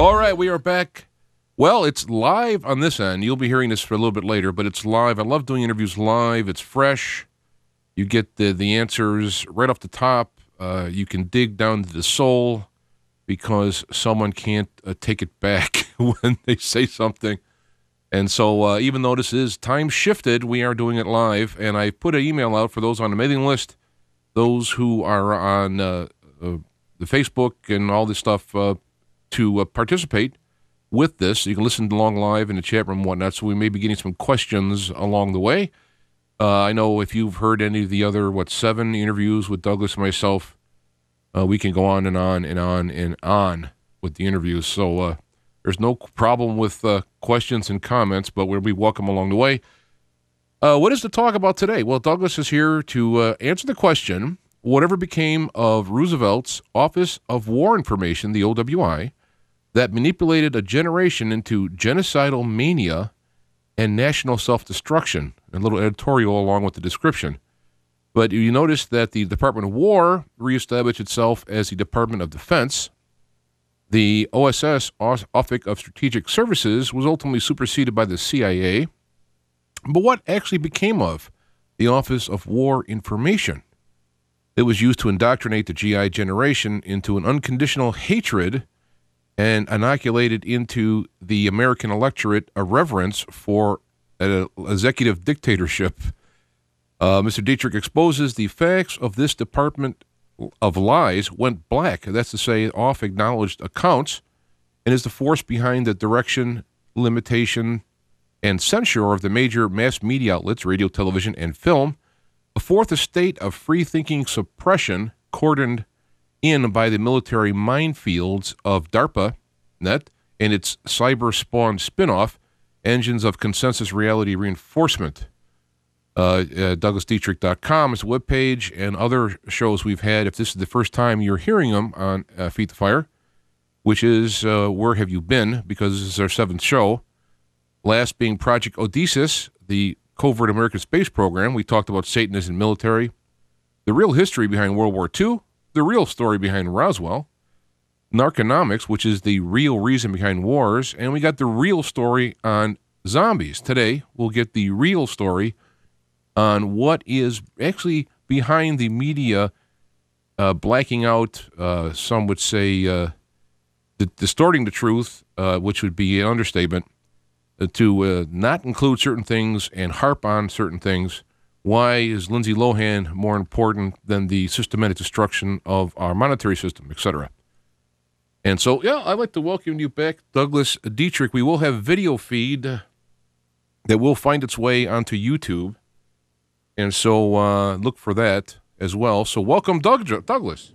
All right, we are back. Well, it's live on this end. You'll be hearing this for a little bit later, but it's live. I love doing interviews live. It's fresh. You get the answers right off the top. You can dig down to the soul because someone can't take it back when they say something. And so even though this is time shifted, we are doing it live. And I put an email out for those on the mailing list, those who are on the Facebook and all this stuff to participate with this. You can listen along live in the chat room and whatnot, so we may be getting some questions along the way. I know if you've heard any of the other, 7 interviews with Douglas and myself, we can go on and on and on and on with the interviews. So there's no problem with questions and comments, but we'll be welcome along the way. What is the talk about today? Well, Douglas is here to answer the question, whatever became of Roosevelt's Office of War Information, the OWI, that manipulated a generation into genocidal mania and national self-destruction. A little editorial along with the description. But you notice that the Department of War reestablished itself as the Department of Defense. The OSS, Office of Strategic Services, was ultimately superseded by the CIA. But what actually became of the Office of War Information? It was used to indoctrinate the GI generation into an unconditional hatred and inoculated into the American electorate a reverence for an executive dictatorship. Mr. Dietrich Exposes the facts of this department of lies went black, that's to say, off acknowledged accounts, and is the force behind the direction, limitation, and censure of the major mass media outlets, radio, television, and film. A fourth estate of free-thinking suppression, cordoned in by the military minefields of DARPA-Net and its cyber-spawned spinoff, engines of consensus reality reinforcement. DouglasDietrich.com is a webpage, and other shows we've had. If this is the first time you're hearing them on Feed the Fire, which is Where Have You Been, because this is our 7th show. Last being Project Odysseus, the covert American space program. We talked about Satanism in military, the real history behind World War II, the real story behind Roswell, Narconomics, which is the real reason behind wars, and we got the real story on zombies. Today, we'll get the real story on what is actually behind the media blacking out, some would say distorting the truth, which would be an understatement, to not include certain things and harp on certain things. Why is Lindsay Lohan more important than the systematic destruction of our monetary system, etc.? And so, yeah, I'd like to welcome you back, Douglas Dietrich. We will have video feed that will find its way onto YouTube. And so look for that as well. So welcome, Douglas.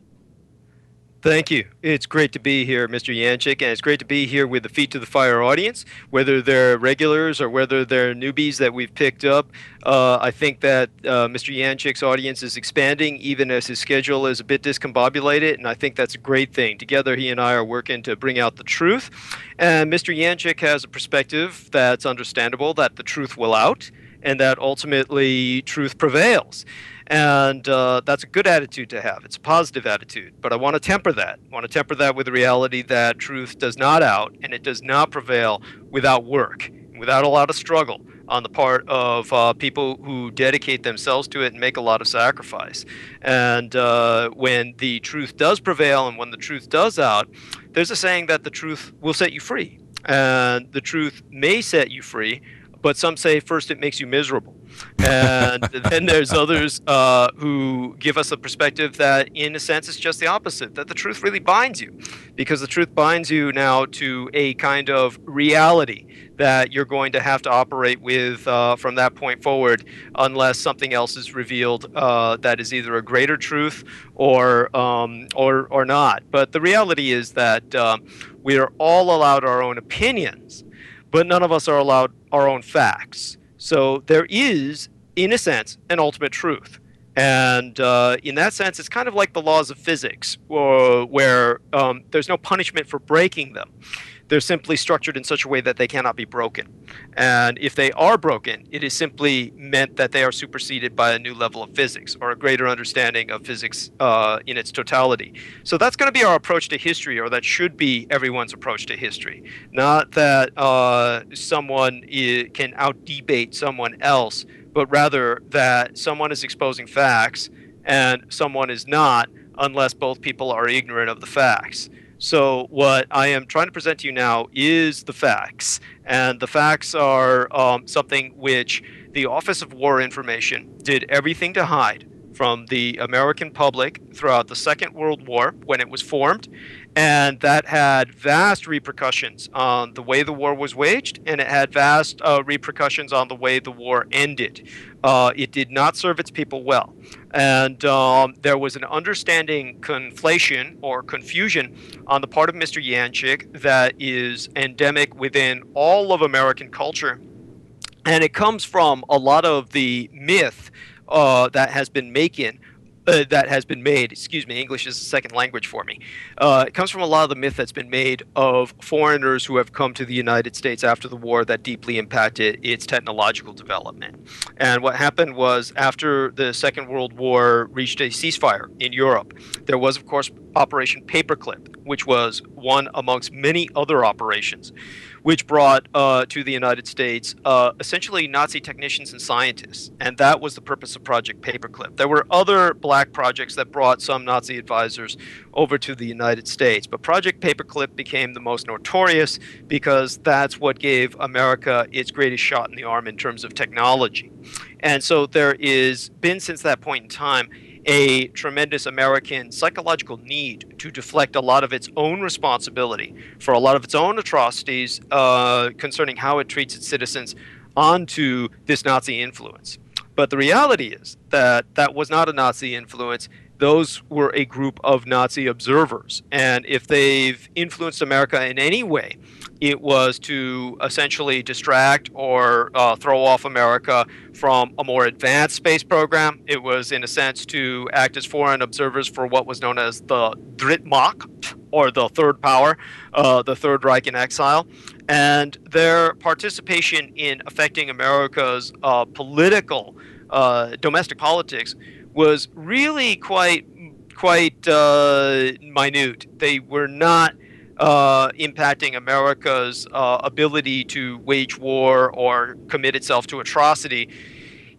Thank you. It's great to be here, Mr. Jancik, and it's great to be here with the Feet to the Fire audience, whether they're regulars or whether they're newbies that we've picked up. I think that Mr. Jancik's audience is expanding, even as his schedule is a bit discombobulated, and I think that's a great thing. Together, he and I are working to bring out the truth, and Mr. Jancik has a perspective that's understandable, that the truth will out, and that ultimately truth prevails. And that's a good attitude to have. It's a positive attitude. But I want to temper that. I want to temper that with the reality that truth does not out, and it does not prevail without work, without a lot of struggle on the part of people who dedicate themselves to it and make a lot of sacrifice. And when the truth does prevail and when the truth does out, there's a saying that the truth will set you free. And the truth may set you free, but some say first it makes you miserable. And then there's others who give us a perspective that, in a sense, is just the opposite, that the truth really binds you, because the truth binds you now to a kind of reality that you're going to have to operate with from that point forward, unless something else is revealed that is either a greater truth or not. But the reality is that we are all allowed our own opinions, but none of us are allowed our own facts. So there is, in a sense, an ultimate truth. And in that sense, it's kind of like the laws of physics, where there's no punishment for breaking them. They're simply structured in such a way that they cannot be broken. And if they are broken, it is simply meant that they are superseded by a new level of physics or a greater understanding of physics in its totality. So that's going to be our approach to history, or that should be everyone's approach to history. Not that someone can out-debate someone else, but rather that someone is exposing facts and someone is not, unless both people are ignorant of the facts. So what I am trying to present to you now is the facts. And the facts are something which the Office of War Information did everything to hide from the American public throughout the Second World War when it was formed. And that had vast repercussions on the way the war was waged, and it had vast repercussions on the way the war ended. It did not serve its people well. And there was an understanding conflation or confusion on the part of Mr. Jancik that is endemic within all of American culture. And it comes from a lot of the myth that has been made, excuse me, English is a second language for me. It comes from a lot of the myth that's been made of foreigners who have come to the United States after the war that deeply impacted its technological development. And what happened was, after the Second World War reached a ceasefire in Europe, there was, of course, Operation Paperclip, which was one amongst many other operations, which brought to the United States essentially Nazi technicians and scientists. And that was the purpose of Project Paperclip. There were other black projects that brought some Nazi advisors over to the United States, but Project Paperclip became the most notorious because that's what gave America its greatest shot in the arm in terms of technology. And so there is been, since that point in time, a tremendous American psychological need to deflect a lot of its own responsibility for a lot of its own atrocities concerning how it treats its citizens onto this Nazi influence. But the reality is that that was not a Nazi influence. Those were a group of Nazi observers. And if they've influenced America in any way, it was to essentially distract or throw off America from a more advanced space program. It was, in a sense, to act as foreign observers for what was known as the Drittmacht, or the Third Power, the Third Reich in exile. And their participation in affecting America's political, domestic politics was really quite minute. They were not impacting America's ability to wage war or commit itself to atrocity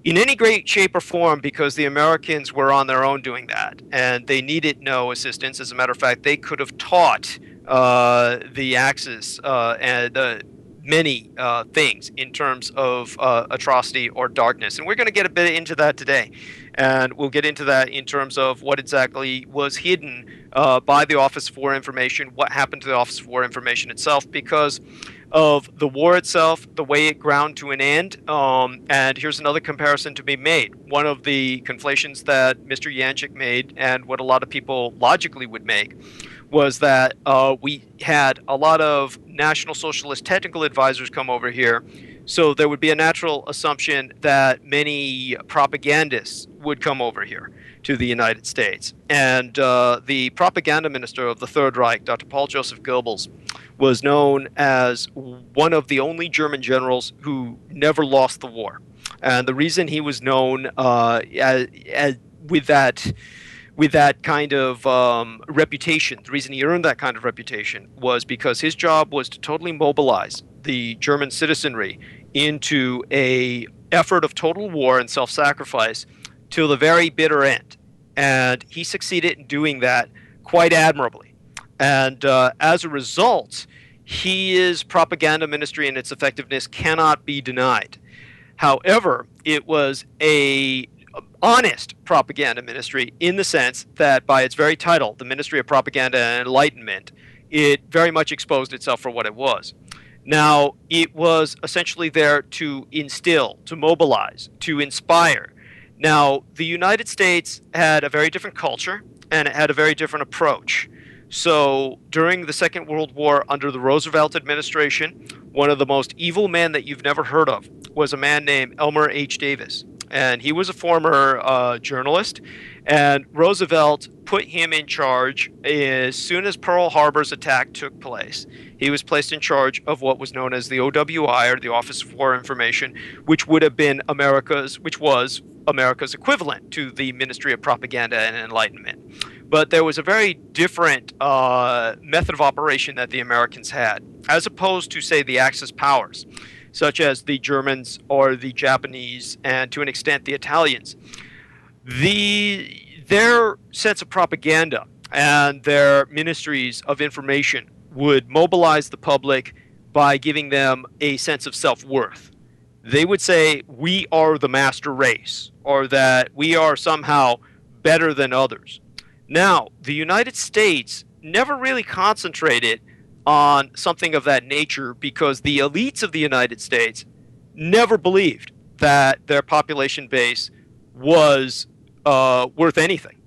in any great shape or form, because the Americans were on their own doing that, and they needed no assistance. As a matter of fact, they could have taught the Axis and many things in terms of atrocity or darkness. And we're going to get a bit into that today. And we'll get into that in terms of what exactly was hidden by the Office of War Information, what happened to the Office of War Information itself, because of the war itself, the way it ground to an end. And here's another comparison to be made. One of the conflations that Mr. Jancik made, and what a lot of people logically would make, was that we had a lot of National Socialist technical advisors come over here, so there would be a natural assumption that many propagandists would come over here to the United States. And the propaganda minister of the Third Reich, Dr. Paul Joseph Goebbels, was known as one of the only German generals who never lost the war. And the reason he was known with that kind of reputation, the reason he earned that kind of reputation, was because his job was to totally mobilize the German citizenry into a effort of total war and self-sacrifice till the very bitter end. And he succeeded in doing that quite admirably. And as a result, his propaganda ministry and its effectiveness cannot be denied. However, it was a honest propaganda ministry, in the sense that by its very title, the Ministry of Propaganda and Enlightenment, it very much exposed itself for what it was. Now, it was essentially there to instill, to mobilize, to inspire. Now, the United States had a very different culture, and it had a very different approach. So during the Second World War, under the Roosevelt administration, one of the most evil men that you've never heard of was a man named Elmer H. Davis. and he was a former journalist. And Roosevelt put him in charge as soon as Pearl Harbor's attack took place. He was placed in charge of what was known as the OWI, or the Office of War Information, which was America's equivalent to the Ministry of Propaganda and Enlightenment. But there was a very different method of operation that the Americans had, as opposed to, say, the Axis powers, such as the Germans or the Japanese, and to an extent the Italians. Their sense of propaganda and their ministries of information would mobilize the public by giving them a sense of self-worth. They would say, we are the master race, or that we are somehow better than others. Now, the United States never really concentrated on something of that nature because the elites of the United States never believed that their population base was worth anything.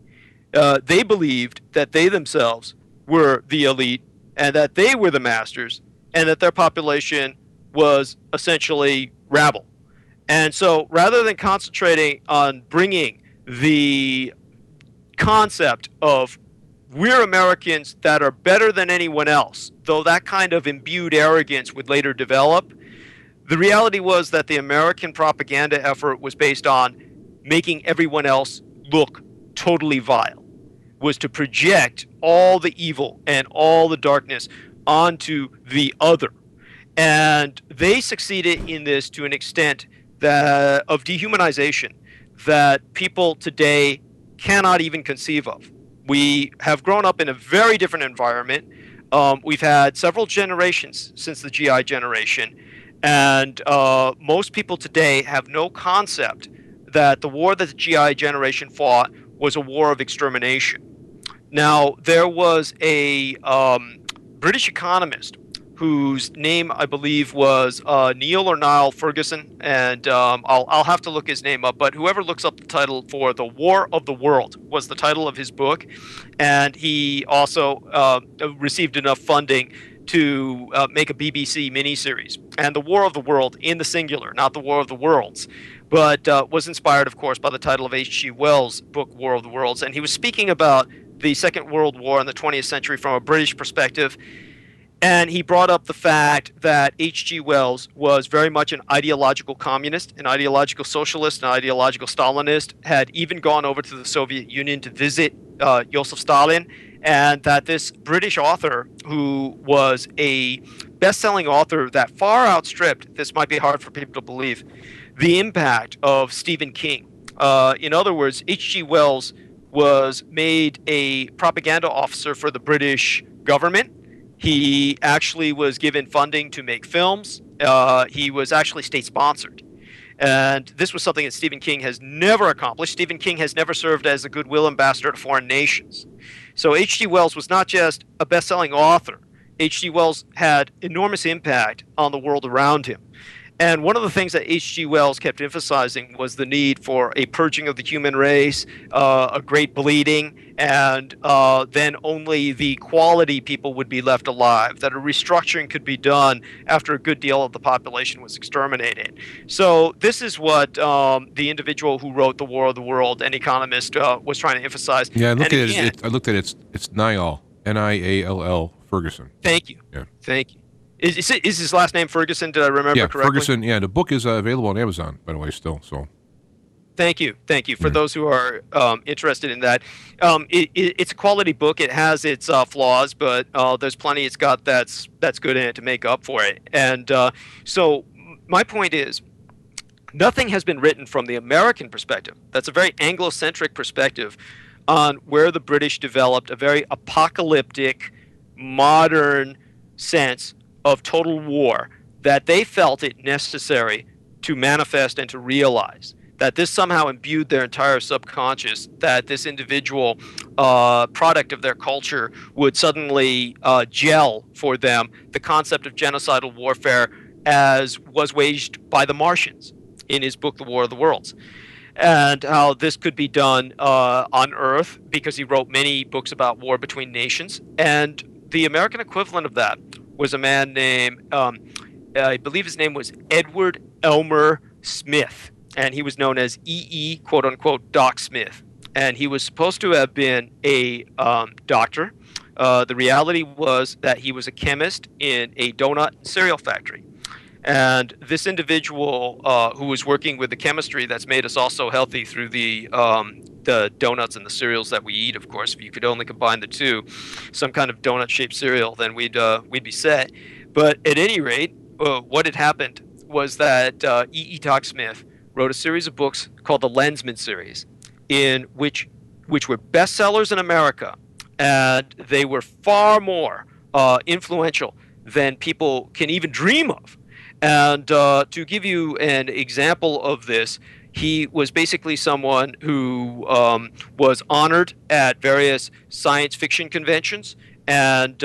They believed that they themselves were the elite and that they were the masters and that their population was essentially rabble. And so rather than concentrating on bringing the concept of we're Americans that are better than anyone else, though that kind of imbued arrogance would later develop, the reality was that the American propaganda effort was based on making everyone else look totally vile, was to project all the evil and all the darkness onto the other. And they succeeded in this to an extent that, of dehumanization that people today cannot even conceive of. We have grown up in a very different environment. We've had several generations since the GI generation, and most people today have no concept that the war that the GI generation fought was a war of extermination. Now, there was a British economist whose name I believe was Neil or Niall Ferguson, and I'll have to look his name up, but whoever looks up the title for The War of the World was the title of his book, and he also received enough funding to make a BBC miniseries. And The War of the World, in the singular, not The War of the Worlds, but was inspired, of course, by the title of H.G. Wells' book, War of the Worlds, and he was speaking about the Second World War in the 20th century from a British perspective. And he brought up the fact that H.G. Wells was very much an ideological communist, an ideological socialist, an ideological Stalinist, had even gone over to the Soviet Union to visit Joseph Stalin, and that this British author, who was a best-selling author that far outstripped, this might be hard for people to believe, the impact of Stephen King. In other words, H.G. Wells was made a propaganda officer for the British government. He actually was given funding to make films. He was actually state-sponsored. And this was something that Stephen King has never accomplished. Stephen King has never served as a goodwill ambassador to foreign nations. So H.G. Wells was not just a best-selling author. H.G. Wells had enormous impact on the world around him. And one of the things that H.G. Wells kept emphasizing was the need for a purging of the human race, a great bleeding, and then only the quality people would be left alive, that a restructuring could be done after a good deal of the population was exterminated. So this is what the individual who wrote The War of the World, an economist, was trying to emphasize. Yeah, I looked at it. It's Niall, Niall Ferguson. Thank you. Yeah. Thank you. Is his last name Ferguson? Did I remember correctly? Yeah, Ferguson. Yeah, the book is available on Amazon, by the way, still. So, thank you for those who are interested in that. It's a quality book. It has its flaws, but there's plenty it's got that's good in it to make up for it. And so, my point is, nothing has been written from the American perspective. That's a very Anglo-centric perspective on where the British developed a very apocalyptic, modern sense of total war, that they felt it necessary to manifest and to realize, that this somehow imbued their entire subconscious, that this individual product of their culture would suddenly gel for them the concept of genocidal warfare as was waged by the Martians in his book, The War of the Worlds. And how this could be done on Earth, because he wrote many books about war between nations. And the American equivalent of that was a man named, I believe his name was Edward Elmer Smith. and he was known as E.E., quote unquote, Doc Smith. And he was supposed to have been a doctor. The reality was that he was a chemist in a donut and cereal factory. And this individual who was working with the chemistry that's made us all so healthy through the donuts and the cereals that we eat, of course, if you could only combine the two, some kind of donut-shaped cereal, then we'd be set. But at any rate, what had happened was that E.E. Doc Smith wrote a series of books called the Lensman series, in which were bestsellers in America, and they were far more influential than people can even dream of. And to give you an example of this, he was basically someone who was honored at various science fiction conventions. And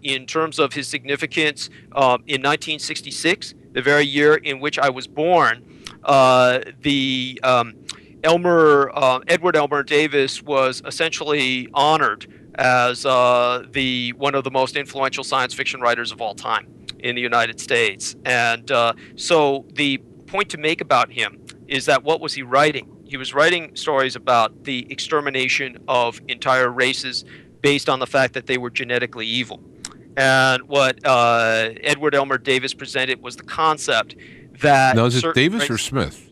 in terms of his significance, in 1966, the very year in which I was born, Edward Elmer Davis was essentially honored as one of the most influential science fiction writers of all time in the United States. And so the point to make about him is that what was he writing? He was writing stories about the extermination of entire races based on the fact that they were genetically evil. And what Edward Elmer Davis presented was the concept that... Now, is it Davis or Smith?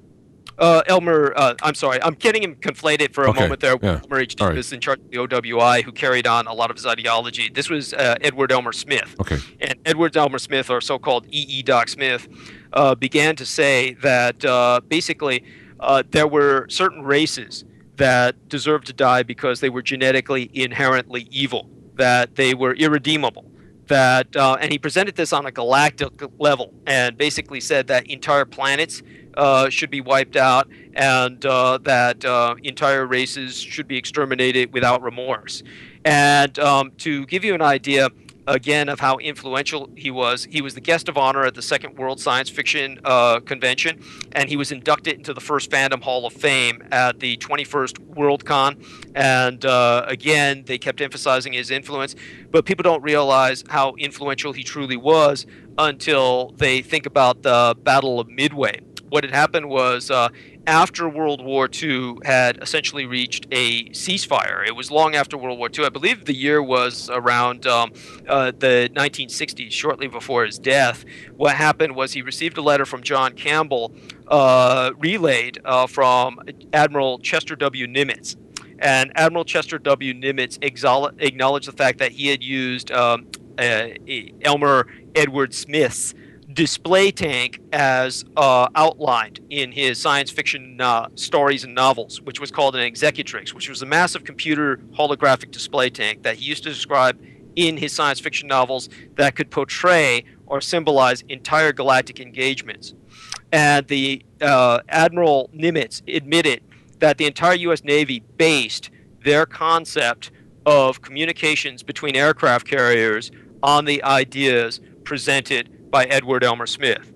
Elmer, I'm sorry, I'm getting him conflated for a moment there. Yeah. Elmer H. Davis in charge of the OWI, who carried on a lot of his ideology. This was Edward Elmer Smith. Okay. And Edward Elmer Smith, or so-called E.E. Doc Smith, began to say that basically there were certain races that deserved to die because they were genetically inherently evil, that they were irredeemable. And he presented this on a galactic level and basically said that entire planets should be wiped out, and that entire races should be exterminated without remorse. And to give you an idea, again, of how influential he was the guest of honor at the Second World Science Fiction Convention, and he was inducted into the first Fandom Hall of Fame at the 21st Worldcon. And again, they kept emphasizing his influence, but people don't realize how influential he truly was until they think about the Battle of Midway. What had happened was after World War II had essentially reached a ceasefire. It was long after World War II. I believe the year was around the 1960s, shortly before his death. What happened was he received a letter from John Campbell relayed from Admiral Chester W. Nimitz. And Admiral Chester W. Nimitz acknowledged the fact that he had used Elmer Edward Smith's display tank as outlined in his science fiction stories and novels, which was called an Executrix, which was a massive computer holographic display tank that he used to describe in his science fiction novels that could portray or symbolize entire galactic engagements. And the Admiral Nimitz admitted that the entire U.S. Navy based their concept of communications between aircraft carriers on the ideas presented by Edward Elmer Smith.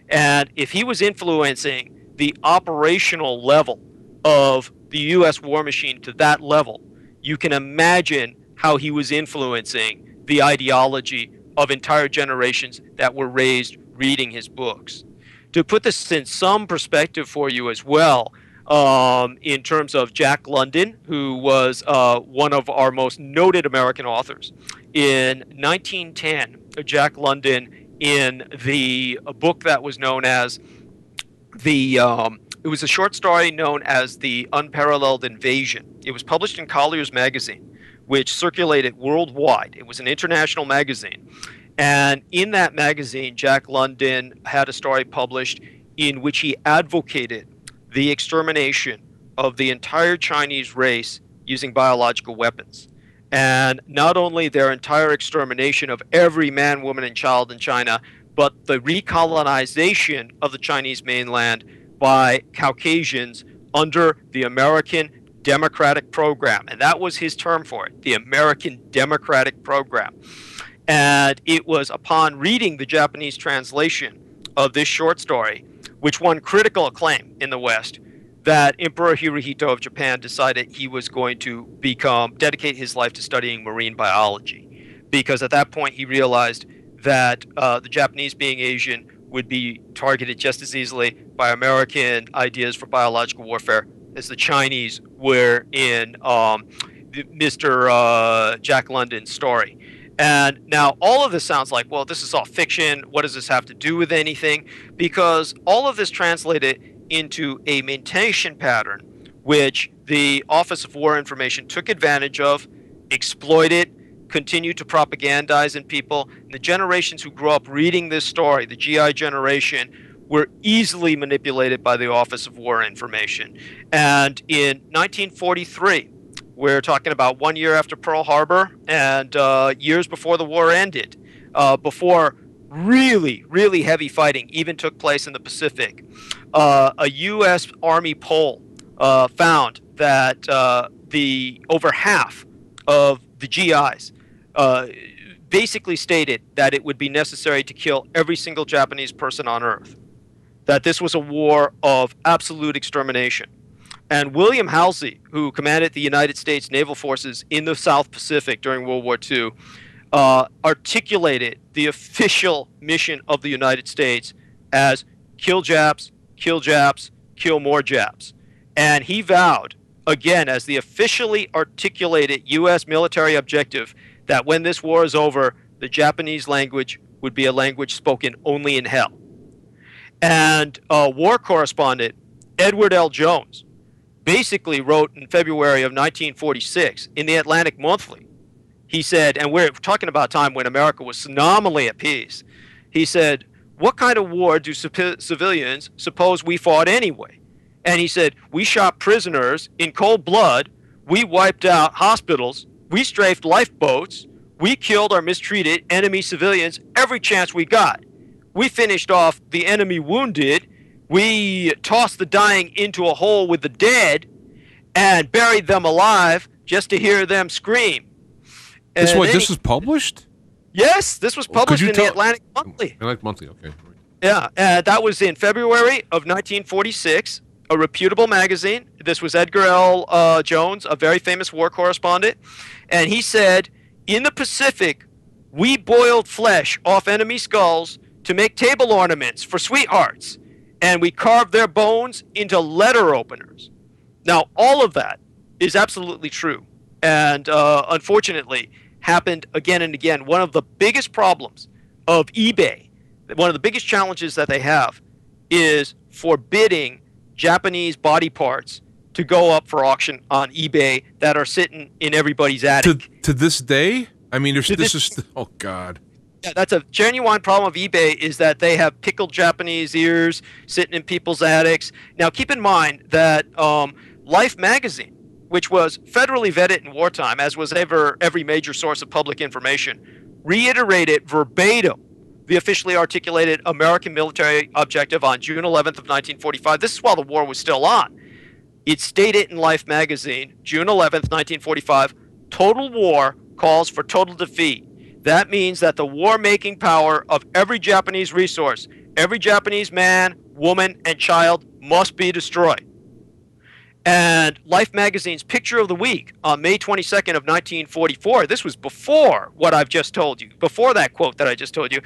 And if he was influencing the operational level of the U.S. war machine to that level, you can imagine how he was influencing the ideology of entire generations that were raised reading his books. To put this in some perspective for you as well, in terms of Jack London, who was one of our most noted American authors. In 1910, Jack London, in the book that was known as it was a short story known as The Unparalleled Invasion. It was published in Collier's Magazine, which circulated worldwide. It was an international magazine. And in that magazine, Jack London had a story published in which he advocated the extermination of the entire Chinese race using biological weapons. And not only their entire extermination of every man, woman, and child in China, but the recolonization of the Chinese mainland by Caucasians under the American Democratic Program. And that was his term for it, the American Democratic Program. And it was upon reading the Japanese translation of this short story, which won critical acclaim in the West, that Emperor Hirohito of Japan decided he was going to dedicate his life to studying marine biology. Because at that point he realized that the Japanese, being Asian, would be targeted just as easily by American ideas for biological warfare as the Chinese were in Mr. Jack London's story. And now all of this sounds like, well, this is all fiction. What does this have to do with anything? Because all of this translated into a mentation pattern, which the Office of War Information took advantage of, exploited, continued to propagandize in people. The generations who grew up reading this story, the GI generation, were easily manipulated by the Office of War Information. And in 1943, we're talking about 1 year after Pearl Harbor and years before the war ended, before really, really heavy fighting even took place in the Pacific. A U.S. Army poll found that the over half of the GIs basically stated that it would be necessary to kill every single Japanese person on Earth, that this was a war of absolute extermination. And William Halsey, who commanded the United States Naval Forces in the South Pacific during World War II, articulated the official mission of the United States as kill Japs, kill Japs, kill more Japs. And he vowed, again, as the officially articulated U.S. military objective, that when this war is over, the Japanese language would be a language spoken only in hell. And war correspondent Edward L. Jones basically wrote in February of 1946 in the Atlantic Monthly. He said, and we're talking about a time when America was phenomenally at peace. He said, what kind of war do civilians suppose we fought anyway? And he said, we shot prisoners in cold blood, we wiped out hospitals, we strafed lifeboats, we killed or mistreated enemy civilians every chance we got. We finished off the enemy wounded, we tossed the dying into a hole with the dead and buried them alive just to hear them scream. This is published? Yes, this was published in the Atlantic Monthly. Atlantic Monthly, okay. Yeah, that was in February of 1946, a reputable magazine. This was Edgar L. Jones, a very famous war correspondent. And he said, in the Pacific, we boiled flesh off enemy skulls to make table ornaments for sweethearts. And we carved their bones into letter openers. Now, all of that is absolutely true. And unfortunately, happened again and again. One of the biggest problems of eBay, one of the biggest challenges that they have, is forbidding Japanese body parts to go up for auction on eBay that are sitting in everybody's attic. To this day? I mean, oh, God. Yeah, that's a genuine problem of eBay, is that they have pickled Japanese ears sitting in people's attics. Now, keep in mind that Life magazine, which was federally vetted in wartime, as was every major source of public information, reiterated verbatim the officially articulated American military objective on June 11th of 1945. This is while the war was still on. It stated in Life magazine, June 11th, 1945, total war calls for total defeat. That means that the war-making power of every Japanese resource, every Japanese man, woman, and child must be destroyed. And Life magazine's picture of the week on May 22nd of 1944, this was before what I've just told you, before that quote that I just told you,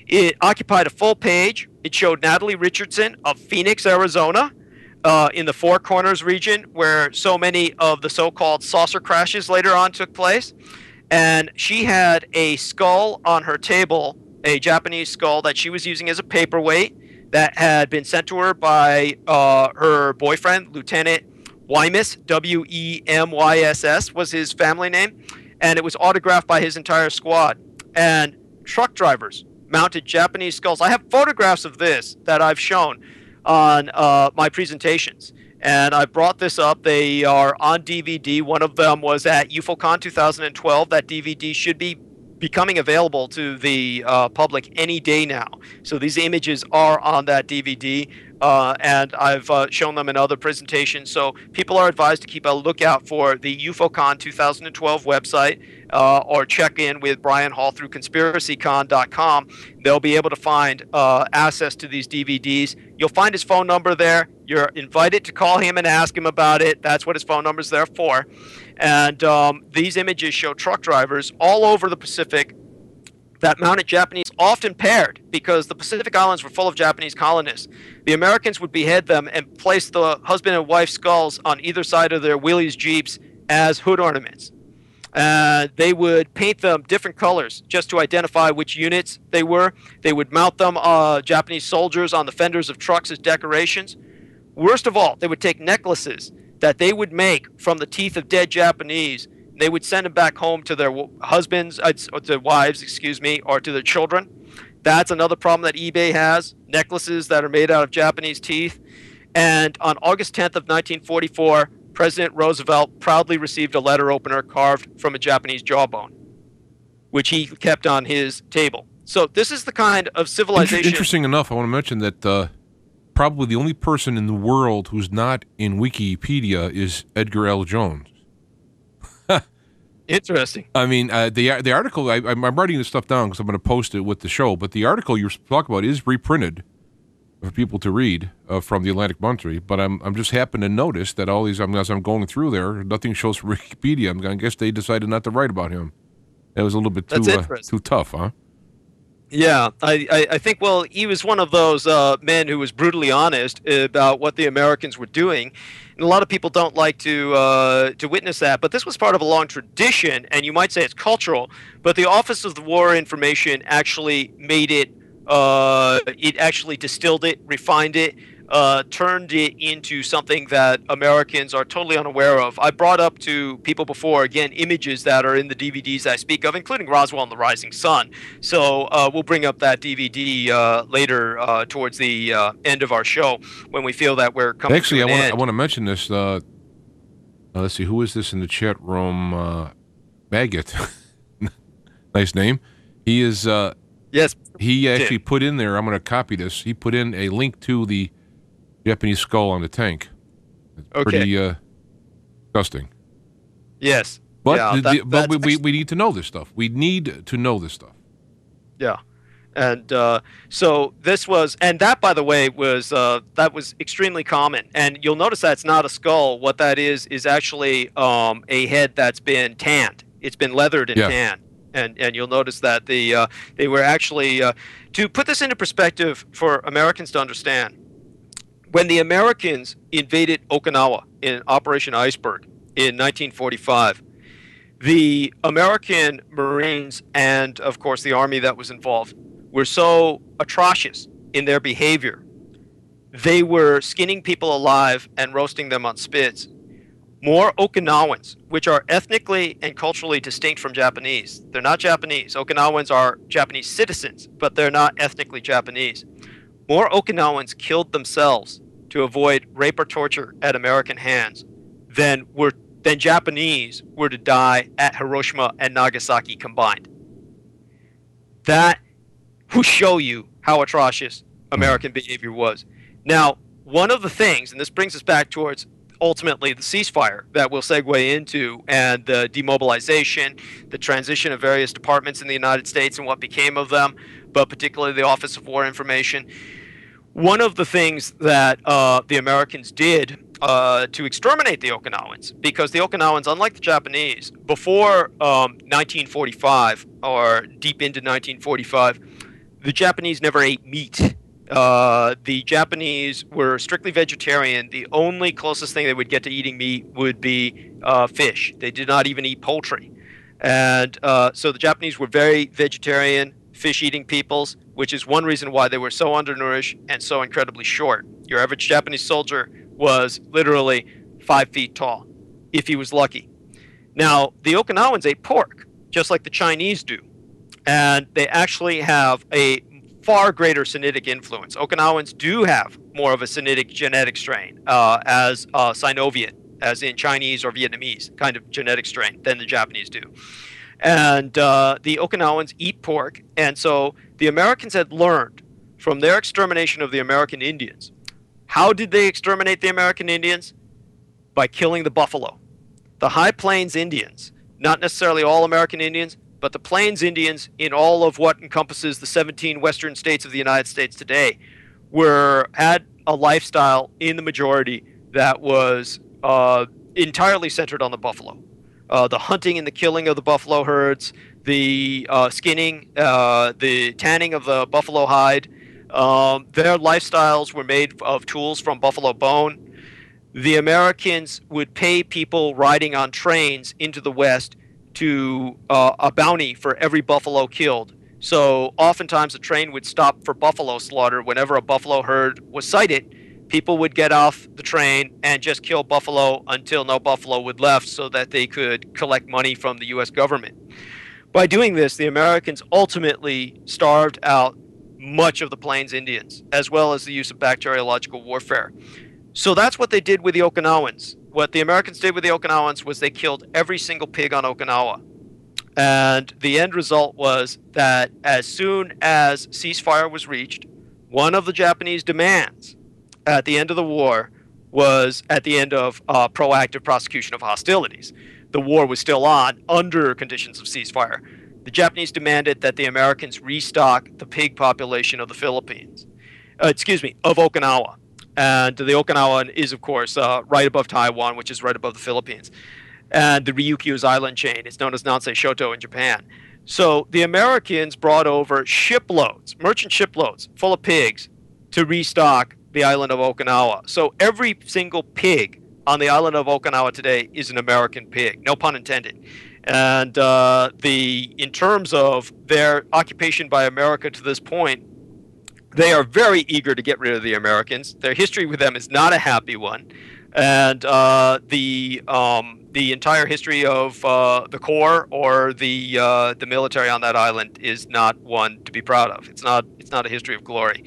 it occupied a full page. It showed Natalie Richardson of Phoenix, Arizona, in the Four Corners region, where so many of the so-called saucer crashes later on took place. And she had a skull on her table, a Japanese skull that she was using as a paperweight that had been sent to her by her boyfriend, Lieutenant Wymiss, W-E-M-Y-S-S was his family name, and it was autographed by his entire squad. And truck drivers mounted Japanese skulls. I have photographs of this that I've shown on my presentations, and I brought this up. They are on DVD. One of them was at UFOCon 2012. That DVD should be becoming available to the public any day now. So these images are on that DVD. And I've shown them in other presentations. So people are advised to keep a lookout for the UFOCon 2012 website or check in with Brian Hall through conspiracycon.com. They'll be able to find access to these DVDs. You'll find his phone number there. You're invited to call him and ask him about it. That's what his phone number is there for. And these images show truck drivers all over the Pacific that mounted Japanese, often paired, because the Pacific Islands were full of Japanese colonists. The Americans would behead them and place the husband and wife skulls on either side of their Willys Jeeps as hood ornaments. They would paint them different colors just to identify which units they were. They would mount them, Japanese soldiers, on the fenders of trucks as decorations. Worst of all, they would take necklaces that they would make from the teeth of dead Japanese. They would send them back home to their husbands, or to their wives, excuse me, or to their children. That's another problem that eBay has, necklaces that are made out of Japanese teeth. And on August 10th of 1944, President Roosevelt proudly received a letter opener carved from a Japanese jawbone, which he kept on his table. So this is the kind of civilization... Interesting enough, I want to mention that probably the only person in the world who's not in Wikipedia is Edgar L. Jones. Interesting. I mean, the article, I'm writing this stuff down because I'm going to post it with the show, but the article you're talking about is reprinted for people to read from the Atlantic Monthly, but I'm just happen to notice that all these, as I'm going through there, nothing shows from Wikipedia. I guess they decided not to write about him. That was a little bit too tough, huh? Yeah, I think, well, he was one of those men who was brutally honest about what the Americans were doing. And a lot of people don't like to witness that, but this was part of a long tradition, and you might say it's cultural, but the Office of the War Information actually made it, it actually distilled it, refined it, turned it into something that Americans are totally unaware of. I brought up to people before, again, images that are in the DVDs I speak of, including Roswell and the Rising Sun. So we'll bring up that DVD later towards the end of our show when we feel that we're coming to an end. I want to mention this. Let's see, who is this in the chat room? Maggot. Nice name. He is... yes. He actually put in there, I'm going to copy this, he put in a link to the Japanese skull on the tank. It's pretty disgusting. Yes. But, we need to know this stuff. We need to know this stuff. Yeah. And so this was, and that, by the way, was that was extremely common. And you'll notice that's not a skull. What that is actually a head that's been tanned. It's been leathered and tanned. And you'll notice that they were actually, to put this into perspective for Americans to understand, when the Americans invaded Okinawa in Operation Iceberg in 1945, the American Marines and, of course, the Army that was involved were so atrocious in their behavior. They were skinning people alive and roasting them on spits. More Okinawans, which are ethnically and culturally distinct from Japanese. They're not Japanese. Okinawans are Japanese citizens, but they're not ethnically Japanese. More Okinawans killed themselves to avoid rape or torture at American hands than Japanese were to die at Hiroshima and Nagasaki combined. That will show you how atrocious American behavior was. Now, one of the things, and this brings us back towards ultimately the ceasefire that we'll segue into, and the demobilization, the transition of various departments in the United States and what became of them, but particularly the Office of War Information. One of the things that the Americans did to exterminate the Okinawans, because the Okinawans, unlike the Japanese, before 1945 or deep into 1945, the Japanese never ate meat. The Japanese were strictly vegetarian. The only closest thing they would get to eating meat would be fish. They did not even eat poultry. And so the Japanese were very vegetarian, fish-eating peoples, which is one reason why they were so undernourished and so incredibly short. Your average Japanese soldier was literally 5 feet tall, if he was lucky. Now, the Okinawans ate pork, just like the Chinese do. And they actually have a far greater Sinitic influence. Okinawans do have more of a Sinitic genetic strain as Sinovian, as in Chinese or Vietnamese kind of genetic strain than the Japanese do. And the Okinawans eat pork, and so the Americans had learned from their extermination of the American Indians. How did they exterminate the American Indians? By killing the buffalo. The High Plains Indians, not necessarily all American Indians, but the Plains Indians in all of what encompasses the 17 western states of the United States today, had a lifestyle in the majority that was entirely centered on the buffalo. The hunting and the killing of the buffalo herds, the skinning, the tanning of the buffalo hide. Their lifestyles were made of tools from buffalo bone. The Americans would pay people riding on trains into the West to a bounty for every buffalo killed. So oftentimes a train would stop for buffalo slaughter whenever a buffalo herd was sighted. People would get off the train and just kill buffalo until no buffalo would left so that they could collect money from the U.S. government. By doing this, the Americans ultimately starved out much of the Plains Indians, as well as the use of bacteriological warfare. So that's what they did with the Okinawans. What the Americans did with the Okinawans was they killed every single pig on Okinawa. And the end result was that as soon as ceasefire was reached, one of the Japanese demands at the end of the war was at the end of proactive prosecution of hostilities. The war was still on under conditions of ceasefire. The Japanese demanded that the Americans restock the pig population of the Philippines, of Okinawa. And the Okinawan is, of course, right above Taiwan, which is right above the Philippines. And the Ryukyu's island chain is known as Nansei Shoto in Japan. So the Americans brought over shiploads, merchant shiploads, full of pigs to restock the island of Okinawa. So every single pig on the island of Okinawa today is an American pig, no pun intended. And in terms of their occupation by America to this point, they are very eager to get rid of the Americans. Their history with them is not a happy one. And the entire history of the Corps or the military on that island is not one to be proud of. It's not a history of glory.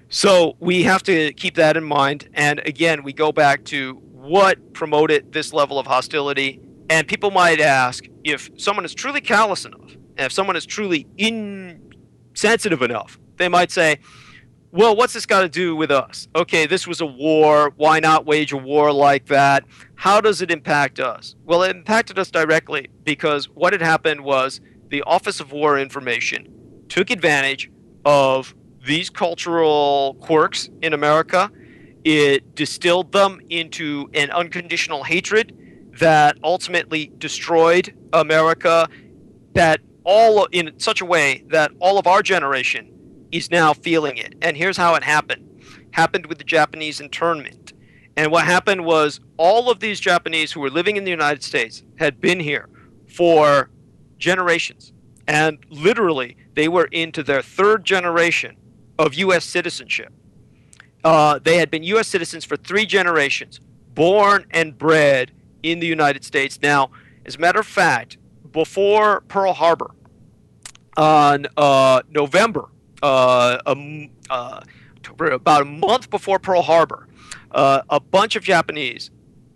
So we have to keep that in mind. And again, we go back to what promoted this level of hostility. And people might ask, if someone is truly callous enough, and if someone is truly insensitive enough, they might say, well, what's this got to do with us? Okay, this was a war. Why not wage a war like that? How does it impact us? Well, it impacted us directly because what had happened was the Office of War Information took advantage of these cultural quirks in America. It distilled them into an unconditional hatred that ultimately destroyed America, that all in such a way that all of our generation is now feeling it. And here's how it happened. Happened with the Japanese internment. And what happened was all of these Japanese who were living in the United States had been here for generations. And literally, they were into their third generation of U.S. citizenship. They had been U.S. citizens for 3 generations, born and bred in the United States. Now, as a matter of fact, before Pearl Harbor, on November, about a month before Pearl Harbor, a bunch of Japanese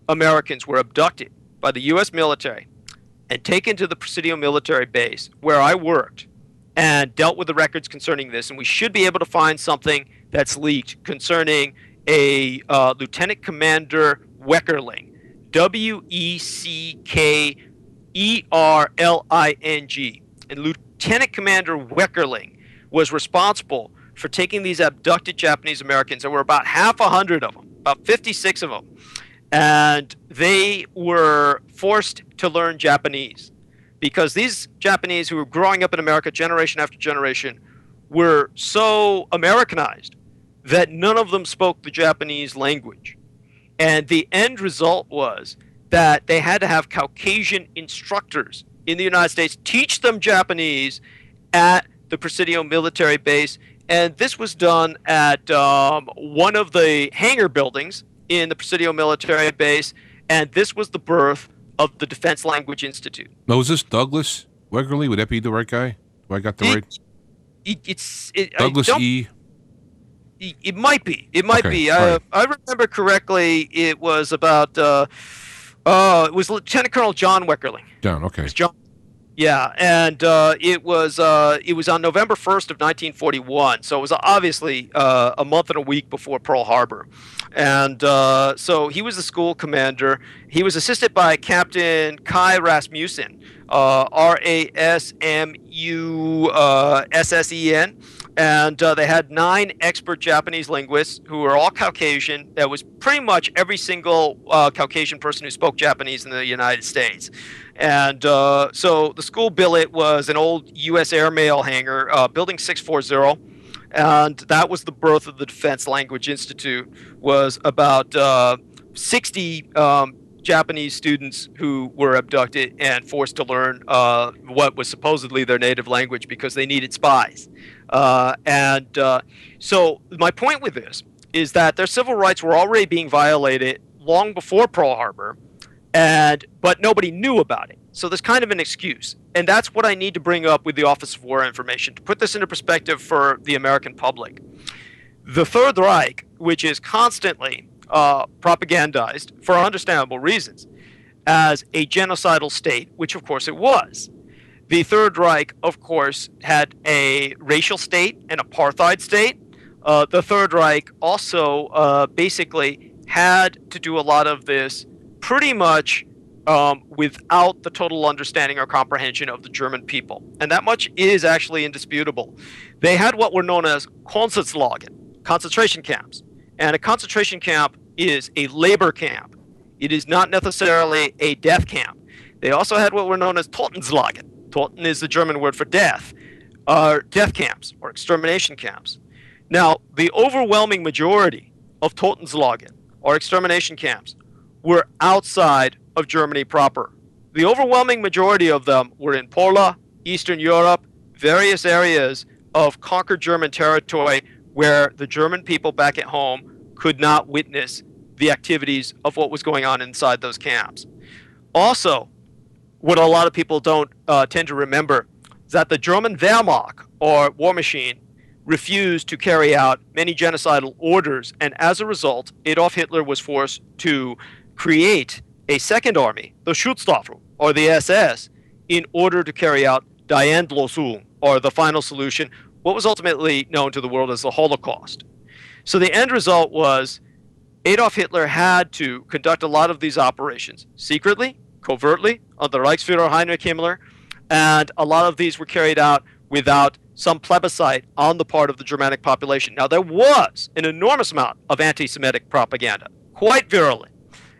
Americans were abducted by the U.S. military and taken to the Presidio military base where I worked and dealt with the records concerning this. And we should be able to find something that's leaked concerning a Lieutenant Commander Weckerling, Weckerling. And Lieutenant Commander Weckerling was responsible for taking these abducted Japanese Americans. There were about half a hundred of them, about 56 of them. And they were forced to learn Japanese because these Japanese who were growing up in America generation after generation were so Americanized that none of them spoke the Japanese language. And the end result was that they had to have Caucasian instructors in the United States teach them Japanese at the Presidio military base. And this was done at one of the hangar buildings in the Presidio military base. And this was the birth of the Defense Language Institute. Now, was this Douglas Weckerly? Would that be the right guy? Do I got the right? Douglas E. It might be. It might be. I remember correctly. It was about. It was Lieutenant Colonel John Weckerling. John. Okay. It was John. Yeah, and it was on November 1st of 1941. So it was obviously a month and a week before Pearl Harbor, and so he was the school commander. He was assisted by Captain Kai Rasmussen, Rasmussen, and they had 9 expert Japanese linguists who were all Caucasian. That was pretty much every single Caucasian person who spoke Japanese in the United States. And so the school billet was an old U.S. airmail hangar, Building 640. And that was the birth of the Defense Language Institute. Was about 60 Japanese students who were abducted and forced to learn what was supposedly their native language because they needed spies. So my point with this is that their civil rights were already being violated long before Pearl Harbor, but nobody knew about it. So there's kind of an excuse. And that's what I need to bring up with the Office of War Information to put this into perspective for the American public. The Third Reich, which is constantly propagandized for understandable reasons as a genocidal state, which of course it was. The Third Reich, of course, had a racial state, an apartheid state. The Third Reich also basically had to do a lot of this pretty much without the total understanding or comprehension of the German people. And that much is actually indisputable. They had what were known as Konzentrationslager, concentration camps. And a concentration camp is a labor camp. It is not necessarily a death camp. They also had what were known as Totenlager. Toten is the German word for death. Death camps or extermination camps. Now, the overwhelming majority of Totenlager or extermination camps were outside of Germany proper. The overwhelming majority of them were in Poland, Eastern Europe, various areas of conquered German territory where the German people back at home could not witness the activities of what was going on inside those camps. Also, what a lot of people don't tend to remember is that the German Wehrmacht, or war machine, refused to carry out many genocidal orders, and as a result, Adolf Hitler was forced to create a second army, the Schutzstaffel, or the SS, in order to carry out Die Endlösung, or the final solution, what was ultimately known to the world as the Holocaust. So the end result was Adolf Hitler had to conduct a lot of these operations secretly, covertly, under Reichsführer Heinrich Himmler, and a lot of these were carried out without some plebiscite on the part of the Germanic population. Now, there was an enormous amount of anti-Semitic propaganda, quite virulent.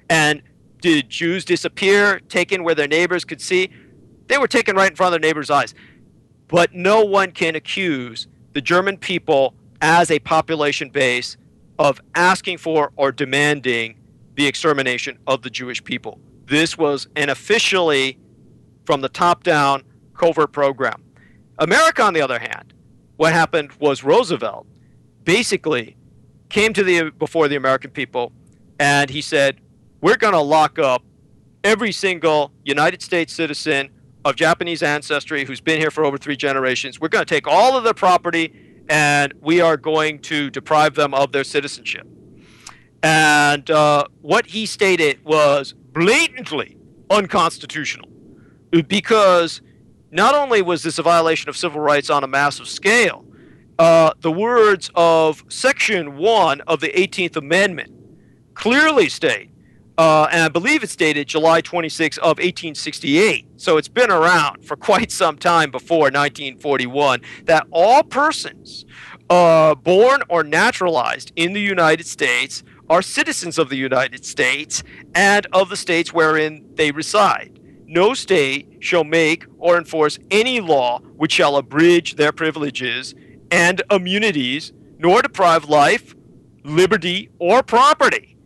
And did Jews disappear, taken where their neighbors could see? They were taken right in front of their neighbors' eyes. But no one can accuse the German people as a population base of asking for or demanding the extermination of the Jewish people. This was an officially, from the top down, covert program. America, on the other hand, what happened was Roosevelt basically came to before the American people and he said, we're going to lock up every single United States citizen of Japanese ancestry who's been here for over 3 generations. We're going to take all of their property and we are going to deprive them of their citizenship. And what he stated was blatantly unconstitutional, because not only was this a violation of civil rights on a massive scale, the words of Section 1 of the 18th Amendment clearly state, and I believe it's dated July 26 of 1868, so it's been around for quite some time before 1941, that all persons born or naturalized in the United States are citizens of the United States and of the states wherein they reside. No state shall make or enforce any law which shall abridge their privileges and immunities, nor deprive life, liberty, or property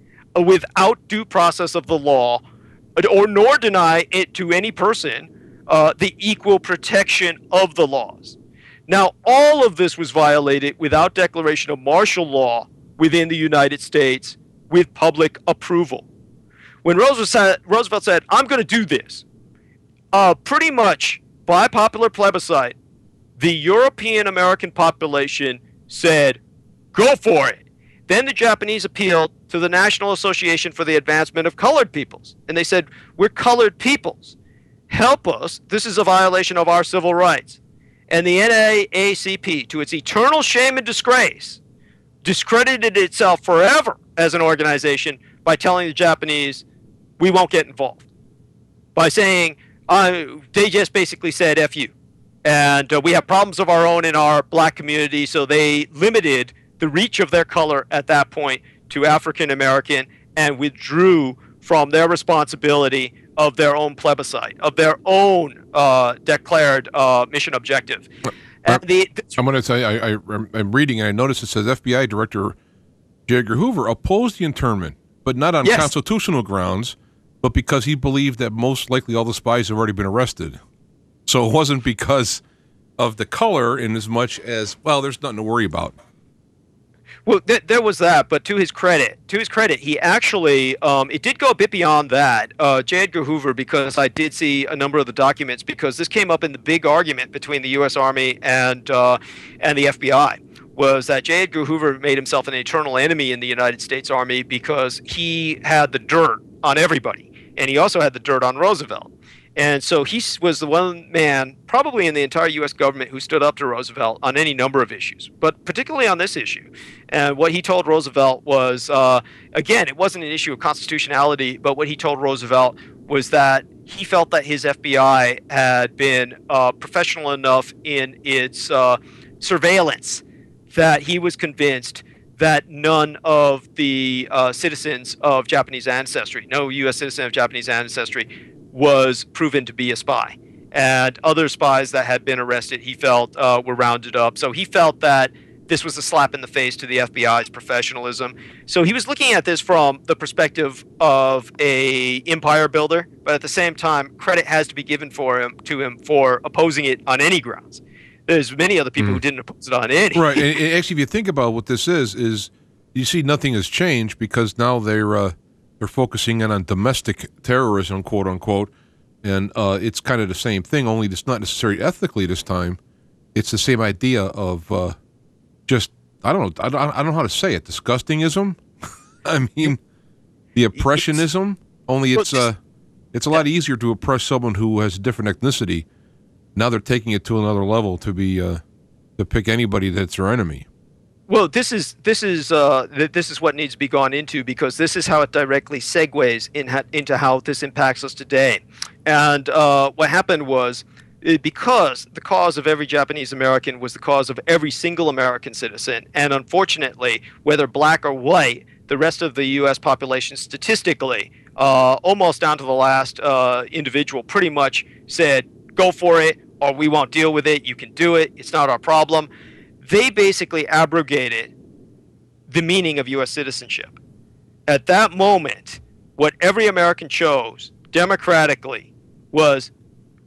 without due process of the law, or nor deny it to any person the equal protection of the laws. Now, all of this was violated without declaration of martial law within the United States with public approval. When Roosevelt said, I'm going to do this, pretty much by popular plebiscite, the European American population said, go for it. Then the Japanese appealed to the National Association for the Advancement of Colored Peoples. And they said, we're colored peoples. Help us. This is a violation of our civil rights. And the NAACP, to its eternal shame and disgrace, discredited itself forever as an organization by telling the Japanese, we won't get involved. By saying, They just basically said F you. And we have problems of our own in our black community, so they limited the reach of their color at that point to African American and withdrew from their responsibility of their own plebiscite, of their own declared mission objective. And I'm going to tell you, I'm reading and I noticed it says FBI Director J. Edgar Hoover opposed the internment, but not on constitutional grounds, but because he believed that most likely all the spies have already been arrested. So it wasn't because of the color in as much as, well, there's nothing to worry about. Well, there was that, but to his credit, he actually, it did go a bit beyond that. J. Edgar Hoover, because I did see a number of the documents, because this came up in the big argument between the U.S. Army and the FBI, was that J. Edgar Hoover made himself an eternal enemy in the United States Army because he had the dirt on everybody, and he also had the dirt on Roosevelt. And so he was the one man, probably in the entire U.S. government, who stood up to Roosevelt on any number of issues, but particularly on this issue. And what he told Roosevelt was, again, it wasn't an issue of constitutionality, but what he told Roosevelt was that he felt that his FBI had been professional enough in its surveillance that he was convinced that none of the citizens of Japanese ancestry, no U.S. citizen of Japanese ancestry, was proven to be a spy. And other spies that had been arrested, he felt, were rounded up. So he felt that this was a slap in the face to the FBI's professionalism. So he was looking at this from the perspective of a empire builder, but at the same time, credit has to be given to him for opposing it on any grounds. There's many other people who didn't oppose it on any. Right. And actually, if you think about what this is you see nothing has changed because now they're focusing in on domestic terrorism, quote unquote, and it's kind of the same thing. Only it's not necessarily ethically this time. It's the same idea of just I don't know how to say it. Disgustingism. I mean, the oppressionism. Only it's a lot easier to oppress someone who has a different ethnicity. Now they're taking it to another level to be to pick anybody that's their enemy. Well, this is what needs to be gone into, because this is how it directly segues into how this impacts us today. And what happened was, because the cause of every Japanese American was the cause of every single American citizen, and unfortunately, whether black or white, the rest of the U.S. population statistically, almost down to the last individual, pretty much said, go for it, or we won't deal with it, you can do it, it's not our problem. They basically abrogated the meaning of U.S. citizenship. At that moment, what every American chose democratically was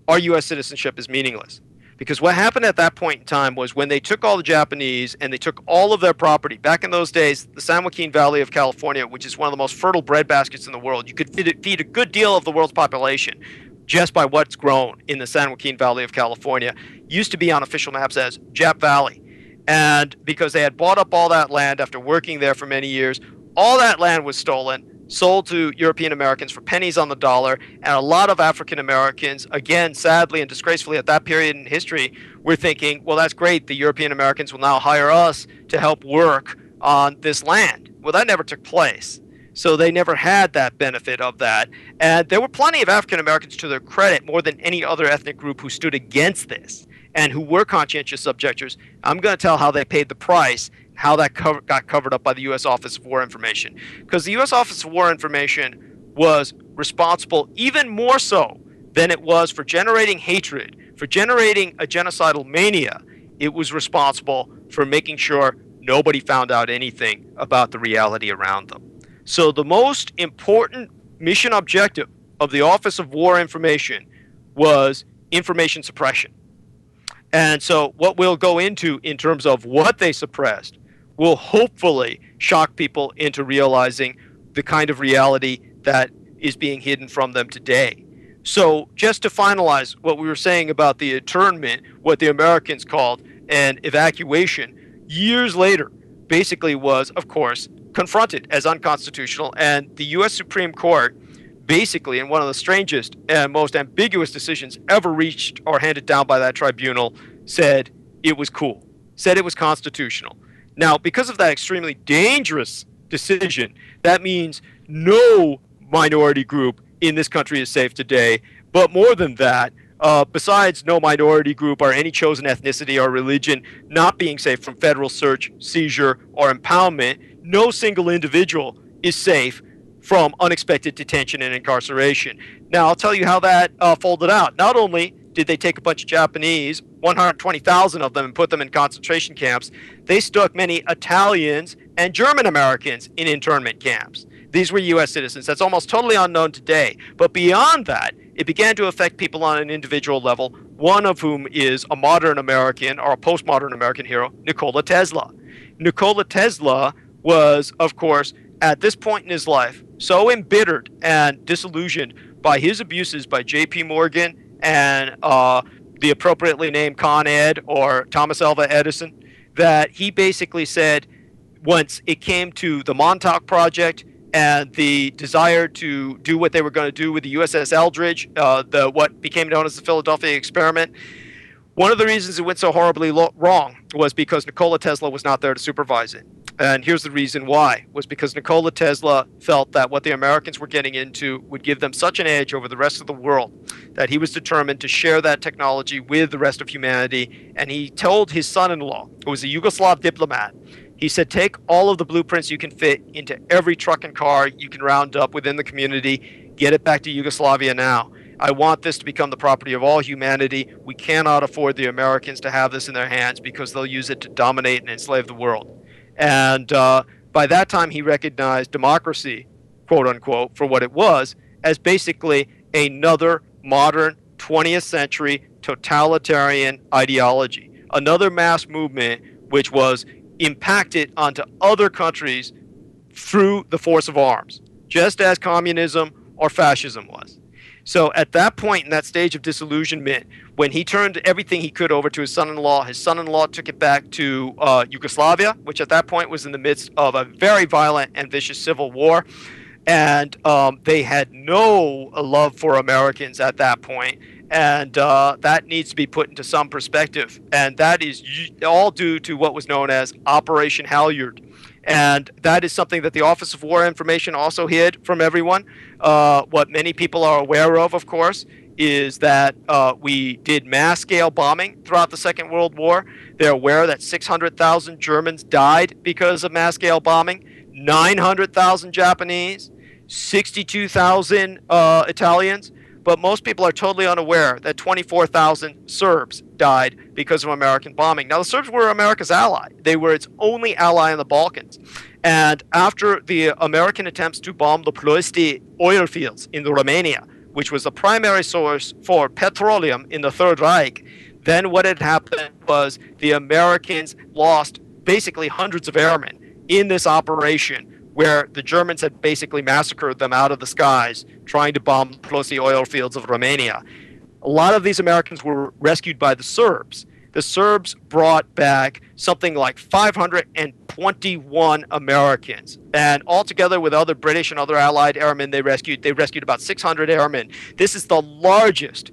our U.S. citizenship is meaningless. Because what happened at that point in time was when they took all the Japanese and they took all of their property, back in those days, the San Joaquin Valley of California, which is one of the most fertile breadbaskets in the world, you could feed a good deal of the world's population just by what's grown in the San Joaquin Valley of California, used to be on official maps as Jap Valley. And because they had bought up all that land after working there for many years, all that land was stolen, sold to European Americans for pennies on the dollar, and a lot of African Americans, again, sadly and disgracefully at that period in history, were thinking, well, that's great, the European Americans will now hire us to help work on this land. Well, that never took place. So they never had that benefit of that. And there were plenty of African Americans, to their credit, more than any other ethnic group, who stood against this and who were conscientious objectors. I'm going to tell how they paid the price, how that got covered up by the U.S. Office of War Information. Because the U.S. Office of War Information was responsible even more so than it was for generating hatred, for generating a genocidal mania. It was responsible for making sure nobody found out anything about the reality around them. So the most important mission objective of the Office of War Information was information suppression. And so what we'll go into in terms of what they suppressed will hopefully shock people into realizing the kind of reality that is being hidden from them today. So just to finalize what we were saying about the internment, what the Americans called an evacuation, years later basically was, of course, confronted as unconstitutional. And the U.S. Supreme Court, basically in one of the strangest and most ambiguous decisions ever reached or handed down by that tribunal, said it was cool, said it was constitutional. Now, because of that extremely dangerous decision, that means no minority group in this country is safe today. But more than that, besides no minority group or any chosen ethnicity or religion not being safe from federal search, seizure, or impoundment, no single individual is safe from unexpected detention and incarceration. Now, I'll tell you how that folded out. Not only did they take a bunch of Japanese, 120,000 of them, and put them in concentration camps, they stuck many Italians and German Americans in internment camps. These were U.S. citizens. That's almost totally unknown today. But beyond that, it began to affect people on an individual level, one of whom is a modern American or a postmodern American hero, Nikola Tesla. Nikola Tesla was, of course, at this point in his life, so embittered and disillusioned by his abuses by J.P. Morgan and the appropriately named Con Ed or Thomas Alva Edison, that he basically said, once it came to the Montauk Project and the desire to do what they were going to do with the USS Eldridge, what became known as the Philadelphia Experiment, one of the reasons it went so horribly wrong was because Nikola Tesla was not there to supervise it. And here's the reason why, was because Nikola Tesla felt that what the Americans were getting into would give them such an edge over the rest of the world that he was determined to share that technology with the rest of humanity. And he told his son-in-law, who was a Yugoslav diplomat, he said, take all of the blueprints you can fit into every truck and car you can round up within the community, get it back to Yugoslavia now. I want this to become the property of all humanity. We cannot afford the Americans to have this in their hands because they'll use it to dominate and enslave the world. And by that time, he recognized democracy, quote unquote, for what it was, as basically another modern 20th century totalitarian ideology, another mass movement which was impacted onto other countries through the force of arms, just as communism or fascism was. So at that point in that stage of disillusionment, when he turned everything he could over to his son-in-law took it back to Yugoslavia, which at that point was in the midst of a very violent and vicious civil war. And they had no love for Americans at that point. And that needs to be put into some perspective. And that is all due to what was known as Operation Halyard. And that is something that the Office of War Information also hid from everyone. What many people are aware of course, is that we did mass-scale bombing throughout the Second World War. They're aware that 600,000 Germans died because of mass-scale bombing, 900,000 Japanese, 62,000 Italians. But most people are totally unaware that 24,000 Serbs died because of American bombing. Now, the Serbs were America's ally. They were its only ally in the Balkans. And after the American attempts to bomb the Ploesti oil fields in Romania, which was the primary source for petroleum in the Third Reich, then what had happened was the Americans lost basically hundreds of airmen in this operation, where the Germans had basically massacred them out of the skies trying to bomb the Ploesti oil fields of Romania. A lot of these Americans were rescued by the Serbs. The Serbs brought back something like 521 Americans. And altogether with other British and other Allied airmen they rescued about 600 airmen. This is the largest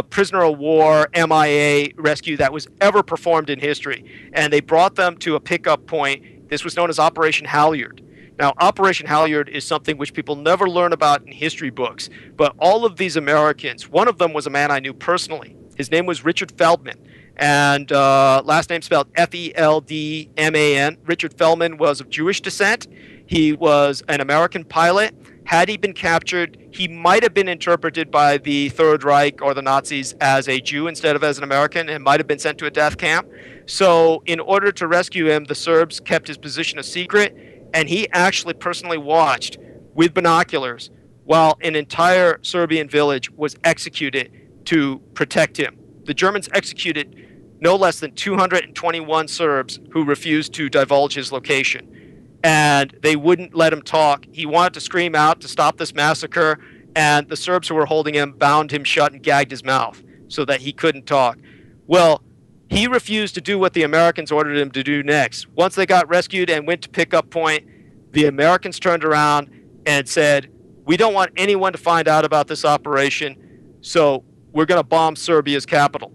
prisoner of war MIA rescue that was ever performed in history. And they brought them to a pickup point. This was known as Operation Halyard. Now, Operation Halyard is something which people never learn about in history books, but all of these Americans, one of them was a man I knew personally. His name was Richard Feldman, and last name spelled F-E-L-D-M-A-N. Richard Feldman was of Jewish descent. He was an American pilot. Had he been captured, he might have been interpreted by the Third Reich or the Nazis as a Jew instead of as an American, and might have been sent to a death camp. So in order to rescue him, the Serbs kept his position a secret, and he actually personally watched with binoculars while an entire Serbian village was executed to protect him. The Germans executed no less than 221 Serbs who refused to divulge his location. And they wouldn't let him talk. He wanted to scream out to stop this massacre, and the Serbs who were holding him bound him shut and gagged his mouth so that he couldn't talk. Well, he refused to do what the Americans ordered him to do next. Once they got rescued and went to pickup point, the Americans turned around and said, we don't want anyone to find out about this operation, so we're going to bomb Serbia's capital.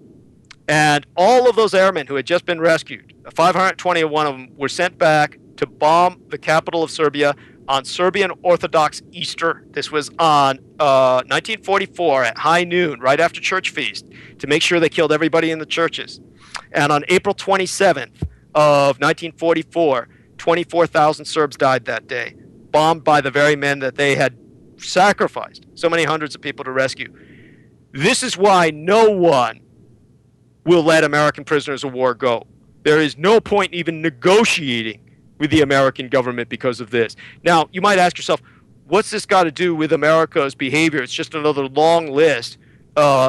And all of those airmen who had just been rescued, 521 of them, were sent back to bomb the capital of Serbia, on Serbian Orthodox Easter. This was on 1944 at high noon, right after church feast, to make sure they killed everybody in the churches. And on April 27th of 1944, 24,000 Serbs died that day, bombed by the very men that they had sacrificed so many hundreds of people to rescue. This is why no one will let American prisoners of war go. There is no point in even negotiating with the American government because of this. Now, you might ask yourself, what's this got to do with America's behavior? It's just another long list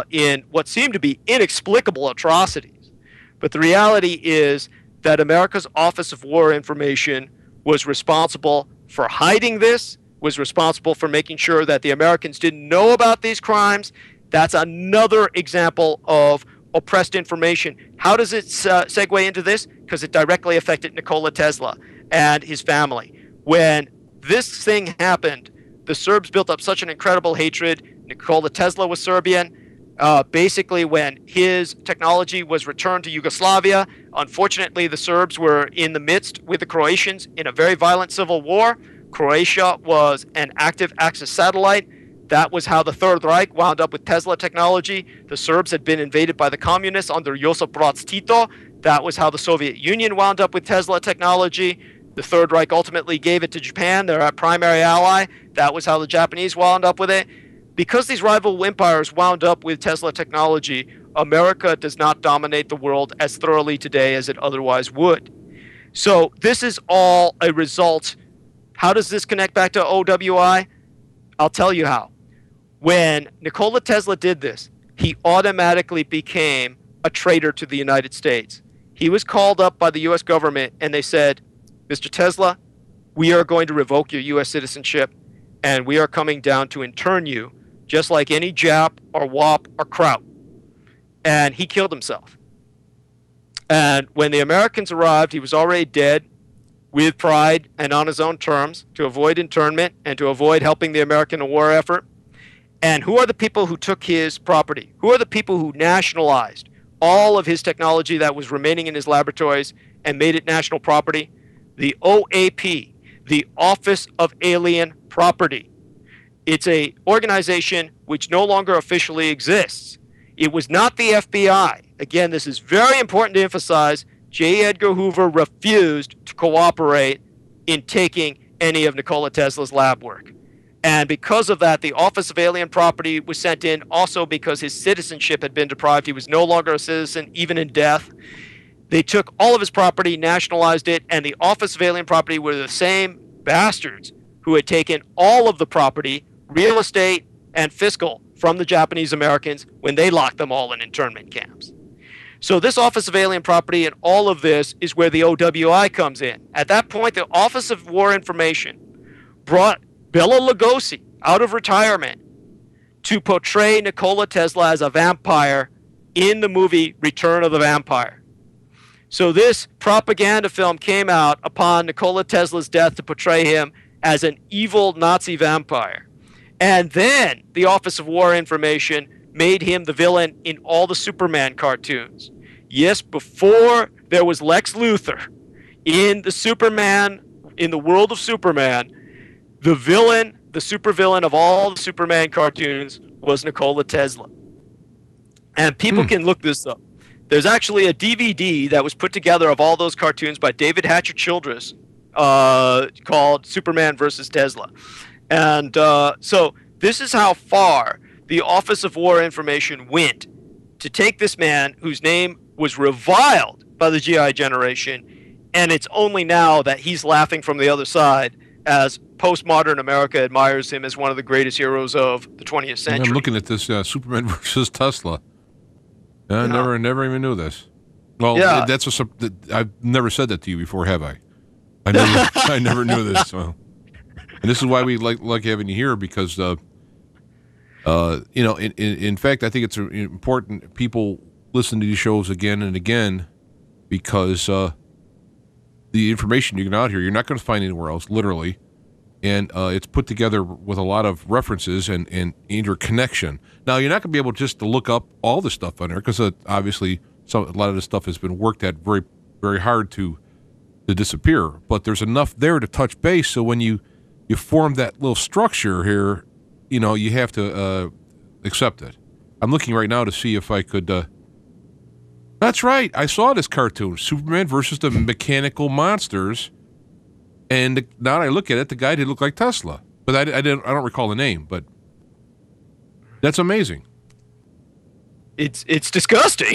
in what seem to be inexplicable atrocities. But the reality is that America's Office of War Information was responsible for hiding this, was responsible for making sure that the Americans didn't know about these crimes. That's another example of oppressed information. How does it segue into this? Because it directly affected Nikola Tesla and his family. When this thing happened, the Serbs built up such an incredible hatred. Nikola Tesla was Serbian. Basically, when his technology was returned to Yugoslavia, unfortunately, the Serbs were in the midst with the Croatians in a very violent civil war. Croatia was an active Axis satellite. That was how the Third Reich wound up with Tesla technology. The Serbs had been invaded by the communists under Josip Broz Tito. That was how the Soviet Union wound up with Tesla technology. The Third Reich ultimately gave it to Japan, their primary ally. That was how the Japanese wound up with it. Because these rival empires wound up with Tesla technology, America does not dominate the world as thoroughly today as it otherwise would. So this is all a result. How does this connect back to OWI? I'll tell you how. When Nikola Tesla did this, he automatically became a traitor to the United States. He was called up by the U.S. government and they said, Mr. Tesla, we are going to revoke your U.S. citizenship and we are coming down to intern you just like any Jap or Wop or Kraut. And he killed himself. And when the Americans arrived, he was already dead with pride and on his own terms to avoid internment and to avoid helping the American war effort. And who are the people who took his property? Who are the people who nationalized all of his technology that was remaining in his laboratories and made it national property? The OAP, the Office of Alien Property. It's an organization which no longer officially exists. It was not the FBI. Again, this is very important to emphasize. J. Edgar Hoover refused to cooperate in taking any of Nikola Tesla's lab work. And because of that, the Office of Alien Property was sent in also because his citizenship had been deprived. He was no longer a citizen, even in death. They took all of his property, nationalized it, and the Office of Alien Property were the same bastards who had taken all of the property, real estate, and fiscal from the Japanese Americans when they locked them all in internment camps. So this Office of Alien Property and all of this is where the OWI comes in. At that point, the Office of War Information brought Bela Lugosi out of retirement to portray Nikola Tesla as a vampire in the movie Return of the Vampire. So this propaganda film came out upon Nikola Tesla's death to portray him as an evil Nazi vampire. And then the Office of War Information made him the villain in all the Superman cartoons. Yes, before there was Lex Luthor in the world of Superman, the villain, the supervillain of all the Superman cartoons was Nikola Tesla. And people can look this up. There's actually a DVD that was put together of all those cartoons by David Hatcher Childress called Superman versus Tesla. And so this is how far the Office of War Information went to take this man whose name was reviled by the GI generation, and it's only now that he's laughing from the other side as postmodern America admires him as one of the greatest heroes of the 20th century. I'm looking at this Superman versus Tesla. I never even knew this. Well, yeah. I've never said that to you before, have I? I never knew this. Well, and this is why we like having you here, because in fact, I think it's important people listen to these shows again and again, because the information you get out here, you're not going to find anywhere else, literally. And it's put together with a lot of references and interconnection. Now, you're not going to be able just to look up all the stuff on there, because obviously a lot of this stuff has been worked at very, very hard to disappear. But there's enough there to touch base, so when you you form that little structure here, you know, you have to accept it. I'm looking right now to see if I could. That's right. I saw this cartoon, Superman versus the Mechanical Monsters, and now that I look at it, the guy did look like Tesla, but I don't recall the name. But that's amazing. It's disgusting.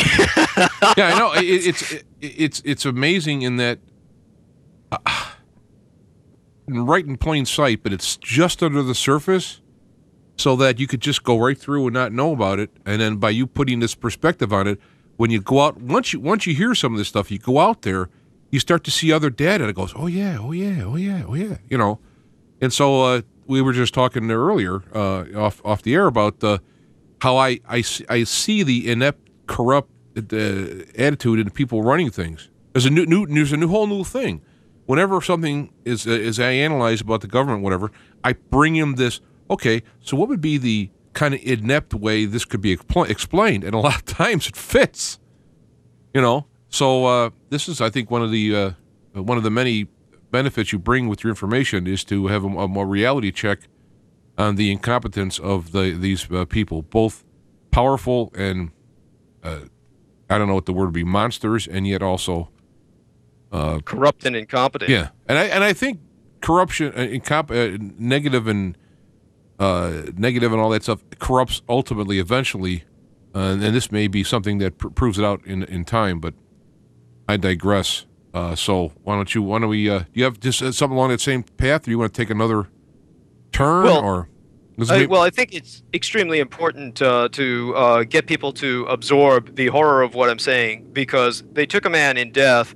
Yeah, I know. It's amazing in that right in plain sight, but it's just under the surface, so that you could just go right through and not know about it. And then by you putting this perspective on it, when you go out, once you hear some of this stuff, you go out there, you start to see other data, and it goes, oh yeah, you know. And so we were just talking earlier off the air about how I see the inept, corrupt attitude in people running things. There's a whole new thing. Whenever something is I analyze about the government, whatever, I bring him this. Okay, so what would be the kind of inept way this could be explained? And a lot of times it fits, you know. So this is, I think, one of the many benefits you bring with your information is to have a more reality check on the incompetence of these people, both powerful and I don't know what the word would be, monsters, and yet also corrupt and incompetent. Yeah, and I think corruption, negative and all that stuff corrupts ultimately, eventually, and this may be something that proves it out in time. But I digress. So why don't we? Do you have just something along that same path, or you want to take another turn? I think it's extremely important to get people to absorb the horror of what I'm saying, because they took a man in death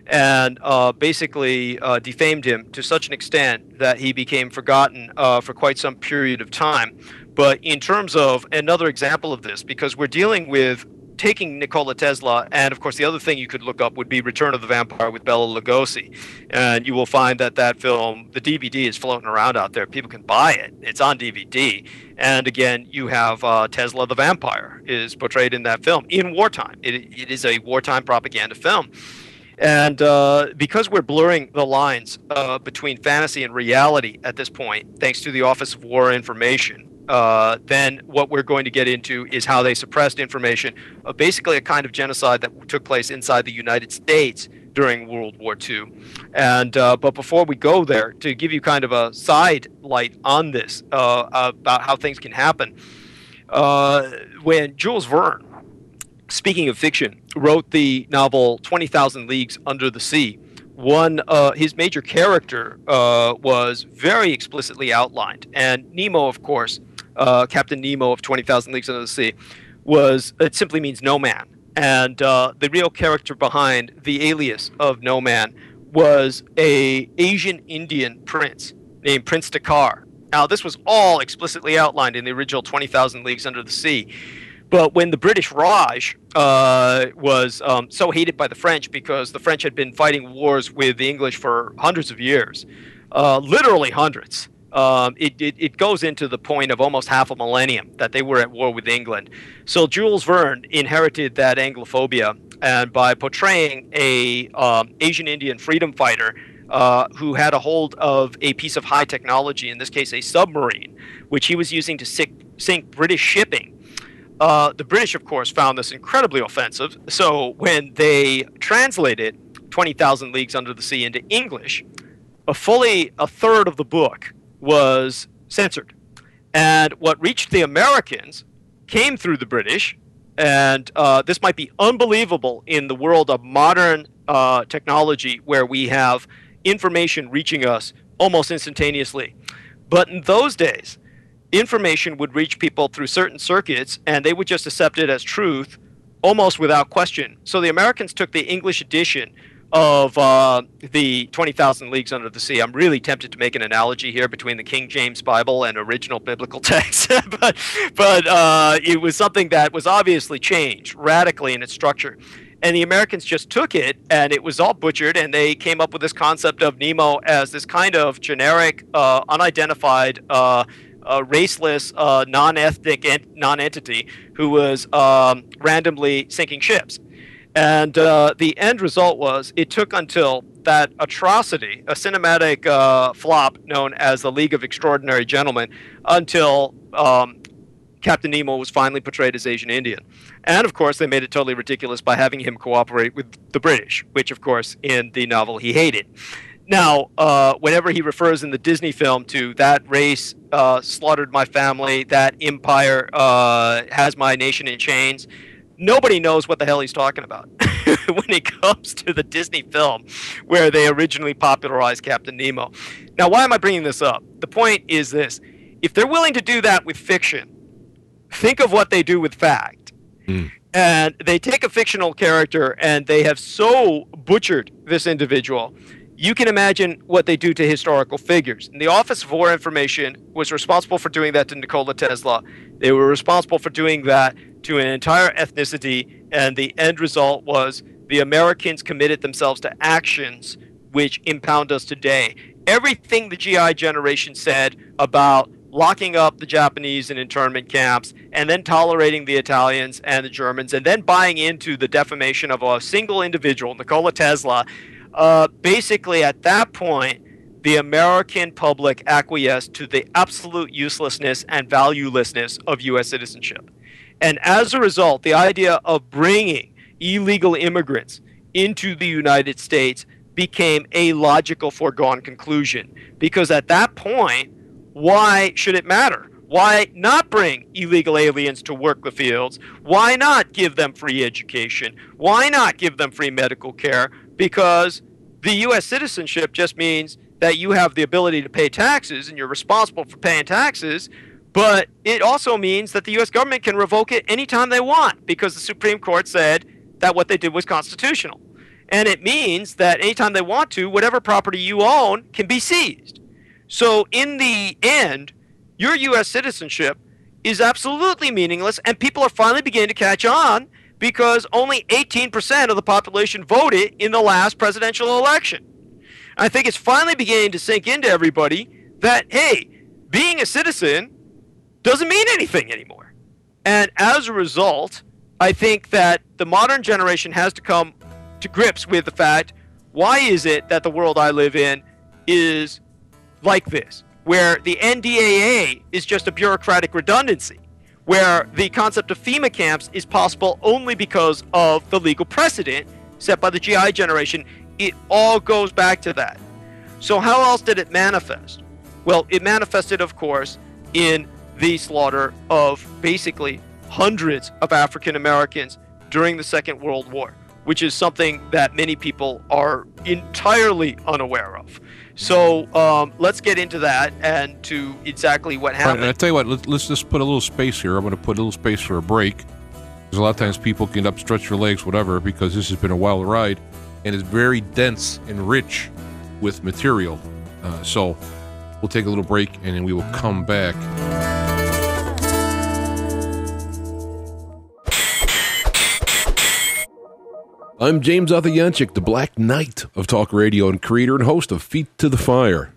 and basically defamed him to such an extent that he became forgotten for quite some period of time. But in terms of another example of this, because we're dealing with taking Nikola Tesla, and of course the other thing you could look up would be Return of the Vampire with Bela Lugosi, and you will find that film, the DVD, is floating around out there. People can buy it. It's on DVD. And again, you have Tesla the Vampire is portrayed in that film in wartime. It is a wartime propaganda film. And because we're blurring the lines between fantasy and reality at this point, thanks to the Office of War Information, then what we're going to get into is how they suppressed information, basically a kind of genocide that took place inside the United States during World War II. And but before we go there, to give you kind of a side light on this, about how things can happen, when Jules Verne, speaking of fiction, wrote the novel 20,000 Leagues Under the Sea, his major character was very explicitly outlined. And Nemo, of course, Captain Nemo of 20,000 Leagues Under the Sea, it simply means no man. And the real character behind the alias of no man was a Asian Indian prince named Prince Dakar. Now, this was all explicitly outlined in the original 20,000 Leagues Under the Sea. But when the British Raj was so hated by the French, because the French had been fighting wars with the English for hundreds of years, literally hundreds, it goes into the point of almost half a millennium that they were at war with England. So Jules Verne inherited that Anglophobia, and by portraying a Asian Indian freedom fighter who had a hold of a piece of high technology, in this case a submarine, which he was using to sink British shipping. The British, of course, found this incredibly offensive. So when they translated 20,000 Leagues Under the Sea into English, a third of the book was censored. And what reached the Americans came through the British. And this might be unbelievable in the world of modern technology, where we have information reaching us almost instantaneously. But in those days, information would reach people through certain circuits, and they would just accept it as truth almost without question. So the Americans took the English edition of the 20,000 Leagues Under the Sea. I'm really tempted to make an analogy here between the King James Bible and original biblical text, but it was something that was obviously changed radically in its structure. And the Americans just took it, and it was all butchered, and they came up with this concept of Nemo as this kind of generic, unidentified, raceless, non-ethnic non-entity who was randomly sinking ships. And the end result was, it took until that atrocity, a cinematic flop known as the League of Extraordinary Gentlemen, until Captain Nemo was finally portrayed as Asian Indian. And, of course, they made it totally ridiculous by having him cooperate with the British, which, of course, in the novel he hated. Now, whenever he refers in the Disney film to that race slaughtered my family, that empire has my nation in chains, nobody knows what the hell he's talking about when it comes to the Disney film where they originally popularized Captain Nemo. Now, why am I bringing this up? The point is this. If they're willing to do that with fiction, think of what they do with fact. And they take a fictional character and they have so butchered this individual. You can imagine what they do to historical figures. And the Office of War Information was responsible for doing that to Nikola Tesla. They were responsible for doing that to an entire ethnicity, and the end result was the Americans committed themselves to actions which impound us today. Everything the GI generation said about locking up the Japanese in internment camps, and then tolerating the Italians and the Germans, and then buying into the defamation of a single individual, Nikola Tesla, basically at that point, the American public acquiesced to the absolute uselessness and valuelessness of U.S. citizenship. And as a result, the idea of bringing illegal immigrants into the United States became a logical foregone conclusion. Because at that point, why should it matter? Why not bring illegal aliens to work the fields? Why not give them free education? Why not give them free medical care? Because the U.S. citizenship just means that you have the ability to pay taxes and you're responsible for paying taxes, but it also means that the U.S. government can revoke it anytime they want because the Supreme Court said that what they did was constitutional. And it means that anytime they want to, whatever property you own can be seized. So in the end, your U.S. citizenship is absolutely meaningless, and people are finally beginning to catch on because only 18% of the population voted in the last presidential election. I think it's finally beginning to sink into everybody that, hey, being a citizen doesn't mean anything anymore. And as a result, I think that the modern generation has to come to grips with the fact, why is it that the world I live in is like this, where the NDAA is just a bureaucratic redundancy, where the concept of FEMA camps is possible only because of the legal precedent set by the GI generation. It all goes back to that. So how else did it manifest? Well, it manifested, of course, in the slaughter of basically hundreds of African Americans during the Second World War, which is something that many people are entirely unaware of. So let's get into that and to exactly what happened. Right, and I tell you what, let's just put a little space here. I'm going to put a little space for a break, because a lot of times people get up, stretch their legs, whatever, because this has been a wild ride, and it's very dense and rich with material. So we'll take a little break, and then we will come back. I'm James Arthur Jancik, the Black Knight of talk radio and creator and host of Feet to the Fire.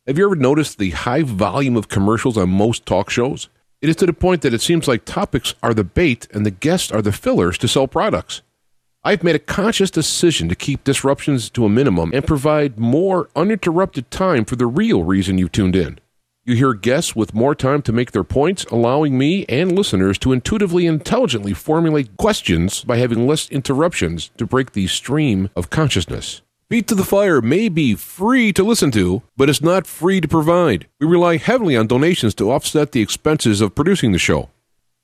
Have you ever noticed the high volume of commercials on most talk shows? It is to the point that it seems like topics are the bait and the guests are the fillers to sell products. I've made a conscious decision to keep disruptions to a minimum and provide more uninterrupted time for the real reason you've tuned in. You hear guests with more time to make their points, allowing me and listeners to intuitively and intelligently formulate questions by having less interruptions to break the stream of consciousness. Feet to the Fire may be free to listen to, but it's not free to provide. We rely heavily on donations to offset the expenses of producing the show.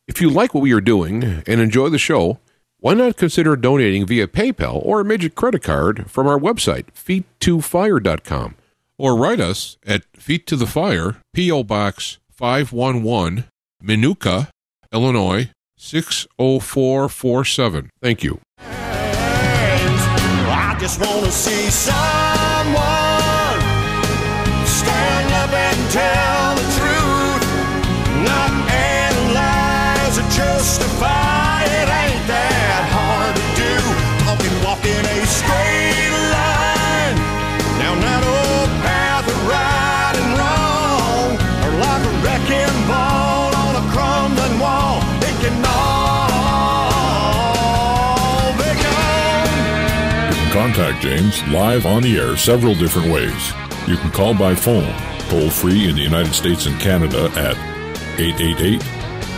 If you like what we are doing and enjoy the show, why not consider donating via PayPal or a major credit card from our website, feet2fire.com. Or write us at Feet to the Fire, P.O. Box 511, Minooka, Illinois 60447. Thank you. I just want to see someone stand up and tell the truth, not analyze or justify. It ain't that hard to do. Walking a straight line down that old path of right and wrong, or like a wrecking ball on a crumbling wall. It can all be gone. Contact contact James live on the air several different ways. You can call by phone, toll-free in the United States and Canada at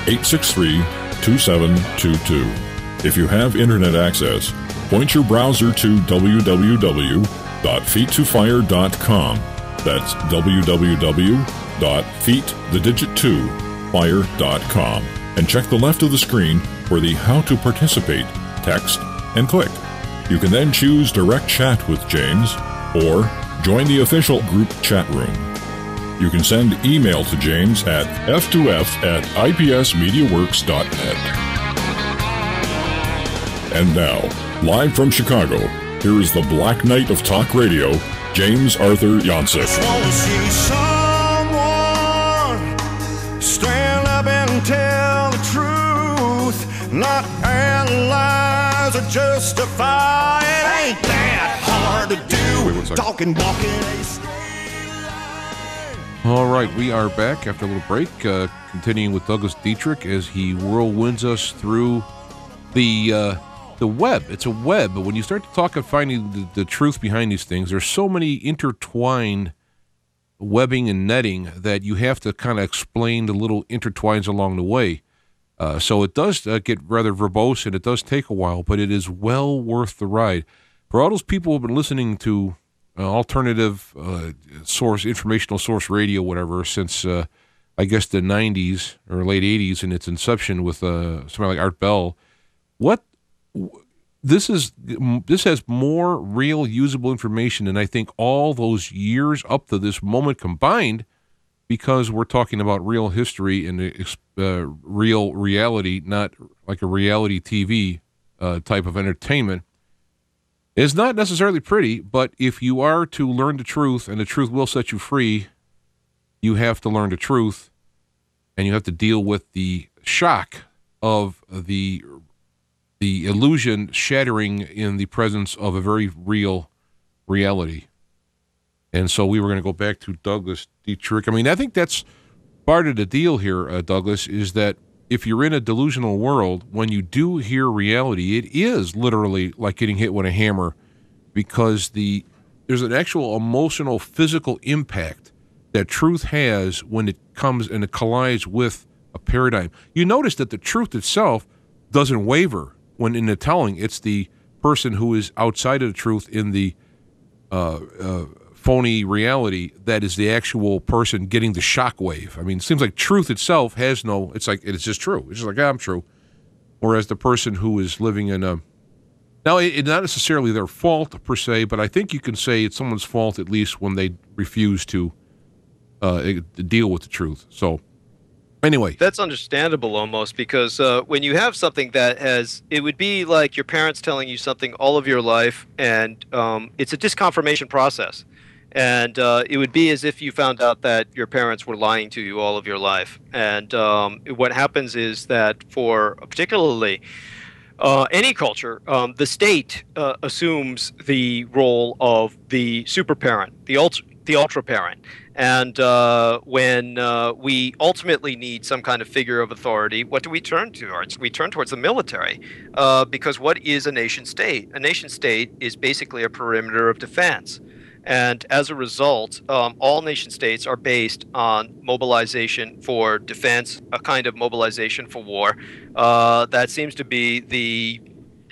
888-863-2722. If you have internet access, point your browser to www.feet2fire.com. That's www.feet2fire.com. And check the left of the screen for the How to Participate text and click. You can then choose Direct Chat with James or join the official group chat room. You can send email to James at f2f@ipsmediaworks.net. And now, live from Chicago, here is the Black Knight of Talk Radio, James Arthur Jancik. Just want to see someone stand up and tell the truth, not analyze or justify. It ain't that hard to do. Wait 1 second. Talking, walking a straight line. All right, we are back after a little break, continuing with Douglas Dietrich as he whirlwinds us through the web. It's a web, but when you start to talk of finding the truth behind these things, there's so many intertwined webbing and netting that you have to kind of explain the little intertwines along the way. So it does get rather verbose, and it does take a while, but it is well worth the ride. For all those people who have been listening to alternative source, informational source radio, whatever, since I guess the 90s or late 80s in its inception with somebody like Art Bell, this has more real usable information than I think all those years up to this moment combined, because we're talking about real history and real reality, not like a reality TV type of entertainment. It's not necessarily pretty, but if you are to learn the truth, and the truth will set you free, you have to learn the truth, and you have to deal with the shock of the illusion shattering in the presence of a very real reality. And so we were going to go back to Douglas Dietrich. I mean, I think that's part of the deal here, Douglas, is that if you're in a delusional world, when you do hear reality, it is literally like getting hit with a hammer, because there's an actual emotional, physical impact that truth has when it comes and it collides with a paradigm. You notice that the truth itself doesn't waver when in the telling. It's the person who is outside of the truth in the phony reality that is the actual person getting the shock wave. I mean, it seems like truth itself has no, it's like, it's just true. It's just like, I'm true. Whereas the person who is living in a, now it's not necessarily their fault per se, but I think you can say it's someone's fault at least when they refuse to deal with the truth. So anyway. That's understandable almost, because when you have something that has, it would be like your parents telling you something all of your life, and it's a disconfirmation process. And it would be as if you found out that your parents were lying to you all of your life. And what happens is that for particularly any culture, the state assumes the role of the super parent, the ultra parent. And when we ultimately need some kind of figure of authority, what do we turn towards? We turn towards the military, because what is a nation state? A nation state is basically a perimeter of defense. And as a result, all nation states are based on mobilization for defense, a kind of mobilization for war. That seems to be the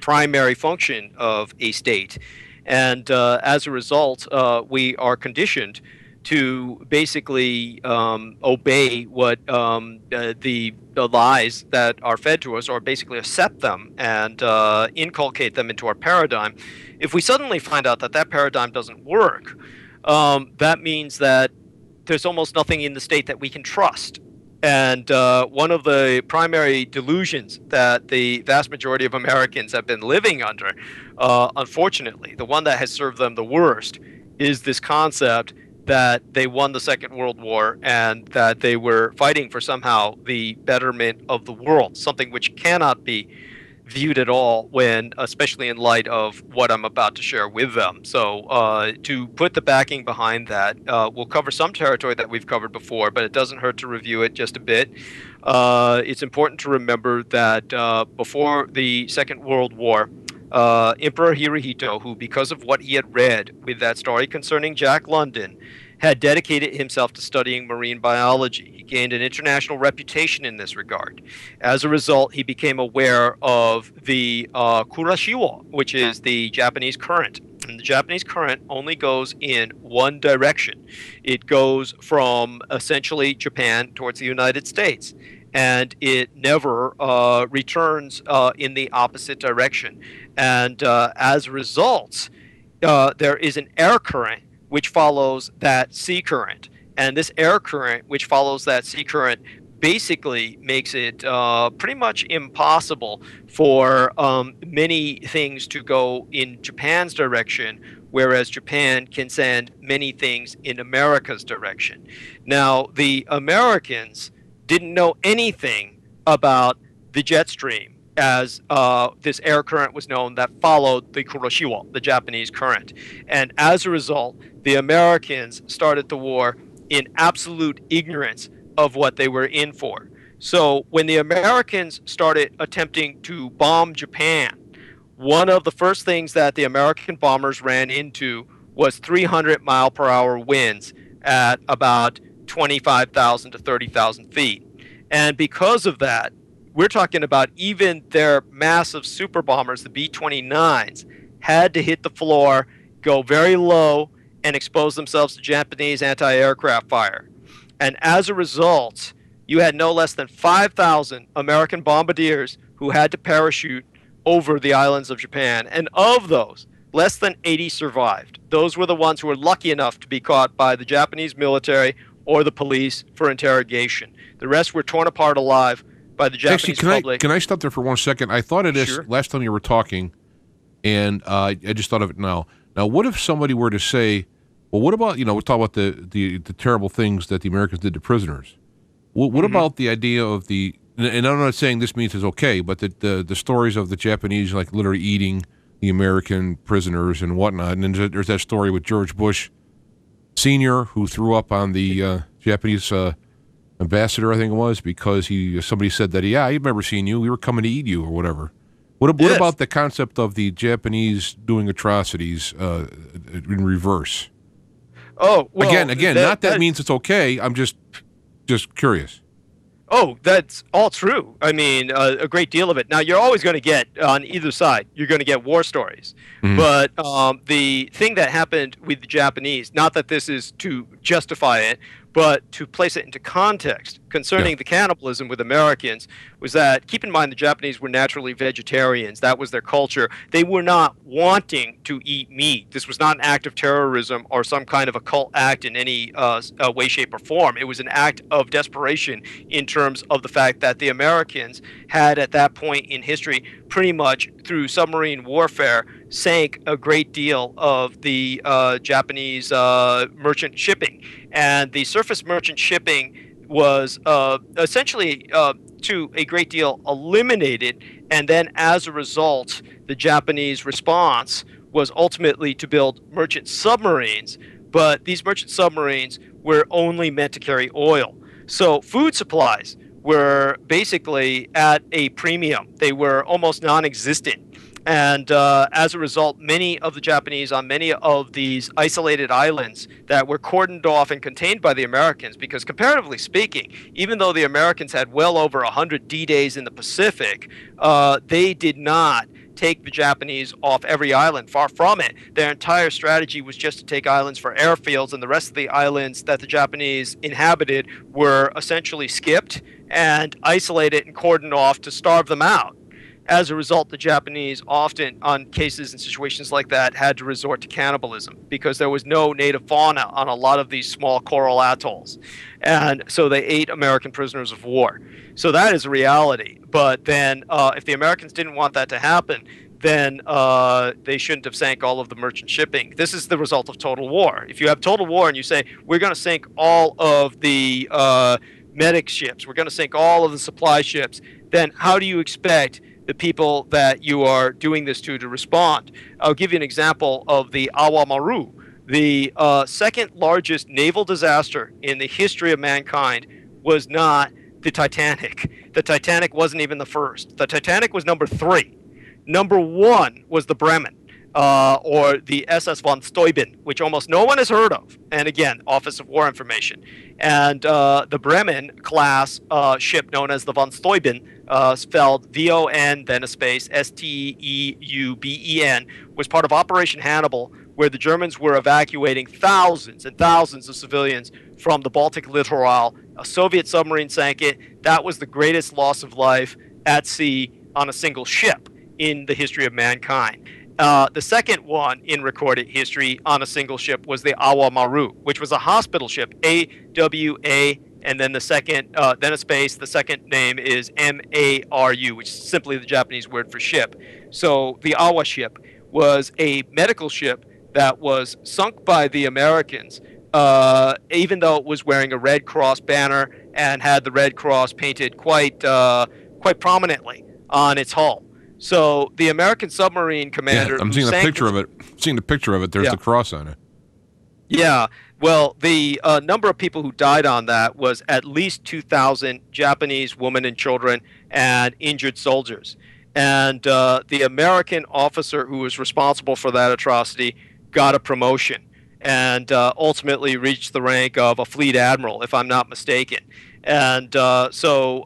primary function of a state. And as a result, we are conditioned to basically obey what the lies that are fed to us, or basically accept them and inculcate them into our paradigm. If we suddenly find out that that paradigm doesn't work, that means that there's almost nothing in the state that we can trust. And one of the primary delusions that the vast majority of Americans have been living under, unfortunately, the one that has served them the worst, is this concept that they won the Second World War and that they were fighting for somehow the betterment of the world, something which cannot be viewed at all when, especially in light of what I'm about to share with them. So to put the backing behind that, we'll cover some territory that we've covered before, but it doesn't hurt to review it just a bit. It's important to remember that before the Second World War, Emperor Hirohito, who, because of what he had read with that story concerning Jack London, had dedicated himself to studying marine biology. He gained an international reputation in this regard. As a result, he became aware of the Kuroshiwo, which is the Japanese current. And the Japanese current only goes in one direction. It goes from essentially Japan towards the United States, and it never returns in the opposite direction. And as a result, there is an air current which follows that sea current. And this air current, which follows that sea current, basically makes it pretty much impossible for many things to go in Japan's direction, whereas Japan can send many things in America's direction. Now, the Americans didn't know anything about the jet stream, as this air current was known that followed the Kuroshiwo, the Japanese current. And as a result, the Americans started the war in absolute ignorance of what they were in for. So when the Americans started attempting to bomb Japan, one of the first things that the American bombers ran into was 300-mile-per-hour winds at about 25,000 to 30,000 feet. And because of that, we're talking about even their massive super bombers, the B-29s, had to hit the floor, go very low, and expose themselves to Japanese anti-aircraft fire. And as a result, you had no less than 5,000 American bombardiers who had to parachute over the islands of Japan. And of those, less than 80 survived. Those were the ones who were lucky enough to be caught by the Japanese military or the police for interrogation. The rest were torn apart alive by the Japanese public. Can I stop there for 1 second? I thought of this Sure. last time you were talking, and I just thought of it now. Now, what if somebody were to say, well, what about, we talk about the terrible things that the Americans did to prisoners. What about the idea of and I'm not saying this means it's okay, but the stories of the Japanese, like, literally eating the American prisoners and whatnot. And then there's that story with George Bush Sr., who threw up on the Japanese ambassador, I think it was, because somebody said that, I remember seeing you, we were coming to eat you or whatever. What about the concept of the Japanese doing atrocities in reverse? Oh, well, again, that means it's okay. I'm just curious. Oh, that's all true. I mean, a great deal of it. Now, you're always going to get, on either side, you're going to get war stories. Mm-hmm. But the thing that happened with the Japanese, not that this is to justify it, but to place it into context concerning the cannibalism with Americans, was that, keep in mind, the Japanese were naturally vegetarians. That was their culture. They were not wanting to eat meat. This was not an act of terrorism or some kind of occult act in any way, shape, or form. It was an act of desperation in terms of the fact that the Americans had, at that point in history, pretty much through submarine warfare, sank a great deal of the Japanese merchant shipping. And the surface merchant shipping was essentially, to a great deal, eliminated. And then as a result, the Japanese response was ultimately to build merchant submarines. But these merchant submarines were only meant to carry oil. So food supplies were basically at a premium. They were almost non-existent. And as a result, many of the Japanese on many of these isolated islands that were cordoned off and contained by the Americans, because comparatively speaking, even though the Americans had well over 100 D-days in the Pacific, they did not take the Japanese off every island. Far from it. Their entire strategy was just to take islands for airfields, and the rest of the islands that the Japanese inhabited were essentially skipped and isolated and cordoned off to starve them out. As a result, the Japanese often, on cases and situations like that, had to resort to cannibalism because there was no native fauna on a lot of these small coral atolls. And so they ate American prisoners of war. So that is a reality. But then if the Americans didn't want that to happen, then they shouldn't have sank all of the merchant shipping. This is the result of total war. If you have total war and you say, we're going to sink all of the medic ships, we're going to sink all of the supply ships, then how do you expect the people that you are doing this to respond? I'll give you an example of the Awa Maru, the second largest naval disaster in the history of mankind. Was not the Titanic. The Titanic wasn't even the first. The Titanic was number 3. Number one was the Bremen, or the SS von Steuben, which almost no one has heard of. And again, Office of War Information. And the Bremen class ship known as the von Steuben, spelled V-O-N, then a space, S-T-E-U-B-E-N, was part of Operation Hannibal, where the Germans were evacuating thousands and thousands of civilians from the Baltic littoral. A Soviet submarine sank it. That was the greatest loss of life at sea on a single ship in the history of mankind. The second one in recorded history on a single ship was the Awa Maru, which was a hospital ship, A-W-A, and then the second, then a space. The second name is M-A-R-U, which is simply the Japanese word for ship. So the Awa ship was a medical ship that was sunk by the Americans, even though it was wearing a Red Cross banner and had the Red Cross painted quite prominently on its hull. So the American submarine commander. Yeah, I'm seeing a picture of it. Seeing the picture of it. There's the cross on it. Yeah. Well, the number of people who died on that was at least 2,000 Japanese women and children and injured soldiers. And the American officer who was responsible for that atrocity got a promotion and ultimately reached the rank of a fleet admiral, if I'm not mistaken. And so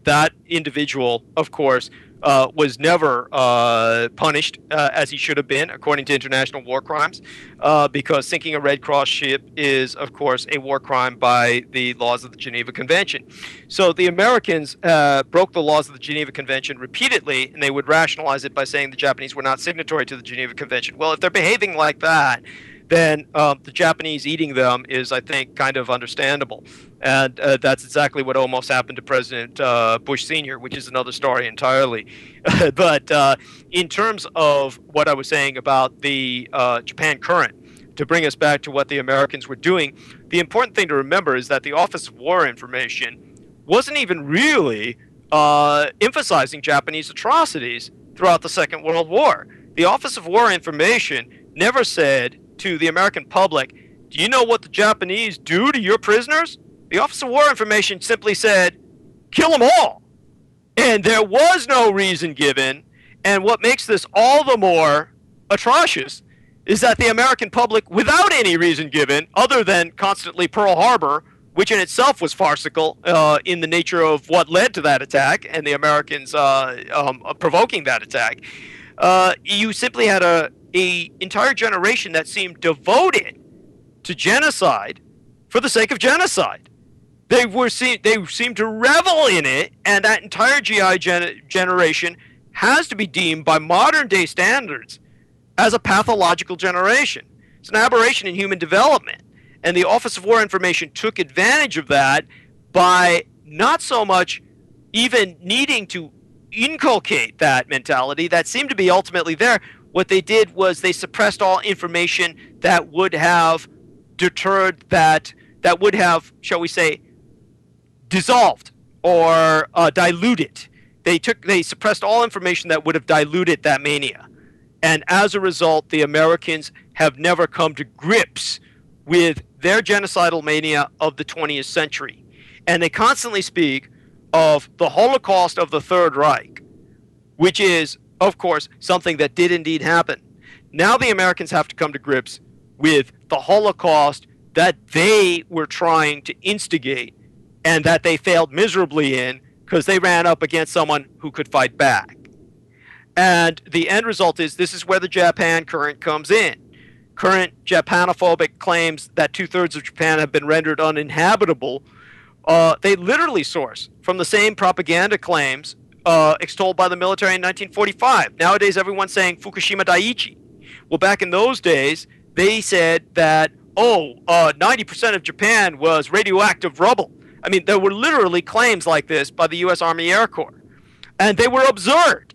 that individual, of course, was never punished as he should have been, according to international war crimes, because sinking a Red Cross ship is, of course, a war crime by the laws of the Geneva Convention. So the Americans broke the laws of the Geneva Convention repeatedly, and they would rationalize it by saying the Japanese were not signatory to the Geneva Convention. Well, if they're behaving like that, then the Japanese eating them is, I think, kind of understandable. And that's exactly what almost happened to President Bush Sr., which is another story entirely. But in terms of what I was saying about the Japan current, to bring us back to what the Americans were doing, the important thing to remember is that the Office of War Information wasn't even really emphasizing Japanese atrocities throughout the Second World War. The Office of War Information never said to the American public, do you know what the Japanese do to your prisoners? The Office of War Information simply said, kill them all. And there was no reason given. And what makes this all the more atrocious is that the American public, without any reason given, other than constantly Pearl Harbor, which in itself was farcical in the nature of what led to that attack and the Americans provoking that attack, you simply had a entire generation that seemed devoted to genocide for the sake of genocide. They seemed to revel in it, and that entire GI generation has to be deemed by modern day standards as a pathological generation. It's an aberration in human development, and the Office of War Information took advantage of that by not so much even needing to inculcate that mentality that seemed to be ultimately there. What they did was they suppressed all information that would have deterred, that would have, shall we say, dissolved or diluted. They suppressed all information that would have diluted that mania. And as a result, the Americans have never come to grips with their genocidal mania of the 20th century. And they constantly speak of the Holocaust of the Third Reich, which is, of course, something that did indeed happen. Now the Americans have to come to grips with the Holocaust that they were trying to instigate and that they failed miserably in because they ran up against someone who could fight back. And the end result is this is where the Japan current comes in. Current Japanophobic claims that 2/3 of Japan have been rendered uninhabitable. They literally source from the same propaganda claims extolled by the military in 1945. Nowadays, everyone's saying Fukushima Daiichi. Well, back in those days, they said that, 90% of Japan was radioactive rubble. I mean, there were literally claims like this by the U.S. Army Air Corps. And they were absurd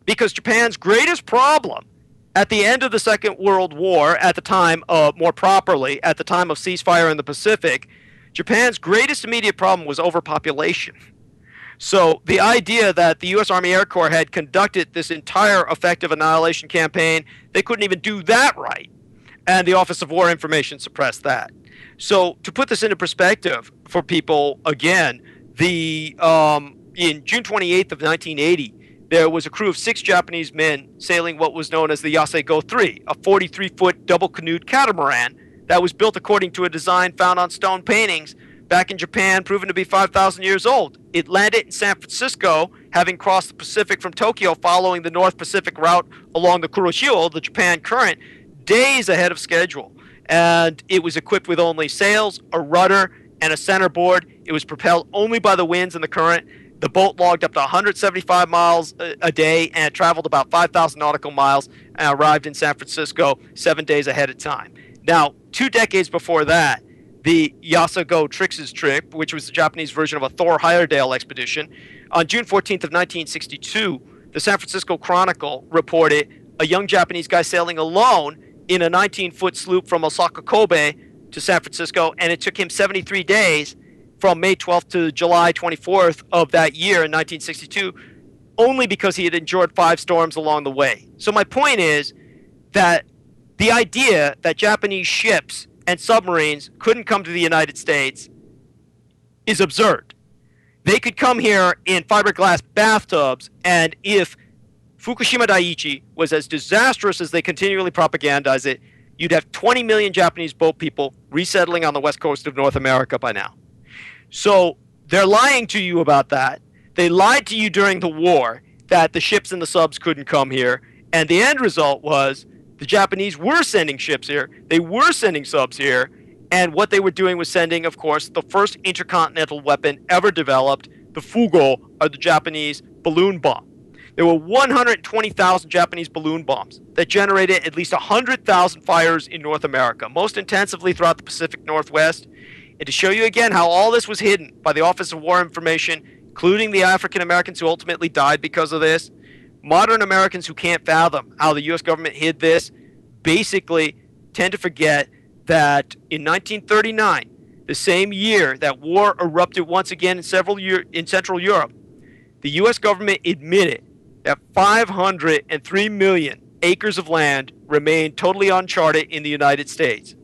because Japan's greatest problem at the end of the Second World War, at the time, more properly, at the time of ceasefire in the Pacific, Japan's greatest immediate problem was overpopulation. So the idea that the U.S. Army Air Corps had conducted this entire effective annihilation campaign, they couldn't even do that right. And the Office of War Information suppressed that. So to put this into perspective for people, again, in June 28th of 1980, there was a crew of 6 Japanese men sailing what was known as the Yasego 3, a 43-foot double-canoed catamaran that was built according to a design found on stone paintings back in Japan, proven to be 5,000 years old. It landed in San Francisco, having crossed the Pacific from Tokyo following the North Pacific route along the Kuroshio, the Japan Current, days ahead of schedule. And it was equipped with only sails, a rudder, and a centerboard. It was propelled only by the winds and the current. The boat logged up to 175 miles a day and traveled about 5,000 nautical miles and arrived in San Francisco 7 days ahead of time. Now, 2 decades before that, the Yasego Trix's trip, which was the Japanese version of a Thor Heyerdahl expedition, on June 14th of 1962, the San Francisco Chronicle reported a young Japanese guy sailing alone in a 19-foot sloop from Osaka Kobe to San Francisco, and it took him 73 days from May 12th to July 24th of that year in 1962, only because he had endured 5 storms along the way. So my point is that the idea that Japanese ships and submarines couldn't come to the United States is absurd. They could come here in fiberglass bathtubs, and if Fukushima Daiichi was as disastrous as they continually propagandize it, you'd have 20 million Japanese boat people resettling on the west coast of North America by now. So they're lying to you about that. They lied to you during the war that the ships and the subs couldn't come here, and the end result was the Japanese were sending ships here, they were sending subs here, and what they were doing was sending, of course, the first intercontinental weapon ever developed, the Fugo, or the Japanese balloon bomb. There were 120,000 Japanese balloon bombs that generated at least 100,000 fires in North America, most intensively throughout the Pacific Northwest. And to show you again how all this was hidden by the Office of War Information, including the African Americans who ultimately died because of this, modern Americans who can't fathom how the U.S. government hid this basically tend to forget that in 1939, the same year that war erupted once again in Central Europe, the U.S. government admitted that 503 million acres of land remained totally uncharted in the United States.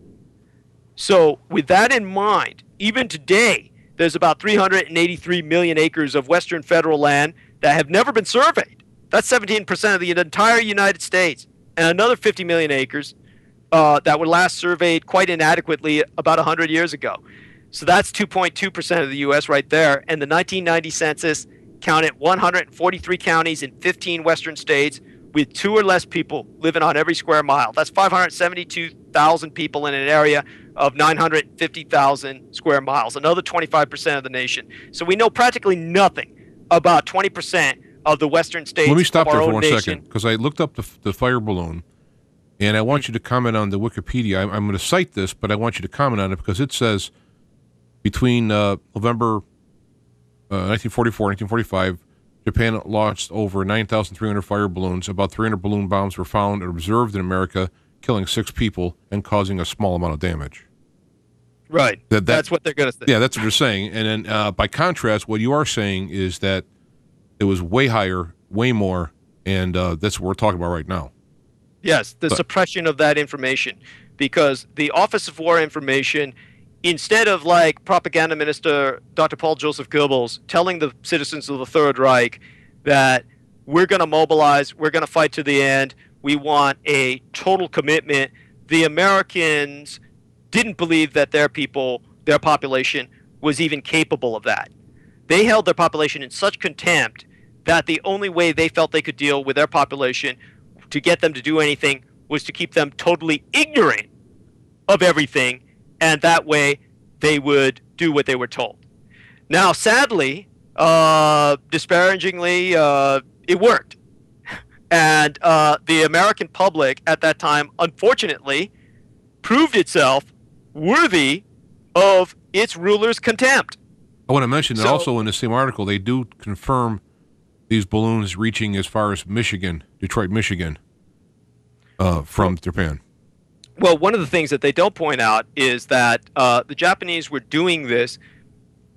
So with that in mind, even today, there's about 383 million acres of Western federal land that have never been surveyed. That's 17% of the entire United States, and another 50 million acres that were last surveyed quite inadequately about 100 years ago. So that's 2.2% of the U.S. right there. And the 1990 census counted 143 counties in 15 western states with 2 or less people living on every square mile. That's 572,000 people in an area of 950,000 square miles, another 25% of the nation. So we know practically nothing about 20% of the western states. Let me stop there for 1 nation. second, because I looked up the fire balloon, and I want you to comment on the Wikipedia. I'm going to cite this, but I want you to comment on it because it says between November 1944 and 1945, Japan launched over 9,300 fire balloons. About 300 balloon bombs were found and observed in America, killing 6 people and causing a small amount of damage. Right. That's what they're going to say. Yeah, that's what they're saying. And then by contrast, what you are saying is that it was way higher, way more, and that's what we're talking about right now. Yes, the suppression of that information, because the Office of War Information, instead of like propaganda minister Dr. Paul Joseph Goebbels telling the citizens of the Third Reich that we're going to mobilize, we're going to fight to the end, we want a total commitment, the Americans didn't believe that their people, their population, was even capable of that. They held their population in such contempt that the only way they felt they could deal with their population to get them to do anything was to keep them totally ignorant of everything, and that way they would do what they were told. Now, sadly, disparagingly, it worked. And the American public at that time, unfortunately, proved itself worthy of its rulers' contempt. I want to mention that also in the same article, they do confirm these balloons reaching as far as Michigan, Detroit, Michigan, from Japan. Well, one of the things that they don't point out is that the Japanese were doing this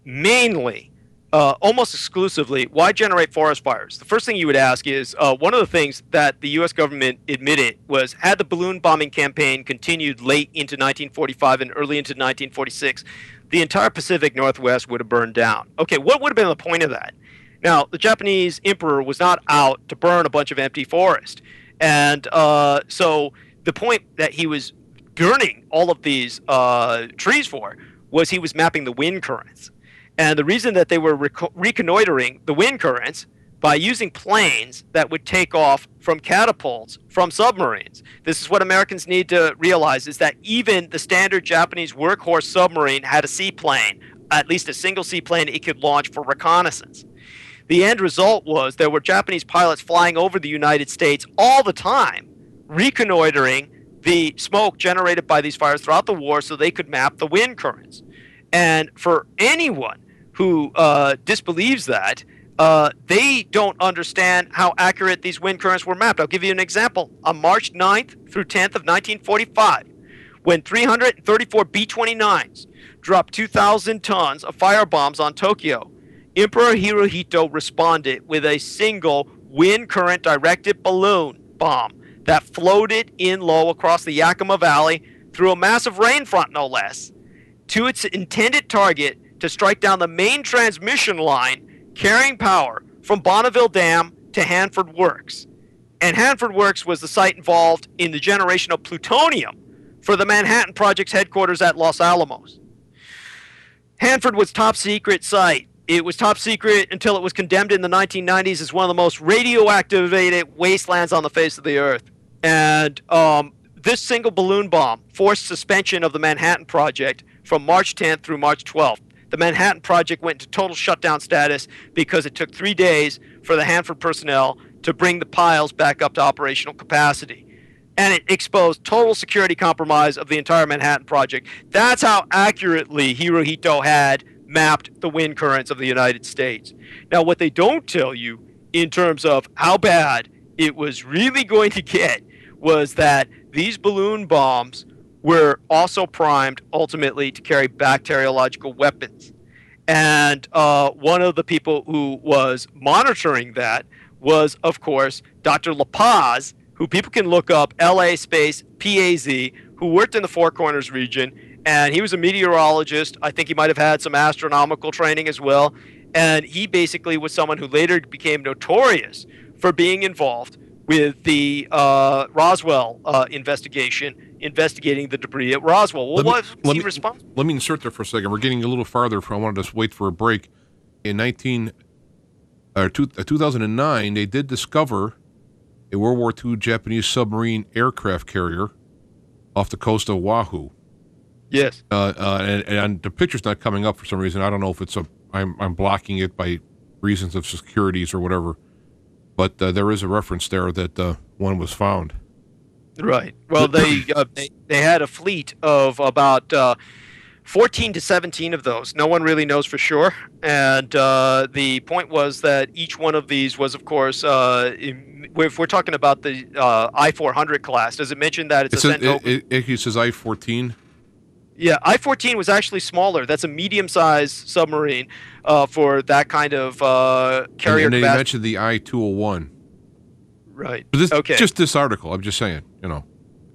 mainly, almost exclusively. Why generate forest fires? The first thing you would ask is, one of the things that the U.S. government admitted was, had the balloon bombing campaign continued late into 1945 and early into 1946, the entire Pacific Northwest would have burned down. Okay, what would have been the point of that? Now, the Japanese emperor was not out to burn a bunch of empty forest. And so the point that he was burning all of these trees for was he was mapping the wind currents. And the reason that they were reconnoitering the wind currents by using planes that would take off from catapults from submarines. This is what Americans need to realize, is that even the standard Japanese workhorse submarine had a seaplane, at least a single seaplane it could launch for reconnaissance. The end result was there were Japanese pilots flying over the United States all the time, reconnoitering the smoke generated by these fires throughout the war so they could map the wind currents. And for anyone who disbelieves that, they don't understand how accurate these wind currents were mapped. I'll give you an example. On March 9th through 10th of 1945, when 334 B-29s dropped 2,000 tons of firebombs on Tokyo, Emperor Hirohito responded with a single wind current directed balloon bomb that floated in low across the Yakima Valley through a massive rain front, no less, to its intended target to strike down the main transmission line carrying power from Bonneville Dam to Hanford Works. And Hanford Works was the site involved in the generation of plutonium for the Manhattan Project's headquarters at Los Alamos. Hanford was top secret site. It was top secret until it was condemned in the 1990s as one of the most radioactivated wastelands on the face of the earth. And this single balloon bomb forced suspension of the Manhattan Project from March 10th through March 12th. The Manhattan Project went into total shutdown status because it took 3 days for the Hanford personnel to bring the piles back up to operational capacity. And it exposed total security compromise of the entire Manhattan Project. That's how accurately Hirohito had mapped the wind currents of the United States. Now, what they don't tell you in terms of how bad it was really going to get was that these balloon bombs were also primed ultimately to carry bacteriological weapons. And one of the people who was monitoring that was, of course, Dr. La Paz, who people can look up, LA space PAZ, who worked in the Four Corners region. And he was a meteorologist. I think he might have had some astronomical training as well. And he basically was someone who later became notorious for being involved with the Roswell investigation, investigating the debris at Roswell. Well, was he responsible? Let me insert there for a second. We're getting a little farther. I wanted to wait for a break. In 2009, they did discover a World War II Japanese submarine aircraft carrier off the coast of Oahu. Yes. And the picture's not coming up for some reason. I don't know if it's I'm blocking it by reasons of securities or whatever. But there is a reference there that one was found. Right. Well, they had a fleet of about 14 to 17 of those. No one really knows for sure. And the point was that each one of these was, of course, if we're talking about the I-400 class, does it mention that it's a Sentinel? It says I-14. Yeah, I-14 was actually smaller. That's a medium-sized submarine for that kind of carrier. And they mentioned the I-201. Right. But okay. Just this article. I'm just saying,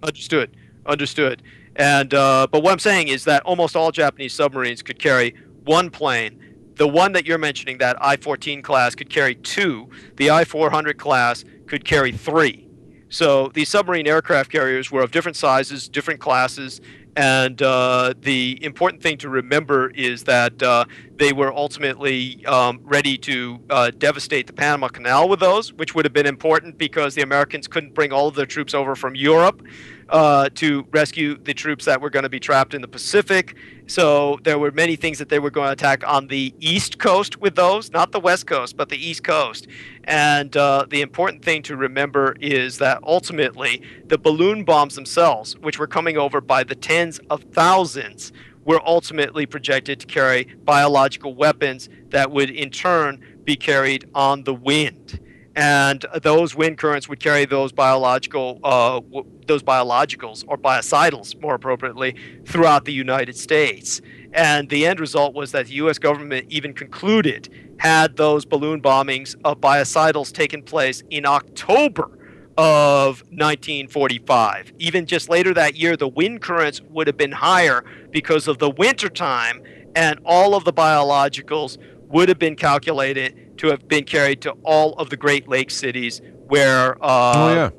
Understood. And but what I'm saying is that almost all Japanese submarines could carry one plane. The one that you're mentioning, that I-14 class, could carry 2. The I-400 class could carry 3. So these submarine aircraft carriers were of different sizes, different classes. And the important thing to remember is that they were ultimately ready to devastate the Panama Canal with those, which would have been important because the Americans couldn't bring all of their troops over from Europe to rescue the troops that were going to be trapped in the Pacific. So there were many things that they were going to attack on the East Coast with those, not the West Coast, but the East Coast. And the important thing to remember is that ultimately the balloon bombs themselves, which were coming over by the tens of thousands, were ultimately projected to carry biological weapons that would in turn be carried on the wind. And those wind currents would carry those biologicals or biocidals, more appropriately, throughout the United States. And the end result was that the U.S. government even concluded, had those balloon bombings of biocidals taken place in October of 1945. Even just later that year, the wind currents would have been higher because of the wintertime, and all of the biologicals would have been calculated to have been carried to all of the Great Lakes cities where where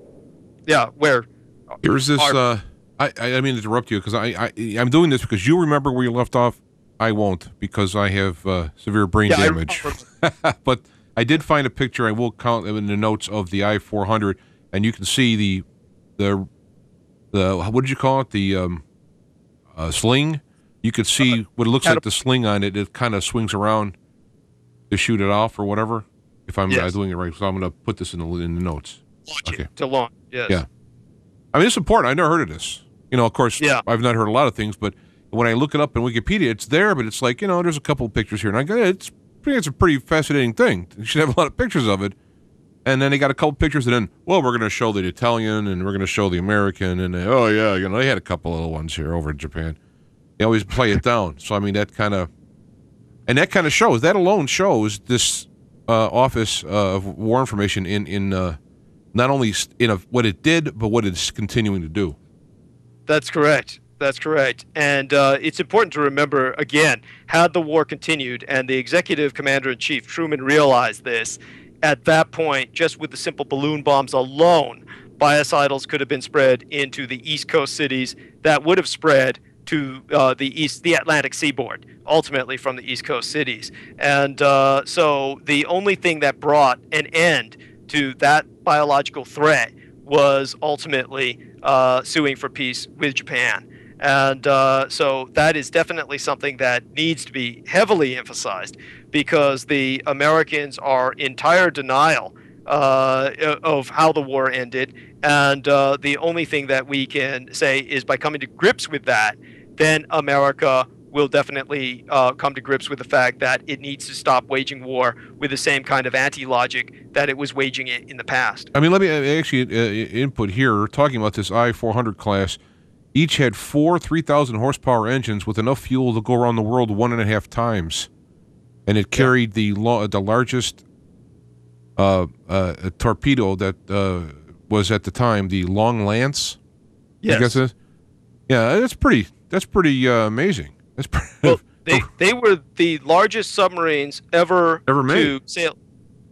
here's this I mean to interrupt you because I'm doing this because you remember where you left off. I won't because I have severe brain damage. But I did find a picture. I will count in the notes of the I-400, and you can see the what did you call it? The sling. You could see what it looks like the sling on it. It kind of swings around to shoot it off or whatever. If I'm doing it right, so I'm going to put this in the notes. To launch. Yes. Yeah. I mean, it's important. I've never heard of this. Of course, I've not heard a lot of things, but when I look it up in Wikipedia, it's there, but it's like, there's a couple of pictures here. And I go, it's a pretty fascinating thing. You should have a lot of pictures of it. And then they got a couple pictures, and then, well, we're going to show the Italian, and we're going to show the American, and they had a couple little ones here over in Japan. They always play it down. So, I mean, that kind of shows, that alone shows this Office of War Information in not only what it did, but what it's continuing to do. That's correct. That's correct. And it's important to remember, again, had the war continued and the executive commander-in-chief, Truman, realized this, at that point, just with the simple balloon bombs alone, biocidals could have been spread into the East Coast cities that would have spread to the Atlantic seaboard, ultimately from the East Coast cities. And so the only thing that brought an end to that biological threat was ultimately suing for peace with Japan. And so that is definitely something that needs to be heavily emphasized, because the Americans are in entire denial of how the war ended. And the only thing that we can say is by coming to grips with that, then America will definitely come to grips with the fact that it needs to stop waging war with the same kind of anti-logic that it was waging it in the past. I mean, let me actually input here, talking about this I-400 class. Each had 4 3,000 horsepower engines with enough fuel to go around the world 1.5 times. And it carried the largest torpedo that was at the time the Long Lance. Yes. I guess it is? Yeah, that's pretty amazing. That's pretty, well, they were the largest submarines ever made. To sail.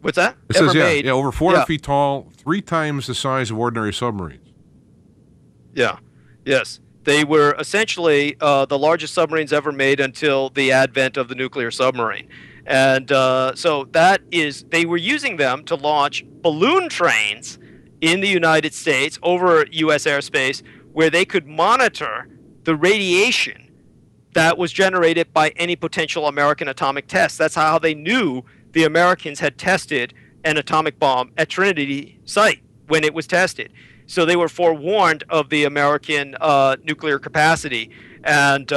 What's that? It says, made. Over 400 feet tall, 3 times the size of ordinary submarines. Yeah. Yes. They were essentially the largest submarines ever made until the advent of the nuclear submarine. And so they were using them to launch balloon trains in the United States over U.S. airspace, where they could monitor the radiation that was generated by any potential American atomic tests. That's how they knew the Americans had tested an atomic bomb at Trinity site when it was tested. So they were forewarned of the American nuclear capacity and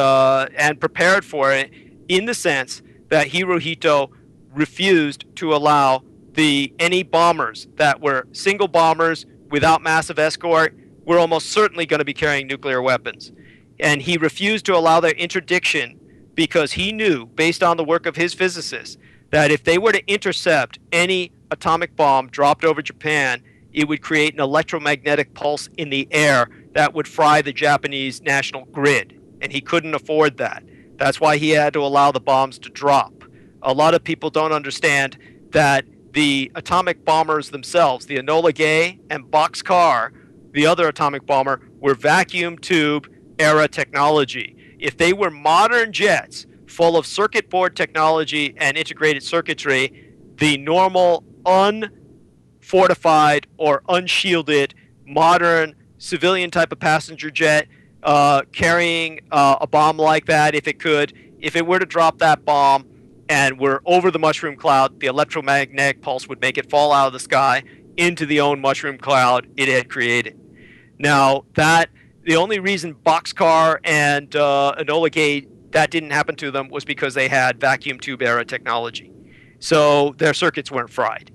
prepared for it, in the sense that Hirohito refused to allow any bombers that were single bombers without massive escort were almost certainly going to be carrying nuclear weapons. And he refused to allow their interdiction because he knew, based on the work of his physicists, that if they were to intercept any atomic bomb dropped over Japan, it would create an electromagnetic pulse in the air that would fry the Japanese national grid. And he couldn't afford that. That's why he had to allow the bombs to drop. A lot of people don't understand that the atomic bombers themselves, the Enola Gay and Bockscar, the other atomic bomber, were vacuum tube era technology. If they were modern jets full of circuit board technology and integrated circuitry, the normal unfortified or unshielded modern civilian type of passenger jet carrying a bomb like that, if it were to drop that bomb and were over the mushroom cloud, the electromagnetic pulse would make it fall out of the sky into the own mushroom cloud it had created. Now, the only reason Bockscar and Enola Gay, that didn't happen to them, was because they had vacuum tube era technology. So their circuits weren't fried.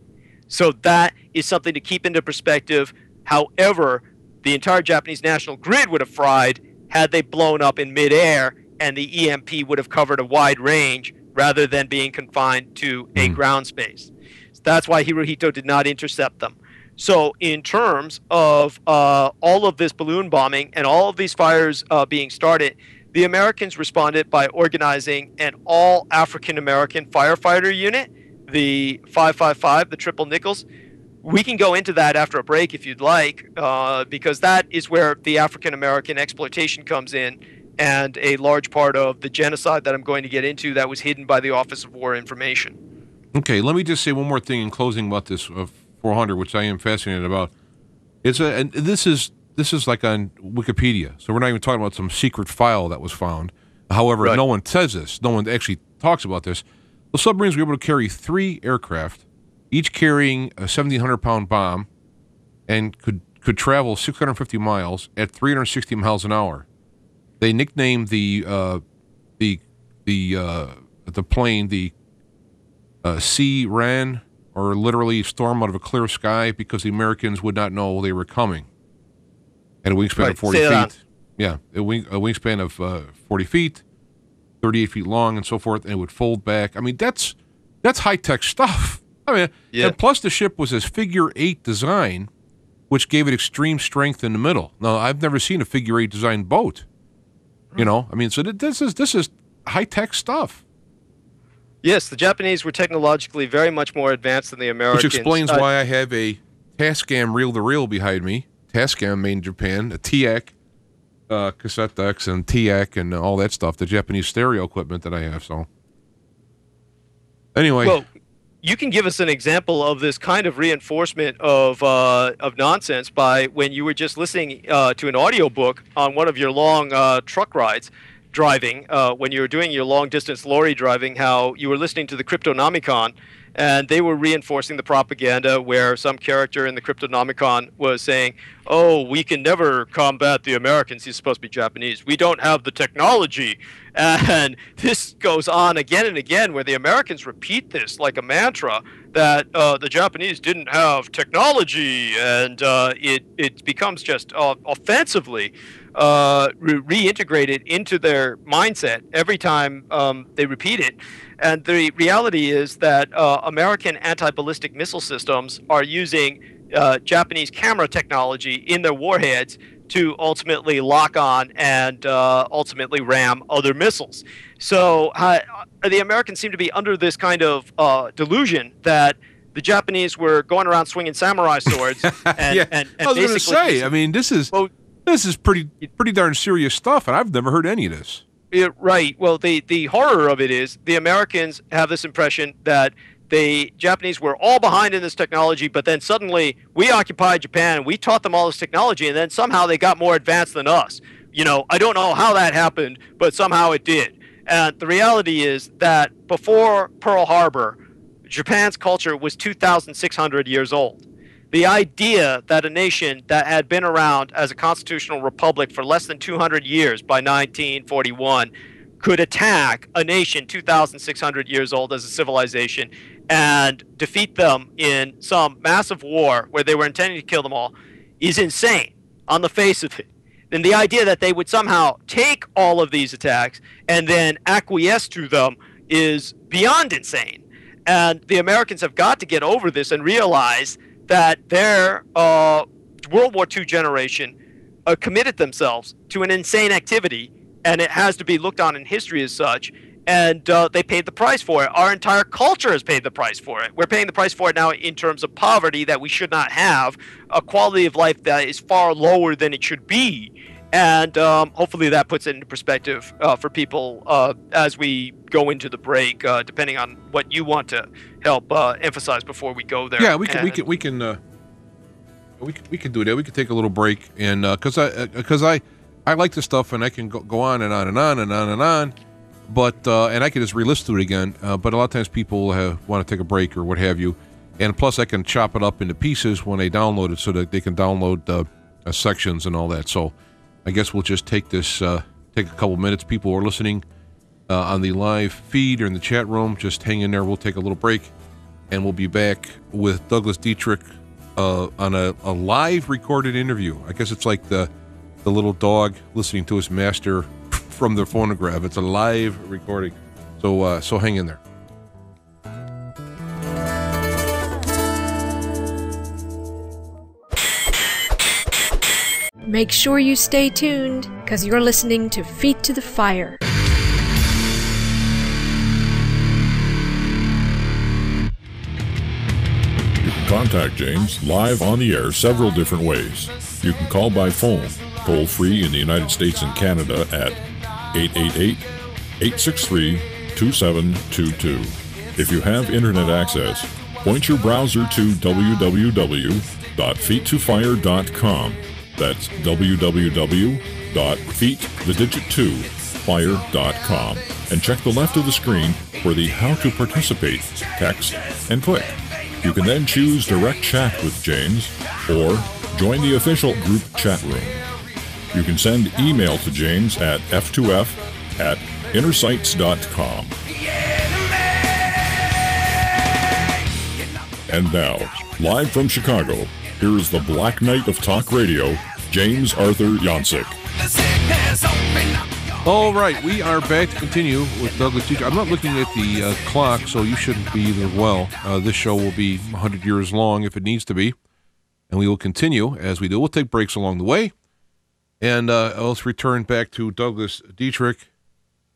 So that is something to keep into perspective. However, the entire Japanese national grid would have fried had they blown up in midair, and the EMP would have covered a wide range rather than being confined to a ground space. So that's why Hirohito did not intercept them. So in terms of all of this balloon bombing and all of these fires being started, The Americans responded by organizing an all African American firefighter unit, the 555, the Triple Nickels. We can go into that after a break if you'd like, because that is where the African American exploitation comes in, and a large part of the genocide that I'm going to get into that was hidden by the Office of War Information. Okay, let me just say one more thing in closing about this 400, which I am fascinated about. And this is like on Wikipedia, so we're not even talking about some secret file that was found. However, Right. no one says this. No one actually talks about this. The submarines were able to carry 3 aircraft, each carrying a 1,700-pound bomb, and could travel 650 miles at 360 miles an hour. They nicknamed the plane the Sea Ran, or literally storm out of a clear sky, because the Americans would not know they were coming. At a wingspan of 40 feet. Yeah, a wingspan of 40 feet, 38 feet long, and so forth, and it would fold back. I mean, that's high-tech stuff. I mean, Yeah. And plus the ship was a figure-8 design, which gave it extreme strength in the middle. Now, I've never seen a figure-8 design boat. You know, I mean, so this is high-tech stuff. Yes, the Japanese were technologically very much more advanced than the Americans. Which explains why I have a Tascam reel-to-reel behind me. Tascam made in Japan, a TIAC cassette decks and TIAC and all that stuff, the Japanese stereo equipment that I have. So anyway. Well, you can give us an example of this kind of reinforcement of nonsense by when you were just listening to an audiobook on one of your long truck rides, driving, when you were doing your long-distance lorry driving, how you were listening to the Cryptonomicon, and they were reinforcing the propaganda where some character in the Cryptonomicon was saying, oh, we can never combat the Americans. He's supposed to be Japanese. We don't have the technology. And this goes on again and again, where the Americans repeat this like a mantra, that the Japanese didn't have technology, and it becomes just offensively reintegrated into their mindset every time they repeat it. And the reality is that American anti-ballistic missile systems are using Japanese camera technology in their warheads to ultimately lock on and ultimately ram other missiles. So the Americans seem to be under this kind of delusion that the Japanese were going around swinging samurai swords. And, yeah. and I was going to say, I mean, this is pretty darn serious stuff, and I've never heard any of this. Yeah, right. Well, the horror of it is the Americans have this impression that the Japanese were all behind in this technology, but then suddenly we occupied Japan and we taught them all this technology, and then somehow they got more advanced than us. You know, I don't know how that happened, but somehow it did. And the reality is that before Pearl Harbor, Japan's culture was 2,600 years old. The idea that a nation that had been around as a constitutional republic for less than 200 years by 1941 could attack a nation 2,600 years old as a civilization and defeat them in some massive war where they were intending to kill them all is insane on the face of it. And the idea that they would somehow take all of these attacks and then acquiesce to them is beyond insane. And the Americans have got to get over this and realize that their World War II generation committed themselves to an insane activity, and it has to be looked on in history as such, and they paid the price for it. Our entire culture has paid the price for it. We're paying the price for it now in terms of poverty that we should not have, a quality of life that is far lower than it should be, and hopefully that puts it into perspective for people as we go into the break, depending on what you want to help emphasize before we go there. Yeah, we can do that. We can take a little break, and because I like this stuff, and I can go on and on and on and on and on, but and I can just re-listen to it again. But a lot of times people want to take a break or what have you, and plus I can chop it up into pieces when they download it, so that they can download sections and all that. So I guess we'll just take this, take a couple minutes. People who are listening on the live feed or in the chat room, just hang in there. We'll take a little break, and we'll be back with Douglas Dietrich on a live recorded interview. I guess it's like the little dog listening to his master from the phonograph. It's a live recording. So hang in there. Make sure you stay tuned, because you're listening to Feet to the Fire. You can contact James live on the air several different ways. You can call by phone, toll-free in the United States and Canada at 888-863-2722. If you have internet access, point your browser to www.feet2fire.com. That's www.feet2fire.com. And check the left of the screen for the How to Participate text and click. You can then choose Direct Chat with James or join the official group chat room. You can send email to James at f2f@innersights.com. And now, live from Chicago, here is the Black Knight of Talk Radio, James Arthur Jancik. All right, we are back to continue with Douglas Dietrich. I'm not looking at the clock, so you shouldn't be either. Well, this show will be 100 years long if it needs to be, and we will continue as we do. We'll take breaks along the way, and let's return back to Douglas Dietrich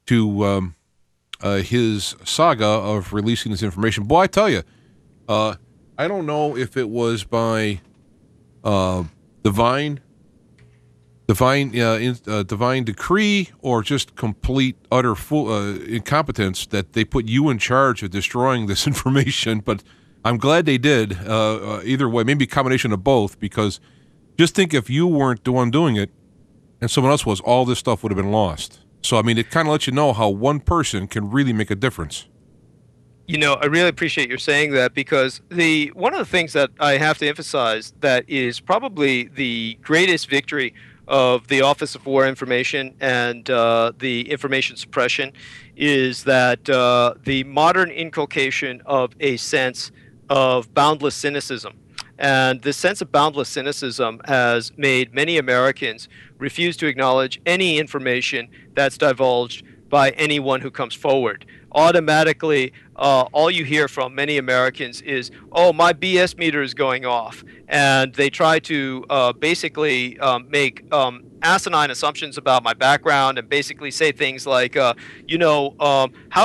to his saga of releasing this information. Boy, I tell you, I don't know if it was by divine decree or just complete utter incompetence that they put you in charge of destroying this information, but I'm glad they did. Either way, maybe a combination of both, because just think if you weren't the one doing it and someone else was, all this stuff would have been lost. So, I mean, it kind of lets you know how one person can really make a difference. You know, I really appreciate your saying that, because one of the things that I have to emphasize that is probably the greatest victory of the Office of War Information and the information suppression is that the modern inculcation of a sense of boundless cynicism. And this sense of boundless cynicism has made many Americans refuse to acknowledge any information that's divulged by anyone who comes forward. Automatically, all you hear from many Americans is, oh, my BS meter is going off. And they try to basically make asinine assumptions about my background and basically say things like, how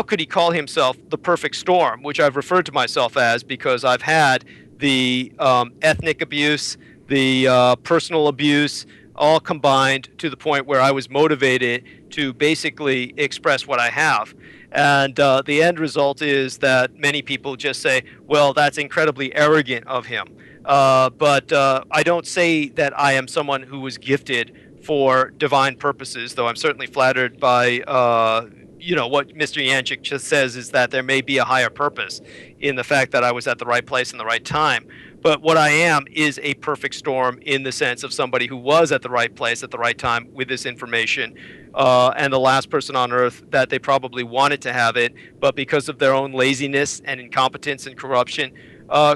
could he call himself the perfect storm, which I've referred to myself as because I've had the ethnic abuse, the personal abuse, all combined to the point where I was motivated to basically express what I have. And the end result is that many people just say, well, that's incredibly arrogant of him. But I don't say that I am someone who was gifted for divine purposes, though I'm certainly flattered by, what Mr. Jancik just says is that there may be a higher purpose in the fact that I was at the right place in the right time. But what I am is a perfect storm in the sense of somebody who was at the right place at the right time with this information, and the last person on earth that they probably wanted to have it, but because of their own laziness and incompetence and corruption,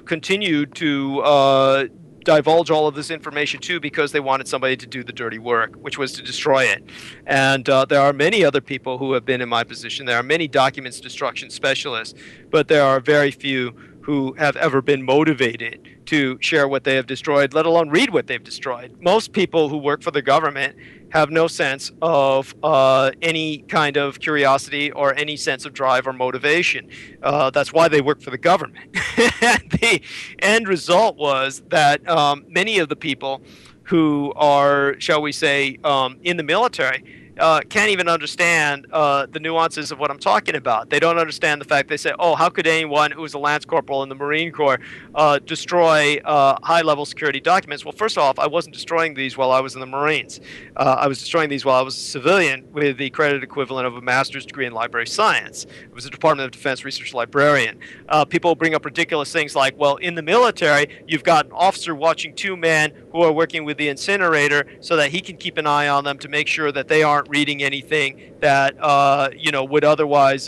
continued to divulge all of this information too, because they wanted somebody to do the dirty work, which was to destroy it. And there are many other people who have been in my position. There are many documents destruction specialists, but there are very few who have ever been motivated to share what they have destroyed, let alone read what they've destroyed. Most people who work for the government have no sense of any kind of curiosity or any sense of drive or motivation. That's why they work for the government. The end result was that many of the people who are, shall we say, in the military can't even understand the nuances of what I'm talking about. They don't understand the fact they say, oh, how could anyone who was a Lance Corporal in the Marine Corps destroy high-level security documents? Well, first off, I wasn't destroying these while I was in the Marines. I was destroying these while I was a civilian with the accredited equivalent of a master's degree in library science. It was a Department of Defense research librarian. People bring up ridiculous things like, well, in the military, you've got an officer watching two men who are working with the incinerator so that he can keep an eye on them to make sure that they aren't reading anything that would otherwise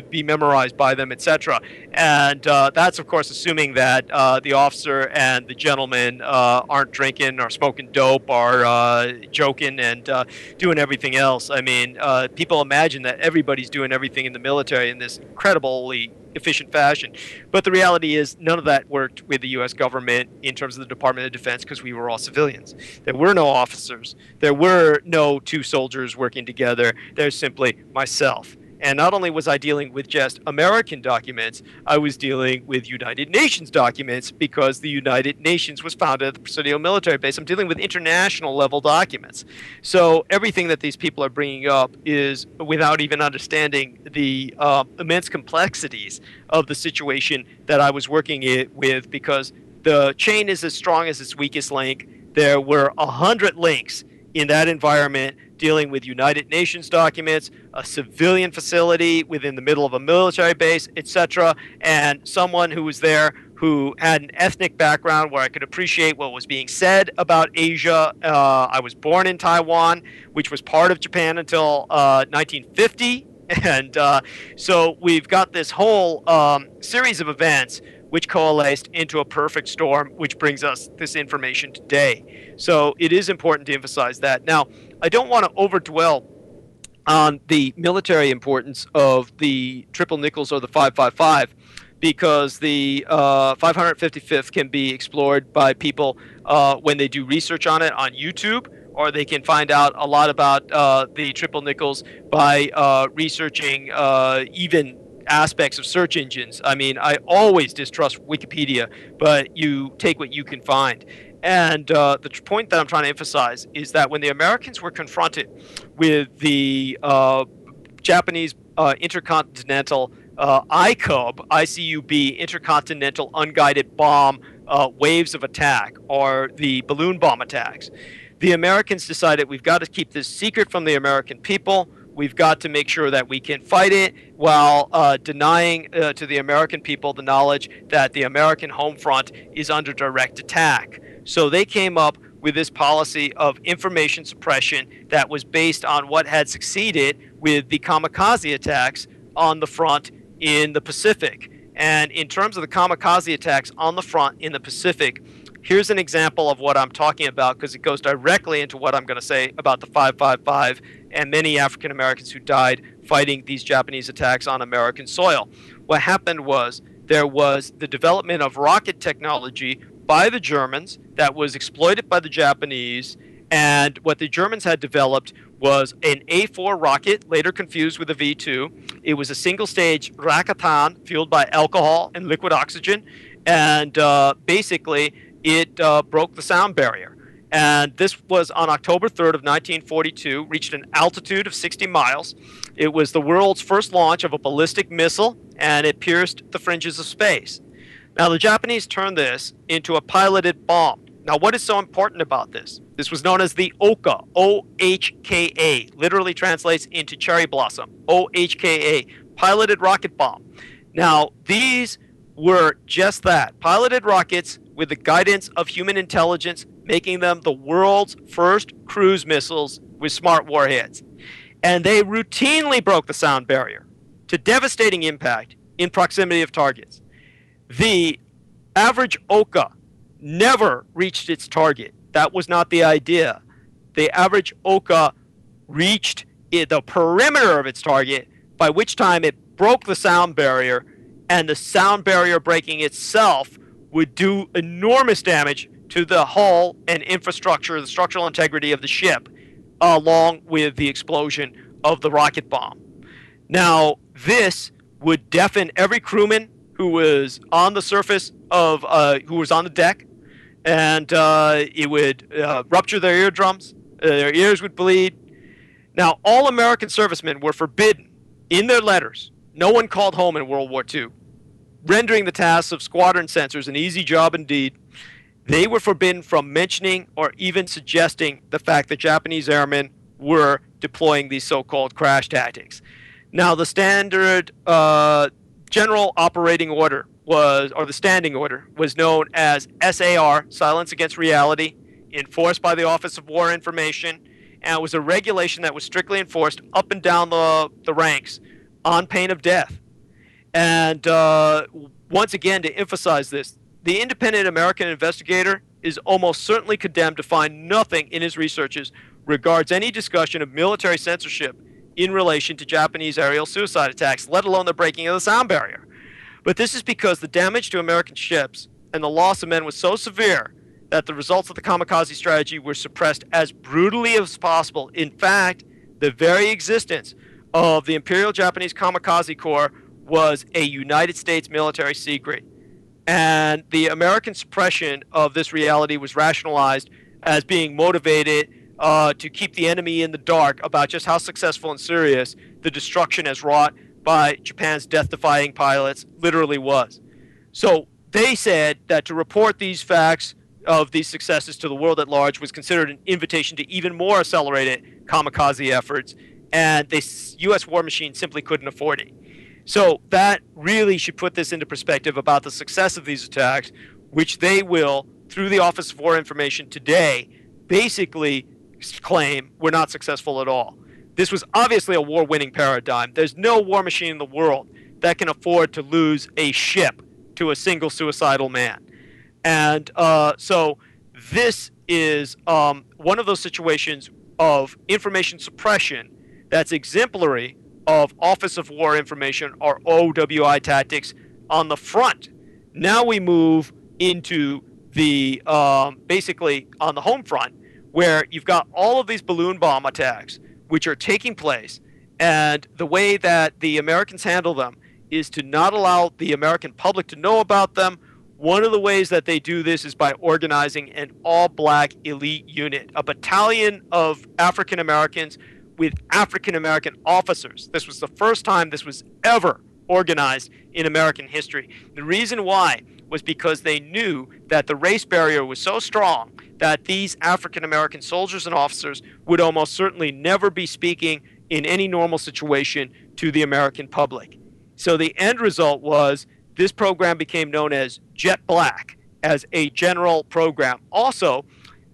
be memorized by them, etc. And that's of course assuming that the officer and the gentleman aren't drinking or smoking dope or joking and doing everything else. I mean, people imagine that everybody's doing everything in the military in this incredibly efficient fashion. But the reality is none of that worked with the U.S. government in terms of the Department of Defense because we were all civilians. There were no officers. There were no two soldiers working together. There's simply myself. And not only was I dealing with just American documents, I was dealing with United Nations documents because the United Nations was founded at the Presidio military base. I'm dealing with international level documents. So everything that these people are bringing up is without even understanding the immense complexities of the situation that I was working with, because the chain is as strong as its weakest link. There were 100 links in that environment dealing with United Nations documents, a civilian facility within the middle of a military base, etc., and someone who was there who had an ethnic background where I could appreciate what was being said about Asia. I was born in Taiwan, which was part of Japan until 1950, and so we've got this whole series of events which coalesced into a perfect storm, which brings us this information today. So it is important to emphasize that. Now, I don't want to overdwell on the military importance of the triple nickels or the 555, because the 555th can be explored by people when they do research on it on YouTube, or they can find out a lot about the triple nickels by researching even aspects of search engines. I mean, I always distrust Wikipedia, but you take what you can find. And the point that I'm trying to emphasize is that when the Americans were confronted with the Japanese intercontinental ICUB, intercontinental unguided bomb waves of attack, or the balloon bomb attacks, the Americans decided we've got to keep this secret from the American people. We've got to make sure that we can fight it while denying to the American people the knowledge that the American home front is under direct attack. So they came up with this policy of information suppression that was based on what had succeeded with the kamikaze attacks on the front in the Pacific. And in terms of the kamikaze attacks on the front in the Pacific, here's an example of what I'm talking about, because it goes directly into what I'm going to say about the 555 and many African Americans who died fighting these Japanese attacks on American soil. What happened was there was the development of rocket technology by the Germans that was exploited by the Japanese, and what the Germans had developed was an A4 rocket, later confused with a V2. It was a single-stage Rakatan fueled by alcohol and liquid oxygen, and basically it broke the sound barrier. And this was on October 3rd of 1942, reached an altitude of 60 miles. It was the world's first launch of a ballistic missile, and it pierced the fringes of space. Now, the Japanese turned this into a piloted bomb. Now, what is so important about this? This was known as the OHKA, O-H-K-A, literally translates into cherry blossom, O-H-K-A, piloted rocket bomb. Now, these were just that, piloted rockets with the guidance of human intelligence, making them the world's first cruise missiles with smart warheads. And they routinely broke the sound barrier to devastating impact in proximity of targets. The average OHKA never reached its target. That was not the idea. The average OHKA reached the perimeter of its target, by which time it broke the sound barrier, and the sound barrier breaking itself would do enormous damage to the hull and infrastructure, the structural integrity of the ship, along with the explosion of the rocket bomb. Now, this would deafen every crewman who was on the surface of, who was on the deck, and it would rupture their eardrums, their ears would bleed. Now, all American servicemen were forbidden in their letters. No one called home in World War II, rendering the tasks of squadron censors an easy job indeed. They were forbidden from mentioning or even suggesting the fact that Japanese airmen were deploying these so-called crash tactics. Now, the standard general operating order was, or the standing order, was known as SAR, Silence Against Reality, enforced by the Office of War Information, and it was a regulation that was strictly enforced up and down the ranks on pain of death. And once again, to emphasize this, the independent American investigator is almost certainly condemned to find nothing in his researches regards any discussion of military censorship in relation to Japanese aerial suicide attacks, let alone the breaking of the sound barrier. But this is because the damage to American ships and the loss of men was so severe that the results of the kamikaze strategy were suppressed as brutally as possible. In fact, the very existence of the Imperial Japanese Kamikaze Corps was a United States military secret. And the American suppression of this reality was rationalized as being motivated to keep the enemy in the dark about just how successful and serious the destruction as wrought by Japan's death-defying pilots literally was. So they said that to report these facts of these successes to the world at large was considered an invitation to even more accelerated kamikaze efforts, and the U.S. war machine simply couldn't afford it. So that really should put this into perspective about the success of these attacks, which they will, through the Office of War Information today, basically claim were not successful at all. This was obviously a war-winning paradigm. There's no war machine in the world that can afford to lose a ship to a single suicidal man. And so this is one of those situations of information suppression that's exemplary of Office of War Information, or OWI tactics, on the front. Now we move into the basically on the home front, where you've got all of these balloon bomb attacks which are taking place, and the way that the Americans handle them is to not allow the American public to know about them. One of the ways that they do this is by organizing an all-black elite unit, a battalion of African Americans with African American officers. This was the first time this was ever organized in American history. The reason why was because they knew that the race barrier was so strong that these African American soldiers and officers would almost certainly never be speaking in any normal situation to the American public. So the end result was this program became known as Jet Black as a general program. Also,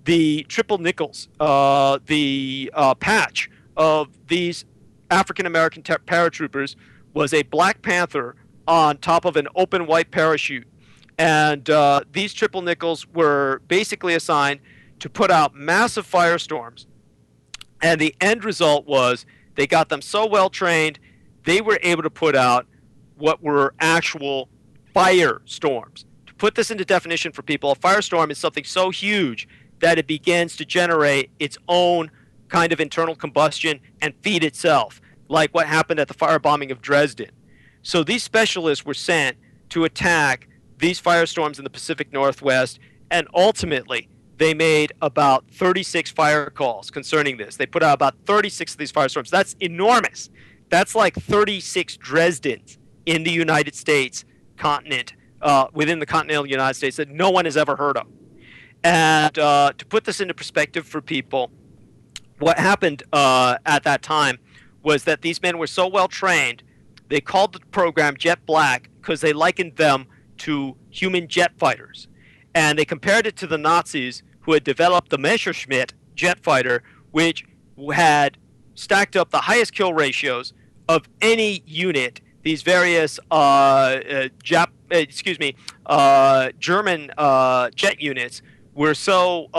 the triple nickels, the patch of these African American paratroopers was a Black Panther on top of an open white parachute. And these triple nickels were basically assigned to put out massive firestorms. And the end result was they got them so well trained, they were able to put out what were actual firestorms. To put this into definition for people, a firestorm is something so huge that it begins to generate its own kind of internal combustion and feed itself, like what happened at the firebombing of Dresden. So these specialists were sent to attack these firestorms in the Pacific Northwest, and ultimately they made about 36 fire calls concerning this. They put out about 36 of these firestorms. That's enormous. That's like 36 Dresdens in the United States continent, within the continental United States, that no one has ever heard of. And to put this into perspective for people, what happened at that time was that these men were so well trained, they called the program Jet Black because they likened them to human jet fighters. And they compared it to the Nazis, who had developed the Messerschmitt jet fighter, which had stacked up the highest kill ratios of any unit. These various German jet units were so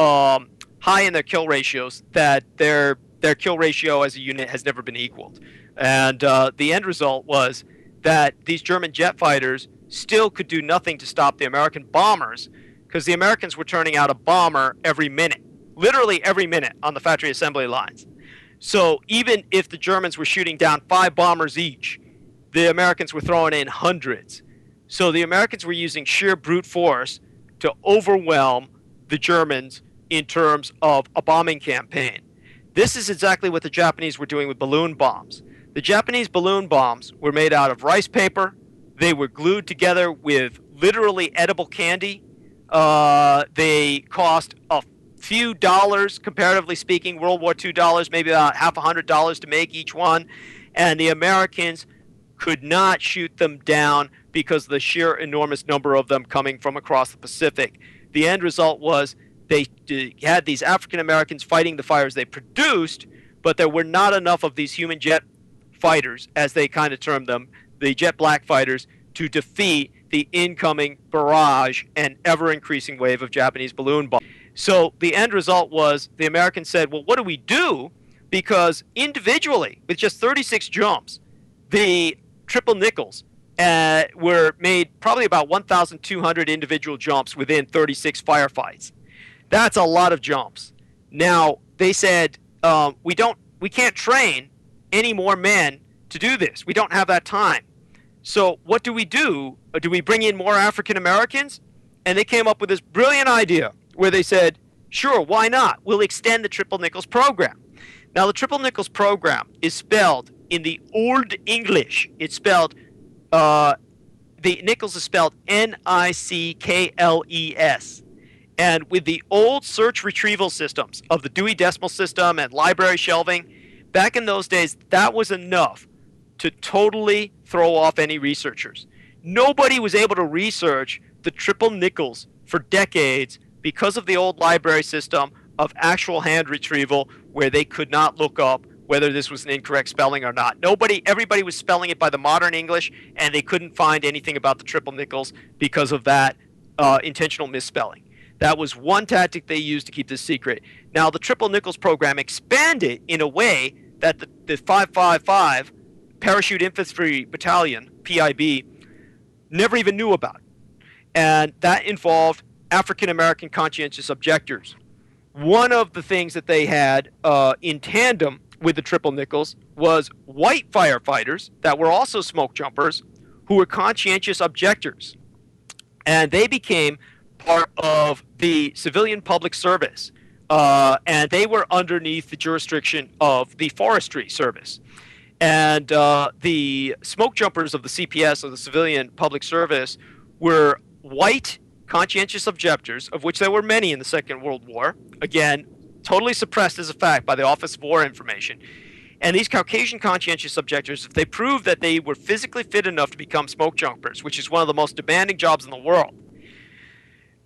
high in their kill ratios that their kill ratio as a unit has never been equaled. And the end result was that these German jet fighters still could do nothing to stop the American bombers, because the Americans were turning out a bomber every minute, literally every minute, on the factory assembly lines. So even if the Germans were shooting down 5 bombers each, the Americans were throwing in hundreds. So the Americans were using sheer brute force to overwhelm the Germans in terms of a bombing campaign. This is exactly what the Japanese were doing with balloon bombs. The Japanese balloon bombs were made out of rice paper. They were glued together with literally edible candy. They cost a few dollars, comparatively speaking, World War II dollars, maybe about $50 to make each one. And the Americans could not shoot them down because of the sheer enormous number of them coming from across the Pacific. The end result was They had these African Americans fighting the fires they produced, but there were not enough of these human jet fighters, as they kind of termed them, the jet black fighters, to defeat the incoming barrage and ever-increasing wave of Japanese balloon bombs. So the end result was the Americans said, well, what do we do? Because individually, with just 36 jumps, the triple nickels were made probably about 1,200 individual jumps within 36 firefights. That's a lot of jumps. Now, they said, we can't train any more men to do this. We don't have that time. So what do we do? Do we bring in more African Americans? And they came up with this brilliant idea where they said, sure, why not? We'll extend the Triple Nickels program. Now, the Triple Nickels program is spelled in the Old English. It's spelled, the Nickels is spelled Nickles. And with the old search retrieval systems of the Dewey Decimal System and library shelving, back in those days, that was enough to totally throw off any researchers. Nobody was able to research the triple nickels for decades because of the old library system of actual hand retrieval, where they could not look up whether this was an incorrect spelling or not. Everybody was spelling it by the modern English, and they couldn't find anything about the triple nickels because of that intentional misspelling. That was one tactic they used to keep this secret. Now, the Triple Nickels program expanded in a way that the 555 Parachute Infantry Battalion, PIB, never even knew about. And that involved African-American conscientious objectors. One of the things that they had in tandem with the Triple Nickels was white firefighters that were also smoke jumpers who were conscientious objectors. And they became part of the civilian public service, and they were underneath the jurisdiction of the forestry service. And the smoke jumpers of the CPS, or the civilian public service, were white conscientious objectors, of which there were many in the Second World War, again, totally suppressed as a fact by the Office of War Information. And these Caucasian conscientious objectors, if they proved that they were physically fit enough to become smoke jumpers, which is one of the most demanding jobs in the world,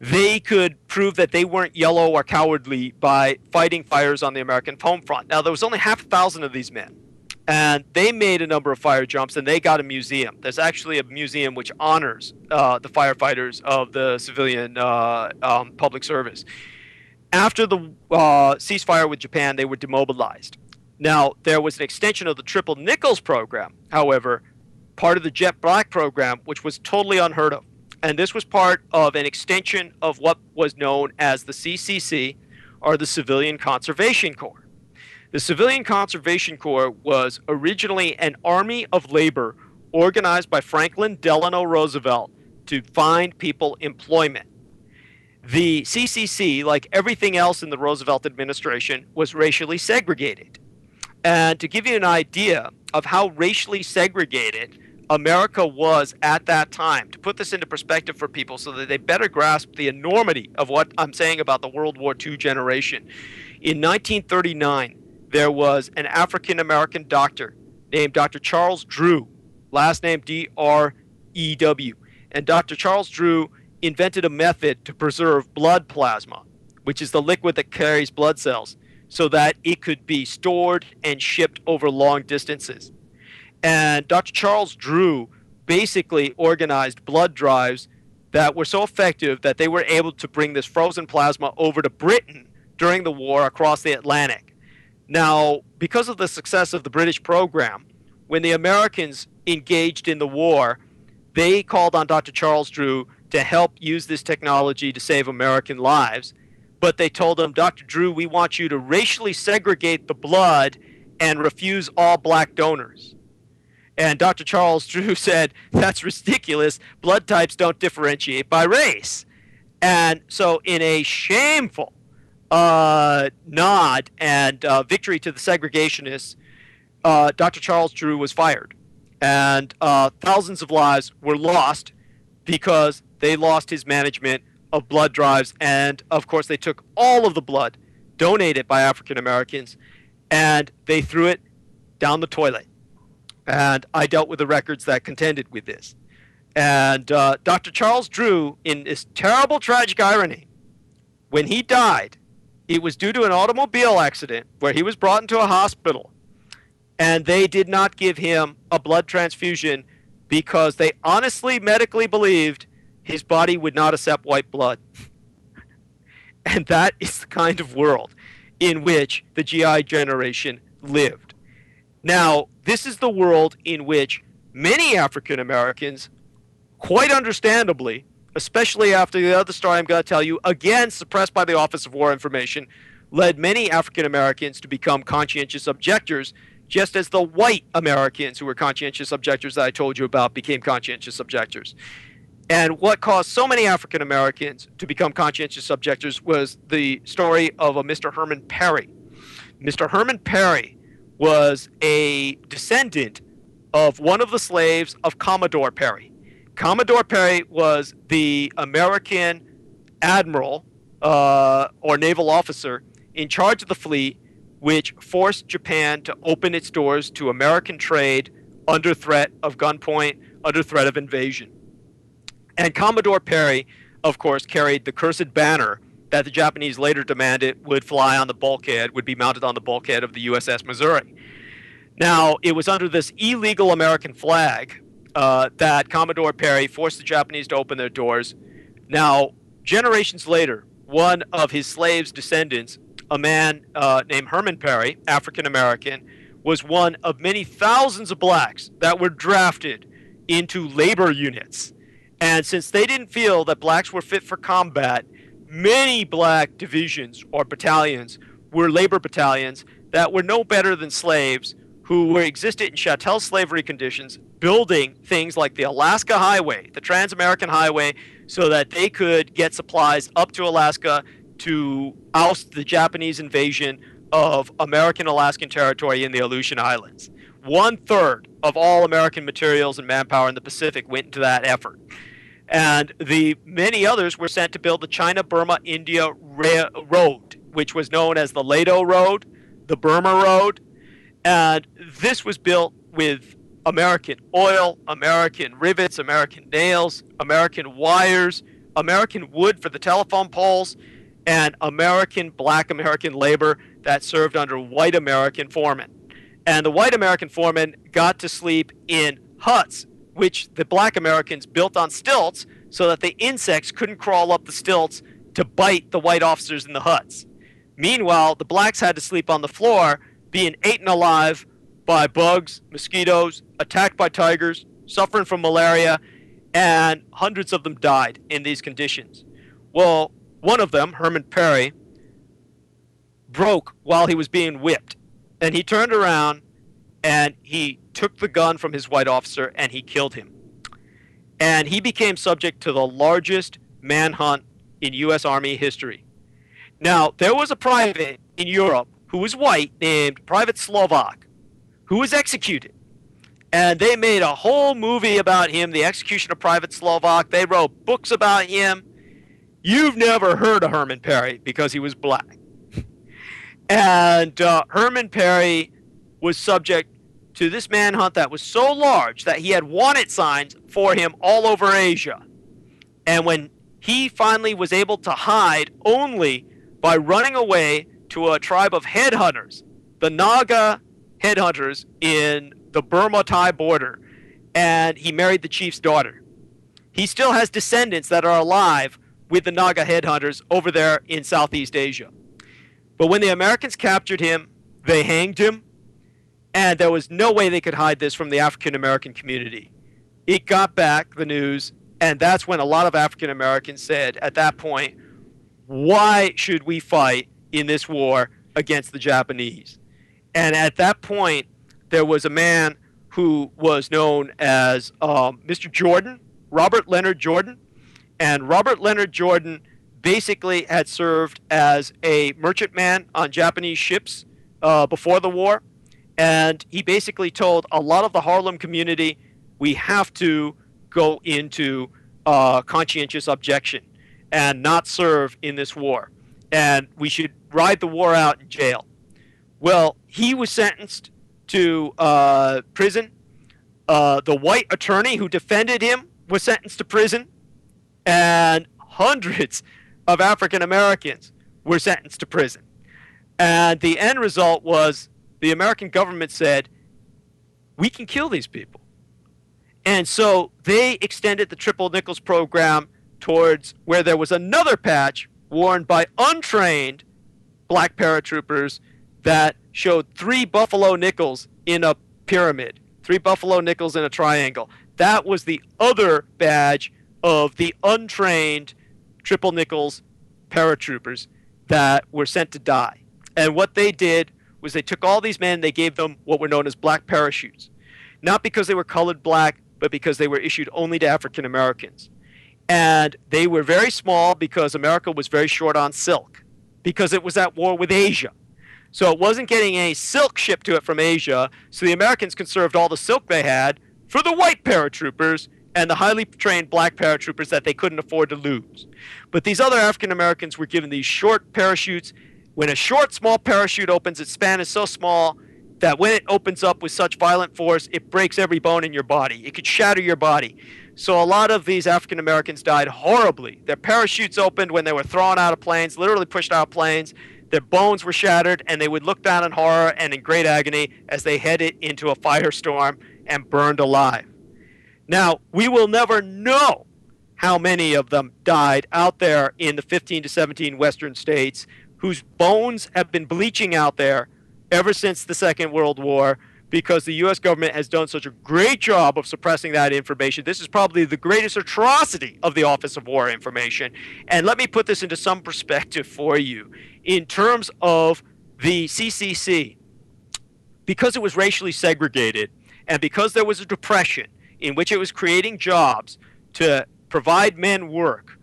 they could prove that they weren't yellow or cowardly by fighting fires on the American home front. Now, there was only 1,000 of these men, and they made a number of fire jumps, and they got a museum. There's actually a museum which honors the firefighters of the civilian public service. After the ceasefire with Japan, they were demobilized. Now, there was an extension of the Triple Nickels program, however, part of the Jet Black program, which was totally unheard of. And this was part of an extension of what was known as the CCC, or the Civilian Conservation Corps. The Civilian Conservation Corps was originally an army of labor organized by Franklin Delano Roosevelt to find people employment. The CCC, like everything else in the Roosevelt administration, was racially segregated. And to give you an idea of how racially segregated America was at that time, to put this into perspective for people so that they better grasp the enormity of what I'm saying about the World War II generation. In 1939, there was an African-American doctor named Dr. Charles Drew, last name D-R-E-W. And Dr. Charles Drew invented a method to preserve blood plasma, which is the liquid that carries blood cells, so that it could be stored and shipped over long distances. And Dr. Charles Drew basically organized blood drives that were so effective that they were able to bring this frozen plasma over to Britain during the war across the Atlantic. Now, because of the success of the British program, when the Americans engaged in the war, they called on Dr. Charles Drew to help use this technology to save American lives. But they told him, Dr. Drew, we want you to racially segregate the blood and refuse all black donors. And Dr. Charles Drew said, that's ridiculous. Blood types don't differentiate by race. And so in a shameful nod and victory to the segregationists, Dr. Charles Drew was fired. And thousands of lives were lost because they lost his management of blood drives. And, of course, they took all of the blood donated by African Americans and they threw it down the toilet. And I dealt with the records that contended with this. And Dr. Charles Drew, in this terrible tragic irony, when he died, it was due to an automobile accident where he was brought into a hospital, and they did not give him a blood transfusion because they honestly medically believed his body would not accept white blood. And that is the kind of world in which the GI generation lived. Now, this is the world in which many African Americans, quite understandably, especially after the other story I'm going to tell you, again suppressed by the Office of War Information, led many African Americans to become conscientious objectors, just as the white Americans who were conscientious objectors that I told you about became conscientious objectors. And what caused so many African Americans to become conscientious objectors was the story of a Mr. Herman Perry. Mr. Herman Perry was a descendant of one of the slaves of Commodore Perry. Commodore Perry was the American admiral or naval officer in charge of the fleet, which forced Japan to open its doors to American trade under threat of gunpoint, under threat of invasion. And Commodore Perry, of course, carried the cursed banner that the Japanese later demanded would fly on the bulkhead, would be mounted on the bulkhead of the USS Missouri. Now, it was under this illegal American flag that Commodore Perry forced the Japanese to open their doors. Now, generations later, one of his slaves' descendants, a man named Herman Perry, African American, was one of many thousands of blacks that were drafted into labor units. And since they didn't feel that blacks were fit for combat, many black divisions or battalions were labor battalions that were no better than slaves who existed in chattel slavery conditions, building things like the Alaska Highway, the Trans-American Highway, so that they could get supplies up to Alaska to oust the Japanese invasion of American Alaskan territory in the Aleutian Islands. 1/3 of all American materials and manpower in the Pacific went into that effort. And the many others were sent to build the China-Burma-India Road, which was known as the Lado Road, the Burma Road. And this was built with American oil, American rivets, American nails, American wires, American wood for the telephone poles, and black American labor that served under white American foremen. And the white American foremen got to sleep in huts, which the black Americans built on stilts so that the insects couldn't crawl up the stilts to bite the white officers in the huts. Meanwhile, the blacks had to sleep on the floor, being eaten alive by bugs, mosquitoes, attacked by tigers, suffering from malaria, and hundreds of them died in these conditions. Well, one of them, Herman Perry, broke while he was being whipped. And he turned around and he took the gun from his white officer and he killed him. And he became subject to the largest manhunt in U.S. Army history. Now, there was a private in Europe who was white named Private Slovak who was executed. And they made a whole movie about him, the execution of Private Slovak. They wrote books about him. You've never heard of Herman Perry because he was black. And Herman Perry was subject to this manhunt that was so large that he had wanted signs for him all over Asia. And when he finally was able to hide only by running away to a tribe of headhunters, the Naga headhunters in the Burma-Thai border, and he married the chief's daughter. He still has descendants that are alive with the Naga headhunters over there in Southeast Asia. But when the Americans captured him, they hanged him, and there was no way they could hide this from the African American community. It got back, the news, and that's when a lot of African Americans said at that point, why should we fight in this war against the Japanese? And at that point, there was a man who was known as Mr. Jordan, Robert Leonard Jordan. And Robert Leonard Jordan basically had served as a merchantman on Japanese ships before the war. And he basically told a lot of the Harlem community, we have to go into conscientious objection and not serve in this war. And we should ride the war out in jail. Well, he was sentenced to prison. The white attorney who defended him was sentenced to prison. And hundreds of African Americans were sentenced to prison. And the end result was the American government said, we can kill these people. And so they extended the triple nickels program towards where there was another patch worn by untrained black paratroopers that showed 3 buffalo nickels in a pyramid, 3 buffalo nickels in a triangle. That was the other badge of the untrained triple nickels paratroopers that were sent to die. And what they did was they took all these men, they gave them what were known as black parachutes. Not because they were colored black, but because they were issued only to African Americans. And they were very small because America was very short on silk, because it was at war with Asia. So it wasn't getting any silk shipped to it from Asia, so the Americans conserved all the silk they had for the white paratroopers and the highly trained black paratroopers that they couldn't afford to lose. But these other African Americans were given these short parachutes. When a short, small parachute opens, its span is so small that when it opens up with such violent force, it breaks every bone in your body. It could shatter your body. So a lot of these African Americans died horribly. Their parachutes opened when they were thrown out of planes, literally pushed out of planes. Their bones were shattered, and they would look down in horror and in great agony as they headed into a firestorm and burned alive. Now, we will never know how many of them died out there in the 15 to 17 western states whose bones have been bleaching out there ever since the Second World War, because the U.S. government has done such a great job of suppressing that information. This is probably the greatest atrocity of the Office of War Information. And let me put this into some perspective for you. In terms of the CCC, because it was racially segregated, and because there was a depression in which it was creating jobs to provide men work,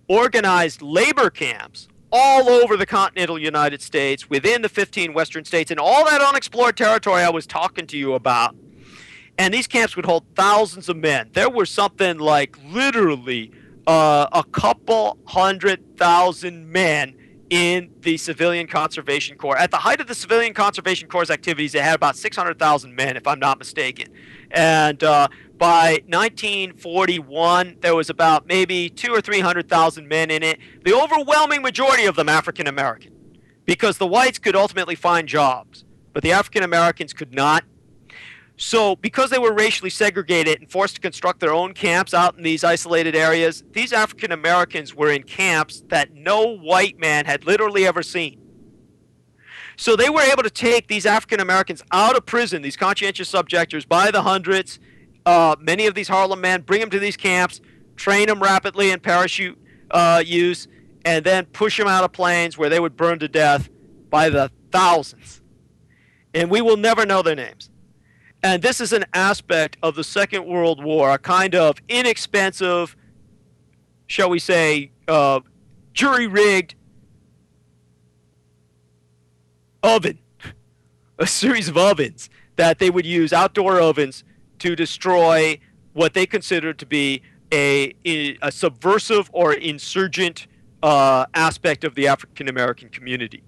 organized labor camps all over the continental United States, within the 15 western states, and all that unexplored territory I was talking to you about. And these camps would hold thousands of men. There were something like literally a couple 100,000 men in the Civilian Conservation Corps. At the height of the Civilian Conservation Corps' activities, they had about 600,000 men, if I'm not mistaken. And by 1941, there was about maybe 200,000 or 300,000 men in it. The overwhelming majority of them African American, because the whites could ultimately find jobs, but the African Americans could not. So because they were racially segregated and forced to construct their own camps out in these isolated areas, these African Americans were in camps that no white man had literally ever seen. So they were able to take these African Americans out of prison, these conscientious objectors, by the hundreds, many of these Harlem men, bring them to these camps, train them rapidly in parachute use, and then push them out of planes where they would burn to death by the thousands. And we will never know their names. And this is an aspect of the Second World War, a kind of inexpensive, shall we say, jury-rigged oven, a series of ovens that they would use, outdoor ovens, to destroy what they considered to be a subversive or insurgent aspect of the African American community.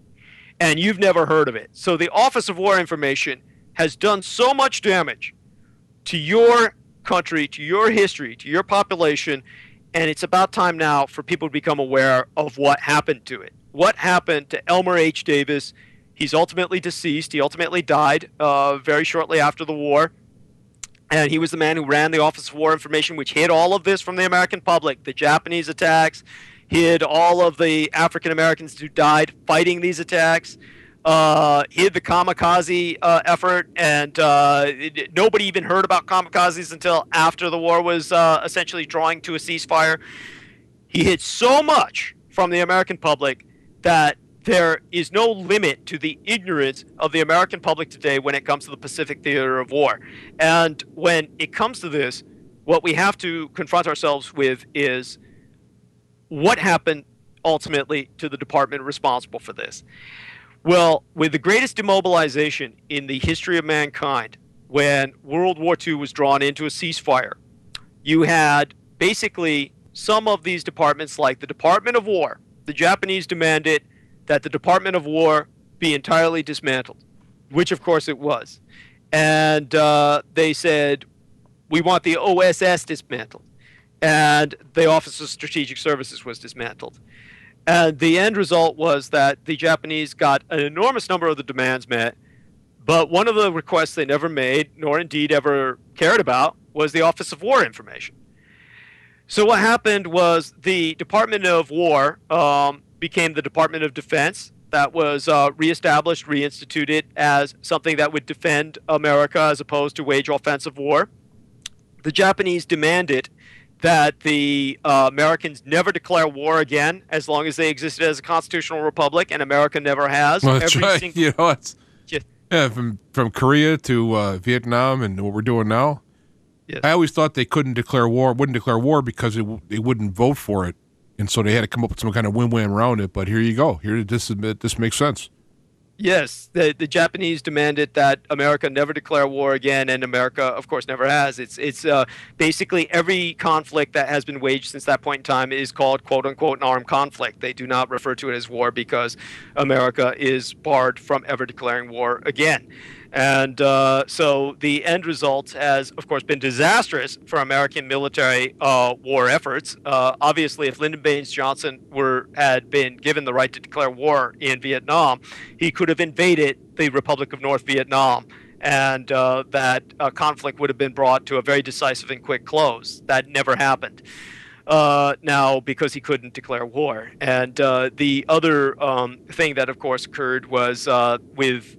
And you've never heard of it. So the Office of War Information has done so much damage to your country, to your history, to your population, and it's about time now for people to become aware of what happened to it. What happened to Elmer H. Davis? He's ultimately deceased. He ultimately died very shortly after the war. And he was the man who ran the Office of War Information, which hid all of this from the American public. The Japanese attacks, hid all of the African Americans who died fighting these attacks, hid the kamikaze effort, and nobody even heard about kamikazes until after the war was essentially drawing to a ceasefire. He hid so much from the American public that there is no limit to the ignorance of the American public today when it comes to the Pacific theater of war. And when it comes to this, what we have to confront ourselves with is what happened ultimately to the department responsible for this. Well, with the greatest demobilization in the history of mankind, when World War II was drawn into a ceasefire, you had basically some of these departments, like the Department of War. The Japanese demanded that the Department of War be entirely dismantled, which of course it was. And they said, we want the OSS dismantled. And the Office of Strategic Services was dismantled. And the end result was that the Japanese got an enormous number of the demands met, but one of the requests they never made, nor indeed ever cared about, was the Office of War Information. So what happened was the Department of War became the Department of Defense. That was reestablished, reinstituted as something that would defend America as opposed to wage offensive war. The Japanese demanded that the Americans never declare war again as long as they existed as a constitutional republic, and America never has. Well, that's right. You know, it's from Korea to Vietnam and what we're doing now. Yes. I always thought they wouldn't declare war because they wouldn't vote for it, and so they had to come up with some kind of win-win around it. But here you go. This makes sense. Yes, the Japanese demanded that America never declare war again, and America, of course, never has. It's basically every conflict that has been waged since that point in time is called quote-unquote an armed conflict. They do not refer to it as war because America is barred from ever declaring war again. And so the end result has, of course, been disastrous for American military war efforts. Obviously, if Lyndon Baines Johnson had been given the right to declare war in Vietnam, he could have invaded the Republic of North Vietnam, and that conflict would have been brought to a very decisive and quick close. That never happened. Now, because he couldn't declare war. And the other thing that, of course, occurred was with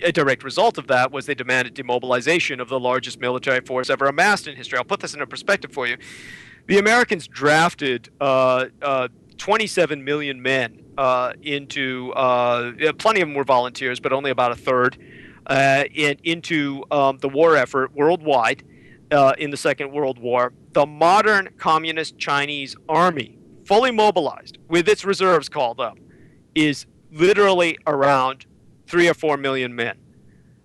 a direct result of that was they demanded demobilization of the largest military force ever amassed in history. I'll put this into perspective for you. The Americans drafted 27 million men into plenty of them were volunteers, but only about a third into the war effort worldwide in the Second World War. The modern communist Chinese army, fully mobilized with its reserves called up, is literally around 3 or 4 million men.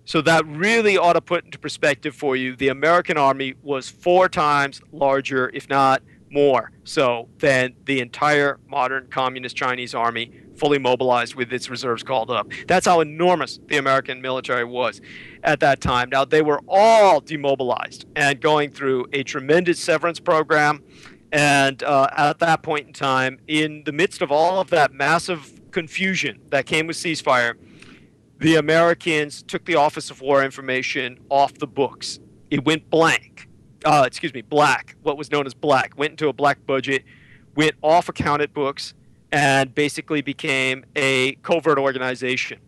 So that really ought to put into perspective for you. The American army was 4 times larger, if not more, so than the entire modern communist Chinese army, fully mobilized with its reserves called up. That's how enormous the American military was at that time. Now, they were all demobilized and going through a tremendous severance program. And at that point in time, in the midst of all of that massive confusion that came with ceasefire, the Americans took the Office of War Information off the books. It went black. What was known as black. Went into a black budget, went off accounted books, and basically became a covert organization.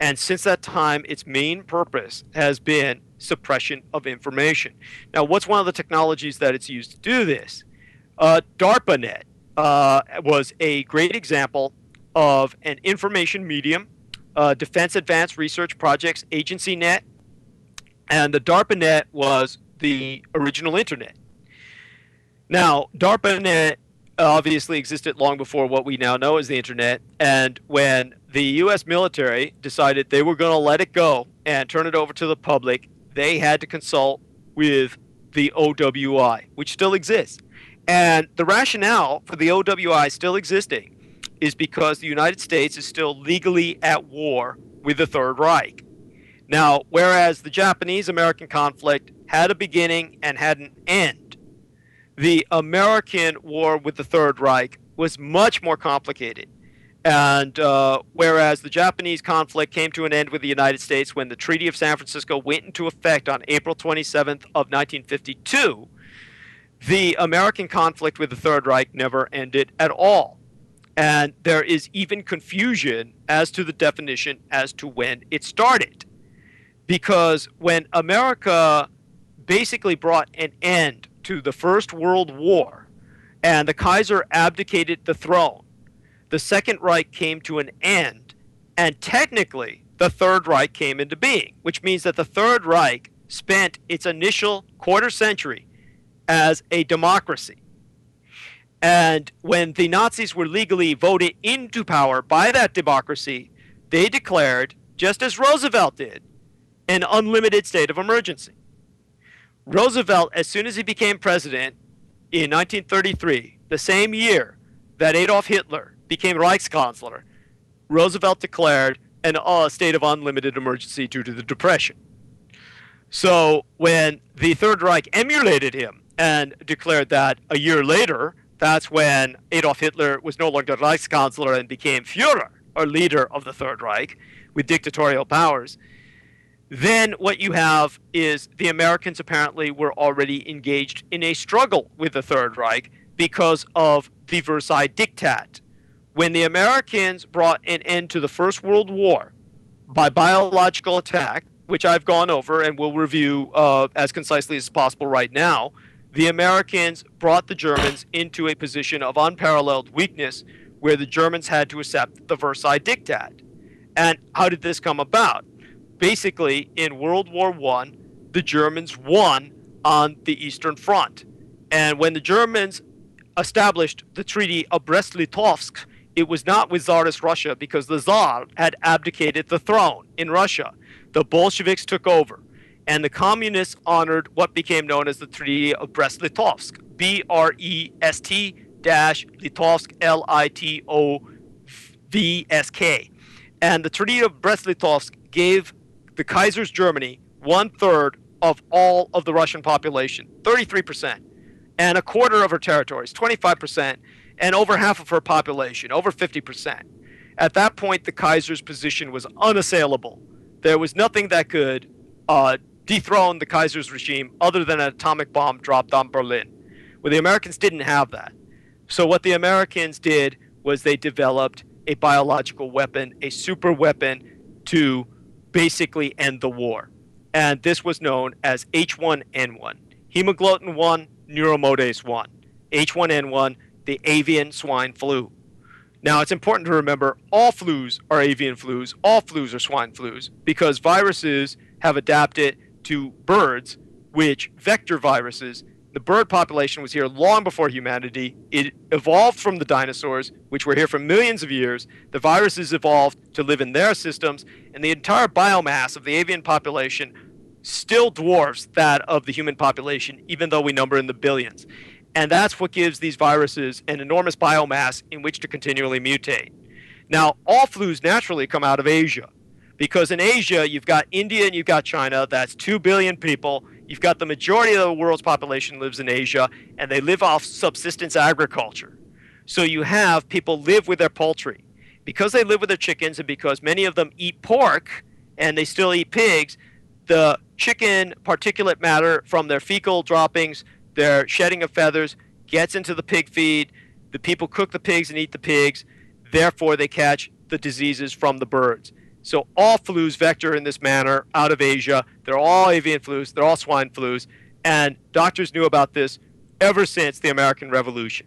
And since that time, its main purpose has been suppression of information. Now, what's one of the technologies that it's used to do this? DARPA-Net was a great example of an information medium. Defense Advanced Research Projects Agency Net, and the DARPA-Net was the original internet. Now, DARPA-Net obviously existed long before what we now know as the internet, and when the U.S. military decided they were going to let it go and turn it over to the public, they had to consult with the OWI, which still exists. And the rationale for the OWI still existing is because the United States is still legally at war with the Third Reich. Now, whereas the Japanese-American conflict had a beginning and had an end, the American war with the Third Reich was much more complicated. And whereas the Japanese conflict came to an end with the United States when the Treaty of San Francisco went into effect on April 27th of 1952, the American conflict with the Third Reich never ended at all. And there is even confusion as to the definition as to when it started. Because when America basically brought an end to the First World War and the Kaiser abdicated the throne, the Second Reich came to an end, and technically the Third Reich came into being, which means that the Third Reich spent its initial quarter century as a democracy. And when the Nazis were legally voted into power by that democracy, they declared, just as Roosevelt did, an unlimited state of emergency. Roosevelt, as soon as he became president in 1933, the same year that Adolf Hitler became Reichskanzler, Roosevelt declared a state of unlimited emergency due to the Depression. So when the Third Reich emulated him and declared that a year later, That's when Adolf Hitler was no longer Reichskanzler and became Führer, or leader of the Third Reich, with dictatorial powers. Then what you have is the Americans apparently were already engaged in a struggle with the Third Reich because of the Versailles Diktat. When the Americans brought an end to the First World War by biological attack, which I've gone over and will review as concisely as possible right now, the Americans brought the Germans into a position of unparalleled weakness where the Germans had to accept the Versailles Diktat. And how did this come about? Basically, in World War I, the Germans won on the Eastern Front. And when the Germans established the Treaty of Brest-Litovsk, it was not with Tsarist Russia because the Tsar had abdicated the throne in Russia. The Bolsheviks took over, and the communists honored what became known as the Treaty of Brest-Litovsk, Brest-Litovsk, Litovsk. And the Treaty of Brest-Litovsk gave the Kaiser's Germany 1/3 of all of the Russian population, 33%, and a quarter of her territories, 25%, and over half of her population, over 50%. At that point, the Kaiser's position was unassailable. There was nothing that could dethrone the Kaiser's regime other than an atomic bomb dropped on Berlin. Well, the Americans didn't have that. So what the Americans did was they developed a biological weapon, a super weapon, to basically end the war. And this was known as H1N1, hemoglobin 1, neuromodase 1, H1N1, the avian swine flu. Now, it's important to remember all flus are avian flus, all flus are swine flus, because viruses have adapted to birds, which vector viruses. The bird population was here long before humanity. It evolved from the dinosaurs, which were here for millions of years. The viruses evolved to live in their systems, and the entire biomass of the avian population still dwarfs that of the human population, even though we number in the billions. And that's what gives these viruses an enormous biomass in which to continually mutate. Now, all flus naturally come out of Asia, because in Asia, you've got India and you've got China. That's 2 billion people. You've got the majority of the world's population lives in Asia, and they live off subsistence agriculture. So you have people live with their poultry. Because they live with their chickens and because many of them eat pork and they still eat pigs, the chicken particulate matter from their fecal droppings, their shedding of feathers, gets into the pig feed. The people cook the pigs and eat the pigs. Therefore, they catch the diseases from the birds. So all flus vector in this manner out of Asia. They're all avian flus. They're all swine flus. And doctors knew about this ever since the American Revolution.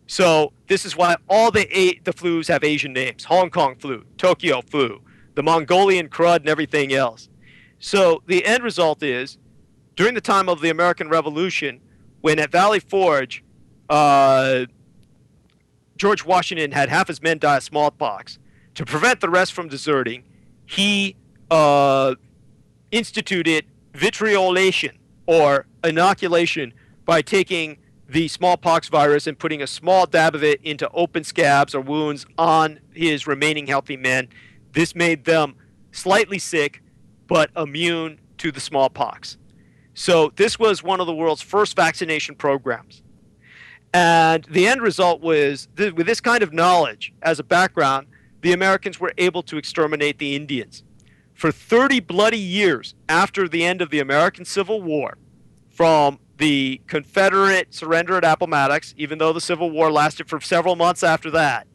So this is why all the flus have Asian names. Hong Kong flu, Tokyo flu, the Mongolian crud, and everything else. So the end result is, during the time of the American Revolution, when at Valley Forge, George Washington had half his men die of smallpox, to prevent the rest from deserting, he instituted vitriolation, or inoculation, by taking the smallpox virus and putting a small dab of it into open scabs or wounds on his remaining healthy men. This made them slightly sick, but immune to the smallpox. So this was one of the world's first vaccination programs. And the end result was, with this kind of knowledge as a background, the Americans were able to exterminate the Indians. For 30 bloody years after the end of the American Civil War, from the Confederate surrender at Appomattox, even though the Civil War lasted for several months after that,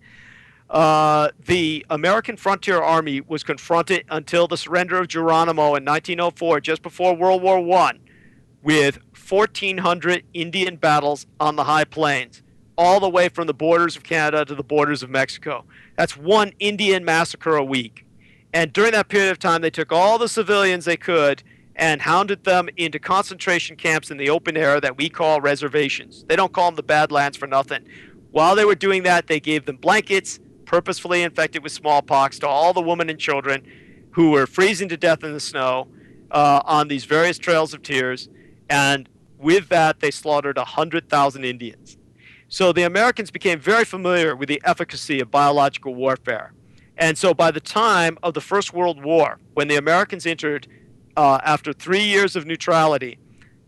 the American Frontier Army was confronted until the surrender of Geronimo in 1904, just before World War I, with 1,400 Indian battles on the high plains, all the way from the borders of Canada to the borders of Mexico. That's one Indian massacre a week. And during that period of time, they took all the civilians they could and hounded them into concentration camps in the open air that we call reservations. They don't call them the Badlands for nothing. While they were doing that, they gave them blankets, purposefully infected with smallpox, to all the women and children who were freezing to death in the snow on these various trails of tears. And with that, they slaughtered 100,000 Indians. So the Americans became very familiar with the efficacy of biological warfare. And so by the time of the First World War, when the Americans entered after 3 years of neutrality,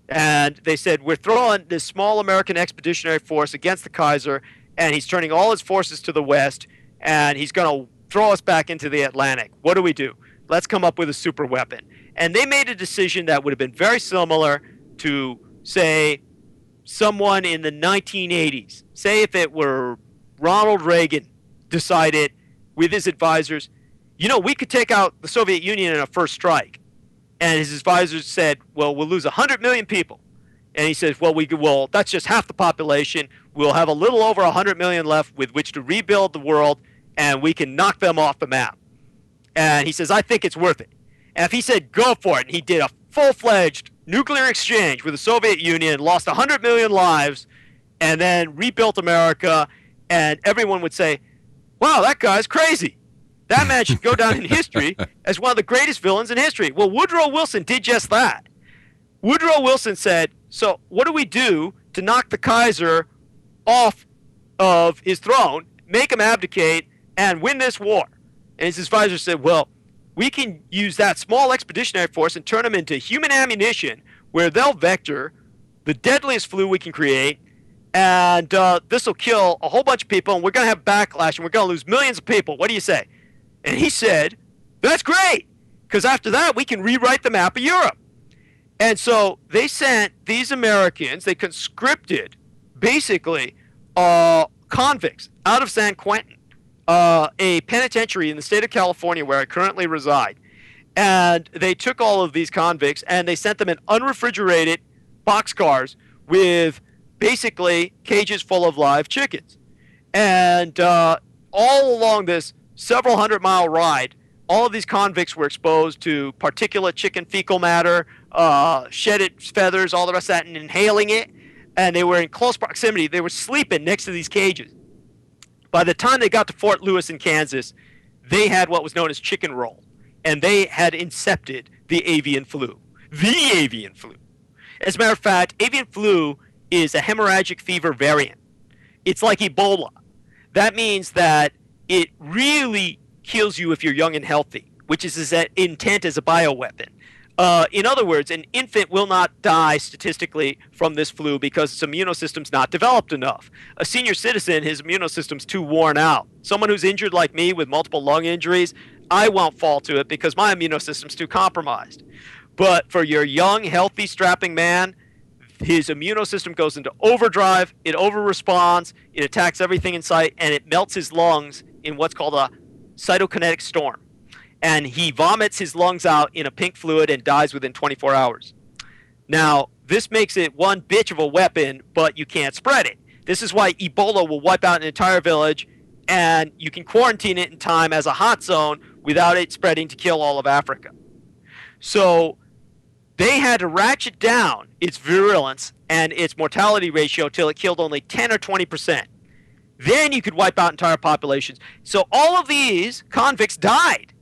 And they said, we're throwing this small American expeditionary force against the Kaiser, and he's turning all his forces to the west, and he's going to throw us back into the Atlantic. What do we do? Let's come up with a super weapon. And they made a decision that would have been very similar to, say, someone in the 1980s. Say if it were Ronald Reagan decided with his advisors, we could take out the Soviet Union in a first strike. And his advisors said, well, we'll lose 100 million people. And he says, well, that's just half the population. We'll have a little over 100 million left with which to rebuild the world, and we can knock them off the map. And he says, I think it's worth it. And if he said, go for it, and he did a full-fledged nuclear exchange with the Soviet Union, lost 100 million lives, and then rebuilt America, and everyone would say, wow, that guy's crazy. That man should go down in history as one of the greatest villains in history. Well, Woodrow Wilson did just that. Woodrow Wilson said, so what do we do to knock the Kaiser off of his throne, make him abdicate, and win this war? And his advisor said, well, we can use that small expeditionary force and turn them into human ammunition where they'll vector the deadliest flu we can create, and this will kill a whole bunch of people, and we're going to have backlash, and we're going to lose millions of people. What do you say? And he said, that's great, because after that, we can rewrite the map of Europe. And so they sent these Americans, they conscripted, basically, convicts out of San Quentin, a penitentiary in the state of California where I currently reside. And they took all of these convicts, and they sent them in unrefrigerated boxcars with basically cages full of live chickens. And all along this several 100-mile ride, all of these convicts were exposed to particulate chicken fecal matter, shedded feathers, all the rest of that, and inhaling it. And they were in close proximity. They were sleeping next to these cages. By the time they got to Fort Lewis in Kansas, they had what was known as chicken roll. And they had incepted the avian flu. The avian flu. As a matter of fact, avian flu is a hemorrhagic fever variant. It's like Ebola. That means that it really kills you if you're young and healthy, which is its intent as a bioweapon. In other words, an infant will not die statistically from this flu because its immune system's not developed enough. A senior citizen, his immune system's too worn out. Someone who's injured like me with multiple lung injuries, I won't fall to it because my immune system's too compromised. But for your young, healthy, strapping man, his immune system goes into overdrive, it over-responds, it attacks everything in sight, and it melts his lungs in what's called a cytokinetic storm. And he vomits his lungs out in a pink fluid and dies within 24 hours. Now, this makes it one bitch of a weapon, but you can't spread it. This is why Ebola will wipe out an entire village, and you can quarantine it in time as a hot zone without it spreading to kill all of Africa. So they had to ratchet down its virulence and its mortality ratio till it killed only 10 or 20%. Then you could wipe out entire populations. So all of these convicts died.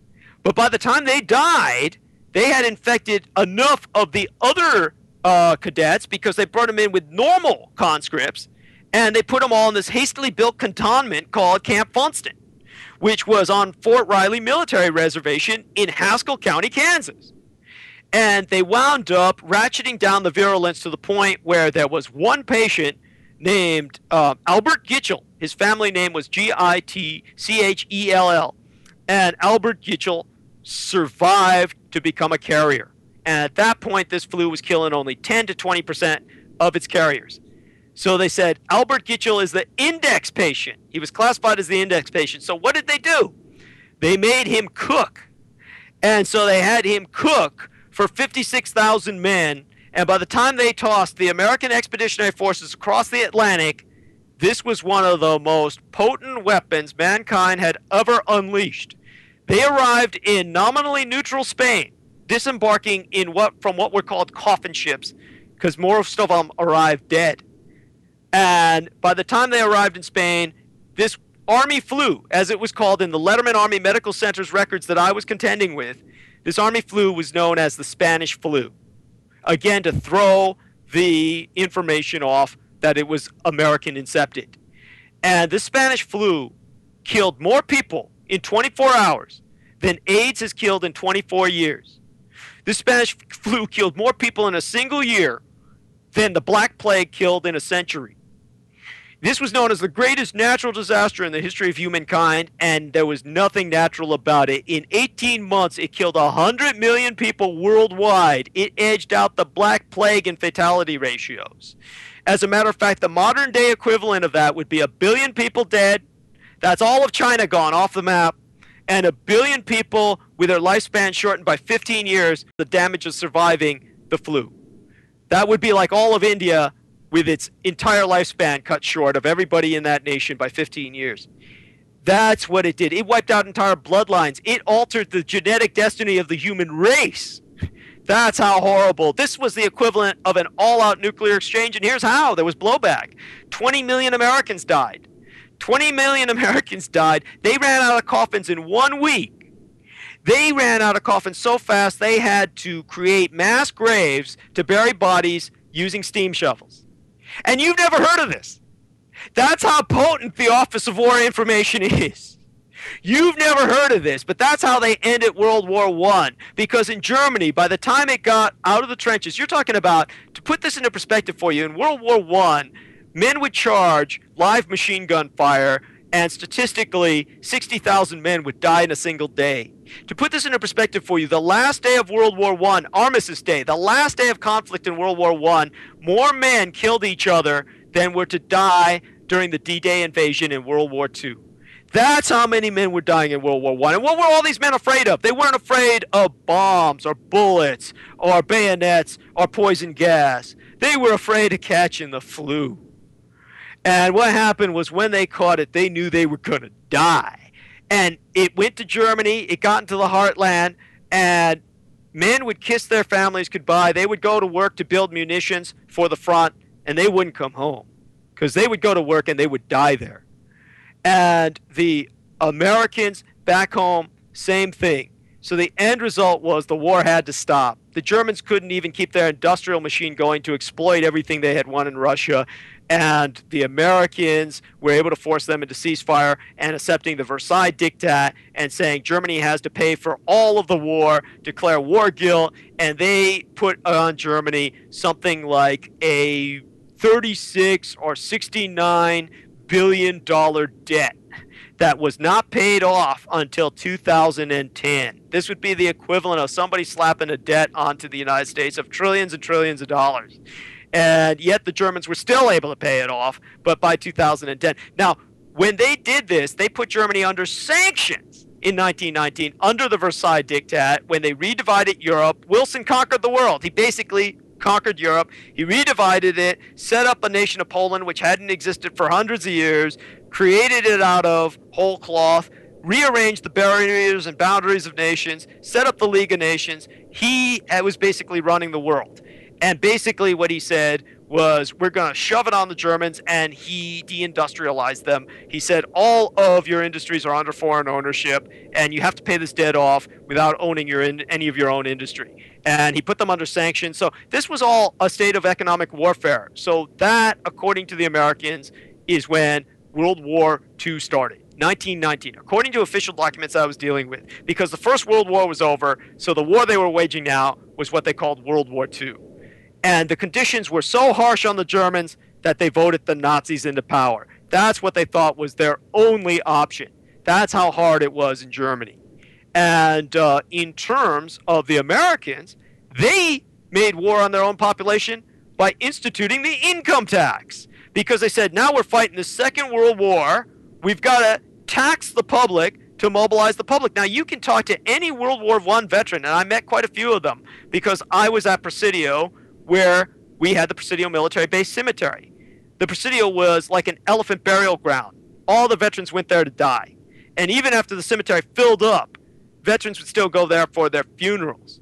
But by the time they died, they had infected enough of the other cadets because they brought them in with normal conscripts, and they put them all in this hastily built cantonment called Camp Funston, which was on Fort Riley Military Reservation in Haskell County, Kansas. And they wound up ratcheting down the virulence to the point where there was one patient named Albert Gitchell. His family name was Gitchell. And Albert Gitchell survived to become a carrier. And at that point, this flu was killing only 10 to 20% of its carriers. So they said, Albert Gitchell is the index patient. He was classified as the index patient. So what did they do? They made him cook. And so they had him cook for 56,000 men, and by the time they tossed the American expeditionary forces across the Atlantic, this was one of the most potent weapons mankind had ever unleashed. They arrived in nominally neutral Spain, disembarking in what were called coffin ships, because most of them arrived dead. And by the time they arrived in Spain, this army flu, as it was called in the Letterman Army Medical Center's records that I was contending with, this army flu was known as the Spanish flu. Again, to throw the information off that it was American incepted. And the Spanish flu killed more people in 24 hours than AIDS has killed in 24 years. The Spanish flu killed more people in a single year than the Black Plague killed in a century. This was known as the greatest natural disaster in the history of humankind, and there was nothing natural about it. In 18 months, it killed 100 million people worldwide. It edged out the Black Plague in fatality ratios. As a matter of fact, the modern-day equivalent of that would be 1 billion people dead. That's all of China gone off the map. And 1 billion people with their lifespan shortened by 15 years, the damage of surviving the flu. That would be like all of India with its entire lifespan cut short of everybody in that nation by 15 years. That's what it did. It wiped out entire bloodlines. It altered the genetic destiny of the human race. That's how horrible. This was the equivalent of an all-out nuclear exchange, and here's how. There was blowback. 20 million Americans died. 20 million Americans died. They ran out of coffins in 1 week. They ran out of coffins so fast they had to create mass graves to bury bodies using steam shovels. And you've never heard of this. That's how potent the Office of War Information is. You've never heard of this, but that's how they ended World War I. Because in Germany, by the time it got out of the trenches, you're talking about, to put this into perspective for you, in World War I, men would charge live machine gun fire, and statistically, 60,000 men would die in a single day. To put this into perspective for you, the last day of World War I, Armistice Day, the last day of conflict in World War I, more men killed each other than were to die during the D-Day invasion in World War II. That's how many men were dying in World War I. And what were all these men afraid of? They weren't afraid of bombs or bullets or bayonets or poison gas. They were afraid of catching the flu. And what happened was when they caught it, they knew they were going to die. And it went to Germany, it got into the heartland, and men would kiss their families goodbye. They would go to work to build munitions for the front, and they wouldn't come home because they would go to work and they would die there. And the Americans back home, same thing. So the end result was the war had to stop. The Germans couldn't even keep their industrial machine going to exploit everything they had won in Russia. And the Americans were able to force them into ceasefire and accepting the Versailles Diktat and saying Germany has to pay for all of the war, declare war guilt, and they put on Germany something like a 36 or 69 billion dollar debt that was not paid off until 2010. This would be the equivalent of somebody slapping a debt onto the United States of trillions and trillions of dollars. And yet the Germans were still able to pay it off, but by 2010. Now, when they did this, they put Germany under sanctions in 1919 under the Versailles Diktat. When they redivided Europe, Wilson conquered the world. He basically conquered Europe. He redivided it, set up a nation of Poland, which hadn't existed for hundreds of years, created it out of whole cloth, rearranged the barriers and boundaries of nations, set up the League of Nations. He was basically running the world. And basically what he said was, we're going to shove it on the Germans, and he deindustrialized them. He said, all of your industries are under foreign ownership, and you have to pay this debt off without owning any of your own industry. And he put them under sanctions. So this was all a state of economic warfare. So that, according to the Americans, is when World War II started. 1919, according to official documents I was dealing with, because the First World War was over, so the war they were waging now was what they called World War II. And the conditions were so harsh on the Germans that they voted the Nazis into power. That's what they thought was their only option. That's how hard it was in Germany. And in terms of the Americans, they made war on their own population by instituting the income tax. Because they said, now we're fighting the Second World War, we've got to tax the public to mobilize the public. Now, you can talk to any World War I veteran, and I met quite a few of them, because I was at Presidio, where we had the Presidio Military Base Cemetery. The Presidio was like an elephant burial ground. All the veterans went there to die. And even after the cemetery filled up, veterans would still go there for their funerals.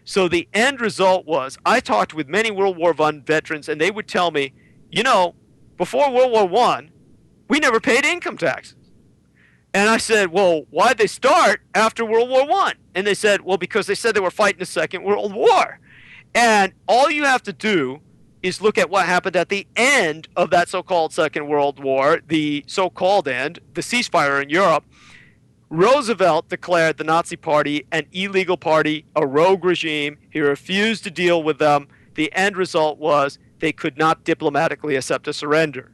So the end result was, I talked with many World War I veterans, and they would tell me, you know, before World War I, we never paid income taxes. And I said, well, why'd they start after World War I? And they said, well, because they said they were fighting the Second World War. And all you have to do is look at what happened at the end of that so-called Second World War, the so-called end, the ceasefire in Europe. Roosevelt declared the Nazi Party an illegal party, a rogue regime. He refused to deal with them. The end result was they could not diplomatically accept a surrender.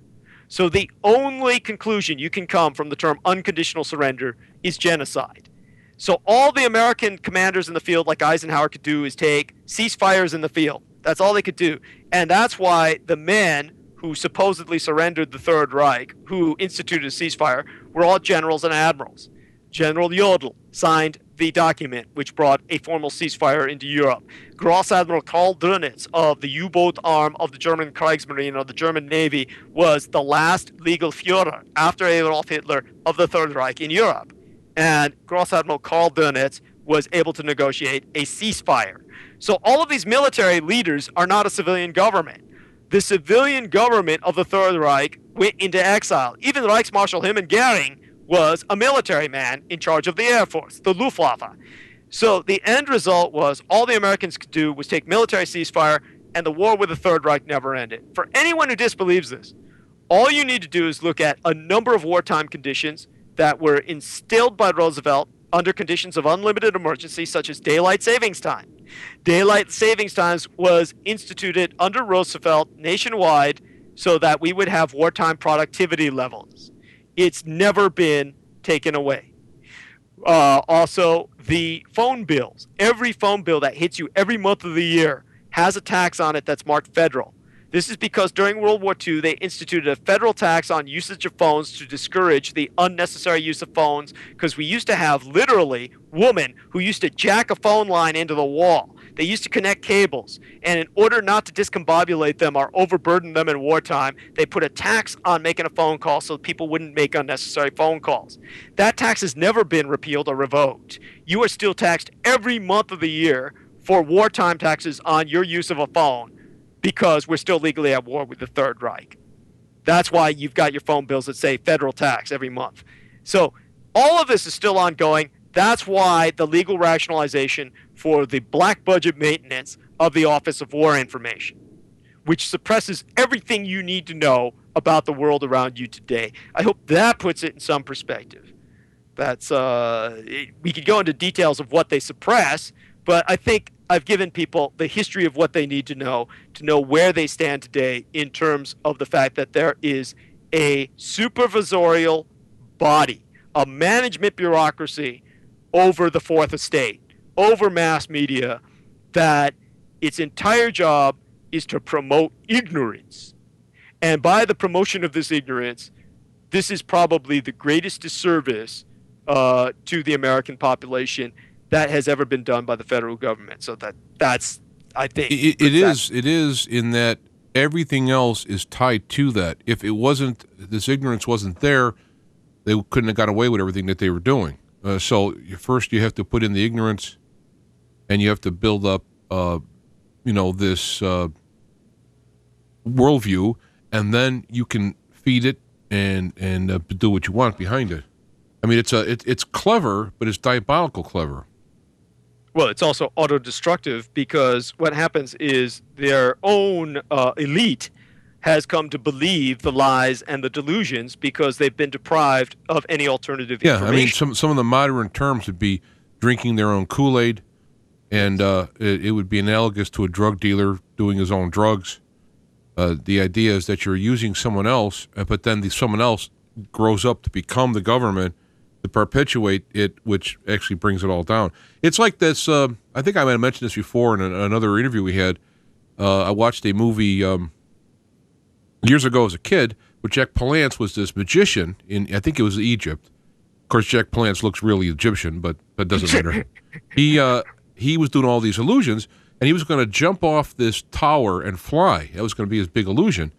So the only conclusion you can come from the term unconditional surrender is genocide. So all the American commanders in the field, like Eisenhower, could do is take ceasefires in the field. That's all they could do. And that's why the men who supposedly surrendered the Third Reich, who instituted a ceasefire, were all generals and admirals. General Jodl signed the document which brought a formal ceasefire into Europe. Gross Admiral Karl Dönitz of the U-boat arm of the German Kriegsmarine, or the German Navy, was the last legal Führer after Adolf Hitler of the Third Reich in Europe. And Gross Admiral Karl Dönitz was able to negotiate a ceasefire. So all of these military leaders are not a civilian government. The civilian government of the Third Reich went into exile. Even Reichsmarshal Hermann Goering was a military man in charge of the Air Force, the Luftwaffe. So the end result was all the Americans could do was take military ceasefire, and the war with the Third Reich never ended. For anyone who disbelieves this, all you need to do is look at a number of wartime conditions that were instilled by Roosevelt under conditions of unlimited emergency, such as daylight savings time. Daylight savings times was instituted under Roosevelt nationwide so that we would have wartime productivity levels. It's never been taken away. Also, the phone bills. Every phone bill that hits you every month of the year has a tax on it that's marked federal. This is because during World War II, they instituted a federal tax on usage of phones to discourage the unnecessary use of phones, because we used to have literally women who used to jack a phone line into the wall. They used to connect cables, and in order not to discombobulate them or overburden them in wartime, they put a tax on making a phone call so people wouldn't make unnecessary phone calls. That tax has never been repealed or revoked. You are still taxed every month of the year for wartime taxes on your use of a phone, because we're still legally at war with the Third Reich. That's why you've got your phone bills that say federal tax every month. So all of this is still ongoing. That's why the legal rationalization for the black budget maintenance of the Office of War Information, which suppresses everything you need to know about the world around you today. I hope that puts it in some perspective. That's we could go into details of what they suppress, but I think I've given people the history of what they need to know where they stand today in terms of the fact that there is a supervisorial body, a management bureaucracy over the Fourth Estate, over mass media, that its entire job is to promote ignorance. And by the promotion of this ignorance, this is probably the greatest disservice to the American population that has ever been done by the federal government. So that's I think it is in that everything else is tied to that. If it wasn't, this ignorance wasn't there, they couldn't have got away with everything that they were doing. So first you have to put in the ignorance, and you have to build up, this worldview, and then you can feed it and do what you want behind it. I mean, it's clever, but it's diabolical clever. Well, it's also autodestructive, because what happens is their own elite has come to believe the lies and the delusions because they've been deprived of any alternative information. I mean, some of the modern terms would be drinking their own Kool-Aid, and it would be analogous to a drug dealer doing his own drugs. The idea is that you're using someone else, but then someone else grows up to become the government, to perpetuate it, which actually brings it all down. It's like this, I think I might have mentioned this before in another interview we had. I watched a movie years ago as a kid, where Jack Palance was this magician in, I think it was Egypt. Of course, Jack Palance looks really Egyptian, but that doesn't matter. He was doing all these illusions, and he was going to jump off this tower and fly. That was going to be his big illusion.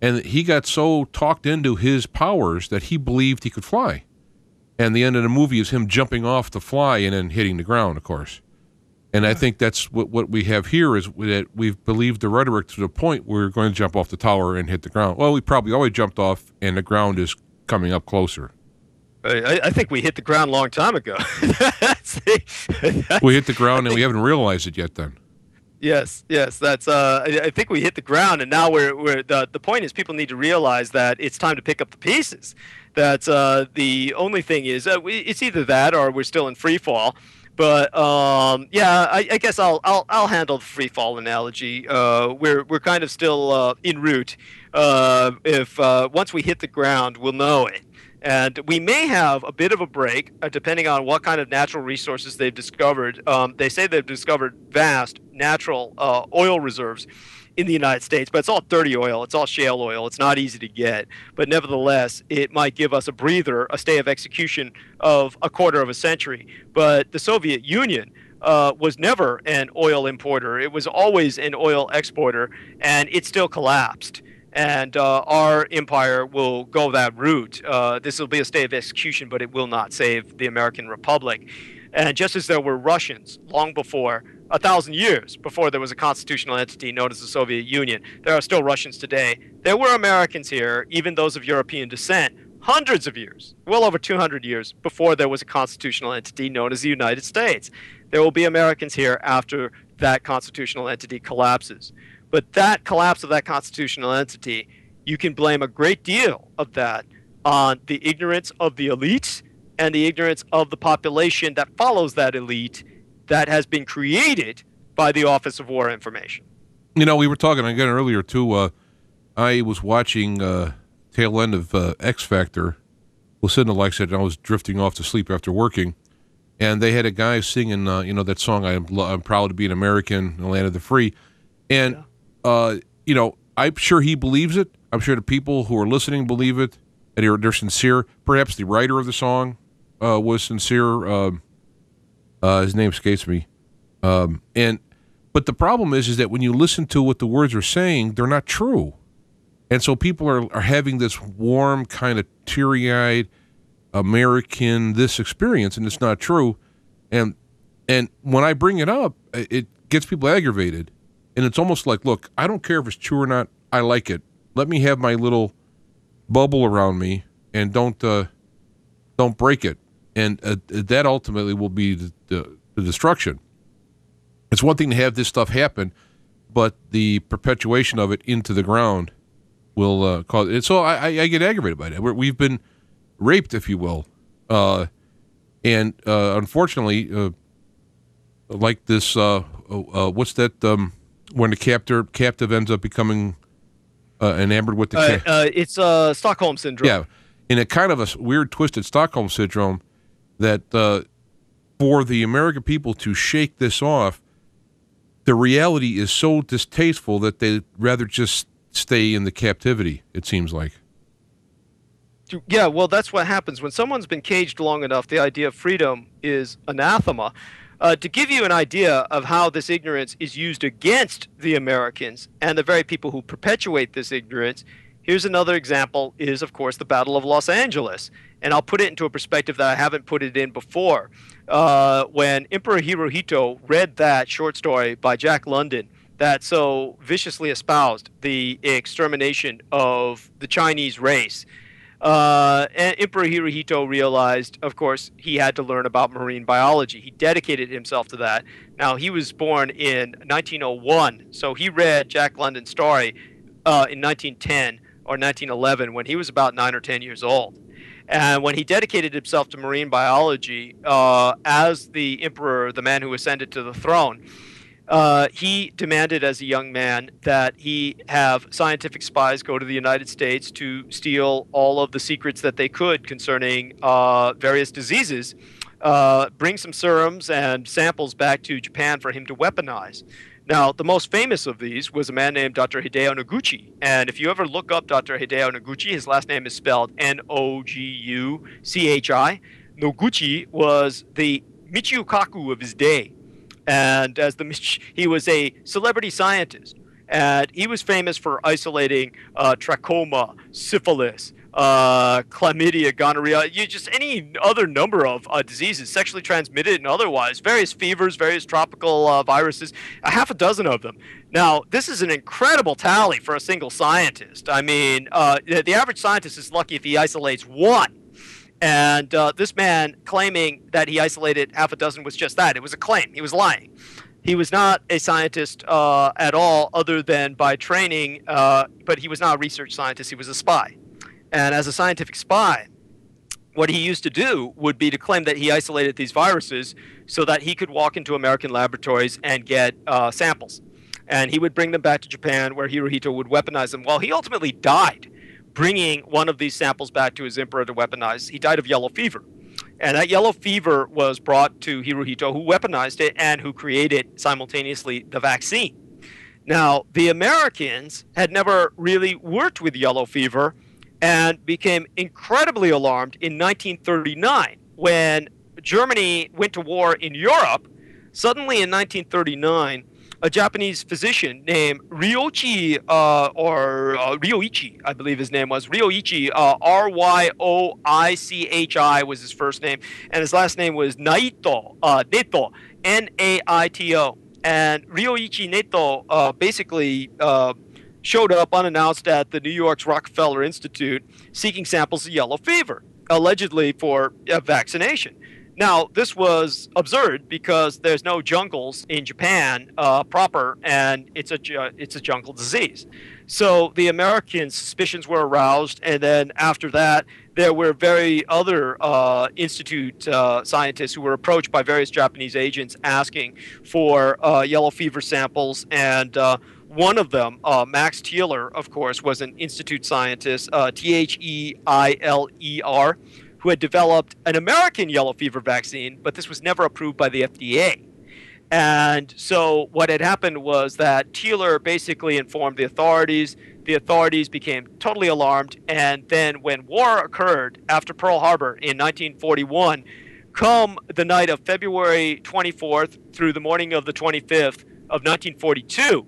And he got so talked into his powers that he believed he could fly. And the end of the movie is him jumping off to fly and then hitting the ground, of course. And I think that's what we have here, is that we've believed the rhetoric to the point where we're going to jump off the tower and hit the ground. Well, we probably always jumped off, and the ground is coming up closer. I think we hit the ground a long time ago. We hit the ground, and we haven't realized it yet then. Yes, that's. I think we hit the ground, and now the point is people need to realize that it's time to pick up the pieces. That the only thing is, it's either that or we're still in free fall. But yeah, I guess I'll handle the free fall analogy. We're kind of still en route. If once we hit the ground, we'll know it. And we may have a bit of a break, depending on what kind of natural resources they've discovered. They say they've discovered vast natural oil reserves in the United States, but it's all dirty oil. It's all shale oil. It's not easy to get. But nevertheless, it might give us a breather, a stay of execution of a quarter of a century. But the Soviet Union was never an oil importer. It was always an oil exporter, and it still collapsed. And our empire will go that route. This will be a stay of execution, but it will not save the American Republic. And just as there were Russians long before, 1,000 years before there was a constitutional entity known as the Soviet Union, there are still Russians today. There were Americans here, even those of European descent, hundreds of years, well over 200 years before there was a constitutional entity known as the United States. There will be Americans here after that constitutional entity collapses. But that collapse of that constitutional entity, you can blame a great deal of that on the ignorance of the elites and the ignorance of the population that follows that elite that has been created by the Office of War Information. You know, we were talking again earlier, too. I was watching tail end of X Factor. Was sitting, like I said, I was drifting off to sleep after working. And they had a guy singing, that song, I'm proud to be an American in the land of the free. And, I'm sure he believes it. I'm sure the people who are listening believe it. And they're sincere. Perhaps the writer of the song was sincere. His name escapes me. But the problem is that when you listen to what the words are saying, they're not true. And so people are having this warm, kind of teary-eyed American this experience, and it's not true. And when I bring it up, it gets people aggravated. And it's almost like, look, I don't care if it's true or not. I like it. Let me have my little bubble around me, and don't break it. And that ultimately will be the destruction. It's one thing to have this stuff happen, but the perpetuation of it into the ground will cause it. So I get aggravated by that. We've been raped, if you will. And unfortunately, like this, what's that, when the captive ends up becoming enamored with the it's Stockholm Syndrome. Yeah, in a kind of a weird, twisted Stockholm Syndrome that for the American people to shake this off, the reality is so distasteful that they'd rather just stay in the captivity, it seems like. Yeah, well, that's what happens. When someone's been caged long enough, the idea of freedom is anathema. To give you an idea of how this ignorance is used against the Americans and the very people who perpetuate this ignorance, here's another example is, of course, the Battle of Los Angeles. And I'll put it into a perspective that I haven't put it in before. When Emperor Hirohito read that short story by Jack London that so viciously espoused the extermination of the Chinese race, and Emperor Hirohito realized, of course, he had to learn about marine biology. He dedicated himself to that. Now, he was born in 1901, so he read Jack London's story in 1910 or 1911 when he was about 9 or 10 years old. And when he dedicated himself to marine biology, as the emperor, the man who ascended to the throne, he demanded as a young man that he have scientific spies go to the United States to steal all of the secrets that they could concerning various diseases, bring some serums and samples back to Japan for him to weaponize. Now, the most famous of these was a man named Dr. Hideo Noguchi. And if you ever look up Dr. Hideo Noguchi, his last name is spelled Noguchi. Noguchi was the Michio Kaku of his day. And he was a celebrity scientist. And he was famous for isolating trachoma, syphilis, chlamydia, gonorrhea, just any other number of diseases, sexually transmitted and otherwise, various fevers, various tropical viruses, a half a dozen of them. Now, this is an incredible tally for a single scientist. I mean, the average scientist is lucky if he isolates one. And this man claiming that he isolated half a dozen was just that. It was a claim. He was lying. He was not a scientist at all other than by training, but he was not a research scientist. He was a spy. And as a scientific spy, what he used to do would be to claim that he isolated these viruses so that he could walk into American laboratories and get samples. And he would bring them back to Japan, where Hirohito would weaponize them. Well, he ultimately died bringing one of these samples back to his emperor to weaponize. He died of yellow fever. And that yellow fever was brought to Hirohito, who weaponized it and who created simultaneously the vaccine. Now, the Americans had never really worked with yellow fever and became incredibly alarmed in 1939 when Germany went to war in Europe. Suddenly in 1939, a Japanese physician named Ryoichi, Ryoichi, I believe his name was, Ryoichi, Ryoichi was his first name, and his last name was Naito, Naito. And Ryoichi Naito basically showed up unannounced at the New York's Rockefeller Institute seeking samples of yellow fever, allegedly for vaccination. Now, this was absurd because there's no jungles in Japan proper, and it's a jungle disease. So the American suspicions were aroused, and then after that, there were very other institute scientists who were approached by various Japanese agents asking for yellow fever samples, and one of them, Max Thieler, of course, was an institute scientist, Theiler, who had developed an American yellow fever vaccine, but this was never approved by the FDA. And so what had happened was that Thieler basically informed the authorities. The authorities became totally alarmed. And then when war occurred after Pearl Harbor in 1941, come the night of February 24th through the morning of the 25th of 1942,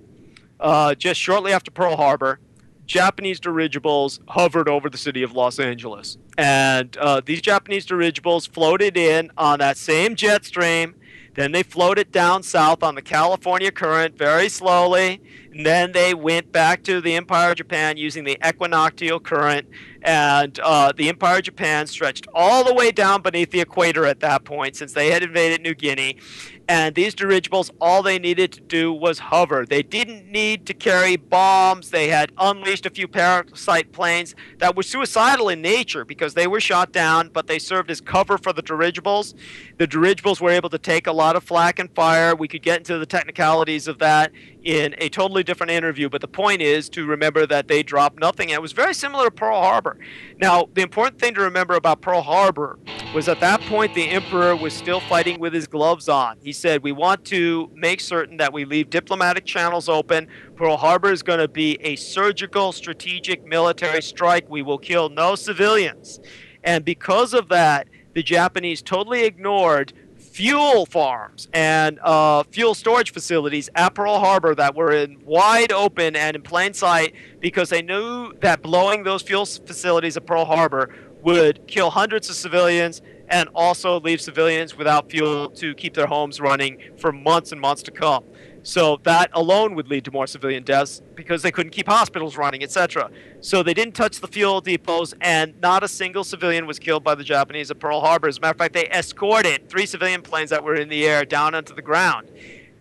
just shortly after Pearl Harbor, Japanese dirigibles hovered over the city of Los Angeles. And these Japanese dirigibles floated in on that same jet stream. Then they floated down south on the California current very slowly. And then they went back to the Empire of Japan using the equinoctial current. And the Empire of Japan stretched all the way down beneath the equator at that point, since they had invaded New Guinea. And these dirigibles, all they needed to do was hover. They didn't need to carry bombs. They had unleashed a few parasite planes that were suicidal in nature because they were shot down, but they served as cover for the dirigibles. The dirigibles were able to take a lot of flak and fire. We could get into the technicalities of that in a totally different interview, but the point is to remember that they dropped nothing. And it was very similar to Pearl Harbor. Now, the important thing to remember about Pearl Harbor was at that point the emperor was still fighting with his gloves on. He said, we want to make certain that we leave diplomatic channels open. Pearl Harbor is going to be a surgical, strategic military strike. We will kill no civilians. And because of that, the Japanese totally ignored fuel farms and fuel storage facilities at Pearl Harbor that were in wide open and in plain sight, because they knew that blowing those fuel facilities at Pearl Harbor would kill hundreds of civilians and also leave civilians without fuel to keep their homes running for months and months to come. So that alone would lead to more civilian deaths because they couldn't keep hospitals running, etc. So they didn't touch the fuel depots, and not a single civilian was killed by the Japanese at Pearl Harbor. As a matter of fact, they escorted 3 civilian planes that were in the air down onto the ground.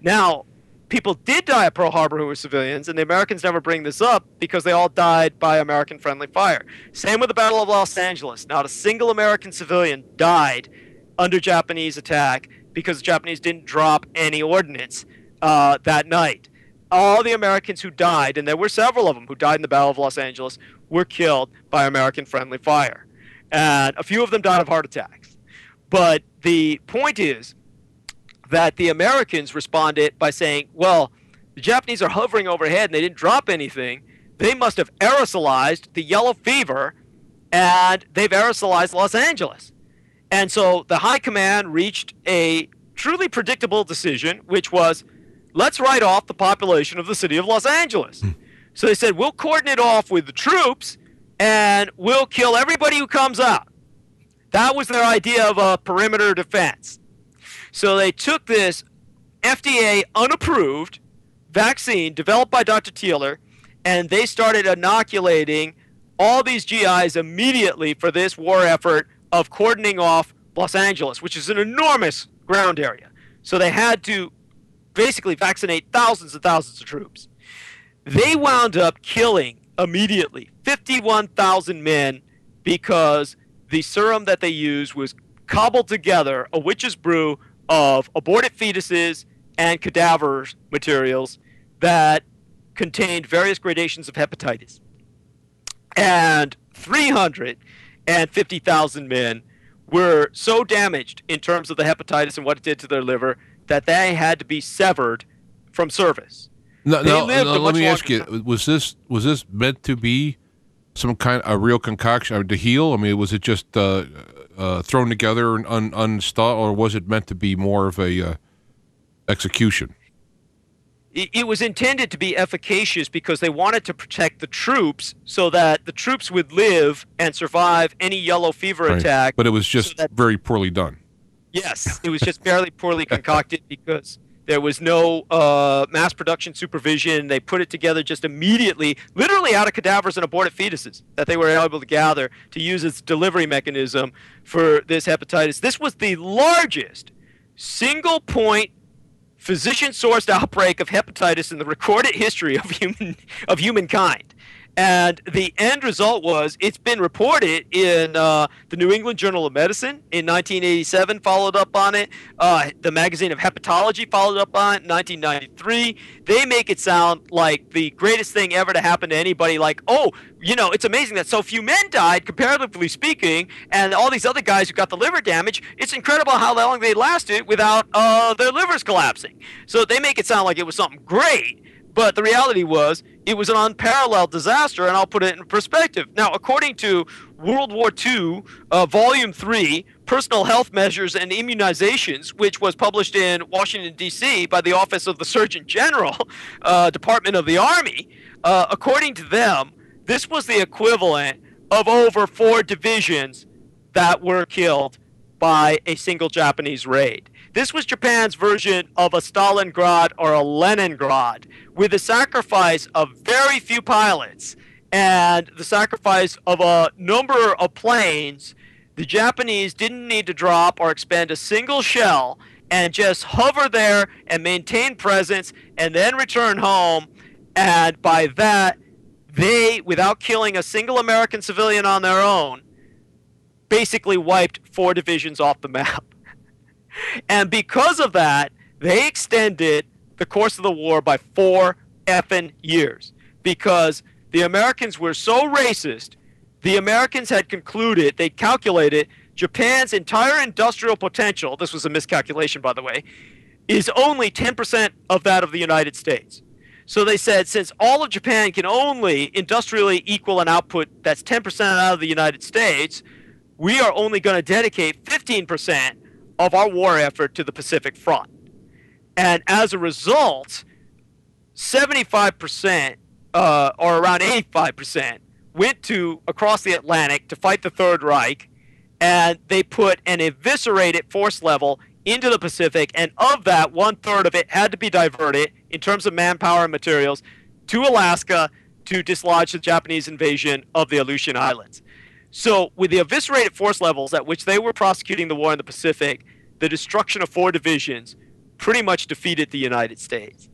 Now, people did die at Pearl Harbor who were civilians, and the Americans never bring this up because they all died by American-friendly fire. Same with the Battle of Los Angeles. Not a single American civilian died under Japanese attack because the Japanese didn't drop any ordnance that night. All the Americans who died, and there were several of them who died in the Battle of Los Angeles, were killed by American-friendly fire. And a few of them died of heart attacks. But the point is that the Americans responded by saying, well, the Japanese are hovering overhead and they didn't drop anything. They must have aerosolized the yellow fever, and they've aerosolized Los Angeles. And so the high command reached a truly predictable decision, which was, let's write off the population of the city of Los Angeles. So they said, we'll cordon it off with the troops, and we'll kill everybody who comes out. That was their idea of a perimeter defense. So they took this FDA unapproved vaccine developed by Dr. Thieler, and they started inoculating all these GIs immediately for this war effort of cordoning off Los Angeles, which is an enormous ground area. So they had to basically vaccinate thousands and thousands of troops. They wound up killing immediately 51,000 men because the serum that they used was cobbled together, a witch's brew of aborted fetuses and cadaver materials that contained various gradations of hepatitis. And 350,000 men were so damaged in terms of the hepatitis and what it did to their liver that they had to be severed from service. Let me ask you: was this meant to be some kind of a real concoction to heal? I mean, was it just thrown together and uninstalled, or was it meant to be more of a execution? It was intended to be efficacious because they wanted to protect the troops so that the troops would live and survive any yellow fever attack. But it was just very poorly done. Yes, it was just barely poorly concocted because there was no mass production supervision. They put it together just immediately, literally out of cadavers and aborted fetuses that they were able to gather to use as delivery mechanism for this hepatitis. This was the largest single-point physician-sourced outbreak of hepatitis in the recorded history of humankind. And the end result was, it's been reported in the New England Journal of Medicine in 1987, followed up on it. The magazine of Hepatology followed up on it in 1993. They make it sound like the greatest thing ever to happen to anybody. Like, oh, you know, it's amazing that so few men died, comparatively speaking, and all these other guys who got the liver damage, it's incredible how long they lasted without their livers collapsing. So they make it sound like it was something great. But the reality was, it was an unparalleled disaster, and I'll put it in perspective. Now, according to World War II, Volume 3, Personal Health Measures and Immunizations, which was published in Washington, D.C. by the Office of the Surgeon General, Department of the Army, according to them, this was the equivalent of over 4 divisions that were killed by a single Japanese raid. This was Japan's version of a Stalingrad or a Leningrad, with the sacrifice of very few pilots and the sacrifice of a number of planes. The Japanese didn't need to drop or expend a single shell and just hover there and maintain presence and then return home. And by that, they, without killing a single American civilian on their own, basically wiped 4 divisions off the map. And because of that, they extended the course of the war by 4 effing years. Because the Americans were so racist, the Americans had concluded, they calculated, Japan's entire industrial potential, this was a miscalculation by the way, is only 10% of that of the United States. So they said, since all of Japan can only industrially equal an output that's 10% out of the United States, we are only going to dedicate 15% of our war effort to the Pacific Front. And as a result, 75%, or around 85%, went to across the Atlantic to fight the Third Reich, and they put an eviscerated force level into the Pacific, and of that, 1/3 of it had to be diverted, in terms of manpower and materials, to Alaska to dislodge the Japanese invasion of the Aleutian Islands. So with the eviscerated force levels at which they were prosecuting the war in the Pacific, the destruction of 4 divisions pretty much defeated the United States.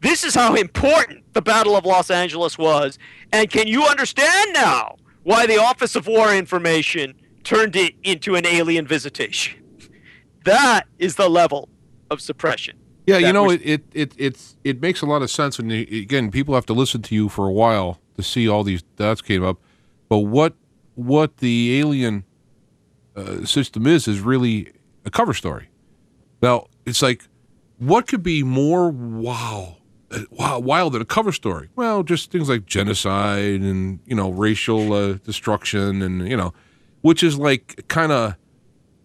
This is how important the Battle of Los Angeles was. And can you understand now why the Office of War Information turned it into an alien visitation? That is the level of suppression. Yeah, you know, it makes a lot of sense. And again, people have to listen to you for a while to see all these dots came up. But what the alien system is really a cover story. Now, it's like, what could be more wild than a cover story? Well, just things like genocide and, you know, racial destruction and, you know, which is like kind of,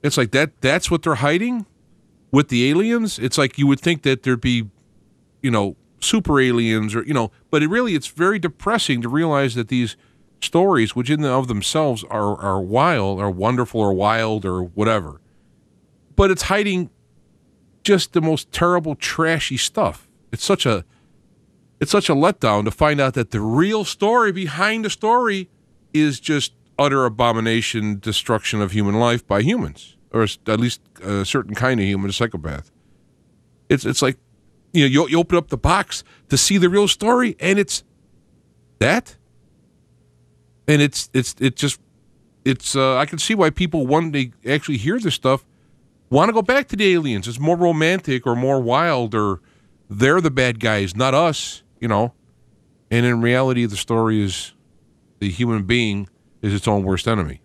it's like that's what they're hiding with the aliens. It's like you would think that there'd be, you know, super aliens or, you know, but it's very depressing to realize that these stories, which in and of themselves are wild, or wonderful, or wild, or whatever, but it's hiding just the most terrible, trashy stuff. It's such a letdown to find out that the real story behind the story is just utter abomination, destruction of human life by humans, or at least a certain kind of human, a psychopath. It's like, you know, you open up the box to see the real story, and it's that. And it's it's I can see why people, when they actually hear this stuff, want to go back to the aliens. It's more romantic or more wild, or they're the bad guys, not us, And in reality, the story is the human being is its own worst enemy.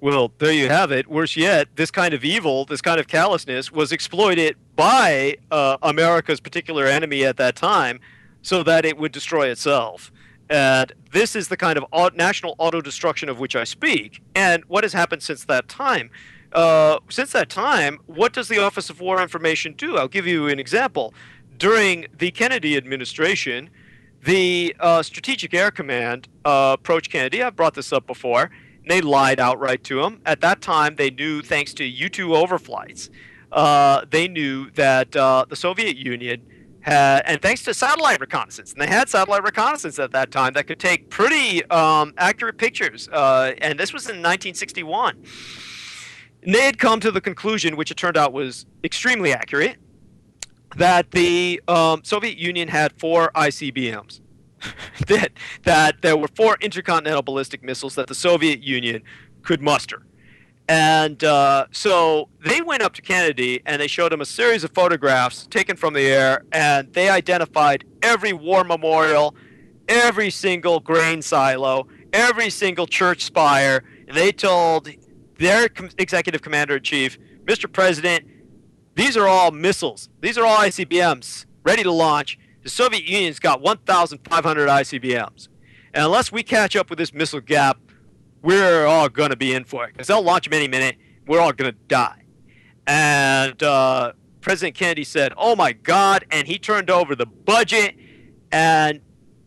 Well, there you have it. Worse yet, this kind of evil, this kind of callousness was exploited by America's particular enemy at that time so that it would destroy itself. And this is the kind of national auto-destruction of which I speak. And what has happened since that time? What does the Office of War Information do? I'll give you an example. During the Kennedy administration, the Strategic Air Command approached Kennedy. I've brought this up before. They lied outright to him. At that time, they knew, thanks to U-2 overflights, they knew that the Soviet Union had, and thanks to satellite reconnaissance, and they had satellite reconnaissance at that time that could take pretty accurate pictures, and this was in 1961. And they had come to the conclusion, which it turned out was extremely accurate, that the Soviet Union had 4 ICBMs. that there were 4 intercontinental ballistic missiles that the Soviet Union could muster. And so they went up to Kennedy and they showed him a series of photographs taken from the air, and they identified every war memorial, every single grain silo, every single church spire. And they told their executive commander-in-chief, Mr. President, these are all missiles. These are all ICBMs ready to launch. The Soviet Union's got 1,500 ICBMs. And unless we catch up with this missile gap, we're all going to be in for it. Because they'll launch them any minute. We're all going to die. And President Kennedy said, oh, my God. And he turned over the budget. And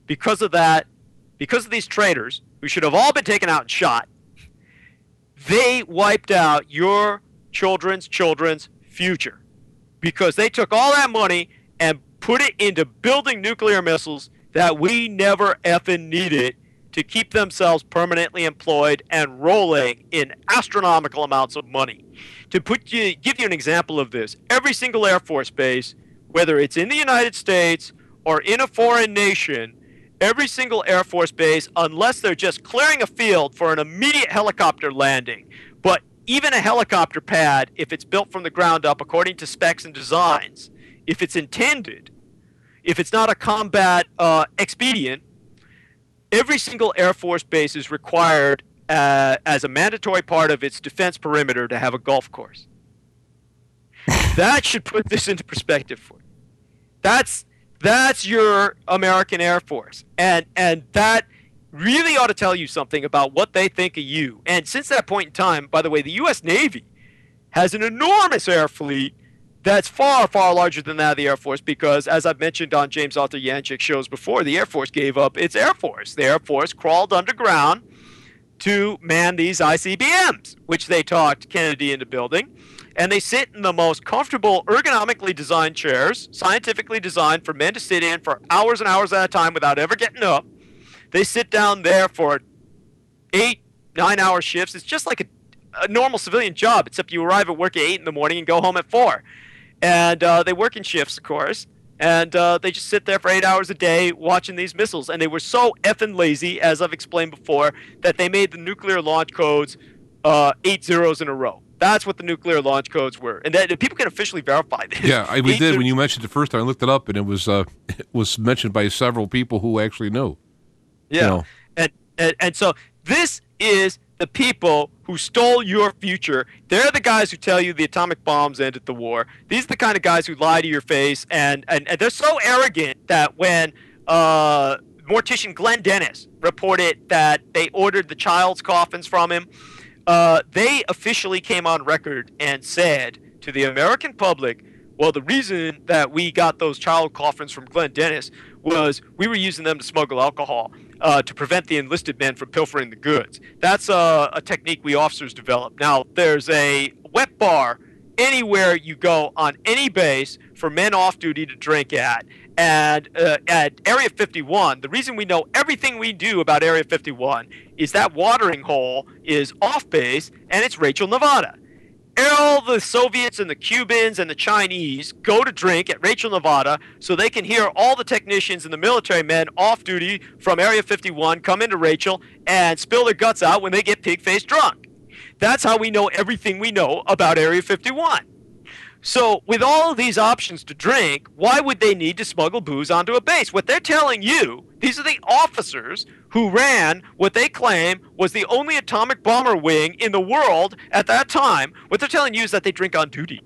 because of that, because of these traitors, who should have all been taken out and shot, they wiped out your children's future. Because they took all that money and put it into building nuclear missiles that we never effing needed to keep themselves permanently employed and rolling in astronomical amounts of money. To give you an example of this, every single Air Force base, whether it's in the United States or in a foreign nation, every single Air Force base, unless they're just clearing a field for an immediate helicopter landing, but even a helicopter pad, if it's built from the ground up according to specs and designs, if it's intended, if it's not a combat expedient, every single Air Force base is required as a mandatory part of its defense perimeter to have a golf course. That should put this into perspective for you. That's your American Air Force. And that really ought to tell you something about what they think of you. And since that point in time, by the way, the U.S. Navy has an enormous air fleet that's far, far larger than that of the Air Force because, as I've mentioned on James Arthur Jancik shows before, the Air Force gave up its Air Force. The Air Force crawled underground to man these ICBMs, which they talked Kennedy into building. And they sit in the most comfortable, ergonomically designed chairs, scientifically designed for men to sit in for hours and hours at a time without ever getting up. They sit down there for 8, 9-hour shifts. It's just like a normal civilian job, except you arrive at work at 8 in the morning and go home at 4. And they work in shifts, of course, and they just sit there for 8 hours a day watching these missiles. And they were so effing lazy, as I've explained before, that they made the nuclear launch codes 8 zeros in a row. That's what the nuclear launch codes were. And that, people can officially verify this. Yeah, we did. When you mentioned it the first time, I looked it up, and it was mentioned by several people who actually knew. Yeah, and so this is the people who stole your future. They're the guys who tell you the atomic bombs ended the war. These are the kind of guys who lie to your face, and they're so arrogant that when mortician Glenn Dennis reported that they ordered the child's coffins from him, they officially came on record and said to the American public, well, the reason that we got those child coffins from Glenn Dennis was we were using them to smuggle alcohol to prevent the enlisted men from pilfering the goods. That's a technique we officers developed. Now, there's a wet bar anywhere you go on any base for men off duty to drink at. And at Area 51, the reason we know everything we do about Area 51 is that watering hole is off base, and it's Rachel, Nevada. all the Soviets and the Cubans and the Chinese go to drink at Rachel, Nevada, so they can hear all the technicians and the military men off duty from Area 51 come into Rachel and spill their guts out when they get pig-faced drunk. That's how we know everything we know about Area 51. So with all of these options to drink, why would they need to smuggle booze onto a base? What they're telling you, these are the officers who ran what they claim was the only atomic bomber wing in the world at that time. What they're telling you is that they drink on duty.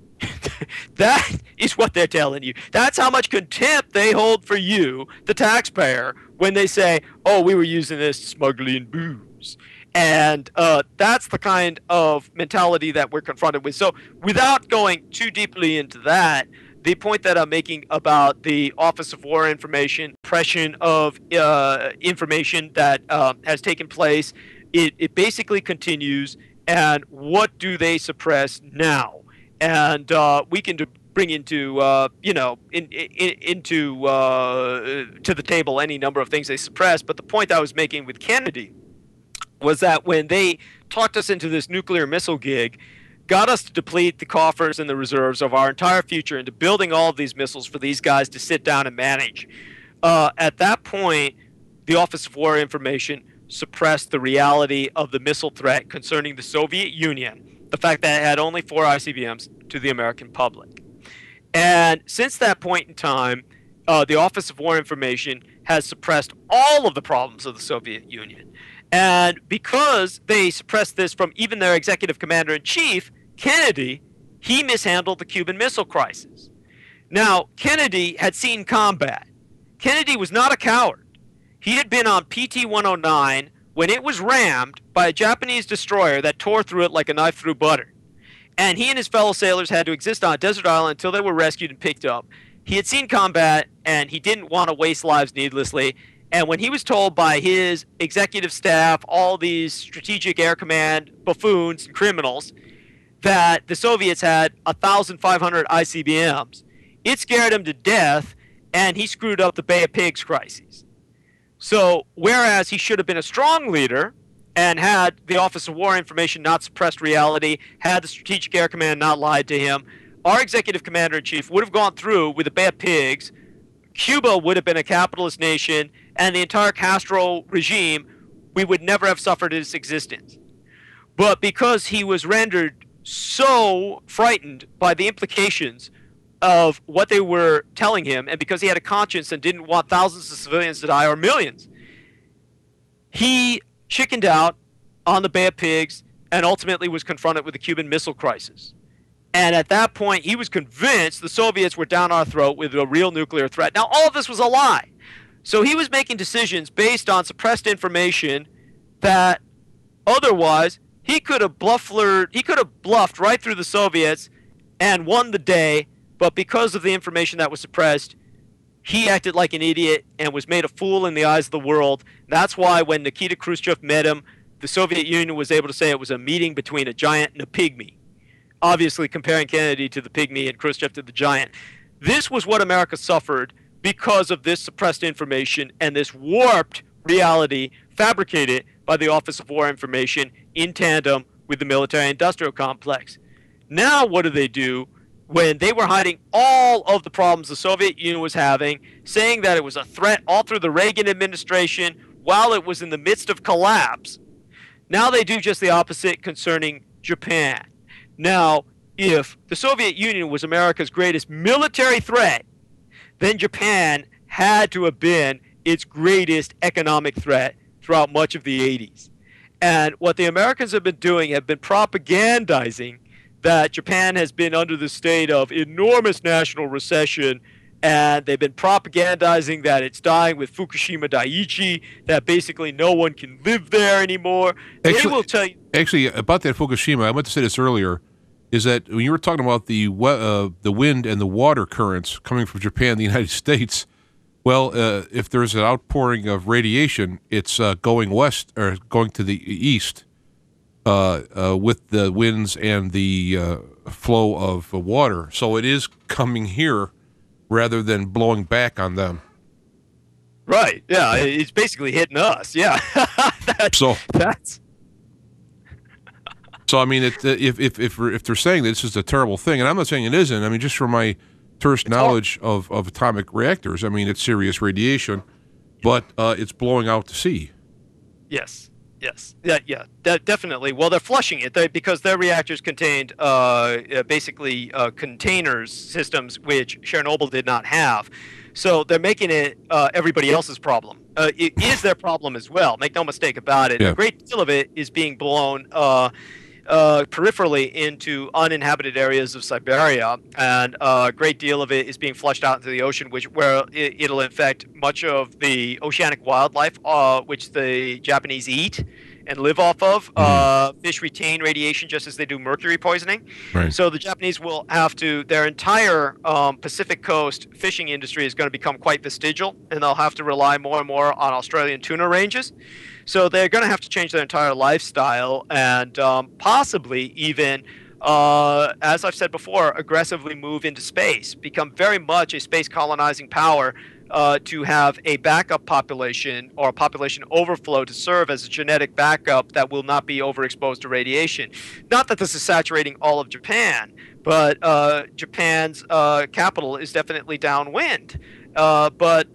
That is what they're telling you. That's how much contempt they hold for you, the taxpayer, when they say, oh, we were using this to smuggle in booze. And that's the kind of mentality that we're confronted with. So without going too deeply into that, the point that I'm making about the Office of War Information, suppression of information that has taken place, it basically continues. And what do they suppress now? And we can bring into into to the table any number of things they suppress. But the point I was making with Kennedy was that when they talked us into this nuclear missile gig, got us to deplete the coffers and the reserves of our entire future into building all of these missiles for these guys to sit down and manage. At that point, the Office of War Information suppressed the reality of the missile threat concerning the Soviet Union, the fact that it had only 4 ICBMs, to the American public. And since that point in time, the Office of War Information has suppressed all of the problems of the Soviet Union. And because they suppressed this from even their executive commander-in-chief, Kennedy, he mishandled the Cuban Missile Crisis. Now, Kennedy had seen combat. Kennedy was not a coward. He had been on PT-109 when it was rammed by a Japanese destroyer that tore through it like a knife through butter. And he and his fellow sailors had to exist on a desert island until they were rescued and picked up. He had seen combat, and he didn't want to waste lives needlessly. And when he was told by his executive staff, all these strategic air command buffoons and criminals, that the Soviets had 1,500 ICBMs, it scared him to death, and he screwed up the Bay of Pigs crisis. So, whereas he should have been a strong leader, and had the Office of War Information not suppressed reality, had the Strategic Air Command not lied to him, our executive commander-in-chief would have gone through with the Bay of Pigs, Cuba would have been a capitalist nation, and the entire Castro regime, we would never have suffered its existence. But because he was rendered so frightened by the implications of what they were telling him, and because he had a conscience and didn't want thousands of civilians to die, or millions, he chickened out on the Bay of Pigs and ultimately was confronted with the Cuban Missile Crisis. And at that point, he was convinced the Soviets were down our throat with a real nuclear threat. Now, all of this was a lie. So he was making decisions based on suppressed information that otherwise he could have bluffed right through the Soviets and won the day. But because of the information that was suppressed, he acted like an idiot and was made a fool in the eyes of the world. That's why when Nikita Khrushchev met him, the Soviet Union was able to say it was a meeting between a giant and a pygmy. Obviously comparing Kennedy to the pygmy and Khrushchev to the giant. This was what America suffered because of this suppressed information and this warped reality fabricated by the Office of War Information in tandem with the military-industrial complex. Now what do? When they were hiding all of the problems the Soviet Union was having, saying that it was a threat all through the Reagan administration while it was in the midst of collapse, now they do just the opposite concerning Japan. Now, if the Soviet Union was America's greatest military threat, then Japan had to have been its greatest economic threat throughout much of the 80s. And what the Americans have been doing have been propagandizing that Japan has been under the state of enormous national recession, and they've been propagandizing that it's dying with Fukushima Daiichi, that basically no one can live there anymore. They will tell you. Actually, about that Fukushima, I meant to say this earlier, is that when you were talking about the wind and the water currents coming from Japan and the United States, well, if there's an outpouring of radiation, it's going west or going to the east with the winds and the flow of water. So it is coming here rather than blowing back on them. Right. Yeah. It's basically hitting us. Yeah. That's So I mean, if they're saying that this is a terrible thing, and I'm not saying it isn't. I mean, just from my terse knowledge of atomic reactors, I mean, it's serious radiation, but it's blowing out to sea. Yes. Definitely. Well, they're flushing it because their reactors contained basically containers systems which Chernobyl did not have. So they're making it everybody else's problem. It is their problem as well. Make no mistake about it. Yeah. A great deal of it is being blown peripherally into uninhabited areas of Siberia, and a great deal of it is being flushed out into the ocean, where it'll infect much of the oceanic wildlife, which the Japanese eat and live off of. Fish retain radiation just as they do mercury poisoning. Right. So the Japanese will have to, their entire Pacific coast fishing industry is going to become quite vestigial, and they'll have to rely more and more on Australian tuna ranges. So they're going to have to change their entire lifestyle and possibly even, as I've said before, aggressively move into space, become very much a space colonizing power to have a backup population or a population overflow to serve as a genetic backup that will not be overexposed to radiation. Not that this is saturating all of Japan, but Japan's capital is definitely downwind. But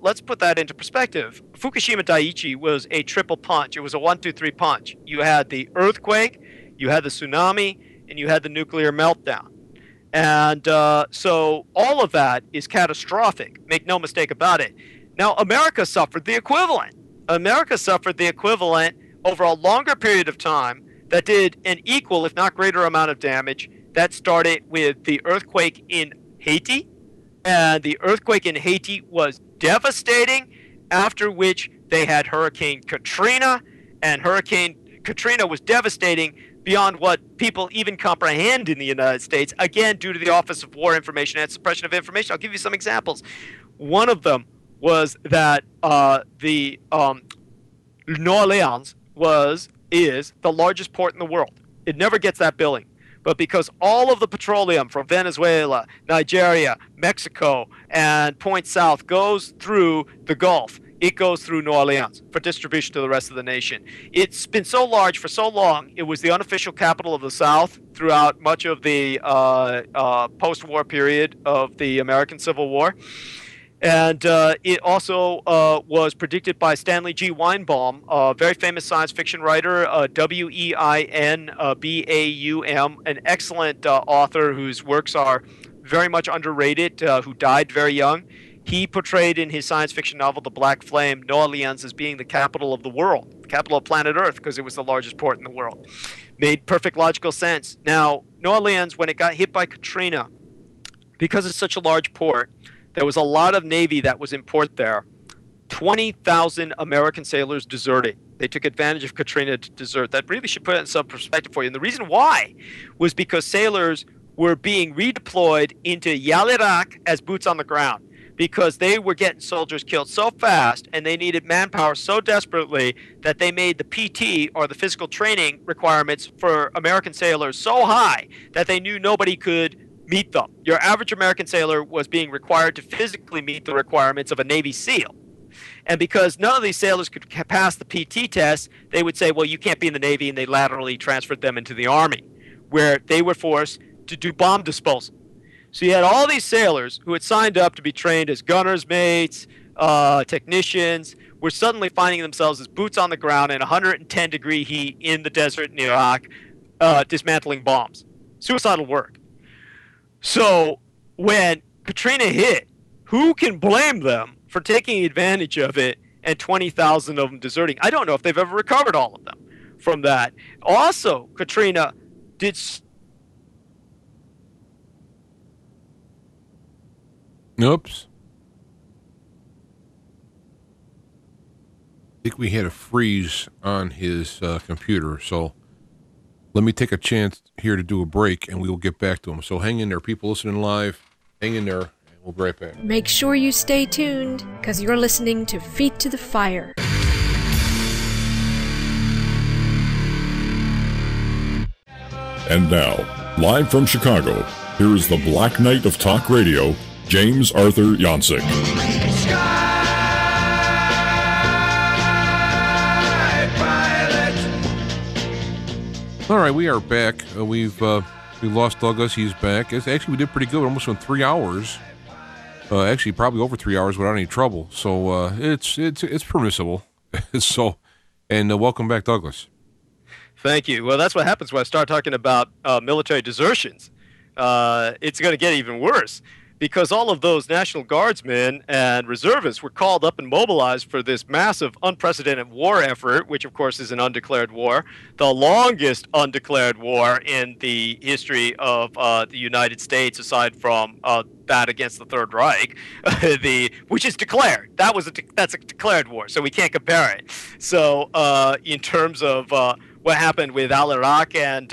let's put that into perspective. Fukushima Daiichi was a triple punch. It was a 1-2-3 punch. You had the earthquake, you had the tsunami, and you had the nuclear meltdown. And so all of that is catastrophic. Make no mistake about it. Now, America suffered the equivalent. America suffered the equivalent over a longer period of time that did an equal, if not greater, amount of damage. That started with the earthquake in Haiti. And the earthquake in Haiti was devastating, after which they had Hurricane Katrina, and Hurricane Katrina was devastating beyond what people even comprehend in the United States, again, due to the Office of War Information and Suppression of Information. I'll give you some examples. One of them was that New Orleans is the largest port in the world. It never gets that billing. But because all of the petroleum from Venezuela, Nigeria, Mexico, and Point South goes through the Gulf, it goes through New Orleans for distribution to the rest of the nation. It's been so large for so long, it was the unofficial capital of the South throughout much of the post-war period of the American Civil War. And it also was predicted by Stanley G. Weinbaum, a very famous science fiction writer, Weinbaum, an excellent author whose works are very much underrated, who died very young. He portrayed in his science fiction novel, The Black Flame, New Orleans as being the capital of the world, the capital of planet Earth, because it was the largest port in the world. Made perfect logical sense. Now, New Orleans, when it got hit by Katrina, because it's such a large port, there was a lot of Navy that was in port there. 20,000 American sailors deserted. They took advantage of Katrina to desert. That really should put it in some perspective for you. And the reason why was because sailors were being redeployed into Yalirak as boots on the ground, because they were getting soldiers killed so fast and they needed manpower so desperately that they made the PT, or the physical training requirements for American sailors, so high that they knew nobody could meet them. Your average American sailor was being required to physically meet the requirements of a Navy SEAL. And because none of these sailors could pass the PT test, they would say, well, you can't be in the Navy, and they laterally transferred them into the Army, where they were forced to do bomb disposal. So you had all these sailors who had signed up to be trained as gunners' mates, technicians, were suddenly finding themselves as boots on the ground in 110-degree heat in the desert in Iraq, dismantling bombs. Suicidal work. So when Katrina hit, who can blame them for taking advantage of it and 20,000 of them deserting? I don't know if they've ever recovered all of them from that. Also, Katrina did... Oops. I think we had a freeze on his computer, so let me take a chance here to do a break, and we will get back to him. So hang in there, people listening live. Hang in there, and we'll be right back. Make sure you stay tuned, because you're listening to Feet to the Fire. And now, live from Chicago, here is the Black Knight of Talk Radio, James Arthur Jancik. All right, we are back. We lost Douglas. He's back. Actually, we did pretty good. We almost went 3 hours. Actually, probably over 3 hours without any trouble. So it's permissible. So, and welcome back, Douglas. Thank you. Well, that's what happens when I start talking about military desertions. It's going to get even worse, because all of those National Guardsmen and reservists were called up and mobilized for this massive, unprecedented war effort, which, of course, is an undeclared war, the longest undeclared war in the history of the United States, aside from that against the Third Reich, which is declared. That's a declared war, so we can't compare it. So in terms of what happened with Al-Iraq and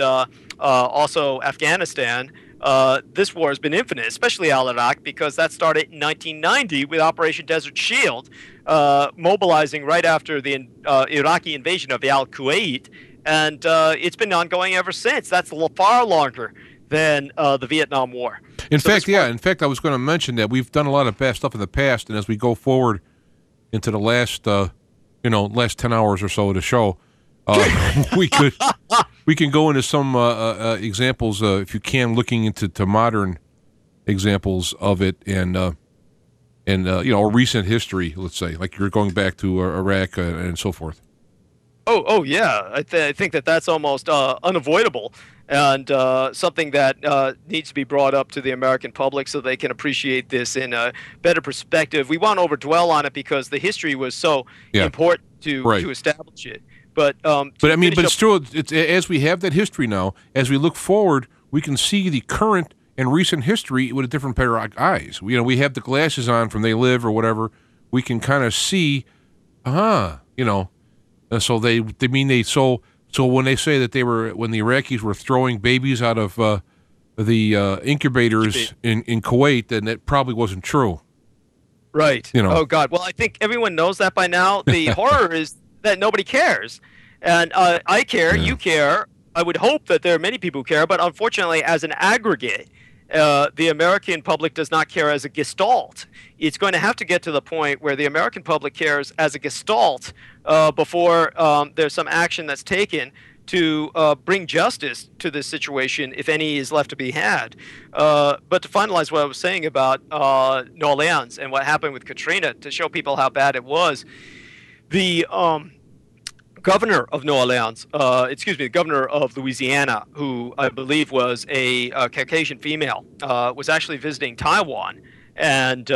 also Afghanistan, this war has been infinite, especially Al-Iraq, because that started in 1990 with Operation Desert Shield, mobilizing right after the Iraqi invasion of Al-Kuwait, and it's been ongoing ever since. That's far longer than the Vietnam War. In fact, I was going to mention that we've done a lot of bad stuff in the past, and as we go forward into the last 10 hours or so of the show, we can go into some examples, if you can, looking into modern examples of it, and recent history. Let's say, like you're going back to Iraq and so forth. Oh yeah, I think that's almost unavoidable, and something that needs to be brought up to the American public so they can appreciate this in a better perspective. We won't overdwell on it because the history was so important to establish it. But it's true. It's, as we have that history now, as we look forward, we can see the current and recent history with a different pair of eyes. We have the glasses on from They Live or whatever. We can kind of see, so so when they say that when the Iraqis were throwing babies out of the incubators in Kuwait, then that probably wasn't true. Right. Oh God. Well, I think everyone knows that by now. The horror is that nobody cares. And I care, you care. I would hope that there are many people who care, but unfortunately, as an aggregate, the American public does not care as a gestalt. It's going to have to get to the point where the American public cares as a gestalt before there's some action that's taken to bring justice to this situation, if any is left to be had. But to finalize what I was saying about New Orleans and what happened with Katrina, to show people how bad it was, the governor of New Orleans, the governor of Louisiana, who I believe was a Caucasian female, was actually visiting Taiwan. And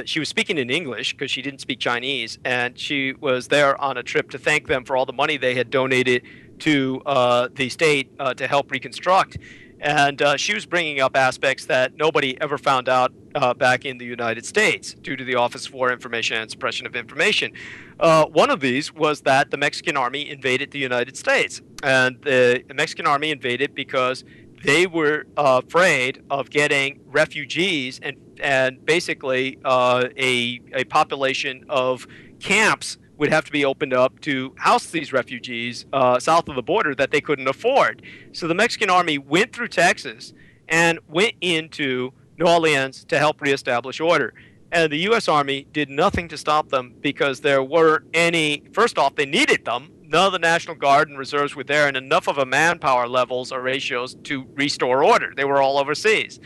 she was speaking in English because she didn't speak Chinese. And she was there on a trip to thank them for all the money they had donated to the state to help reconstruct. And she was bringing up aspects that nobody ever found out back in the United States due to the Office of War Information and Suppression of Information. One of these was that the Mexican army invaded the United States. And the Mexican army invaded because they were afraid of getting refugees and basically a population of camps would have to be opened up to house these refugees south of the border that they couldn't afford. So the Mexican army went through Texas and went into New Orleans to help reestablish order. And the U.S. Army did nothing to stop them because there weren't any. First off, they needed them. None of the National Guard and reserves were there, and enough of a manpower levels or ratios to restore order. They were all overseas.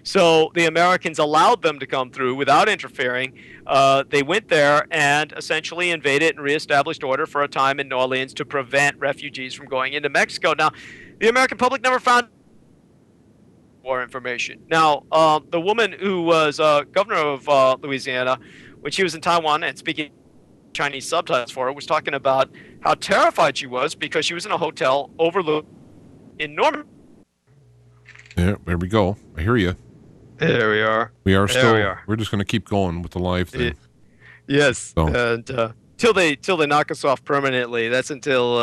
So the Americans allowed them to come through without interfering. They went there and essentially invaded and reestablished order for a time in New Orleans to prevent refugees from going into Mexico. Now, the American public never found war information. Now, the woman who was governor of Louisiana, when she was in Taiwan and speaking Chinese subtitles for her, was talking about how terrified she was because she was in a hotel overlooking in Normandy. Yeah, there we go. I hear you. There we are. We're just going to keep going with the live thing. Yes, so. And till they knock us off permanently. That's until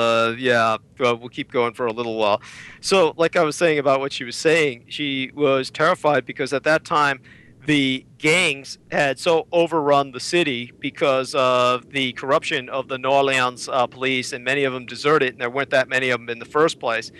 we'll keep going for a little while. So, like I was saying about what she was saying, she was terrified because at that time the gangs had so overrun the city because of the corruption of the New Orleans police, and many of them deserted, and there weren't that many of them in the first place.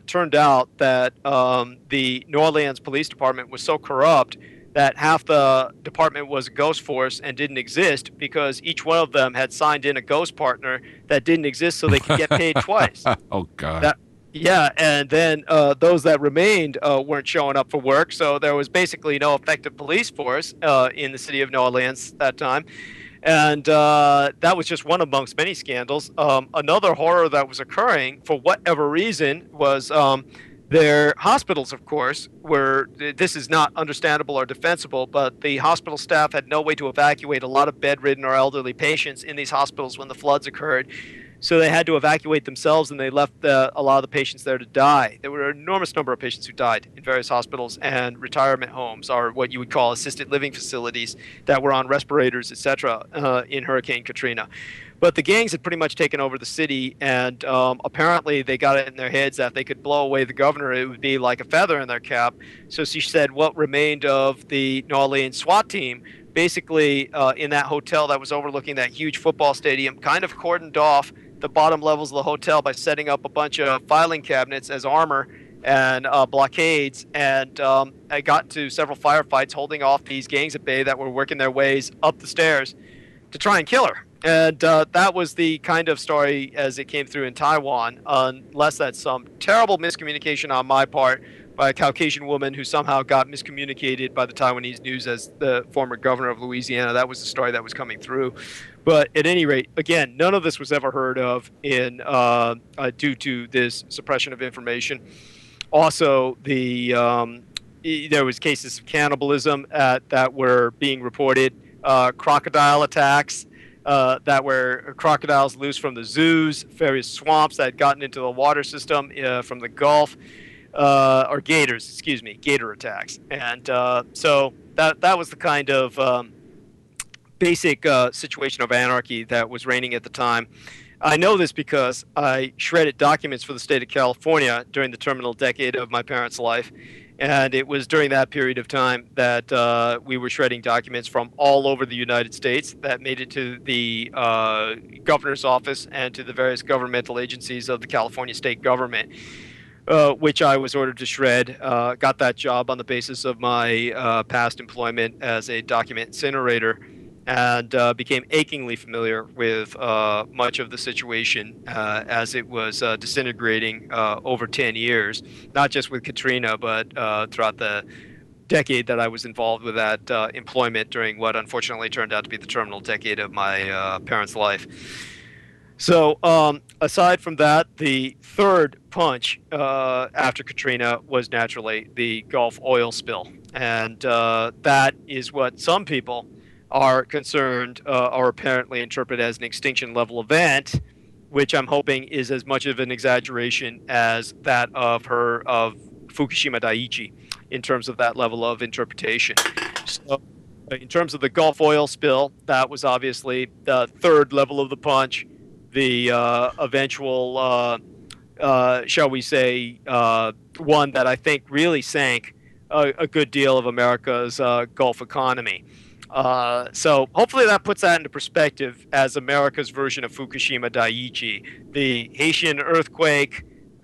Turned out that the New Orleans Police Department was so corrupt that half the department was a ghost force and didn't exist because each one of them had signed in a ghost partner that didn't exist so they could get paid twice. Oh, God. Yeah, and then those that remained weren't showing up for work, so there was basically no effective police force in the city of New Orleans that time. And that was just one amongst many scandals. Another horror that was occurring, for whatever reason, was their hospitals, of course, were. This is not understandable or defensible, but the hospital staff had no way to evacuate a lot of bedridden or elderly patients in these hospitals when the floods occurred. So they had to evacuate themselves, and they left a lot of the patients there to die. There were an enormous number of patients who died in various hospitals and retirement homes, or what you would call assisted living facilities, that were on respirators, etc., in Hurricane Katrina. But the gangs had pretty much taken over the city, and apparently they got it in their heads that they could blow away the governor. It would be like a feather in their cap. So she said what remained of the New Orleans SWAT team, basically in that hotel that was overlooking that huge football stadium, kind of cordoned off the bottom levels of the hotel by setting up a bunch of filing cabinets as armor and blockades, and I got into several firefights holding off these gangs at bay that were working their ways up the stairs to try and kill her. And that was the kind of story as it came through in Taiwan, unless that's some terrible miscommunication on my part by a Caucasian woman who somehow got miscommunicated by the Taiwanese news as the former governor of Louisiana. That was the story that was coming through. But at any rate, again, none of this was ever heard of in due to this suppression of information. Also, there was cases of cannibalism that were being reported, crocodile attacks that were crocodiles loose from the zoos, various swamps that had gotten into the water system from the Gulf, or gators, excuse me, gator attacks. And so that was the kind of basic situation of anarchy that was reigning at the time. I know this because I shredded documents for the state of California during the terminal decade of my parents' life, and it was during that period of time that we were shredding documents from all over the United States that made it to the governor's office and to the various governmental agencies of the California state government, which I was ordered to shred. Got that job on the basis of my past employment as a document incinerator, and became achingly familiar with much of the situation as it was disintegrating over 10 years, not just with Katrina, but throughout the decade that I was involved with that employment during what unfortunately turned out to be the terminal decade of my parents' life. So aside from that, the third punch after Katrina was naturally the Gulf oil spill. And that is what some people are concerned or apparently interpret as an extinction level event, which I'm hoping is as much of an exaggeration as that of Fukushima Daiichi in terms of that level of interpretation. So in terms of the Gulf oil spill, that was obviously the third level of the punch, the eventual, shall we say, one that I think really sank a good deal of America's Gulf economy. So hopefully that puts that into perspective as America's version of Fukushima Daiichi. The Haitian earthquake,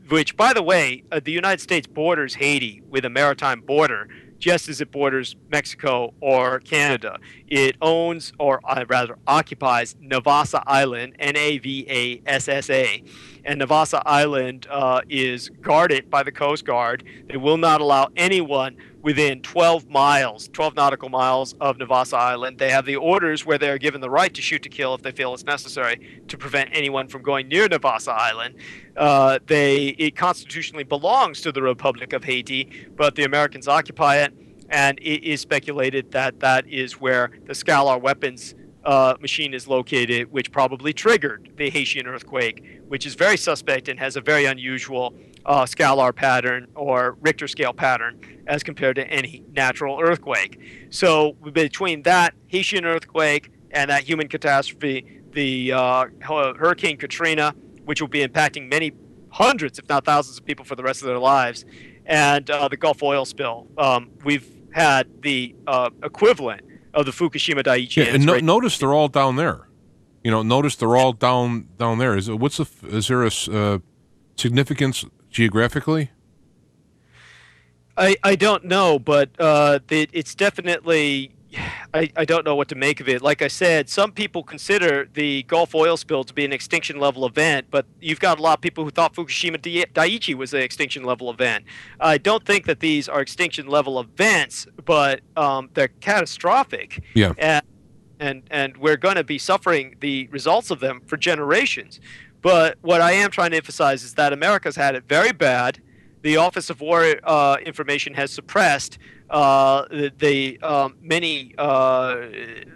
which, by the way, the United States borders Haiti with a maritime border, just as it borders Mexico or Canada. It owns, or rather occupies, Navassa Island, Navassa. And Navassa Island is guarded by the Coast Guard. They will not allow anyone within 12 nautical miles of Navassa Island. They have the orders where they are given the right to shoot to kill if they feel it's necessary to prevent anyone from going near Navassa Island. It constitutionally belongs to the Republic of Haiti, but the Americans occupy it, and it is speculated that that is where the Scalar weapons machine is located, which probably triggered the Haitian earthquake, which is very suspect and has a very unusual scalar pattern or Richter scale pattern as compared to any natural earthquake. So between that Haitian earthquake and that human catastrophe, the Hurricane Katrina, which will be impacting many hundreds, if not thousands of people for the rest of their lives, and the Gulf oil spill, we've had the equivalent of the Fukushima Daiichi. Yeah, and notice they're all down there. Notice they're all down there. Is there a significance geographically? I don't know, but it's definitely I don't know what to make of it. Like I said, some people consider the Gulf oil spill to be an extinction level event, but you've got a lot of people who thought Fukushima Daiichi was an extinction level event. I don't think that these are extinction level events, but they're catastrophic. Yeah. And we're going to be suffering the results of them for generations. But what I am trying to emphasize is that America's had it very bad. The Office of War Information has suppressed the many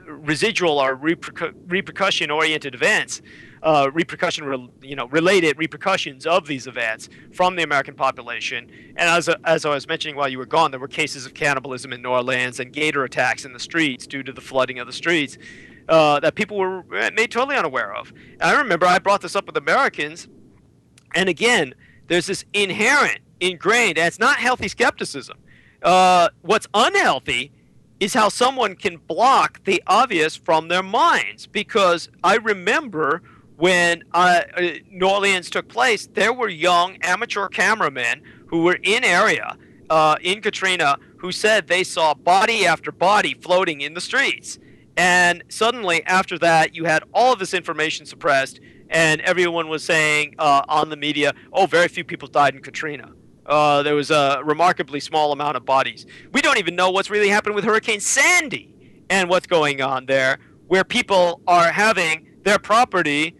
residual or repercussion-oriented events, related repercussions of these events from the American population. And as I was mentioning while you were gone, there were cases of cannibalism in New Orleans and gator attacks in the streets due to the flooding of the streets that people were made totally unaware of. And I remember I brought this up with Americans, and again, there's this ingrained, and it's not healthy skepticism. What's unhealthy is how someone can block the obvious from their minds. Because I remember when New Orleans took place, there were young amateur cameramen who were in area in Katrina who said they saw body after body floating in the streets. And suddenly after that, you had all of this information suppressed, and everyone was saying on the media, oh, very few people died in Katrina. There was a remarkably small amount of bodies. We don't even know what's really happened with Hurricane Sandy and what's going on there, where people are having their property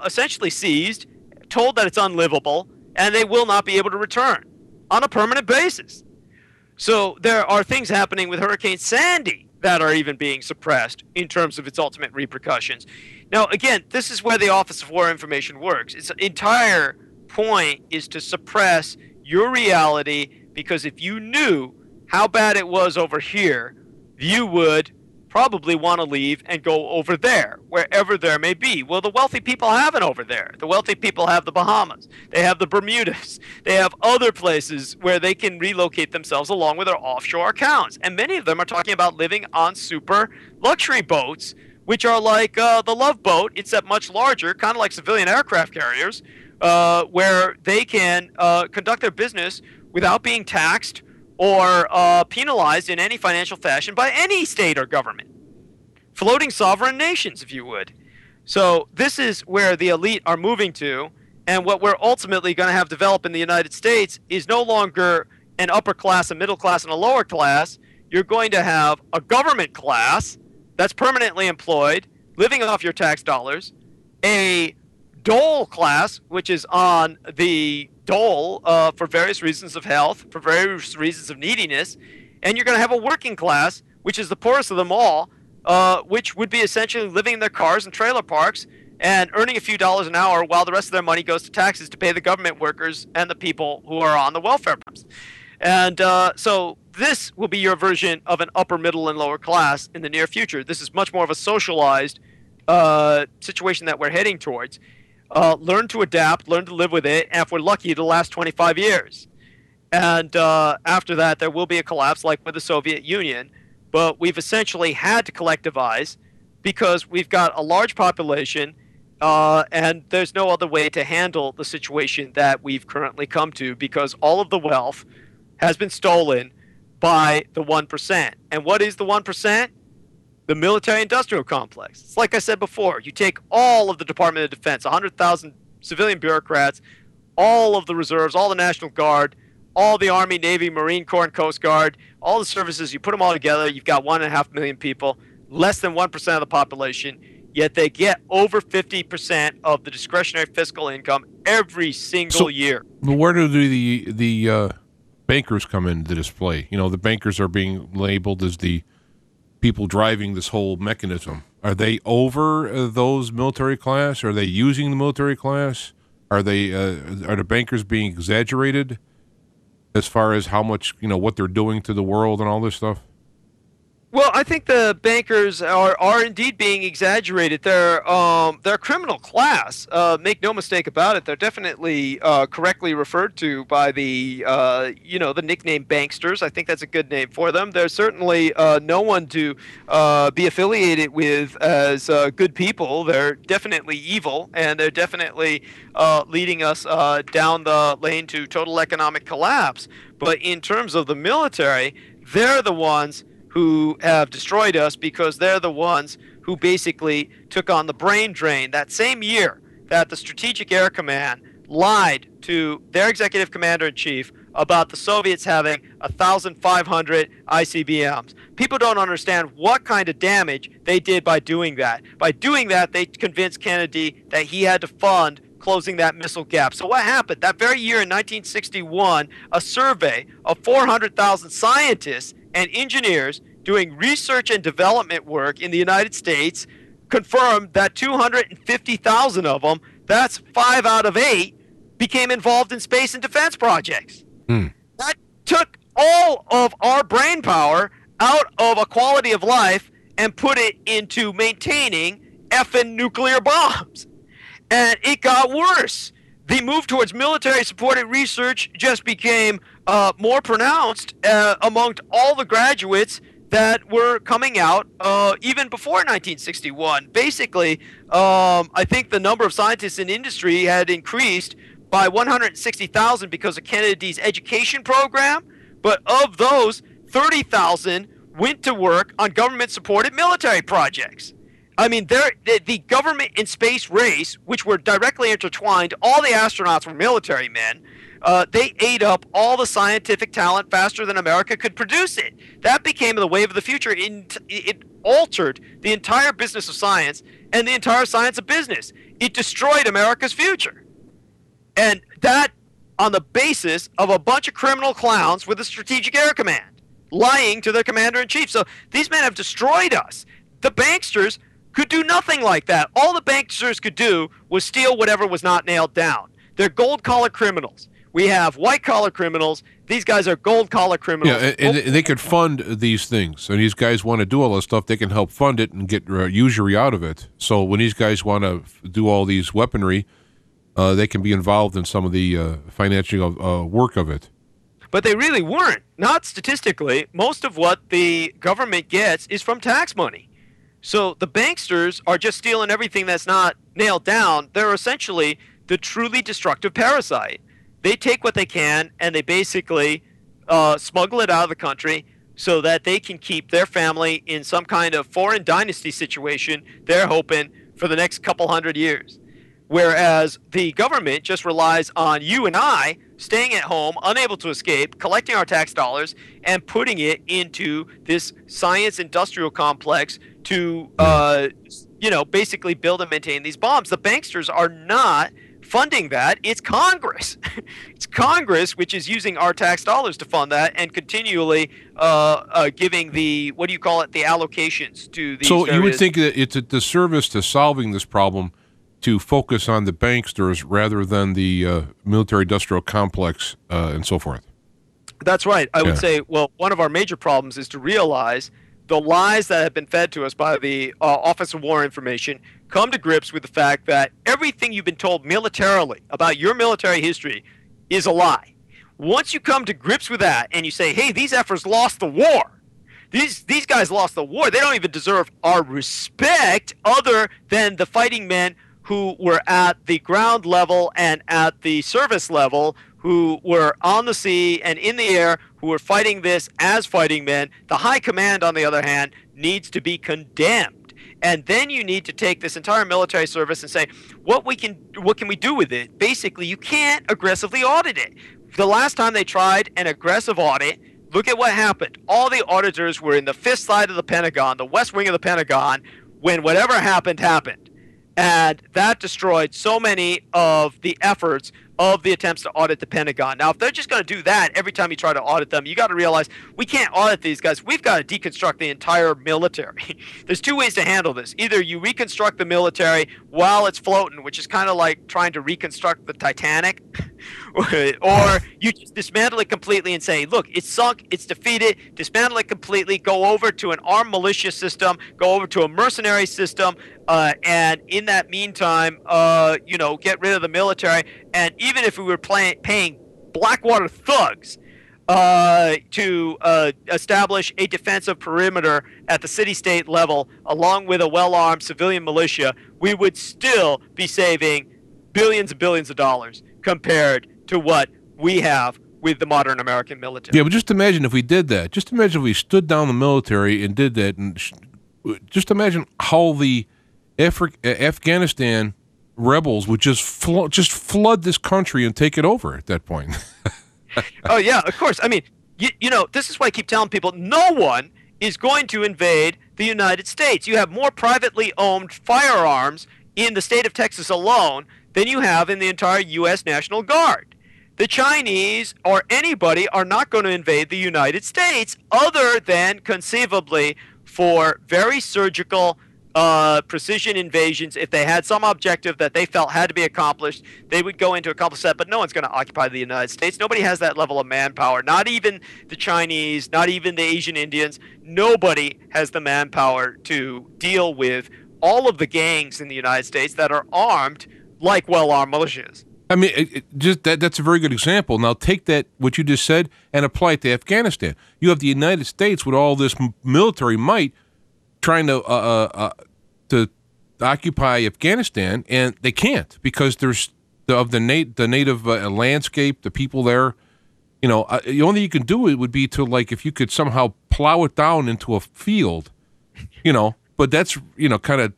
essentially seized, told that it's unlivable, and they will not be able to return on a permanent basis. So there are things happening with Hurricane Sandy that are even being suppressed in terms of its ultimate repercussions. Now, again, this is where the Office of War Information works. Its entire point is to suppress your reality, because if you knew how bad it was over here, you would probably want to leave and go over there, wherever there may be. Well, the wealthy people have it over there. The wealthy people have the Bahamas. They have the Bermudas. They have other places where they can relocate themselves along with their offshore accounts. And many of them are talking about living on super luxury boats, which are like the Love Boat, except much larger, kind of like civilian aircraft carriers, where they can conduct their business without being taxed or penalized in any financial fashion by any state or government. Floating sovereign nations, if you would. So this is where the elite are moving to, and what we're ultimately going to have develop in the United States is no longer an upper class, a middle class, and a lower class. You're going to have a government class that's permanently employed, living off your tax dollars, a dole class, which is on the dole for various reasons of health, for various reasons of neediness, and you're going to have a working class, which is the poorest of them all, which would be essentially living in their cars and trailer parks and earning a few dollars an hour while the rest of their money goes to taxes to pay the government workers and the people who are on the welfare programs. And so this will be your version of an upper, middle, and lower class in the near future. This is much more of a socialized situation that we're heading towards. Learn to adapt, learn to live with it, and if we're lucky, it'll last 25 years. And after that, there will be a collapse like with the Soviet Union, but we've essentially had to collectivize because we've got a large population, and there's no other way to handle the situation that we've currently come to, because all of the wealth has been stolen by the 1%. And what is the 1%? The military-industrial complex. It's like I said before, you take all of the Department of Defense, 100,000 civilian bureaucrats, all of the reserves, all the National Guard, all the Army, Navy, Marine Corps, and Coast Guard, all the services, you put them all together, you've got 1.5 million people, less than 1% of the population, yet they get over 50% of the discretionary fiscal income every single year. Where do the bankers come into this play? You know, the bankers are being labeled as the people driving this whole mechanism. Are they over those military class? Are they using the military class? Are the bankers being exaggerated as far as how much, what they're doing to the world and all this stuff? Well, I think the bankers are indeed being exaggerated. They're a criminal class. Make no mistake about it. They're definitely correctly referred to by the the nickname banksters. I think that's a good name for them. They're certainly no one to be affiliated with as good people. They're definitely evil, and they're definitely leading us down the lane to total economic collapse. But in terms of the military, they're the ones who have destroyed us because they're the ones who basically took on the brain drain. That same year that the Strategic Air Command lied to their executive commander-in-chief about the Soviets having 1,500 ICBMs. People don't understand what kind of damage they did by doing that. By doing that, they convinced Kennedy that he had to fund closing that missile gap. So what happened? That very year in 1961, a survey of 400,000 scientists and engineers doing research and development work in the United States confirmed that 250,000 of them, that's 5 out of 8, became involved in space and defense projects. That took all of our brain power out of a quality of life and put it into maintaining effing nuclear bombs. And it got worse. The move towards military-supported research just became more pronounced amongst all the graduates that were coming out even before 1961. Basically, I think the number of scientists in industry had increased by 160,000 because of Kennedy's education program, but of those, 30,000 went to work on government-supported military projects. I mean, the government and space race, which were directly intertwined, all the astronauts were military men. They ate up all the scientific talent faster than America could produce it. That became the wave of the future. It altered the entire business of science and the entire science of business. It destroyed America's future. And that on the basis of a bunch of criminal clowns with the Strategic Air Command lying to their commander-in-chief. So these men have destroyed us. The banksters could do nothing like that. All the banksters could do was steal whatever was not nailed down. They're gold-collar criminals. We have white-collar criminals. These guys are gold-collar criminals. Yeah, and they could fund these things. And these guys want to do all this stuff. They can help fund it and get usury out of it. So when these guys want to do all these weaponry, they can be involved in some of the financial work of it. But they really weren't. Not statistically. Most of what the government gets is from tax money. So the banksters are just stealing everything that's not nailed down. They're essentially the truly destructive parasite. They take what they can and they basically smuggle it out of the country so that they can keep their family in some kind of foreign dynasty situation they're hoping for the next couple hundred years. Whereas the government just relies on you and I staying at home, unable to escape, collecting our tax dollars, and putting it into this science industrial complex to, basically build and maintain these bombs. The banksters are not funding that. It's Congress. It's Congress which is using our tax dollars to fund that and continually giving the, what do you call it, the allocations to these So you would think that it's a disservice to solving this problem to focus on the banksters rather than the military-industrial complex and so forth. That's right. I would say, well, one of our major problems is to realize the lies that have been fed to us by the Office of War Information, come to grips with the fact that everything you've been told militarily about your military history is a lie. Once you come to grips with that and you say, hey, these efforts lost the war, these guys lost the war, they don't even deserve our respect other than the fighting men who were at the ground level and at the service level, who were on the sea and in the air, who were fighting this as fighting men. The high command, on the other hand, needs to be condemned. And then you need to take this entire military service and say, what can we do with it? Basically, you can't aggressively audit it. The last time they tried an aggressive audit, look at what happened. All the auditors were in the fifth side of the Pentagon, the west wing of the Pentagon, when whatever happened, happened. And that destroyed so many of the efforts of the attempts to audit the Pentagon. Now, if they're just going to do that every time you try to audit them, you got to realize we can't audit these guys. We've got to deconstruct the entire military. There's two ways to handle this. Either you reconstruct the military while it's floating, which is kind of like trying to reconstruct the Titanic, or you just dismantle it completely and say, look, it's sunk, it's defeated, dismantle it completely, go over to an armed militia system, go over to a mercenary system, and in that meantime, get rid of the military. And even if we were paying Blackwater thugs to establish a defensive perimeter at the city-state level, along with a well-armed civilian militia, we would still be saving billions and billions of dollars compared to what we have with the modern American military. Yeah, but just imagine if we did that. Just imagine if we stood down the military and did that. And just imagine how the Afghanistan rebels would just flood this country and take it over at that point. Oh, yeah, of course. I mean, you know, this is why I keep telling people no one is going to invade the United States. You have more privately owned firearms in the state of Texas alone than you have in the entire U.S. National Guard. The Chinese or anybody are not going to invade the United States other than conceivably for very surgical precision invasions. If they had some objective that they felt had to be accomplished, they would go in to accomplish that, but no one's going to occupy the United States. Nobody has that level of manpower, not even the Chinese, not even the Asian Indians. Nobody has the manpower to deal with all of the gangs in the United States that are armed like well-armed militias. I mean, that's a very good example. Now take that, what you just said, and apply it to Afghanistan. You have the United States with all this military might trying to occupy Afghanistan, and they can't because there's the native landscape, the people there. You know, the only thing you can do it would be to, like, if you could somehow plow it down into a field, you know. But that's, you know, kind of,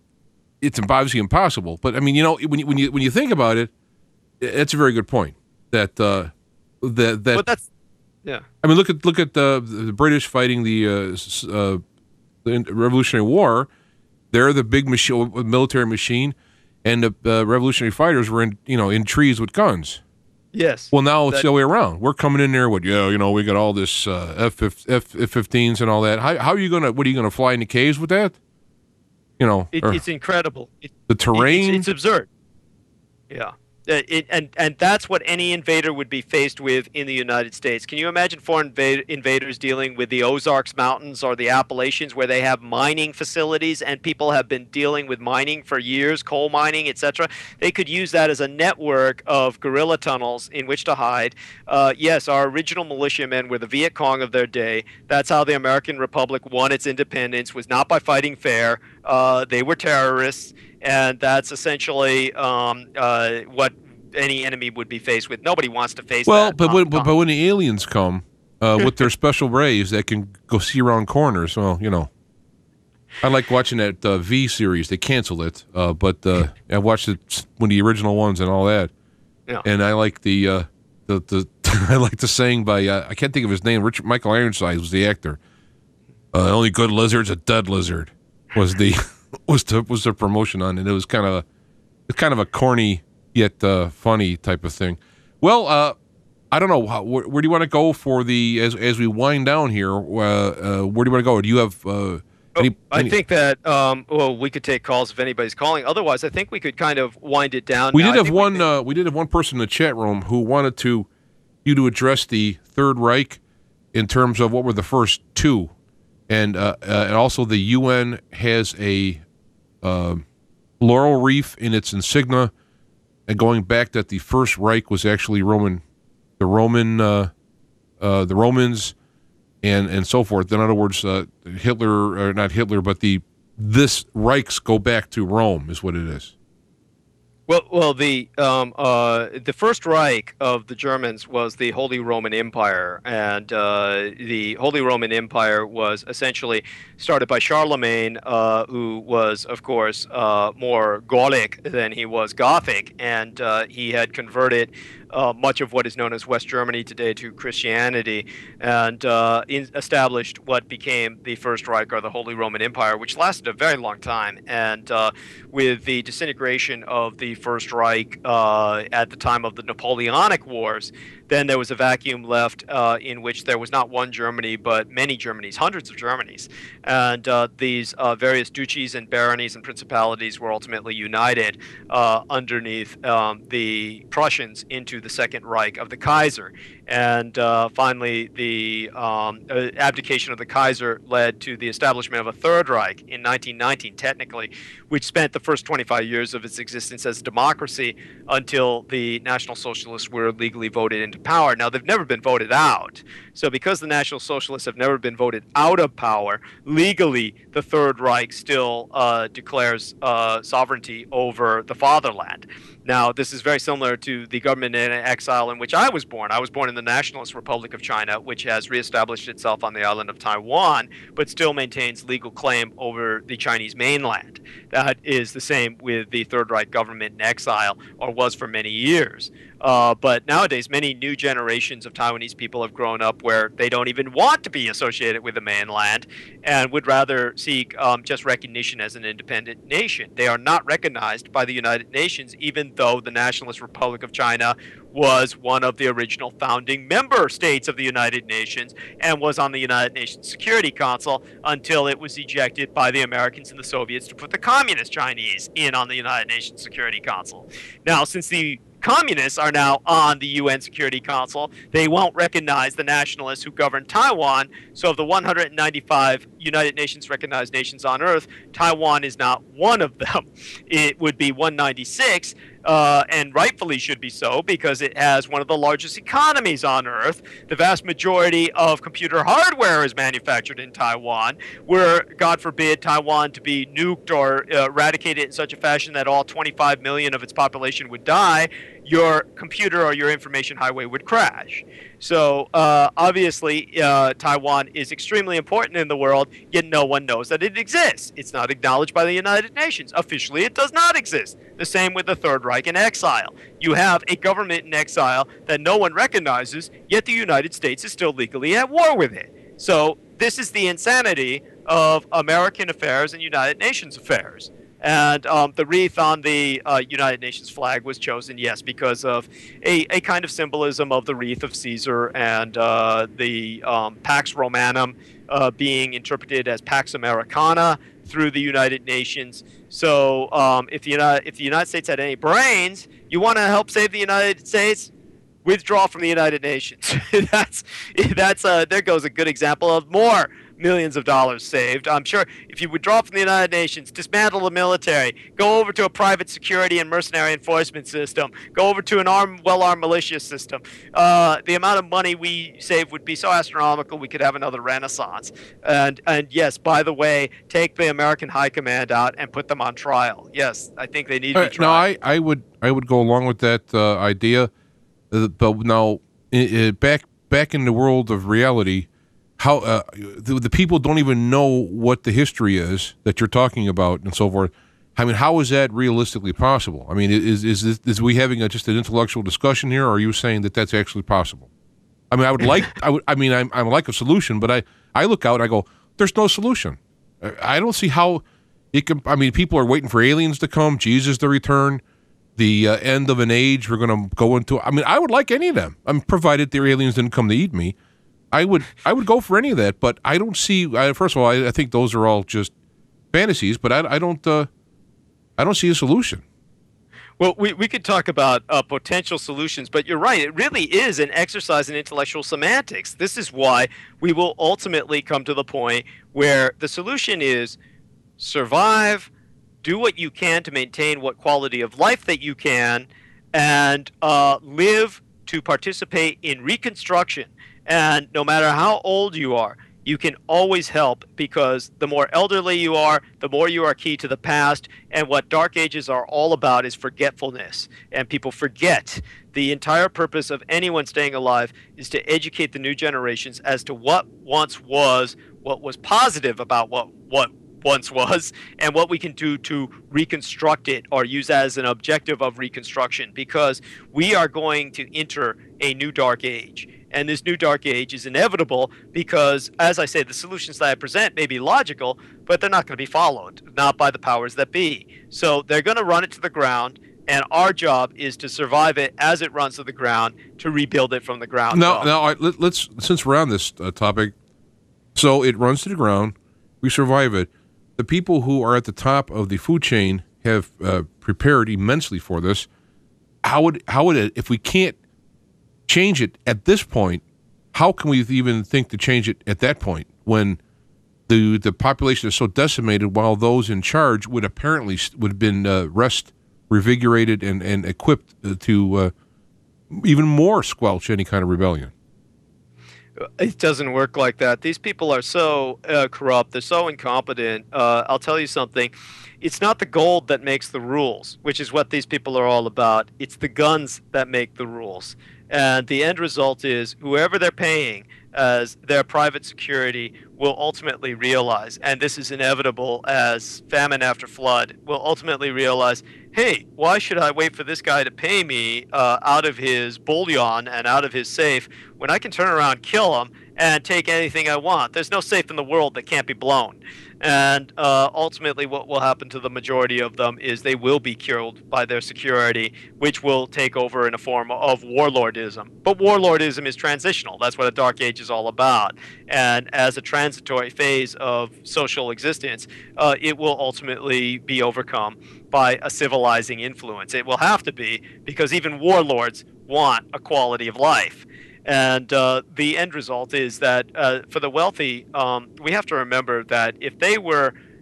it's obviously impossible. But I mean, you know, when you think about it, it's a very good point. But that's, yeah. I mean, look at the British fighting the Revolutionary War. They're the big military machine, and the revolutionary fighters were in trees with guns. Yes. Well, now it's the other way around. We're coming in there with, we got all this F-15s and all that. How are you gonna? What are you gonna fly into caves with that? You know, it's incredidible. The terrain. It's absurd. Yeah. And that's what any invader would be faced with in the United States. Can you imagine foreign invaders dealing with the Ozarks Mountains or the Appalachians, where they have mining facilities and people have been dealing with mining for years, coal mining, etc.? They could use that as a network of guerrilla tunnels in which to hide. Yes, our original militiamen were the Viet Cong of their day. That's how the American Republic won its independence, was not by fighting fair. They were terrorists. And that's essentially what any enemy would be faced with. Nobody wants to face that. Well, but when the aliens come with their special rays that can go see around corners, well, you know. I like watching that V series. They canceled it, but I watched it when the original ones and all that. Yeah. And I like the I like the saying by I can't think of his name. Michael Ironside was the actor. Only good lizard's a dead lizard was the. was the promotion on, and it was kind of a corny yet funny type of thing. Well, I don't know where do you want to go for the as we wind down here. Where do you want to go? Do you have? I think that we could take calls if anybody's calling. Otherwise, I think we could kind of wind it down. We did have one. We did have one person in the chat room who wanted you to address the Third Reich in terms of what were the first two. And also the UN has a laurel wreath in its insignia, and going back that the First Reich was actually the Romans, and so forth. In other words, Hitler, or not Hitler, but this Reichs go back to Rome is what it is. Well, the First Reich of the Germans was the Holy Roman Empire, and the Holy Roman Empire was essentially started by Charlemagne, who was, of course, more Gallic than he was Gothic, and he had converted much of what is known as West Germany today to Christianity, and established what became the First Reich, or the Holy Roman Empire, which lasted a very long time. And with the disintegration of the First Reich at the time of the Napoleonic Wars, then there was a vacuum left in which there was not one Germany, but many Germanys, hundreds of Germanys. And these various duchies and baronies and principalities were ultimately united underneath the Prussians into the Second Reich of the Kaiser. And finally, the abdication of the Kaiser led to the establishment of a Third Reich in 1919, technically, which spent the first 25 years of its existence as a democracy until the National Socialists were legally voted into power. Now, they've never been voted out. So because the National Socialists have never been voted out of power, legally, the Third Reich still declares sovereignty over the fatherland. Now, this is very similar to the government in exile in which I was born. I was born in the Nationalist Republic of China, which has reestablished itself on the island of Taiwan, but still maintains legal claim over the Chinese mainland. That is the same with the Third Reich government in exile, or was for many years. But nowadays, many new generations of Taiwanese people have grown up where they don't even want to be associated with the mainland and would rather seek just recognition as an independent nation. They are not recognized by the United Nations, even though the Nationalist Republic of China was one of the original founding member states of the United Nations and was on the United Nations Security Council until it was ejected by the Americans and the Soviets to put the communist Chinese in on the United Nations Security Council. Now, since the communists are now on the UN Security Council, they won't recognize the nationalists who govern Taiwan. So of the 195 United Nations recognized nations on Earth, Taiwan is not one of them. It would be 196, and rightfully should be so, because it has one of the largest economies on Earth. The vast majority of computer hardware is manufactured in Taiwan. Were, God forbid, Taiwan to be nuked or eradicated in such a fashion that all 25 million of its population would die, your computer or your information highway would crash. So obviously, Taiwan is extremely important in the world, yet no one knows that it exists. It's not acknowledged by the United Nations. Officially, it does not exist. The same with the Third Reich in exile. You have a government in exile that no one recognizes, yet the United States is still legally at war with it. So this is the insanity of American affairs and United Nations affairs. And the wreath on the United Nations flag was chosen, yes, because of a kind of symbolism of the wreath of Caesar and the Pax Romanum being interpreted as Pax Americana through the United Nations. So if the United States had any brains, you want to help save the United States? Withdraw from the United Nations. There goes a good example of more millions of dollars saved. I'm sure if you withdraw from the United Nations, dismantle the military, go over to a private security and mercenary enforcement system, go over to an well-armed militia system, the amount of money we save would be so astronomical we could have another renaissance. And yes, by the way, take the American High Command out and put them on trial. Yes, I think they need to be tried. No, I would go along with that idea, but now back in the world of reality, how the people don't even know what the history is that you're talking about and so forth. I mean, how is that realistically possible? I mean, is we having just an intellectual discussion here, or are you saying that that's actually possible? I mean, I like a solution, but I look out and I go, there's no solution. I don't see how it can. I mean, people are waiting for aliens to come, Jesus to return, the end of an age. We're going to go into. I mean, I would like any of them. Provided the aliens didn't come to eat me. I would go for any of that, but I don't see. First of all, I think those are all just fantasies, but I don't see a solution. Well, we could talk about potential solutions, but you're right. It really is an exercise in intellectual semantics. This is why we will ultimately come to the point where the solution is survive, do what you can to maintain what quality of life that you can, and live to participate in reconstruction. And no matter how old you are, you can always help, because the more elderly you are, the more you are key to the past. And what Dark Ages are all about is forgetfulness. And people forget. The entire purpose of anyone staying alive is to educate the new generations as to what once was, what was positive about what once was, and what we can do to reconstruct it or use as an objective of reconstruction, because we are going to enter a new Dark Age. And this new Dark Age is inevitable because, as I say, the solutions that I present may be logical, but they're not going to be followed, not by the powers that be. So they're going to run it to the ground, and our job is to survive it as it runs to the ground, to rebuild it from the ground up. Now, let's since we're on this topic, so it runs to the ground, we survive it. The people who are at the top of the food chain have prepared immensely for this. How would it, if we can't change it at this point, how can we even think to change it at that point when the population is so decimated, while those in charge would have been revigorated and equipped to even more squelch any kind of rebellion? It doesn't work like that. These people are so corrupt. They're so incompetent. I'll tell you something. It's not the gold that makes the rules, which is what these people are all about. It's the guns that make the rules. And the end result is whoever they're paying as their private security will ultimately realize, and this is inevitable as famine after flood, will ultimately realize, hey, why should I wait for this guy to pay me out of his bullion and out of his safe when I can turn around, kill him, and take anything I want? There's no safe in the world that can't be blown. And ultimately what will happen to the majority of them is they will be killed by their security, which will take over in a form of warlordism. But warlordism is transitional. That's what a dark age is all about. And as a transitory phase of social existence, it will ultimately be overcome by a civilizing influence. It will have to be, because even warlords want a quality of life. And the end result is that for the wealthy, we have to remember that if they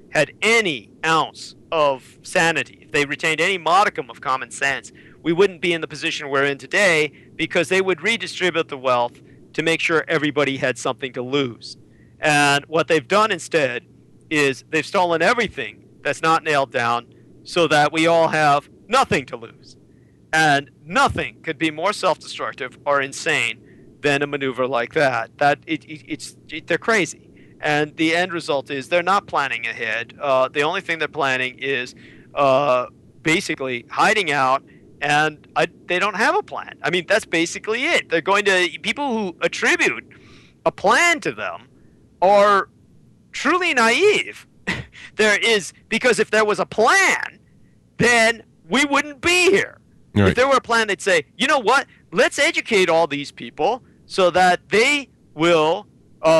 had any ounce of sanity, if they retained any modicum of common sense, we wouldn't be in the position we're in today, because they would redistribute the wealth to make sure everybody had something to lose. And what they've done instead is they've stolen everything that's not nailed down so that we all have nothing to lose. And nothing could be more self-destructive or insane than a maneuver like that. They're crazy. And the end result is they're not planning ahead. The only thing they're planning is basically hiding out, and they don't have a plan. I mean, that's basically it. They're going to, people who attribute a plan to them are truly naive. Because if there was a plan, then we wouldn't be here. Right. If there were a plan, they'd say, you know what, let's educate all these people so that they will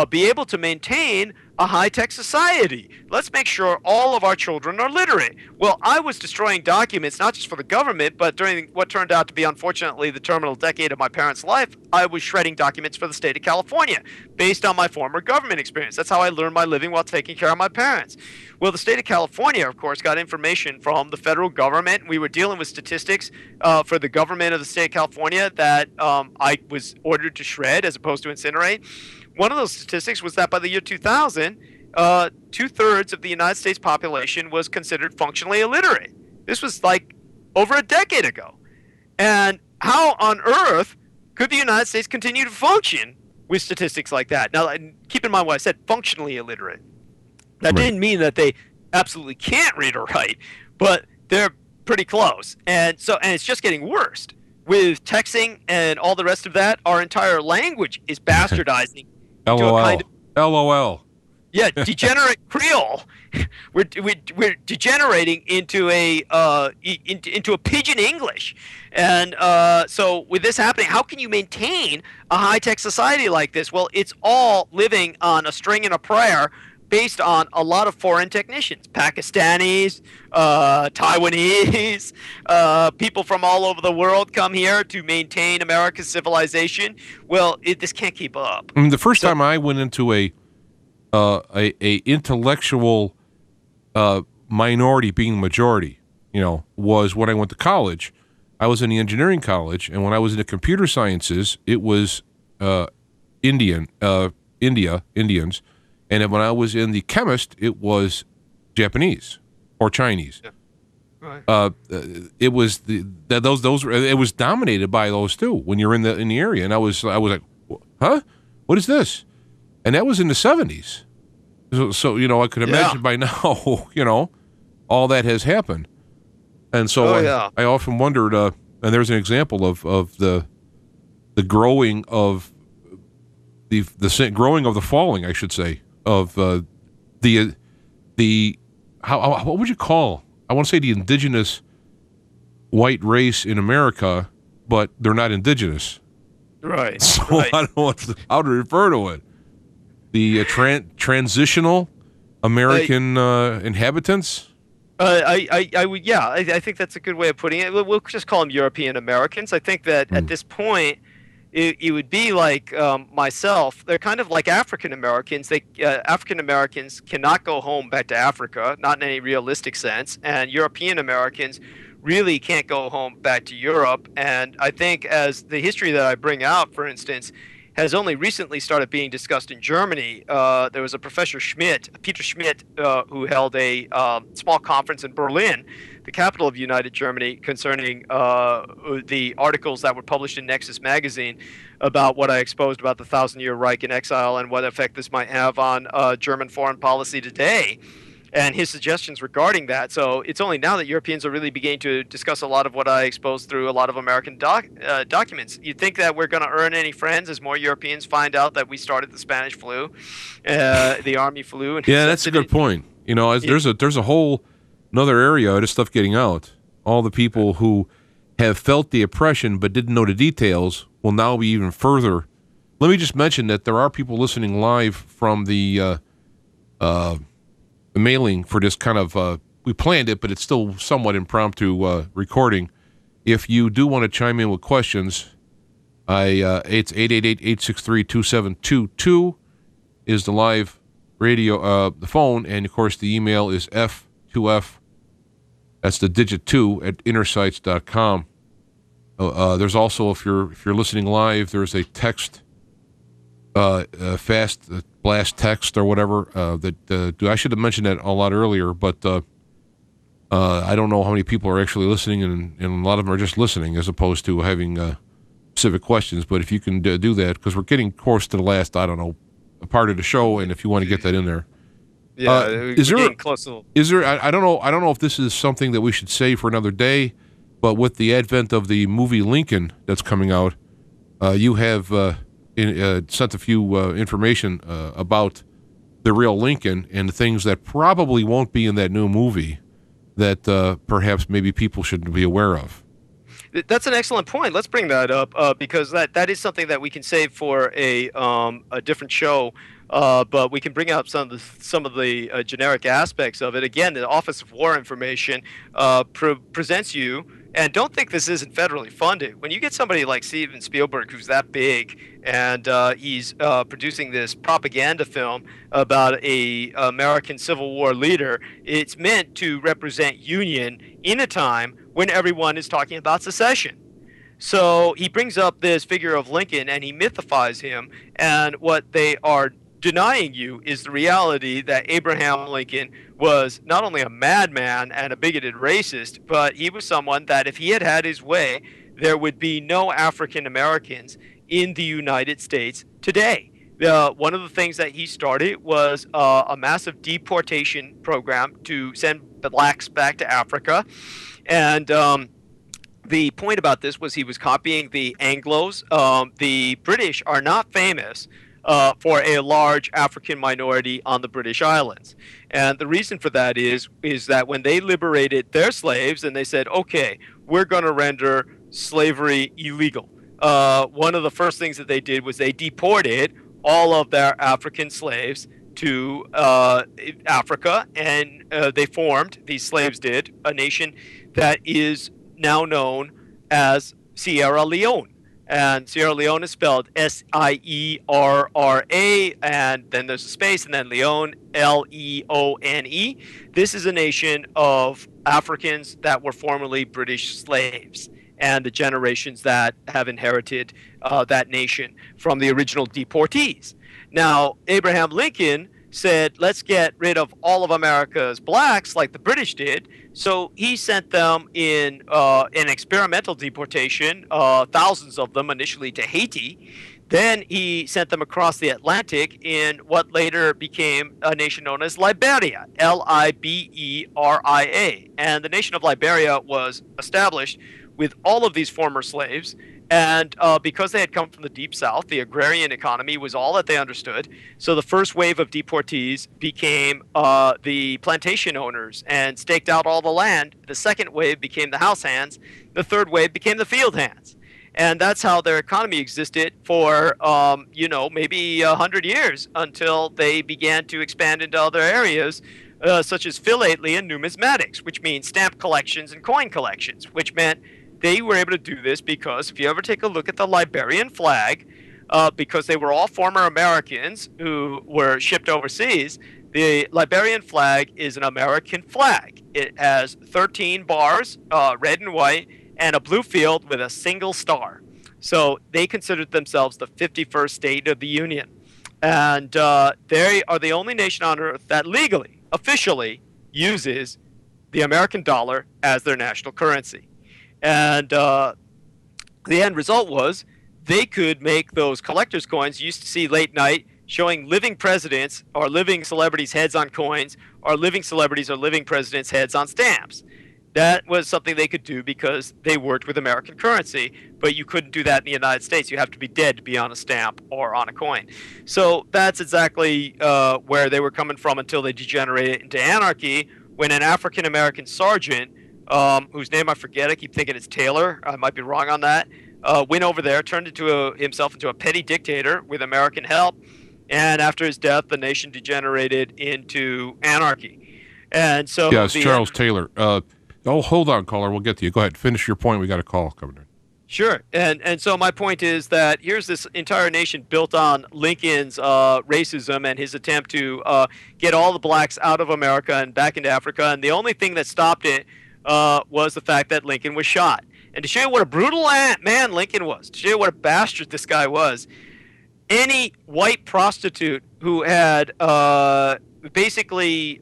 be able to maintain a high-tech society. Let's make sure all of our children are literate. Well, I was destroying documents, not just for the government, but during what turned out to be, unfortunately, the terminal decade of my parents' life, I was shredding documents for the state of California based on my former government experience. That's how I learned my living while taking care of my parents. Well, the state of California, of course, got information from the federal government. We were dealing with statistics for the government of the state of California that I was ordered to shred as opposed to incinerate. One of those statistics was that by the year 2000, 2/3 of the United States population was considered functionally illiterate. This was like over a decade ago. And how on earth could the United States continue to function with statistics like that? Now, keep in mind what I said, functionally illiterate. That didn't mean that they absolutely can't read or write, but they're pretty close. And it's just getting worse. With texting and all the rest of that, our entire language is bastardizing. LOL. LOL. Yeah, degenerate Creole. We're degenerating into a pidgin English, and so with this happening, how can you maintain a high-tech society like this? Well, it's all living on a string and a prayer, based on a lot of foreign technicians, Pakistanis, Taiwanese, people from all over the world come here to maintain America's civilization. Well, this can't keep up. I mean, the first time I went into a intellectual minority being majority, was when I went to college. I was in the engineering college, and when I was in the computer sciences, it was Indians. And when I was in the chemist, it was Japanese or Chinese. Yeah. Right. It was it was dominated by those two when you're in the area, and I was like, huh? What is this? And that was in the 70s. So I could imagine by now, all that has happened. And so I often wondered, and there's an example of the growing of the growing of the falling, I should say, of what would you call? I want to say the indigenous white race in America, but they're not indigenous. Right. So I don't know how to refer to it. The transitional American inhabitants. I think that's a good way of putting it. We'll just call them European Americans. I think that at this point, it would be like myself. They're kind of like African Americans. African Americans cannot go home back to Africa, not in any realistic sense, and European Americans really can't go home back to Europe. And I think as the history that I bring out, for instance, has only recently started being discussed in Germany. There was a Professor Peter Schmidt, who held a small conference in Berlin, the capital of United Germany, concerning the articles that were published in Nexus magazine about what I exposed about the Thousand-Year Reich in exile and what effect this might have on German foreign policy today, and his suggestions regarding that. So it's only now that Europeans are really beginning to discuss a lot of what I exposed through a lot of American documents. You think that we're going to earn any friends as more Europeans find out that we started the Spanish flu, the Army flu? And yeah, that's a good point. You know, there's a whole another area of this stuff getting out. All the people who have felt the oppression but didn't know the details will now be even further. Let me just mention that there are people listening live from the mailing for this kind of, we planned it, but it's still somewhat impromptu recording. If you do want to chime in with questions, it's 888-863-2722 is the live radio, the phone, and of course the email is F2F, that's the digit 2 at innersights.com. There's also, if you're listening live, there's a text, fast blast text or whatever. I should have mentioned that a lot earlier, but I don't know how many people are actually listening, and a lot of them are just listening as opposed to having specific questions. But if you can do that, because we're getting close to the last, I don't know, a part of the show, and if you want to get that in there. Yeah, is there? I don't know if this is something that we should say for another day, but with the advent of the movie Lincoln that's coming out, you have sent a few information about the real Lincoln and the things that probably won't be in that new movie that perhaps maybe people should be aware of. That's an excellent point. Let's bring that up because that is something that we can save for a different show. But we can bring up some of the generic aspects of it. Again, the Office of War Information presents you, and don't think this isn't federally funded. When you get somebody like Steven Spielberg, who's that big, and he's producing this propaganda film about a American Civil War leader, it's meant to represent Union in a time when everyone is talking about secession. So he brings up this figure of Lincoln, and he mythifies him, and what they are denying you is the reality that Abraham Lincoln was not only a madman and a bigoted racist, but he was someone that if he had had his way, there would be no African Americans in the United States today. One of the things that he started was a massive deportation program to send blacks back to Africa. And the point about this was he was copying the Anglos. The British are not famous for a large African minority on the British Islands. And the reason for that is that when they liberated their slaves and they said, okay, we're going to render slavery illegal, one of the first things that they did was they deported all of their African slaves to Africa, and they formed, these slaves did, a nation that is now known as Sierra Leone. And Sierra Leone is spelled S-I-E-R-R-A, and then there's a space, and then Leone, L-E-O-N-E. This is a nation of Africans that were formerly British slaves, and the generations that have inherited that nation from the original deportees. Now, Abraham Lincoln said, let's get rid of all of America's blacks like the British did. So he sent them in an experimental deportation, thousands of them initially to Haiti. Then he sent them across the Atlantic in what later became a nation known as Liberia, L-I-B-E-R-I-A. And the nation of Liberia was established with all of these former slaves. And because they had come from the Deep South, the agrarian economy was all that they understood. So the first wave of deportees became the plantation owners and staked out all the land. The second wave became the house hands. The third wave became the field hands. And that's how their economy existed for, maybe 100 years until they began to expand into other areas, such as philately and numismatics, which means stamp collections and coin collections, which meant they were able to do this because if you ever take a look at the Liberian flag, because they were all former Americans who were shipped overseas, the Liberian flag is an American flag. It has 13 bars, red and white, and a blue field with a single star. So they considered themselves the 51st state of the Union. And they are the only nation on earth that legally, officially, uses the American dollar as their national currency. And the end result was they could make those collector's coins you used to see late night showing living presidents or living celebrities' heads on coins, or living celebrities or living presidents' heads on stamps. That was something they could do because they worked with American currency, but you couldn't do that in the United States. You have to be dead to be on a stamp or on a coin. So that's exactly where they were coming from until they degenerated into anarchy, when an African-American sergeant, whose name I forget, I keep thinking it's Taylor, I might be wrong on that, went over there, turned himself into a petty dictator with American help, and after his death, the nation degenerated into anarchy. And so yeah, it's Charles Taylor. Hold on, caller. We'll get to you. Go ahead. Finish your point. We got a call coming in. Sure. And so my point is that here's this entire nation built on Lincoln's racism and his attempt to get all the blacks out of America and back into Africa. And the only thing that stopped it was the fact that Lincoln was shot. And to show you what a brutal man Lincoln was, to show you what a bastard this guy was, any white prostitute who had basically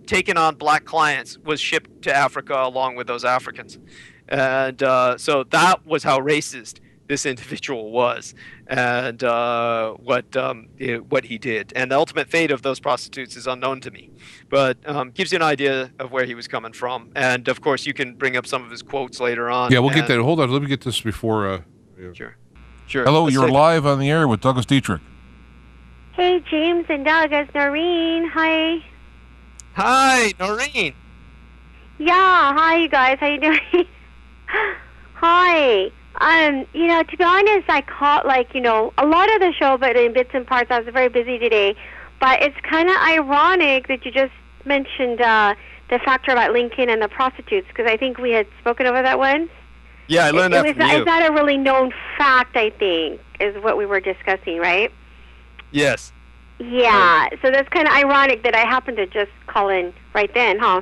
taken on black clients was shipped to Africa along with those Africans. And so that was how racist this individual was, and what he did. And the ultimate fate of those prostitutes is unknown to me, but gives you an idea of where he was coming from. And of course, you can bring up some of his quotes later on. Yeah, we'll get that. Hold on, let me get this before. Sure. Hello, you're live on the air with Douglas Dietrich. Hey, James and Doug, it's Noreen. Hi. Hi, Noreen. Yeah, hi, you guys. How you doing? Hi. To be honest, I caught, a lot of the show, but in bits and parts. I was very busy today. But it's kind of ironic that you just mentioned the factor about Lincoln and the prostitutes, because I think we had spoken over that once. Yeah, I learned that from you. It's not a really known fact, I think, is what we were discussing, right? Yes. Yeah, so that's kind of ironic that I happened to just call in right then, huh?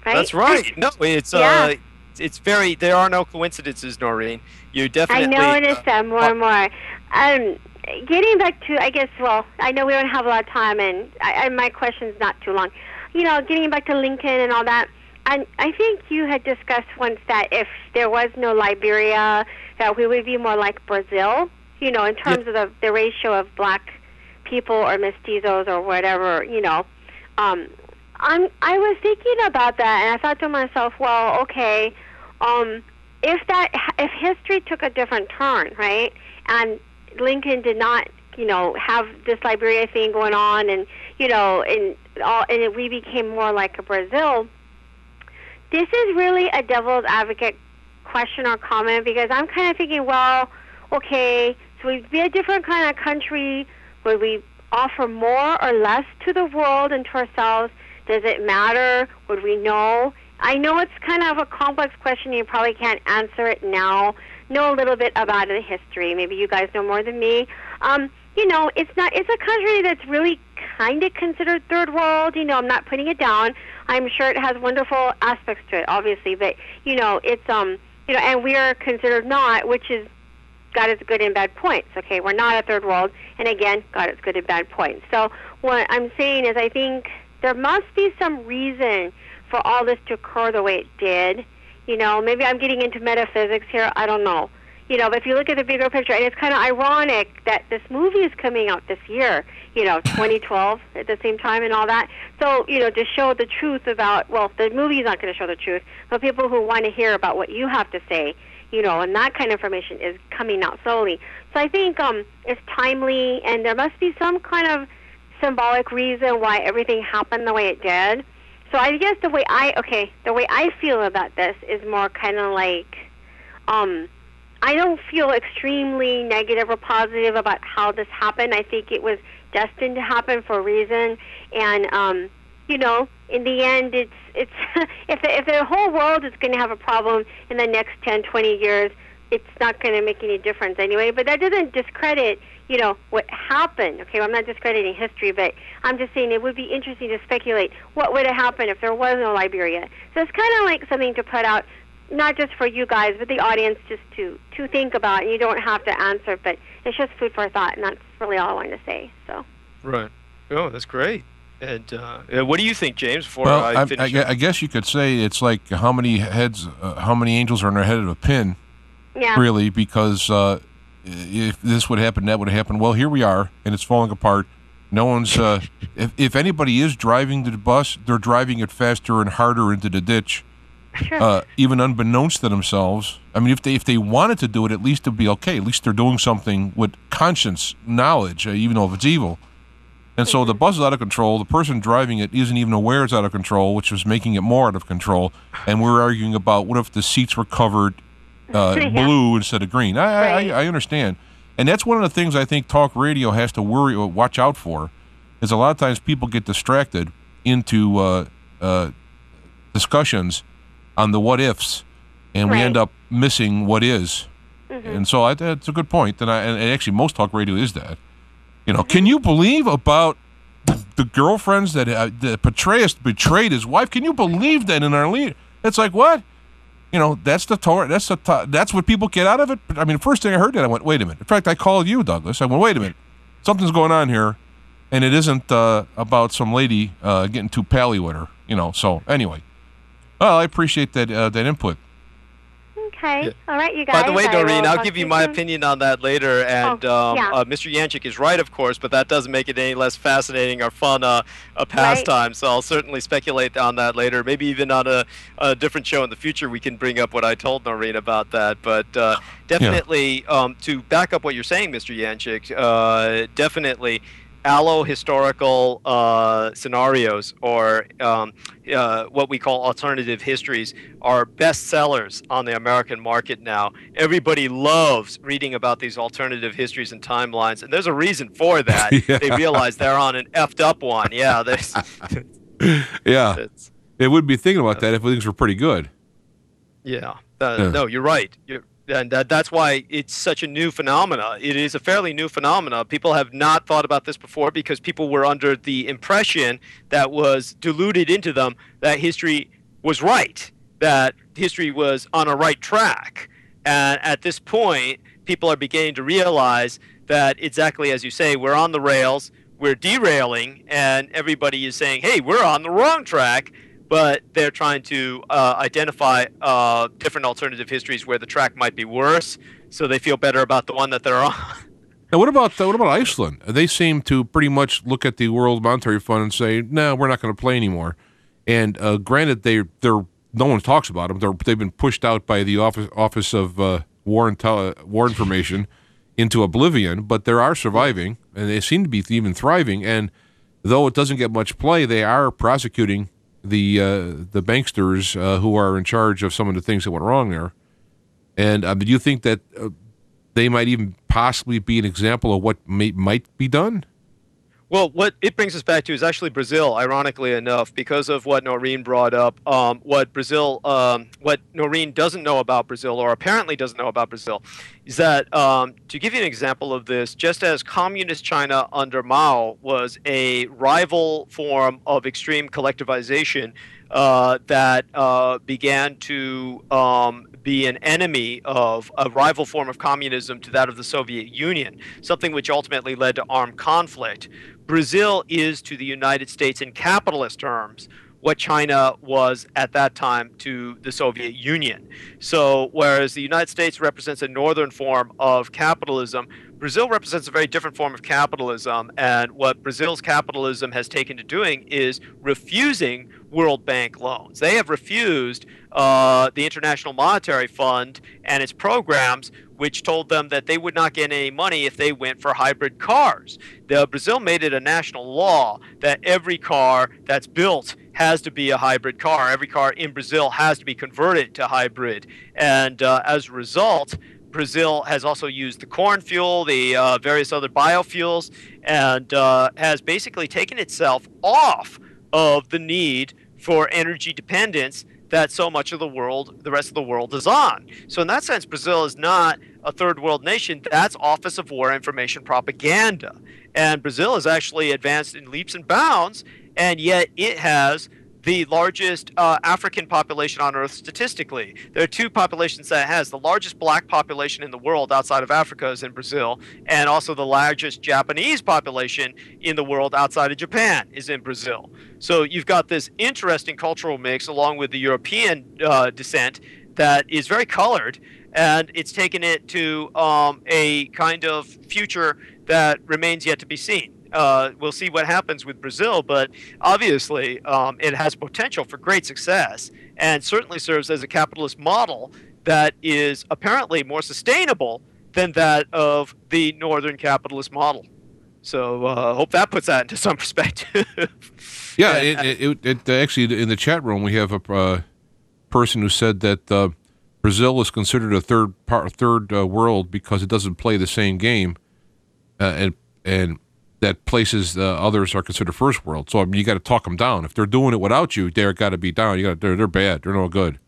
Right? That's right. No, it's yeah. It's very. There are no coincidences, Noreen. You definitely. I noticed that more and more. Getting back to, I guess. Well, I know we don't have a lot of time, and my question's not too long. Getting back to Lincoln and all that. And I think you had discussed once that if there was no Liberia, that we would be more like Brazil. In terms of the ratio of black people or mestizos or whatever. I was thinking about that, and I thought to myself, well, okay, if history took a different turn, right, and Lincoln did not, have this Liberia thing going on, and we became more like a Brazil. This is really a devil's advocate question or comment, because I'm kind of thinking, well, okay, so we'd be a different kind of country. Would we offer more or less to the world and to ourselves? Does it matter? Would we know? I know it's kind of a complex question. You probably can't answer it now. Know a little bit about the history. Maybe you guys know more than me. It's a country that's really kind of considered third world. I'm not putting it down. I'm sure it has wonderful aspects to it, obviously, but it's and we are considered not, which is got its good and bad points. Okay, we're not a third world, and again, got its good and bad points. So what I'm saying is, I think there must be some reason for all this to occur the way it did. Maybe I'm getting into metaphysics here. I don't know. But if you look at the bigger picture, and it's kind of ironic that this movie is coming out this year, 2012 at the same time and all that. So, to show the truth about, well, the movie is not going to show the truth, but people who want to hear about what you have to say, and that kind of information is coming out slowly. So I think it's timely, and there must be some kind of symbolic reason why everything happened the way it did. So I guess the way I feel about this is more kind of like, I don't feel extremely negative or positive about how this happened. I think it was destined to happen for a reason, and in the end, it's if the whole world is going to have a problem in the next 10, 20 years, it's not going to make any difference anyway. But that doesn't discredit, what happened. Okay, well, I'm not discrediting history, but I'm just saying it would be interesting to speculate what would have happened if there was no Liberia. So it's kind of like something to put out not just for you guys, but the audience just to think about. And you don't have to answer, but it's just food for thought, and that's really all I wanted to say. So. Right. Oh, that's great. And what do you think, James? Before Well, I finish, I guess you could say it's like how many angels are in their head of a pin, Yeah. really, because if this would happen, that would happen. Well, here we are, and it's falling apart. No one's. If anybody is driving the bus, they're driving it faster and harder into the ditch, Sure. even unbeknownst to themselves. I mean, if they wanted to do it, at least it'd be okay. At least they're doing something with conscience, knowledge, even though if it's evil. And so the bus is out of control. The person driving it isn't even aware it's out of control, which is making it more out of control. And we're arguing about what if the seats were covered blue instead of green. I understand. And that's one of the things I think talk radio has to watch out for, is a lot of times people get distracted into discussions on the what ifs, and we end up missing what is. And so that's a good point. And actually, most talk radio is that. You know, can you believe about the girlfriends that Petraeus betrayed his wife? Can you believe that in our lead? It's like, what? You know, that's what people get out of it. I mean, the first thing I heard that, I went, wait a minute. In fact, I called you, Douglas. I went, wait a minute. Something's going on here, and it isn't about some lady getting too pally with her. You know, so anyway. Well, I appreciate that input. Okay. Yeah. All right, you guys. By the way, Noreen, I'll give you my opinion on that later. And Mr. Jancik is right, of course, but that doesn't make it any less fascinating or fun a pastime. Right. So I'll certainly speculate on that later. Maybe even on a different show in the future we can bring up what I told Noreen about that. But definitely, to back up what you're saying, Mr. Jancik, definitely allo-historical scenarios, or what we call alternative histories, are bestsellers on the American market now. Everybody loves reading about these alternative histories and timelines, and there's a reason for that. They realize they're on an effed up one. Yeah. They would be thinking about that if things were pretty good. Yeah. No, you're right. And that's why it's such a new phenomena. It is a fairly new phenomena. People have not thought about this before because people were under the impression that was diluted into them that history was right, that history was on a right track. And at this point, people are beginning to realize that exactly as you say, we're on the rails, we're derailing, and everybody is saying, hey, we're on the wrong track. But they're trying to identify different alternative histories where the track might be worse, so they feel better about the one that they're on. Now, what about Iceland? They seem to pretty much look at the World Monetary Fund and say, "No, we're not going to play anymore." And granted, they're no one talks about them. They've been pushed out by the Office of War Information into oblivion, but they are surviving, and they seem to be even thriving. And though it doesn't get much play, they are prosecuting the banksters who are in charge of some of the things that went wrong there. And do you think that they might even possibly be an example of what might be done? Well, what it brings us back to is actually Brazil, ironically enough, because of what Noreen brought up. What Noreen doesn't know about Brazil, or apparently doesn't know about Brazil, is that, to give you an example of this, just as communist China under Mao was a rival form of extreme collectivization that began to be an enemy of a rival form of communism to that of the Soviet Union, something which ultimately led to armed conflict. Brazil is to the United States in capitalist terms what China was at that time to the Soviet Union. So whereas the United States represents a northern form of capitalism, Brazil represents a very different form of capitalism. And what Brazil's capitalism has taken to doing is refusing World Bank loans. They have refused the International Monetary Fund and its programs, which told them that they would not get any money if they went for hybrid cars. Brazil made it a national law that every car that's built has to be a hybrid car. Every car in Brazil has to be converted to hybrid. And as a result, Brazil has also used the corn fuel, the various other biofuels, and has basically taken itself off of the need for energy dependence that so much of the world, the rest of the world, is on. So in that sense, Brazil is not a third world nation. That's Office of War Information Propaganda. And Brazil has actually advanced in leaps and bounds, and yet it has the largest African population on Earth statistically. There are two populations that it has. The largest black population in the world outside of Africa is in Brazil, and also the largest Japanese population in the world outside of Japan is in Brazil. So you've got this interesting cultural mix along with the European descent that is very colored, and it's taken it to a kind of future that remains yet to be seen. We'll see what happens with Brazil, but obviously it has potential for great success and certainly serves as a capitalist model that is apparently more sustainable than that of the northern capitalist model. So hope that puts that into some perspective. Yeah, it actually, in the chat room, we have a person who said that Brazil is considered a third world because it doesn't play the same game, and that places others are considered first world. So I mean, you got to talk them down. If they're doing it without you, they're got to be down. They're bad. They're no good.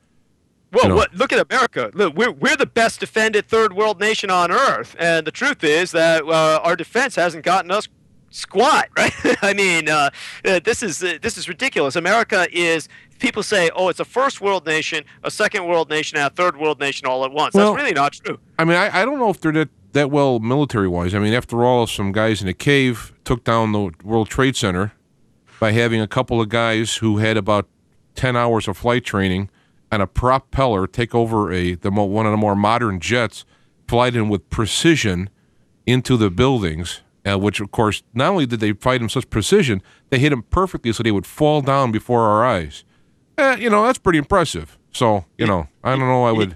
Well, look at America. Look, we're the best defended third world nation on earth, and the truth is that our defense hasn't gotten us squat, right? I mean, this is ridiculous. America is. People say, oh, it's a first world nation, a second world nation, and a third world nation all at once. Well, that's really not true. I mean, I don't know if they're that well military-wise. I mean, after all, some guys in a cave took down the World Trade Center by having a couple of guys who had about 10 hours of flight training and a propeller take over one of the more modern jets, fly in with precision into the buildings, which, of course, not only did they fight in such precision, they hit them perfectly so they would fall down before our eyes. That's pretty impressive. So, I don't know, I would...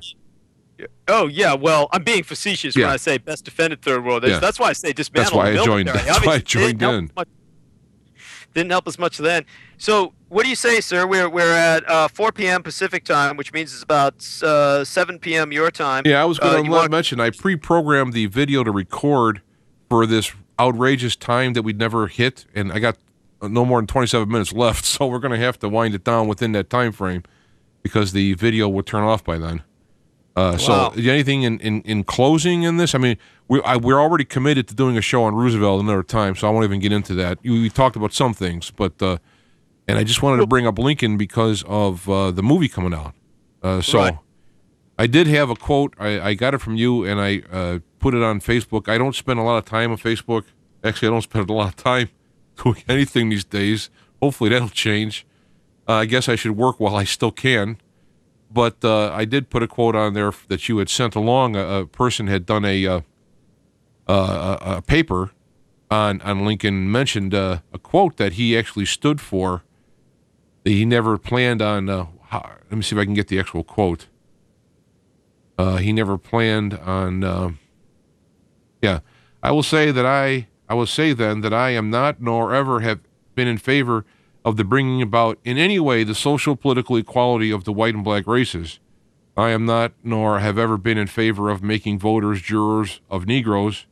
Oh, yeah, well, I'm being facetious when I say best defended third world. Yeah. That's why I say dismantle the military. That's why I joined in. Didn't help us much then. So what do you say, sir? We're at 4 p.m. Pacific time, which means it's about 7 p.m. your time. Yeah, I was going to mention, I pre-programmed the video to record for this outrageous time that we'd never hit, and I got no more than 27 minutes left, so we're going to have to wind it down within that time frame because the video would turn off by then. Wow. So anything in closing in this? I mean, we're already committed to doing a show on Roosevelt another time, so I won't even get into that. We talked about some things, but and I just wanted to bring up Lincoln because of the movie coming out. Right. I did have a quote. I got it from you, and I put it on Facebook. I don't spend a lot of time on Facebook. Actually, I don't spend a lot of time doing anything these days. Hopefully that'll change. I guess I should work while I still can. But I did put a quote on there that you had sent along. A person had done a paper on Lincoln, mentioned a quote that he actually stood for. That he never planned on. Let me see if I can get the actual quote. He never planned on. I will say then that I am not nor ever have been in favor of the bringing about in any way the social political equality of the white and black races. I am not nor have ever been in favor of making voters jurors of Negroes,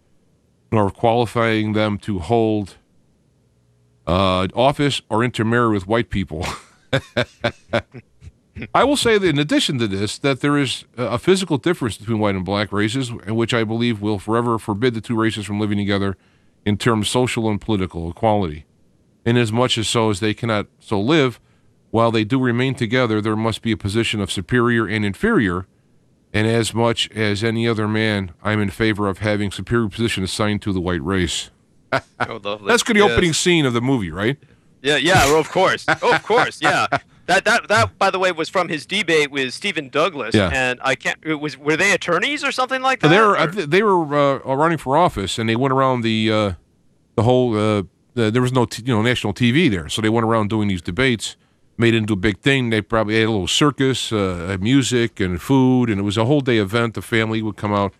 nor of qualifying them to hold office or intermarry with white people. I will say that in addition to this, that there is a physical difference between white and black races, which I believe will forever forbid the two races from living together in terms of social and political equality. Inasmuch as so as they cannot so live, while they do remain together, there must be a position of superior and inferior, and as much as any other man, I'm in favor of having superior position assigned to the white race. Oh, lovely. That's the opening scene of the movie, right? Yeah, well, of course. Of course, yeah. That by the way was from his debate with Stephen Douglas, and were they attorneys or something like that? They were running for office, and they went around the whole there was no national TV there, so they went around doing these debates, made it into a big thing. They probably had a little circus, music and food, and it was a whole day event. The family would come out,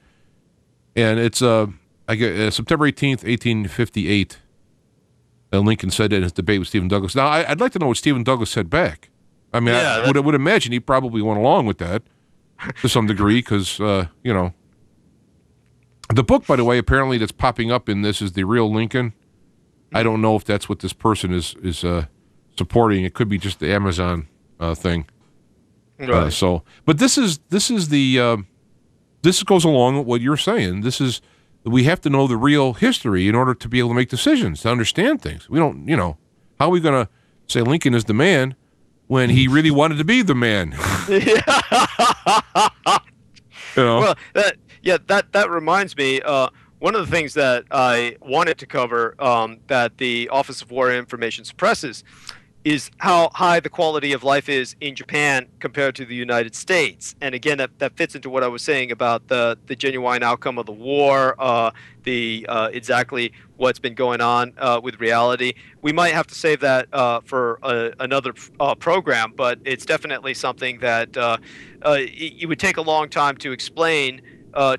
and it's September 18th, 1858. Lincoln said that in his debate with Stephen Douglas. Now, I'd like to know what Stephen Douglas said back. I mean, I would imagine he probably went along with that to some degree because, The book, by the way, apparently that's popping up in this is The Real Lincoln. I don't know if that's what this person is supporting. It could be just the Amazon thing. Right. But this goes along with what you're saying. We have to know the real history in order to be able to make decisions, to understand things. We don't, how are we going to say Lincoln is the man when he really wanted to be the man. Well, that reminds me. One of the things that I wanted to cover that the Office of War Information suppresses is how high the quality of life is in Japan compared to the United States. And again, that fits into what I was saying about the genuine outcome of the war, exactly what's been going on with reality. We might have to save that for another program, but it's definitely something that it would take a long time to explain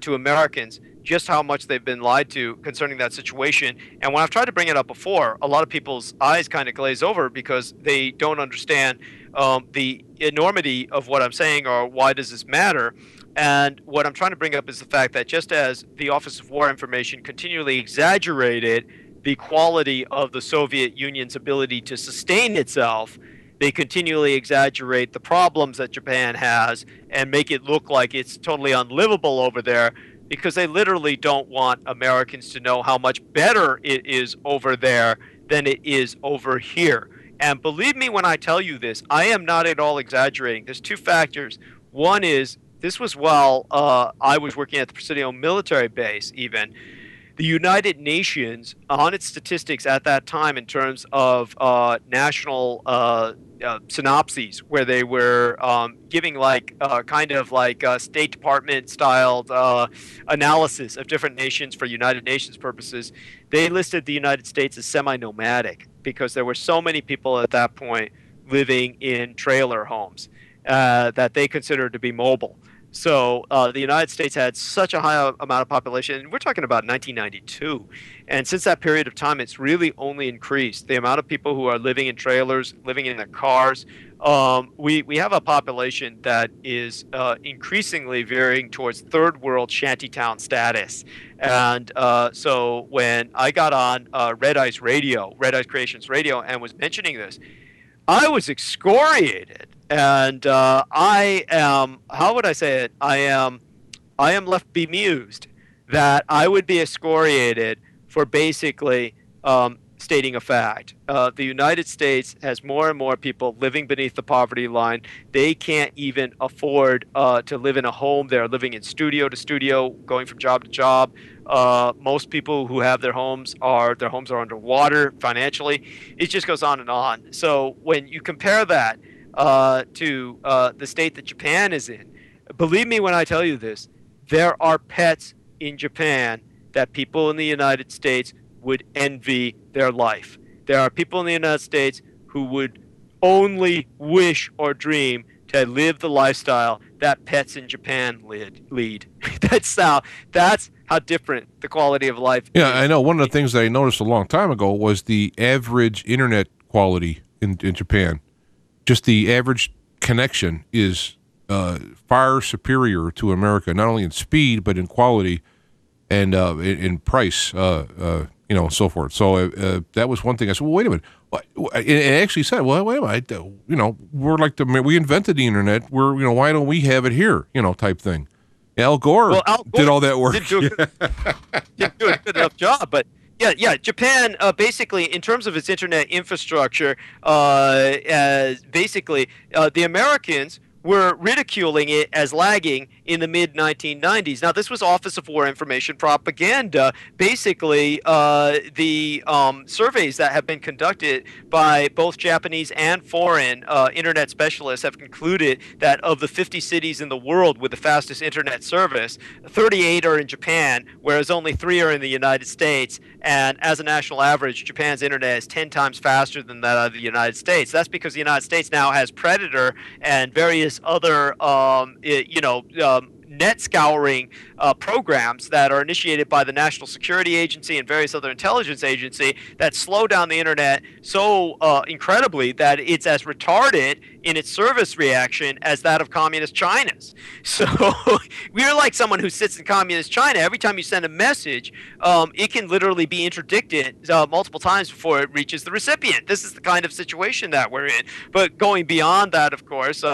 to Americans just how much they've been lied to concerning that situation. And when I've tried to bring it up before, a lot of people's eyes kind of glaze over because they don't understand the enormity of what I'm saying or why does this matter. And what I'm trying to bring up is the fact that just as the Office of War Information continually exaggerated the quality of the Soviet Union's ability to sustain itself, they continually exaggerate the problems that Japan has and make it look like it's totally unlivable over there, because they literally don't want Americans to know how much better it is over there than it is over here. And believe me when I tell you this, I am not at all exaggerating. There's two factors. One is, this was while I was working at the Presidio military base even. The United Nations, on its statistics at that time in terms of national synopses, where they were giving kind of like State Department styled analysis of different nations for United Nations purposes, they listed the United States as semi-nomadic because there were so many people at that point living in trailer homes that they considered to be mobile. So the United States had such a high amount of population, and we're talking about 1992. And since that period of time, it's really only increased. The amount of people who are living in trailers, living in their cars, we have a population that is increasingly veering towards third world shantytown status. And so when I got on Red Ice Creations Radio, and was mentioning this, I was excoriated. And I am, how would I say it? I am left bemused that I would be excoriated for basically stating a fact. The United States has more and more people living beneath the poverty line. They can't even afford to live in a home. They're living in studio to studio, going from job to job. Most people who have their homes are underwater financially. It just goes on and on. So when you compare that to the state that Japan is in, believe me when I tell you this, there are pets in Japan that people in the United States would envy their life. There are people in the United States who would only wish or dream to live the lifestyle that pets in Japan lead. That's how different the quality of life is. Yeah, I know. One of the things that I noticed a long time ago was the average internet quality in Japan. Just the average connection is far superior to America, not only in speed but in quality and in price, so forth. So that was one thing. I said, well, wait a minute. It actually said, well, wait a minute. We're like we invented the internet. Why don't we have it here? Type thing. Al Gore did all that work. Didn't do a good enough job, but. Yeah. Japan, basically, in terms of its internet infrastructure, basically, the Americans were ridiculing it as lagging in the mid-1990s. Now, this was Office of War Information propaganda. Basically, the surveys that have been conducted by both Japanese and foreign internet specialists have concluded that of the 50 cities in the world with the fastest internet service, 38 are in Japan, whereas only 3 are in the United States. And as a national average, Japan's internet is 10 times faster than that of the United States. That's because the United States now has Predator and various other, net scouring programs that are initiated by the National Security Agency and various other intelligence agencies that slow down the internet so incredibly that it's as retarded in its service reaction as that of communist China's. So we're like someone who sits in communist China. Every time you send a message, it can literally be interdicted multiple times before it reaches the recipient. This is the kind of situation that we're in. But going beyond that, of course,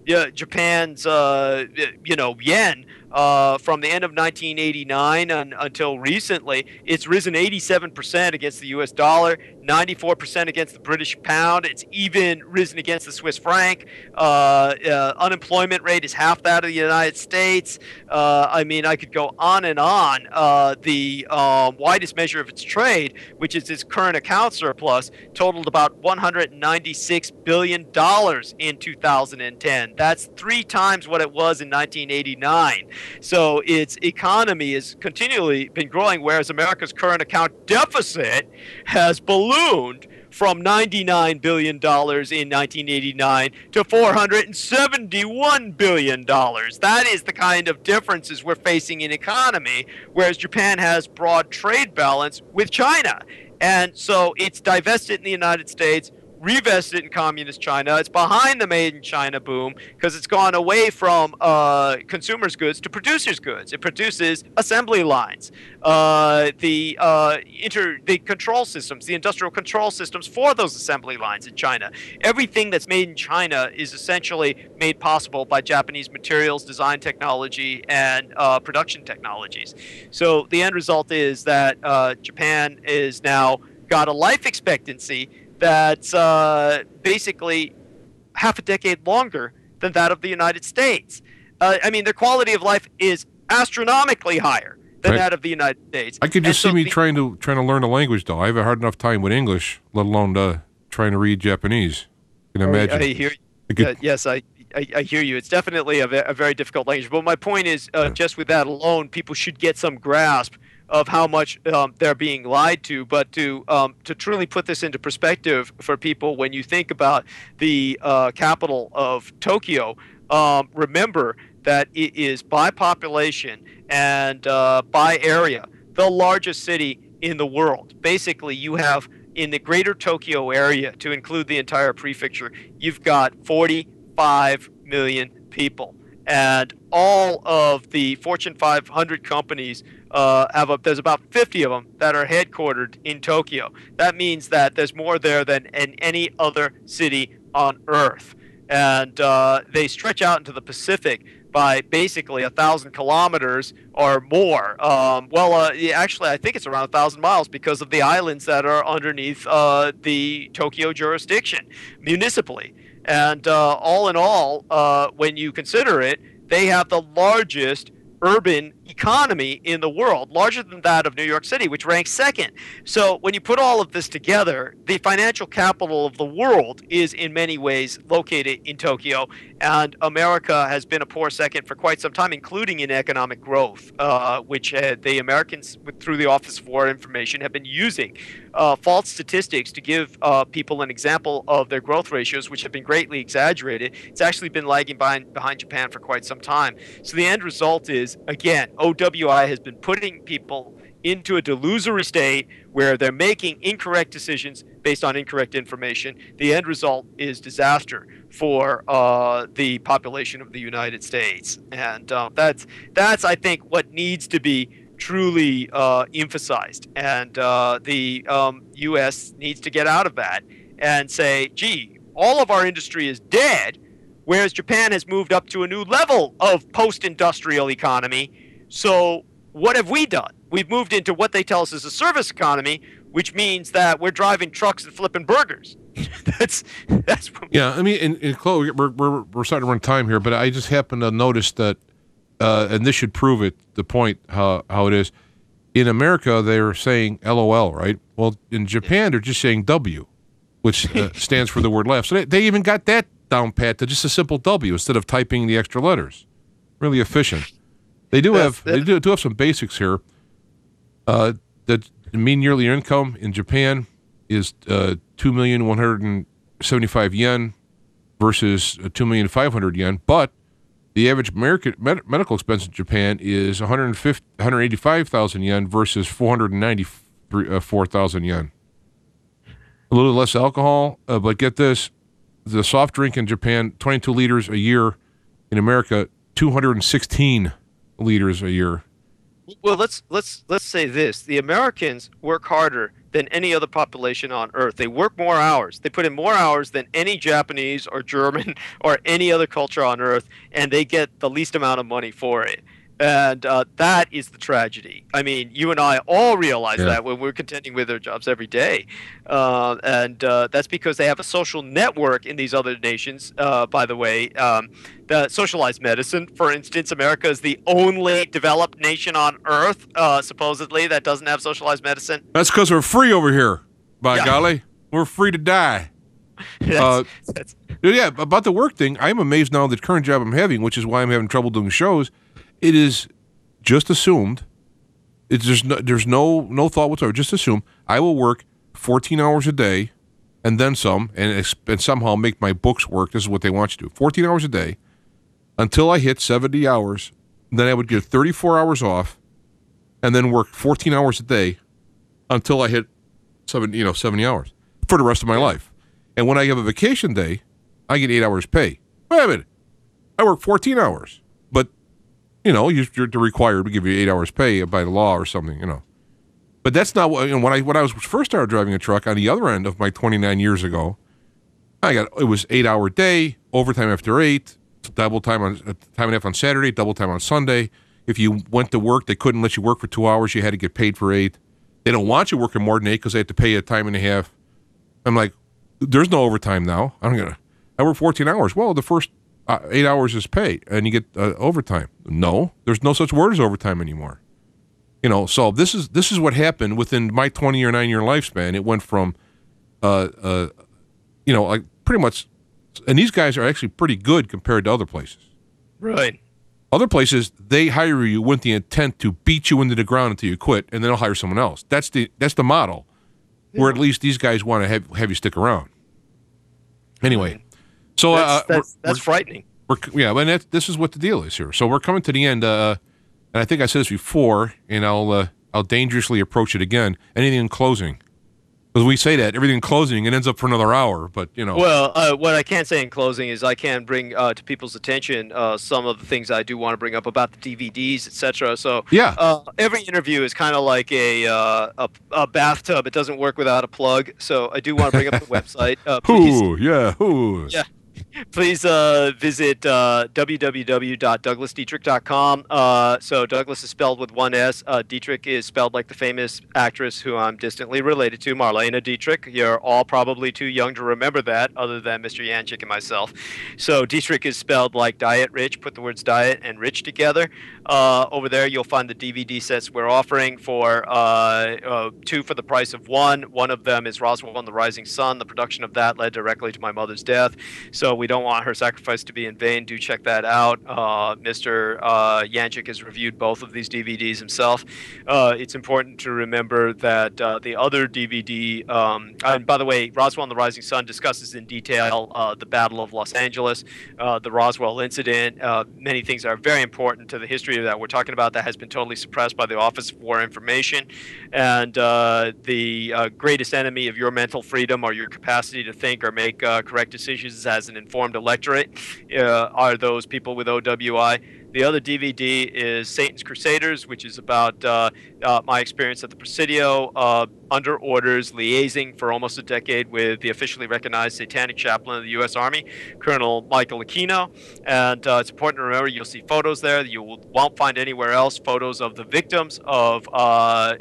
Japan's yen from the end of 1989 until recently, it's risen 87% against the U.S. dollar, 94% against the British pound. It's even risen against the Swiss franc. Unemployment rate is half that of the United States. I mean, I could go on and on. The widest measure of its trade, which is its current account surplus, totaled about $196 billion in 2010. That's 3 times what it was in 1989. So its economy has continually been growing, whereas America's current account deficit has ballooned from $99 billion in 1989 to $471 billion. That is the kind of differences we're facing in economy, whereas Japan has broad trade balance with China. And so it's divested in the United States, revested in communist China. It's behind the made in China boom because it's gone away from consumers' goods to producers' goods. It produces assembly lines, the control systems, the industrial control systems for those assembly lines in China. Everything that's made in China is essentially made possible by Japanese materials, design technology, and production technologies. So the end result is that Japan is now got a life expectancy that's basically half a decade longer than that of the United States. I mean, their quality of life is astronomically higher than that of the United States. I could just see me trying to learn a language, though. I have a hard enough time with English, let alone trying to read Japanese. You can imagine. I hear you. Yes, I hear you. It's definitely a very difficult language. But my point is, just with that alone, people should get some grasp of how much they're being lied to. But to truly put this into perspective for people, when you think about the capital of Tokyo, remember that it is by population and by area the largest city in the world. Basically, you have in the greater Tokyo area, to include the entire prefecture, you've got 45 million people. And all of the Fortune 500 companies there's about 50 of them that are headquartered in Tokyo. That means that there's more there than in any other city on Earth. And they stretch out into the Pacific by basically 1,000 kilometers or more. Actually, I think it's around 1,000 miles because of the islands that are underneath the Tokyo jurisdiction, municipally. And all in all, when you consider it, they have the largest urban economy in the world, larger than that of New York City, which ranks second. So when you put all of this together, the financial capital of the world is in many ways located in Tokyo, and America has been a poor second for quite some time, including in economic growth, which the Americans, through the Office of War Information, have been using false statistics to give people an example of their growth ratios, which have been greatly exaggerated. It's actually been lagging behind Japan for quite some time. So the end result is, again, OWI has been putting people into a delusory state where they're making incorrect decisions based on incorrect information. The end result is disaster for the population of the United States. And that's I think, what needs to be truly emphasized. And the U.S. needs to get out of that and say, gee, all of our industry is dead, whereas Japan has moved up to a new level of post-industrial economy. So what have we done? We've moved into what they tell us is a service economy, which means that we're driving trucks and flipping burgers. that's what yeah. I mean, and Chloe, we're starting to run time here, but I just happen to notice that, and this should prove it, the point how it is. In America, they're saying LOL, right? Well, in Japan, they're just saying W, which stands for the word laugh. So they even got that down pat to just a simple W instead of typing the extra letters. Really efficient. They do have some basics here. The mean yearly income in Japan is 2,175 yen versus 2,500 yen, but the average American medical expense in Japan is 185,000 yen versus 494,000 yen. A little less alcohol, but get this: the soft drink in Japan, 22 liters a year. In America, 216 liters a year. Well, let's say this: the Americans work harder than any other population on Earth. They work more hours. They put in more hours than any Japanese or German or any other culture on Earth, and they get the least amount of money for it. And that is the tragedy. I mean, you and I all realize Yeah. that when we're contending with our jobs every day. And that's because they have a social network in these other nations, by the way. The socialized medicine, for instance, America is the only developed nation on Earth, supposedly, that doesn't have socialized medicine. That's because we're free over here. By Yeah. golly, we're free to die. That's Yeah, about the work thing, I'm amazed now that current job I'm having, which is why I'm having trouble doing shows, it is just assumed, there's no thought whatsoever, just assume I will work 14 hours a day and then some, and somehow make my books work. This is what they want you to do. 14 hours a day until I hit 70 hours. Then I would get 34 hours off and then work 14 hours a day until I hit 70 hours for the rest of my life. And when I have a vacation day, I get 8 hours pay. Wait a minute. I work 14 hours. But, you're required to give you 8 hours pay by the law or something, But that's not what, when I was first started driving a truck on the other end of my 29 years ago, it was 8 hour day, overtime after 8, double time and a half on Saturday, double time on Sunday. If you went to work, they couldn't let you work for 2 hours. You had to get paid for 8. They don't want you working more than 8 because they have to pay you a time and a half. I'm like, there's no overtime now. I work 14 hours. Well, the first 8 hours is pay, and you get overtime. No, there's no such word as overtime anymore. So this is what happened within my 20 or 9 year lifespan. It went from, like pretty much, and these guys are actually pretty good compared to other places. right. Other places, they hire you with the intent to beat you into the ground until you quit, and then they'll hire someone else. That's the model, where at least these guys want to have you stick around. Anyway, so That's frightening. And this is what the deal is here. So we're coming to the end, and I think I said this before, and I'll dangerously approach it again. Anything in closing? Because we say that everything in closing, it ends up for another hour. But Well, what I can say in closing is I can bring to people's attention some of the things I do want to bring up about the DVDs, etc. So Yeah. every interview is kind of like a bathtub. It doesn't work without a plug. So I do want to bring up the website. Please, Yeah. please visit www.douglasdietrich.com. So Douglas is spelled with one S. Dietrich is spelled like the famous actress who I'm distantly related to, Marlene Dietrich. You're all probably too young to remember that, other than Mr. Jancik and myself. So Dietrich is spelled like diet rich. Put the words diet and rich together. Over there, you'll find the DVD sets we're offering for 2 for the price of 1. One of them is Roswell and the Rising Sun. The production of that led directly to my mother's death. So we don't want her sacrifice to be in vain. Do check that out. Mr. Jancik has reviewed both of these DVDs himself. It's important to remember that the other DVD, and by the way, Roswell and the Rising Sun discusses in detail the Battle of Los Angeles, the Roswell incident, many things that are very important to the history that we're talking about that has been totally suppressed by the Office of War Information. And the greatest enemy of your mental freedom or your capacity to think or make correct decisions as an informed electorate are those people with OWI. The other DVD is Satan's Crusaders, which is about my experience at the Presidio, under orders, liaising for almost a decade with the officially recognized satanic chaplain of the U.S. Army, Colonel Michael Aquino. And it's important to remember, you'll see photos there that you won't find anywhere else, photos of the victims of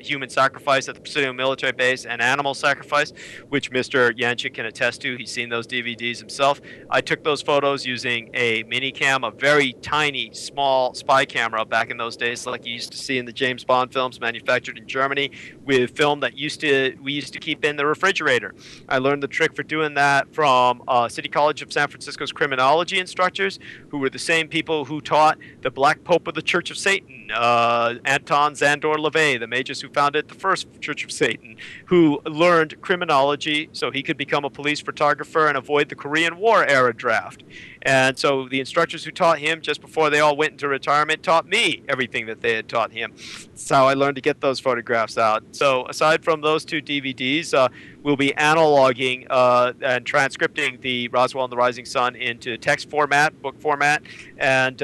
human sacrifice at the Presidio military base and animal sacrifice, which Mr. Jancik can attest to. He's seen those DVDs himself. I took those photos using a mini-cam, a very tiny, small spy camera back in those days, like you used to see in the James Bond films manufactured in Germany, with film that we used to keep in the refrigerator. I learned the trick for doing that from City College of San Francisco's criminology instructors, who were the same people who taught the Black Pope of the Church of Satan, Anton Szandor LaVey, the magus who founded the first Church of Satan, who learned criminology so he could become a police photographer and avoid the Korean War era draft. And so the instructors who taught him just before they all went into retirement taught me everything that they had taught him. That's how I learned to get those photographs out. So aside from those 2 DVDs, we'll be analoging and transcripting the Roswell and the Rising Sun into text format, book format, and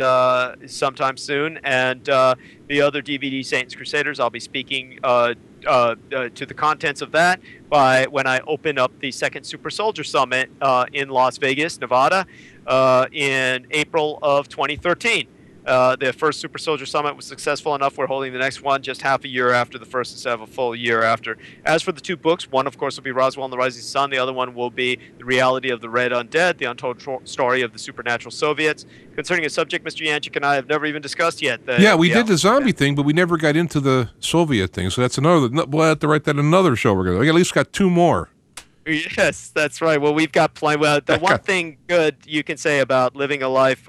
sometime soon. And the other DVD, Satan's Crusaders, I'll be speaking to the contents of that when I open up the second Super Soldier Summit in Las Vegas, Nevada, in April of 2013. The first Super Soldier Summit was successful enough. We're holding the next one just half a year after the first instead of a full year after. As for the two books, one, of course, will be Roswell and the Rising Sun. The other one will be The Reality of the Red Undead, the untold story of the supernatural Soviets. Concerning a subject Mr. Yancik and I have never even discussed yet. We did the zombie thing, but we never got into the Soviet thing. So that's another. We'll have to write that another show. We at least got two more. Yes, that's right. Well, we've got plenty. Well, the one thing good you can say about living a life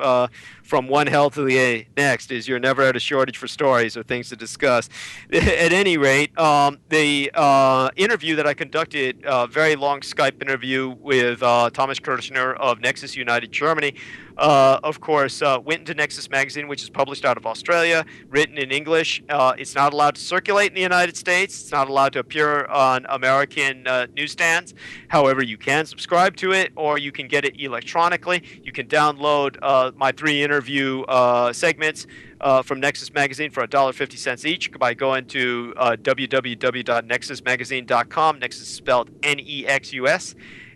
from one hell to the next is you're never at a shortage for stories or things to discuss. At any rate, the interview that I conducted, a very long Skype interview with Thomas Kirchner of Nexus United Germany, of course, went into Nexus magazine, which is published out of Australia, written in English. It's not allowed to circulate in the United States. It's not allowed to appear on American newsstands. However, you can subscribe to it, or you can get it electronically. You can download my 3 interview segments from Nexus Magazine for $1.50 each by going to www.nexusmagazine.com. Nexus is spelled N-E-X-U-S.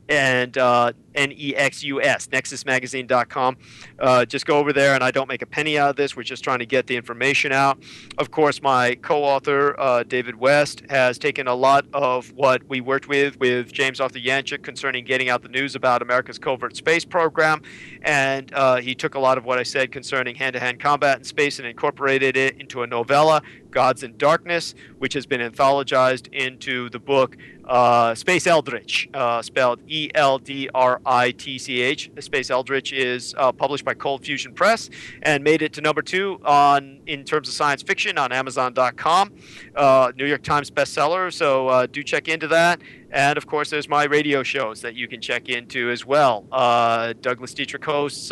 And NEXUS, nexusmagazine.com. Just go over there, and I don't make a penny out of this. We're just trying to get the information out. Of course, my co-author, David West, has taken a lot of what we worked with James Arthur Jancik concerning getting out the news about America's covert space program, and he took a lot of what I said concerning hand-to-hand combat in space and incorporated it into a novella, Gods in Darkness, which has been anthologized into the book Space Eldritch, spelled E-L-D-R-I-T-C-H. Space Eldritch is published by Cold Fusion Press and made it to number 2 in terms of science fiction on Amazon.com. New York Times bestseller, so do check into that. And, of course, there's my radio shows that you can check into as well. Douglas Dietrich hosts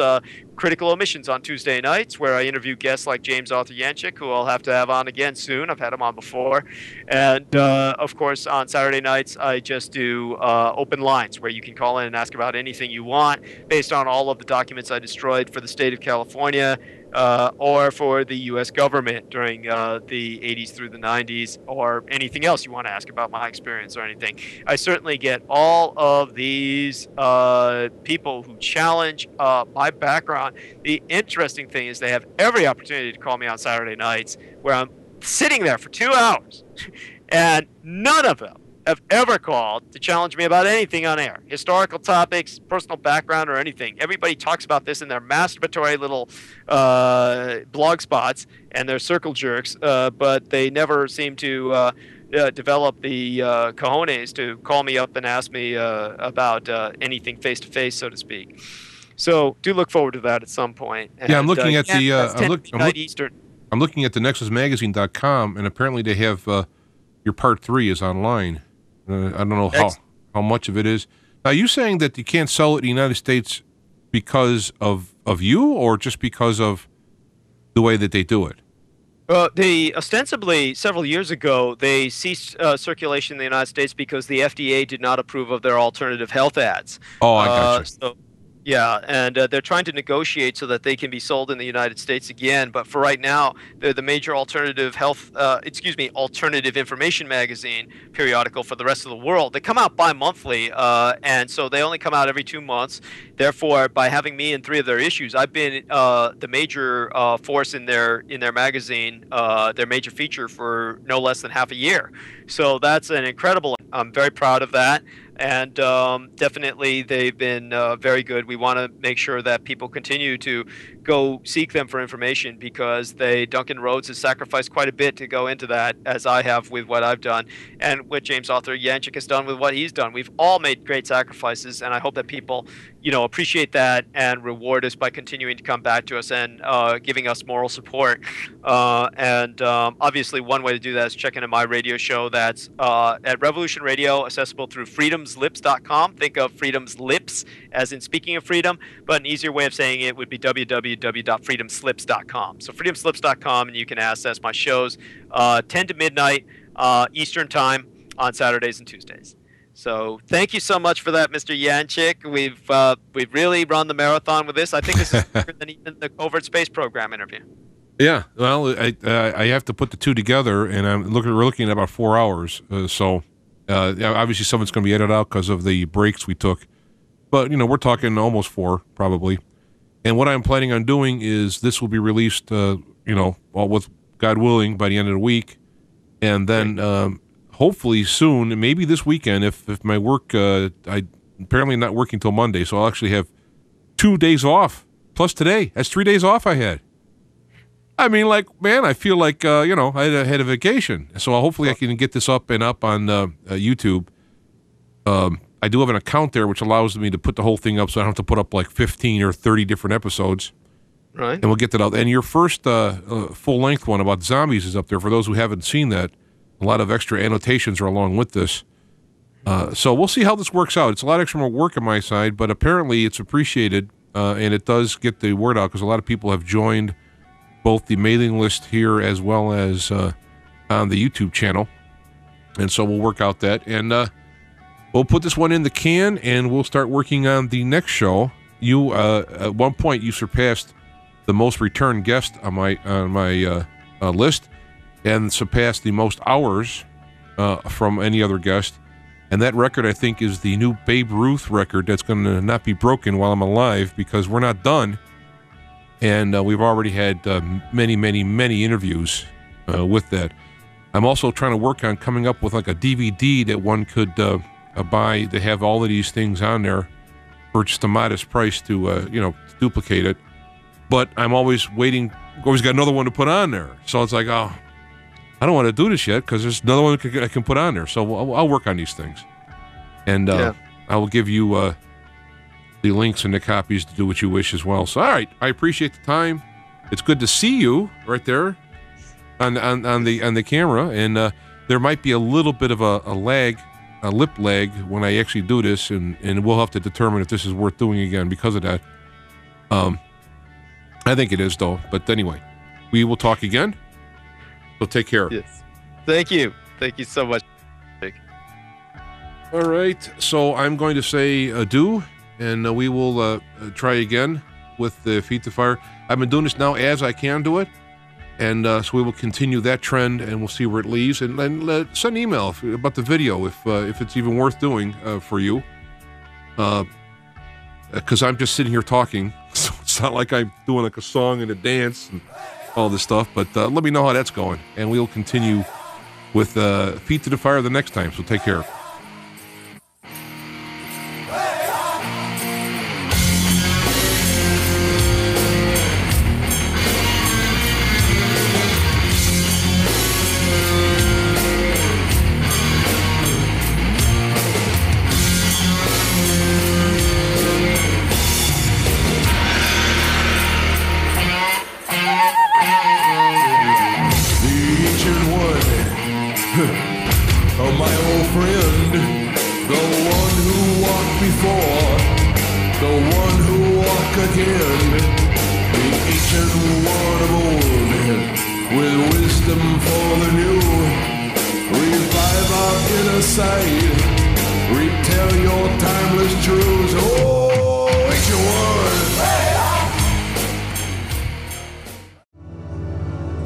Critical Omissions on Tuesday nights, where I interview guests like James Arthur Jancik, who I'll have to have on again soon. I've had him on before. And, of course, on Saturday nights, I just do open lines, where you can call in and ask about anything you want based on all of the documents I destroyed for the state of California, or for the U.S. government during the 80s through the 90s, or anything else you want to ask about my experience or anything. I certainly get all of these people who challenge my background. The interesting thing is they have every opportunity to call me on Saturday nights, where I'm sitting there for 2 hours, and none of them have ever called to challenge me about anything on air, historical topics, personal background, or anything. Everybody talks about this in their masturbatory little blog spots and their circle jerks, but they never seem to develop the cojones to call me up and ask me about anything face-to-face, so to speak. So do look forward to that at some point. Yeah, I'm looking at the I'm looking at the nexusmagazine.com, and apparently they have your part 3 is online. I don't know how much of it is. Now, are you saying that you can't sell it in the United States because of you, or just because of the way that they do it? They ostensibly, several years ago, they ceased circulation in the United States because the FDA did not approve of their alternative health ads. Oh, I gotcha. Yeah, and they're trying to negotiate so that they can be sold in the United States again. But for right now, they're the major alternative alternative information magazine periodical for the rest of the world. They come out bi-monthly, and so they only come out every 2 months. Therefore, by having me in 3 of their issues, I've been the major force in their magazine, their major feature, for no less than half a year. So that's an incredible. I'm very proud of that. And definitely they've been very good. We want to make sure that people continue to go seek them for information, because Duncan Rhodes has sacrificed quite a bit to go into that, as I have with what I've done, and what James Arthur Jancik has done with what he's done. We've all made great sacrifices, and I hope that people, appreciate that and reward us by continuing to come back to us and giving us moral support. And obviously one way to do that is check into my radio show that's at Revolution Radio, accessible through freedomslips.com. Think of Freedom's Lips as in speaking of freedom, but an easier way of saying it would be www.freedomslips.com. So freedomslips.com, and you can access my shows 10 to midnight Eastern time on Saturdays and Tuesdays. So thank you so much for that, Mr. Jancik. We've really run the marathon with this. I think this is better than even the Covert Space Program interview. Yeah, well, I have to put the two together, and we're looking at about 4 hours. So obviously someone's going to be edited out because of the breaks we took. But, we're talking almost 4, probably. And what I'm planning on doing is this will be released, with God willing, by the end of the week. And then hopefully soon, maybe this weekend, if my work, I apparently not working till Monday, so I'll actually have 2 days off, plus today. That's 3 days off I had. I mean, I feel like, I had a vacation. So hopefully I can get this up on YouTube. I do have an account there which allows me to put the whole thing up, so I don't have to put up 15 or 30 different episodes. Right. And we'll get that out. And your first full-length one about zombies is up there. For those who haven't seen that, a lot of extra annotations are along with this. So we'll see how this works out. It's a lot extra more work on my side, but apparently it's appreciated, and it does get the word out because a lot of people have joined both the mailing list here as well as on the YouTube channel. And so we'll work out that. And we'll put this one in the can, and we'll start working on the next show. You, at one point, you surpassed the most return guest on my list, and surpassed the most hours from any other guest. And that record, I think, is the new Babe Ruth record that's going to not be broken while I'm alive, because we're not done. And we've already had many, many, many interviews with that. I'm also trying to work on coming up with a DVD that one could buy to have all of these things on there for just a modest price to duplicate it. But I'm always waiting. Always got another one to put on there. So it's like, oh, I don't want to do this yet because there's another one I can put on there. So I'll work on these things, and I will give you the links and the copies to do what you wish as well. So, all right, I appreciate the time. It's good to see you right there on the camera, and there might be a little bit of a lip lag when I actually do this, and we'll have to determine if this is worth doing again because of that. I think it is, though. But anyway, we will talk again. So take care. Yes. Thank you. Thank you so much. All right. So I'm going to say adieu, and we will try again with the Feet to Fire. I've been doing this now as I can do it, and so we will continue that trend, and we'll see where it leads. And send an email about the video if it's even worth doing for you, because I'm just sitting here talking, so it's not like I'm doing a song and a dance and all this stuff. But let me know how that's going, and we'll continue with Feet to the Fire the next time. So take care.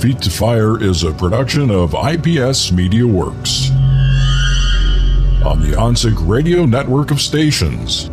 Feet to Fire is a production of IPS Media Works on the ONSIG radio network of stations.